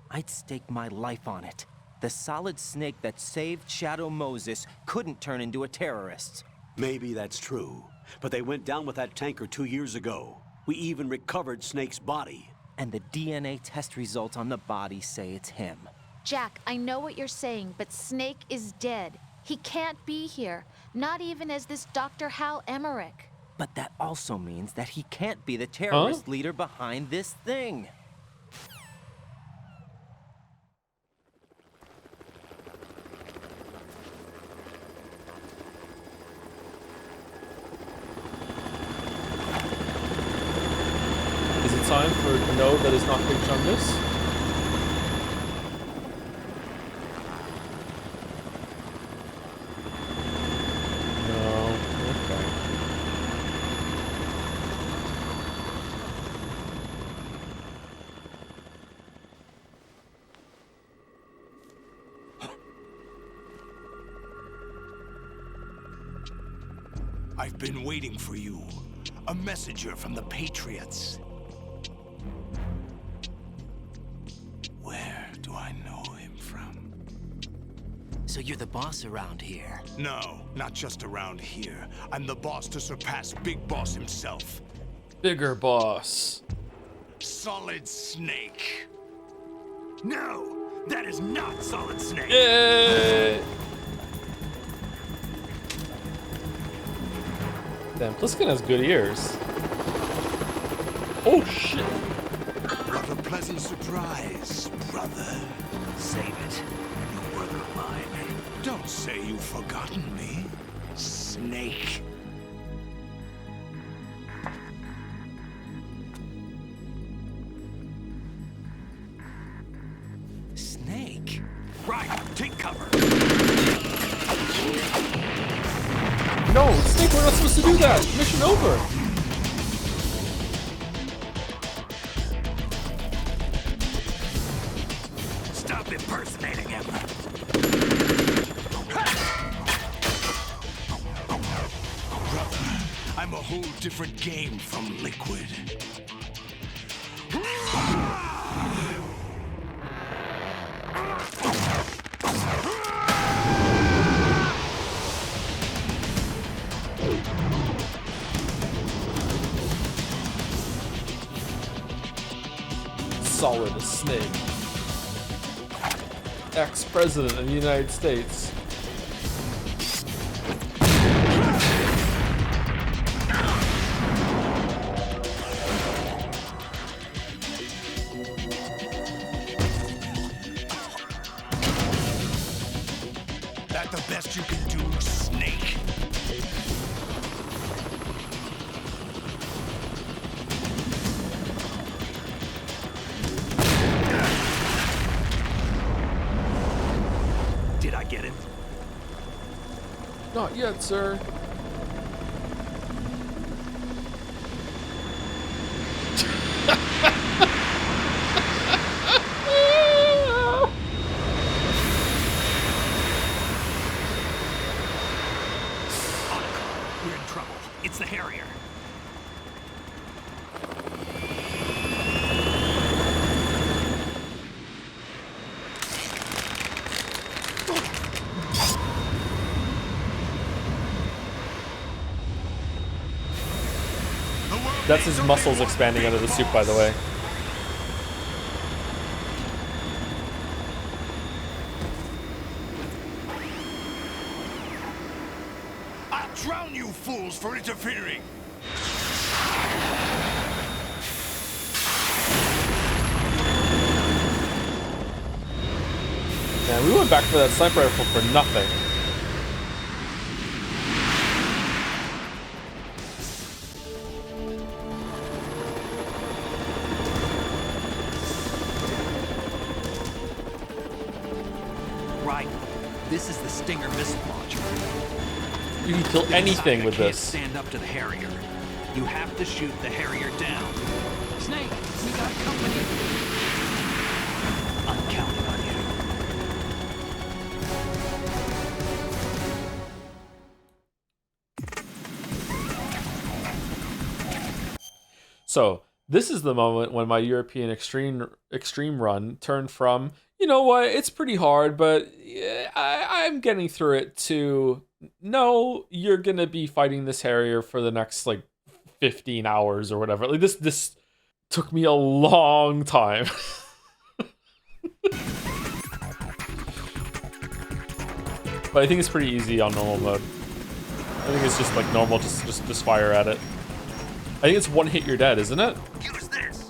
I'd stake my life on it. The solid snake that saved Shadow Moses couldn't turn into a terrorist. Maybe that's true, but they went down with that tanker 2 years ago. We even recovered Snake's body. And the DNA test results on the body say it's him. Jack, I know what you're saying, but Snake is dead. He can't be here, not even as this Dr. Hal Emmerich. But that also means that he can't be the terrorist leader behind this thing. Is it time for no that is not Big Chungus? I've been waiting for you. A messenger from the Patriots. Where do I know him from? So you're the boss around here? No, not just around here. I'm the boss to surpass Big Boss himself. Bigger boss. Solid Snake. No, that is not Solid Snake. Yay! Damn, Pliskin has good ears. Oh shit! What a pleasant surprise, brother. Save it. A new brother of mine. Don't say you've forgotten me, Snake. Snake? Right, take cover. No, Snake, we're not supposed to do that. Mission over. Stop impersonating him. Brother, I'm a whole different game from Liquid. Solid Snake. Ex-president of the United States. the best you can do, Snake? Did I get it? Not yet, sir. We're in trouble. It's the Harrier. That's his muscles expanding under the suit, by the way. I'll drown you fools for interfering! Man, we went back for that sniper rifle for nothing. Right. This is the Stinger missile launcher. You can kill anything with this. Stand up to the Harrier. You have to shoot the Harrier down. Snake, we got company. I'm counting on you. So this is the moment when my European extreme run turned from, you know what, it's pretty hard, but I'm getting through it, to, no, you're gonna be fighting this Harrier for the next like 15 hours or whatever. Like this took me a long time. But I think it's pretty easy on normal mode. I think it's just like normal, just fire at it. I think it's one hit you're dead, isn't it? Use this!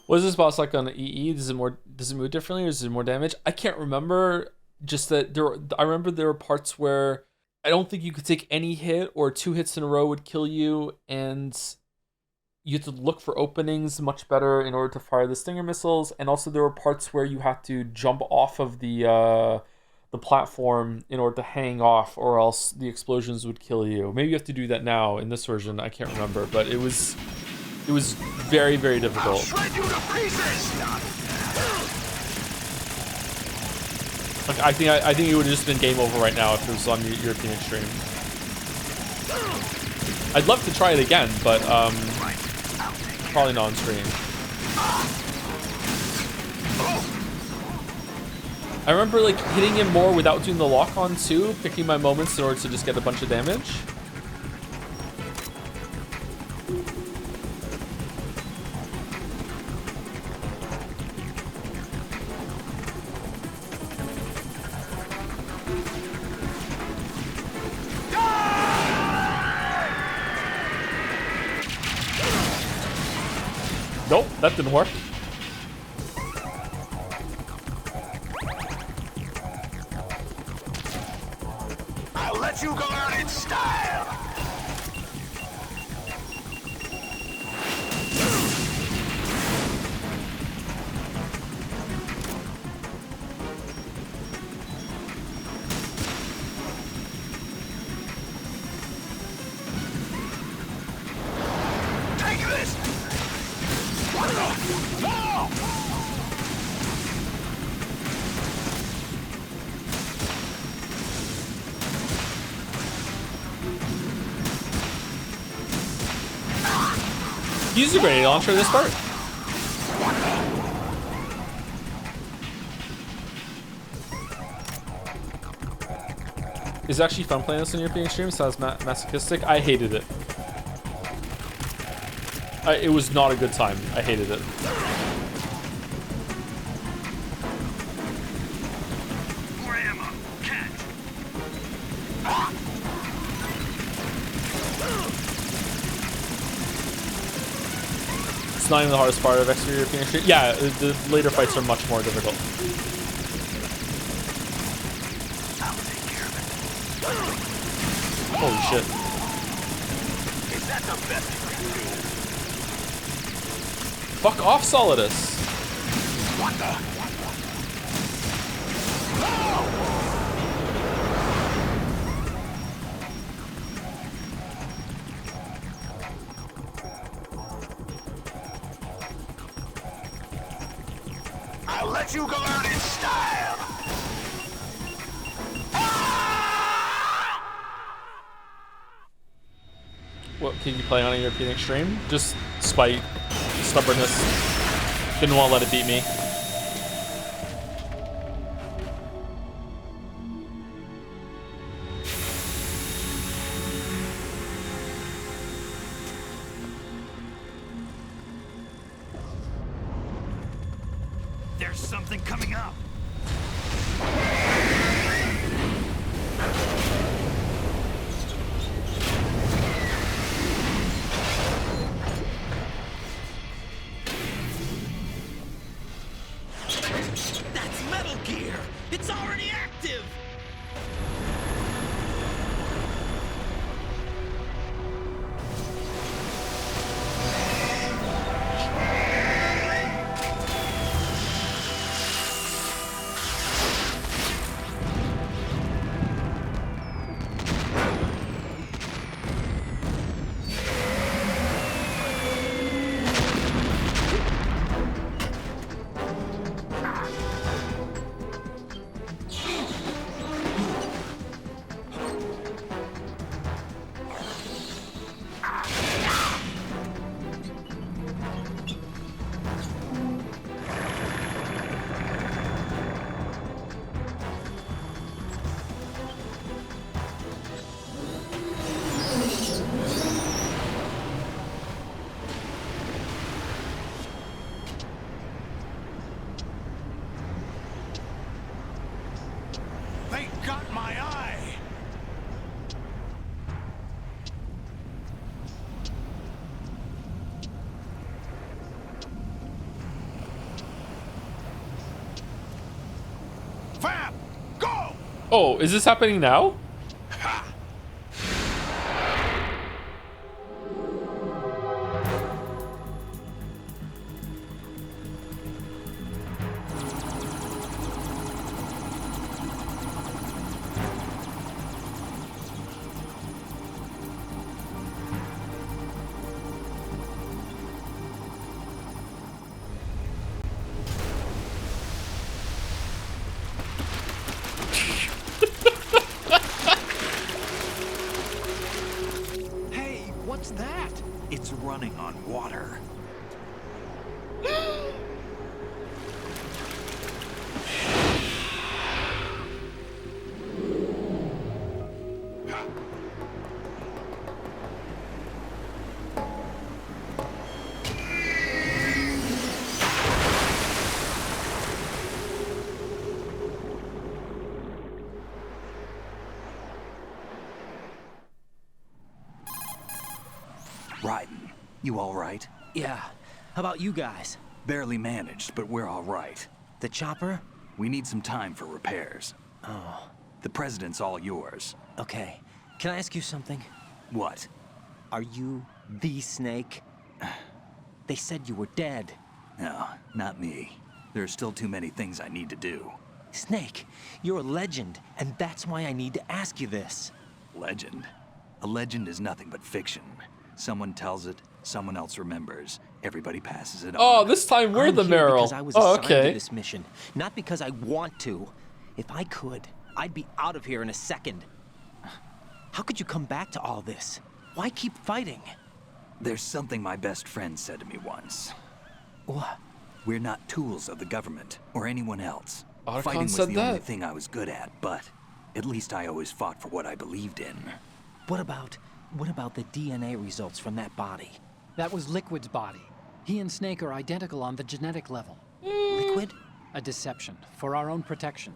What is this boss like on EE? Does it move differently, or does it more damage? I can't remember. Just that I remember there were parts where I don't think you could take any hit, or 2 hits in a row would kill you, and you had to look for openings much better in order to fire the Stinger missiles. And also there were parts where you had to jump off of the platform in order to hang off, or else the explosions would kill you. Maybe you have to do that now in this version. I can't remember, but it was very, very difficult. I'll shred you to pieces! Like, I think it would have just been game over right now if it was on the European Extreme. I'd love to try it again, but probably not on stream. I remember like hitting him more without doing the lock on too, picking my moments in order to just get a bunch of damage. Nope, that didn't work. let you go out in style! Take this! What the? No! Use the grenade launcher this part. It's actually fun playing this on European stream. Sounds masochistic. I hated it. It was not a good time. I hated it. More ammo. Catch. It's not even the hardest part of extra European stream. Yeah, the later fights are much more difficult. Holy shit. Is that the best you can do? Fuck off, Solidus. What the? I'll let you go out in style! What can you play on a European extreme? Just spite, stubbornness. Didn't want to let it beat me. There's something coming up. That's Metal Gear! It's already active! They got my eye! Vamp! Go! Oh, is this happening now? Hey, what's that? It's running on water. Raiden, you all right? Yeah. How about you guys? Barely managed, but we're all right. The chopper? We need some time for repairs. Oh. The president's all yours. Okay. Can I ask you something? What? Are you the Snake? They said you were dead. No, not me. There are still too many things I need to do. Snake, you're a legend, and that's why I need to ask you this. Legend? A legend is nothing but fiction. Someone tells it, someone else remembers. Everybody passes it on. Oh, this time we're the here Meryl. Because I was Oh, assigned okay. to this mission, not because I want to. If I could, I'd be out of here in a second. How could you come back to all this? Why keep fighting? There's something my best friend said to me once. What? We're not tools of the government or anyone else. Otacon Fighting was said the that. only thing I was good at, but at least I always fought for what I believed in. What about the DNA results from that body? That was Liquid's body. He and Snake are identical on the genetic level. Liquid? A deception, for our own protection.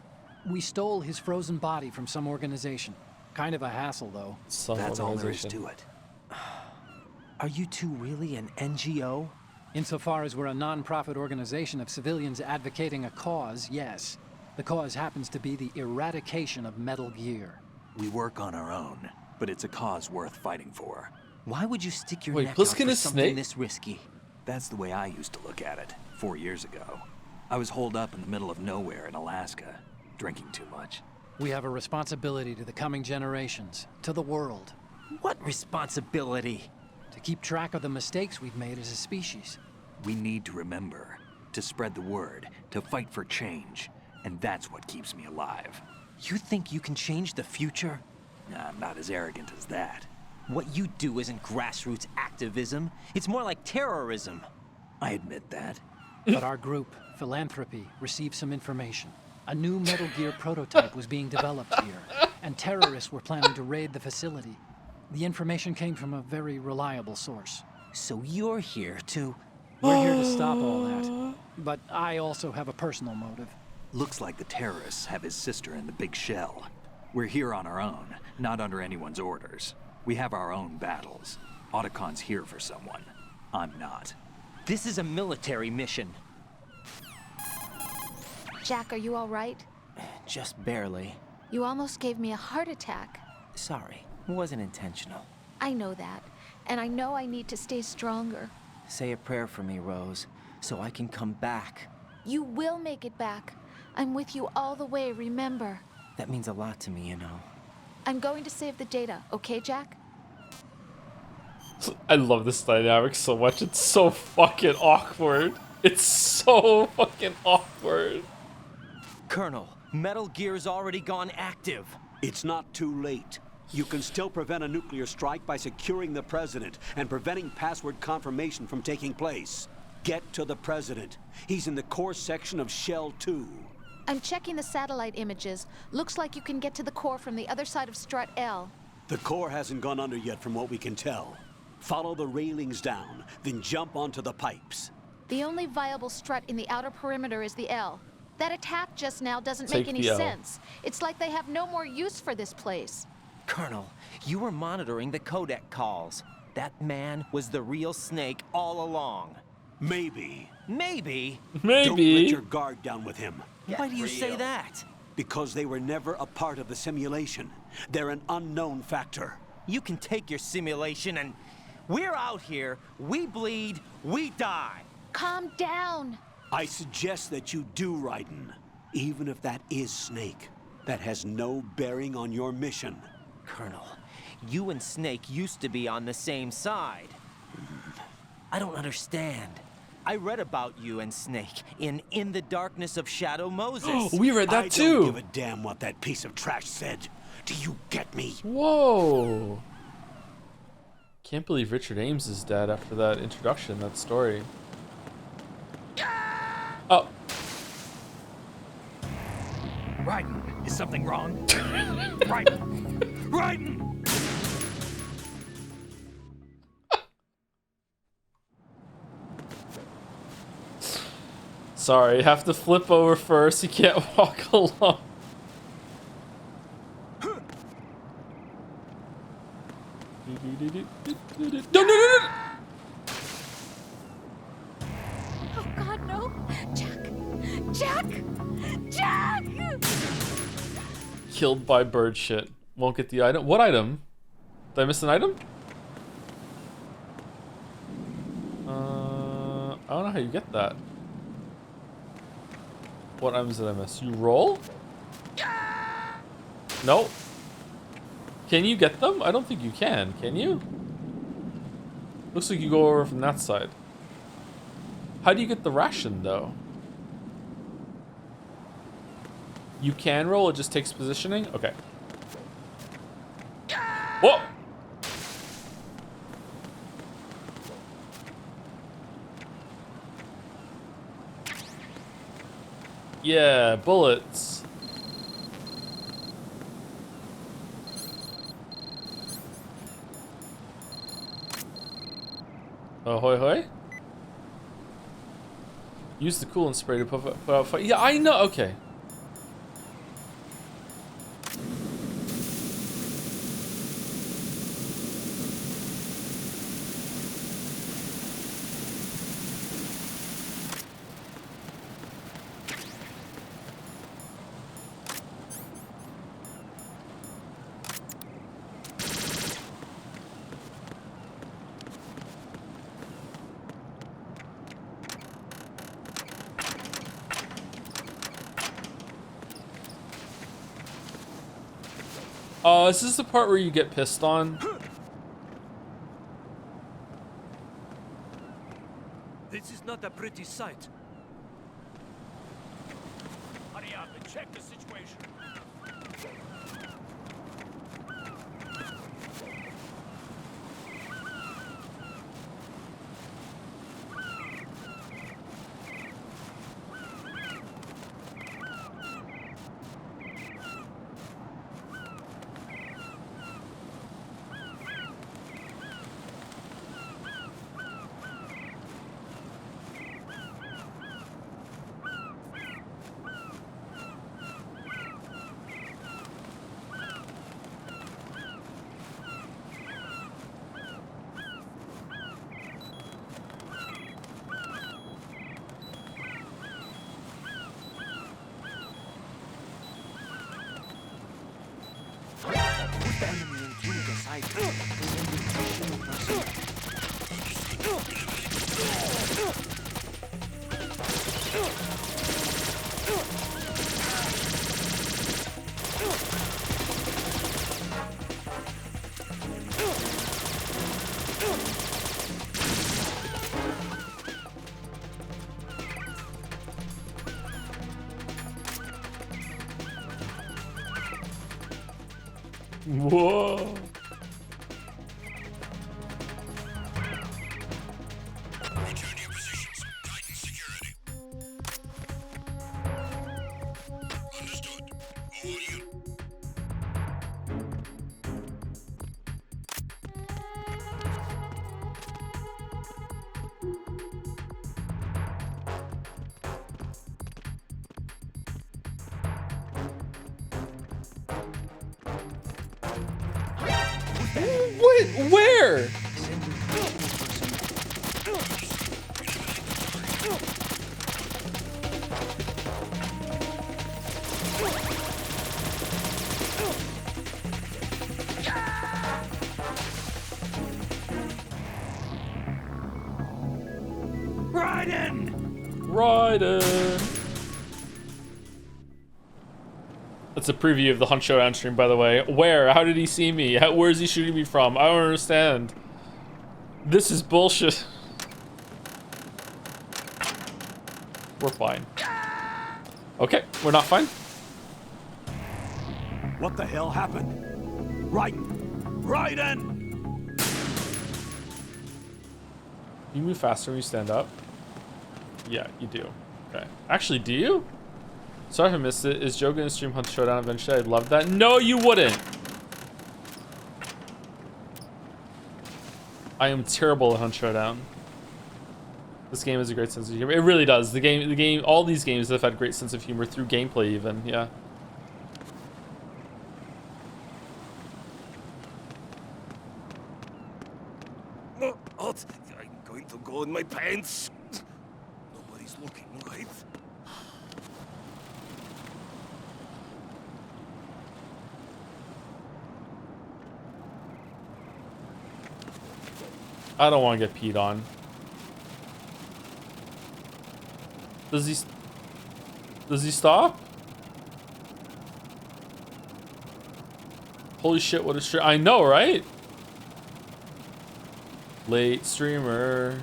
We stole his frozen body from some organization. Kind of a hassle, though. That's all there is to it. Are you two really an NGO? Insofar as we're a non-profit organization of civilians advocating a cause, yes. The cause happens to be the eradication of Metal Gear. We work on our own, but it's a cause worth fighting for. Why would you stick your Wait, neck out Pliskin for is something Snake? this risky? That's the way I used to look at it, 4 years ago. I was holed up in the middle of nowhere in Alaska, drinking too much. We have a responsibility to the coming generations, to the world. What responsibility? To keep track of the mistakes we've made as a species. We need to remember, to spread the word, to fight for change, and that's what keeps me alive. You think you can change the future? I'm not as arrogant as that. What you do isn't grassroots activism. It's more like terrorism. I admit that. But our group, Philanthropy, received some information. A new Metal Gear prototype was being developed here, and terrorists were planning to raid the facility. The information came from a very reliable source. So you're here to... We're here to stop all that. But I also have a personal motive. Looks like the terrorists have his sister in the big shell. We're here on our own, not under anyone's orders. We have our own battles. Otacon's here for someone. I'm not. This is a military mission. Jack, are you all right? Just barely. You almost gave me a heart attack. Sorry, it wasn't intentional. I know that, and I know I need to stay stronger. Say a prayer for me, Rose, so I can come back. You will make it back. I'm with you all the way, remember? That means a lot to me, you know. I'm going to save the data, okay, Jack? I love this dynamic so much. It's so fucking awkward. It's so fucking awkward. Colonel, Metal Gear's already gone active. It's not too late. You can still prevent a nuclear strike by securing the president and preventing password confirmation from taking place. Get to the president. He's in the core section of Shell 2. I'm checking the satellite images. Looks like you can get to the core from the other side of Strut L. The core hasn't gone under yet from what we can tell. Follow the railings down, then jump onto the pipes. The only viable strut in the outer perimeter is the L. That attack just now doesn't Take make any the L. sense. It's like they have no more use for this place. Colonel, you were monitoring the codec calls. That man was the real Snake all along. Maybe. Maybe? Maybe. Don't let your guard down with him. Why do you say that? Because they were never a part of the simulation. They're an unknown factor. You can take your simulation and... We're out here, we bleed, we die. Calm down. I suggest that you do, Raiden. Even if that is Snake. That has no bearing on your mission. Colonel, you and Snake used to be on the same side. I don't understand. I read about you and Snake in the Darkness of Shadow Moses. We read that too. I don't give a damn what that piece of trash said. Do you get me? Whoa. Can't believe Richard Ames is dead after that introduction, that story. Oh. Raiden, is something wrong? Raiden! Raiden! Sorry, you have to flip over first. You can't walk along. No. Oh God, no! Jack! Jack! Jack! Killed by bird shit. Won't get the item. What item? Did I miss an item? I don't know how you get that. What items did I miss? You roll? No. Can you get them? I don't think you can you? Looks like you go over from that side. How do you get the ration, though? You can roll, it just takes positioning? Okay. Whoa! Yeah, bullets. Ahoy hoy. Use the coolant spray to put out fire. Yeah, I know. Okay. Is this the part where you get pissed on? This is not a pretty sight. Hurry up and check the situation. Whoa. Wait, where? Raiden! That's a preview of the Hunt Showdown stream, by the way. Where? How did he see me? Where is he shooting me from? I don't understand. This is bullshit. We're fine. Okay, we're not fine. What the hell happened? Raiden! Raiden! You move faster when you stand up? Yeah, you do. Okay. Actually, do you? Sorry if I missed it. Is Joe gonna stream Hunt Showdown eventually? I'd love that. No, you wouldn't! I am terrible at Hunt Showdown. This game has a great sense of humor. It really does. The game, all these games have had great sense of humor through gameplay even, yeah. I'm going to go in my pants. Nobody's looking, right? I don't want to get peed on. Does he stop? Holy shit, what a stream. I know, right? Late streamer.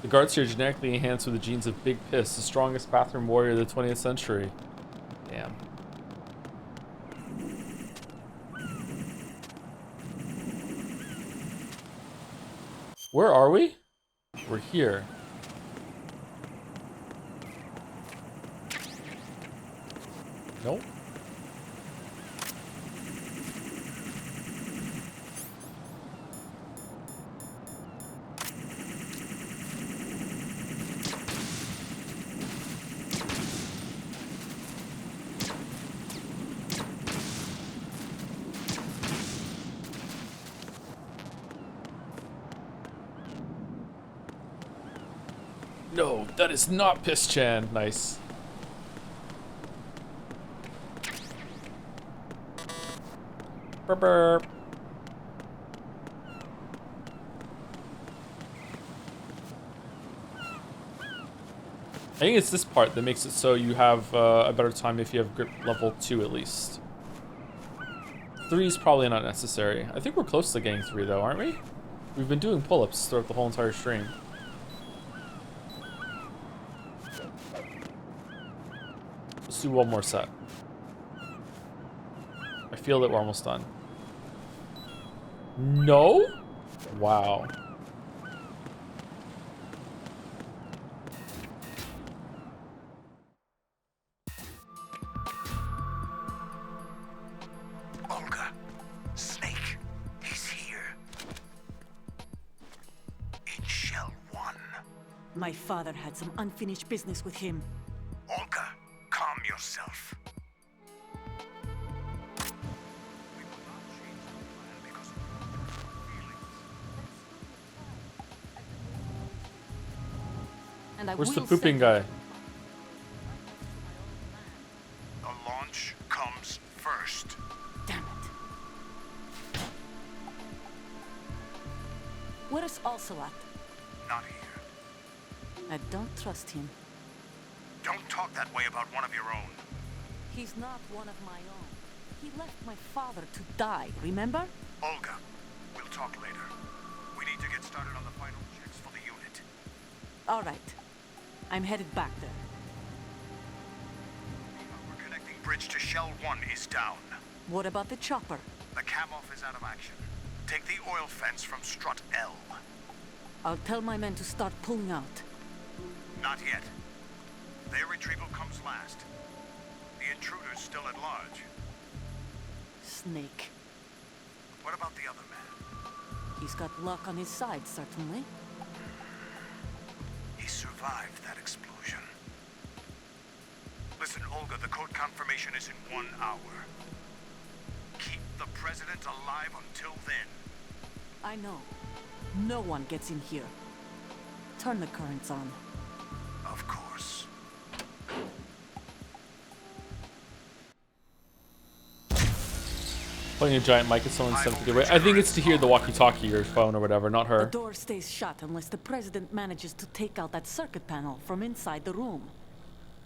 The guards here are genetically enhanced with the genes of Big Piss, the strongest bathroom warrior of the 20th century. Damn. Where are we? We're here. Nope. No, that is not Piss-chan. Nice. Burp, burp. I think it's this part that makes it so you have a better time if you have grip level 2 at least. 3 is probably not necessary. I think we're close to getting 3 though, aren't we? We've been doing pull-ups throughout the whole entire stream. Let's do one more set. I feel that we're almost done. No? Wow. Olga, Snake, he's here. In Shell 1. My father had some unfinished business with him. Olga, calm yourself. And I Where's the will pooping send- guy? The launch comes first. Damn it. Where is Ocelot? Not here. I don't trust him. Don't talk that way about one of your own. He's not one of my own. He left my father to die, remember? Olga, we'll talk later. We need to get started on the final checks for the unit. All right. I'm headed back there. The connecting bridge to Shell 1 is down. What about the chopper? The cam-off is out of action. Take the oil fence from strut L. I'll tell my men to start pulling out. Not yet. Their retrieval comes last. The intruder's still at large. Snake. What about the other man? He's got luck on his side, certainly. He survived that explosion. Listen, Olga, the code confirmation is in 1 hour. Keep the president alive until then. I know. No one gets in here. Turn the currents on. Of course. Putting a giant mic at someone's 70 away. I think it's to hear the walkie-talkie or phone or whatever, not The her. door stays shut unless the president manages to take out that circuit panel from inside the room.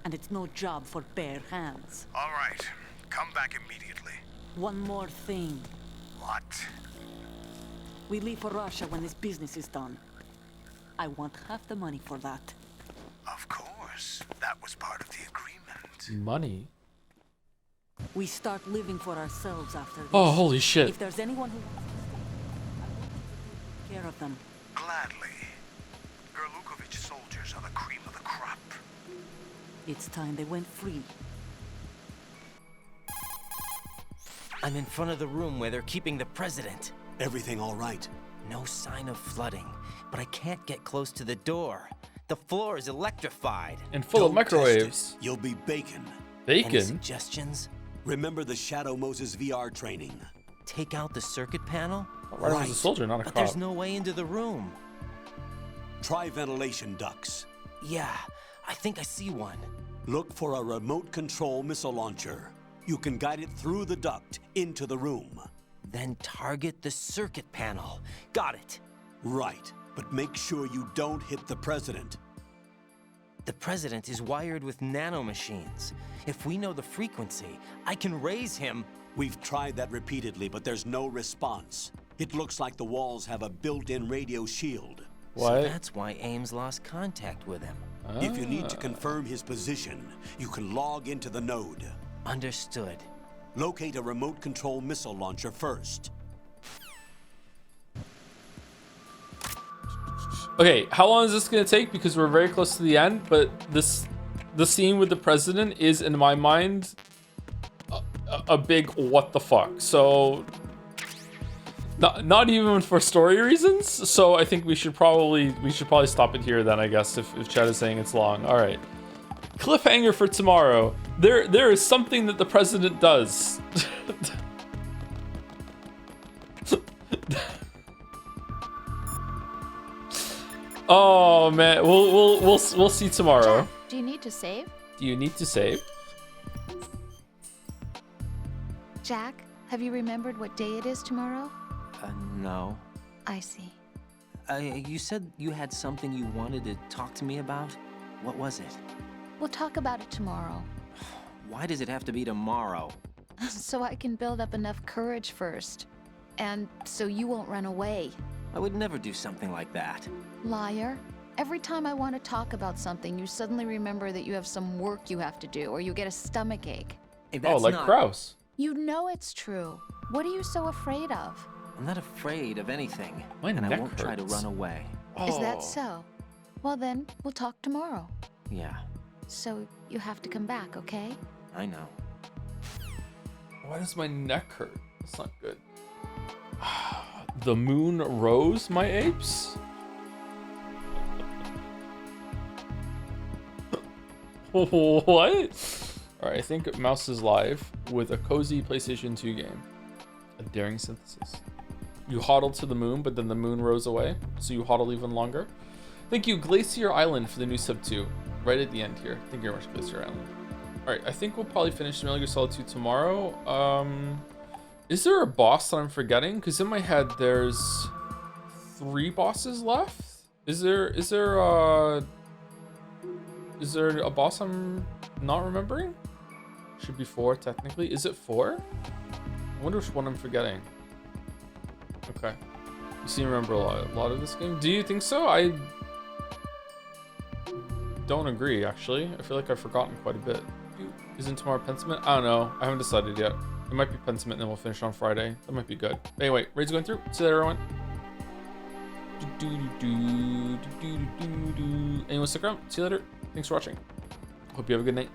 And it's no job for bare hands. All right. Come back immediately. One more thing. What? We leave for Russia when this business is done. I want half the money for that. Of course. That was part of the agreement. Money? We start living for ourselves after this. Oh, holy shit. If there's anyone who wants to stay, I want to take care of them. Gladly. Gerlukovich soldiers are the cream of the crop. It's time they went free. I'm in front of the room where they're keeping the president. Everything all right? No sign of flooding, but I can't get close to the door. The floor is electrified. And full of microwaves. You'll be bacon. Bacon? Any suggestions? Remember the Shadow Moses VR training. Take out the circuit panel? Raiden was a soldier, not a but cop. There's no way into the room. Try ventilation ducts. Yeah, I think I see one. Look for a remote control missile launcher. You can guide it through the duct into the room. Then target the circuit panel. Got it. Right, but make sure you don't hit the president. The president is wired with nanomachines. If we know the frequency, I can raise him. We've tried that repeatedly, but there's no response. It looks like the walls have a built-in radio shield. What? So that's why Ames lost contact with him. If you need to confirm his position, you can log into the node. Understood. Locate a remote control missile launcher first. Okay, how long is this gonna take? Because we're very close to the end, but the scene with the president is, in my mind, a big what the fuck. So not even for story reasons. So I think we should probably stop it here then, I guess, if Chad is saying it's long. All right. Cliffhanger for tomorrow. There is something that the president does. Oh man, we'll see tomorrow. Jack, do you need to save? Do you need to save? Jack, have you remembered what day it is tomorrow? No. I see. You said you had something you wanted to talk to me about? What was it? We'll talk about it tomorrow. Why does it have to be tomorrow? So I can build up enough courage first. And so you won't run away. I would never do something like that. Liar. Every time I want to talk about something, you suddenly remember that you have some work you have to do, or you get a stomach ache. Hey, oh, like Kraus. You know it's true. What are you so afraid of? I'm not afraid of anything. My and I neck won't try to hurts. run away. Is that so? Well then, we'll talk tomorrow. Yeah, So you have to come back, okay? I know. Why does my neck hurt? That's not good. The moon rose, my apes? What? Alright, I think Mouse is live with a cozy PlayStation 2 game. A daring synthesis. You hodled to the moon, but then the moon rose away, so you hodl even longer. Thank you, Glacier Island, for the new sub 2. Right at the end here. Thank you very much, Glacier Island. Alright, I think we'll probably finish Metal Gear Solid 2 tomorrow. Is there a boss that I'm forgetting? Because in my head, there's 3 bosses left? Is there a boss I'm not remembering? Should be 4, technically. Is it 4? I wonder which one I'm forgetting. Okay. You seem to remember a lot of this game. Do you think so? I don't agree, actually. I feel like I've forgotten quite a bit. Isn't tomorrow Pentiment? I don't know. I haven't decided yet. It might be Pentiment, and then we'll finish on Friday. That might be good. Anyway, Raid's going through. See you later, everyone. Anyone stick around? See you later. Thanks for watching. Hope you have a good night.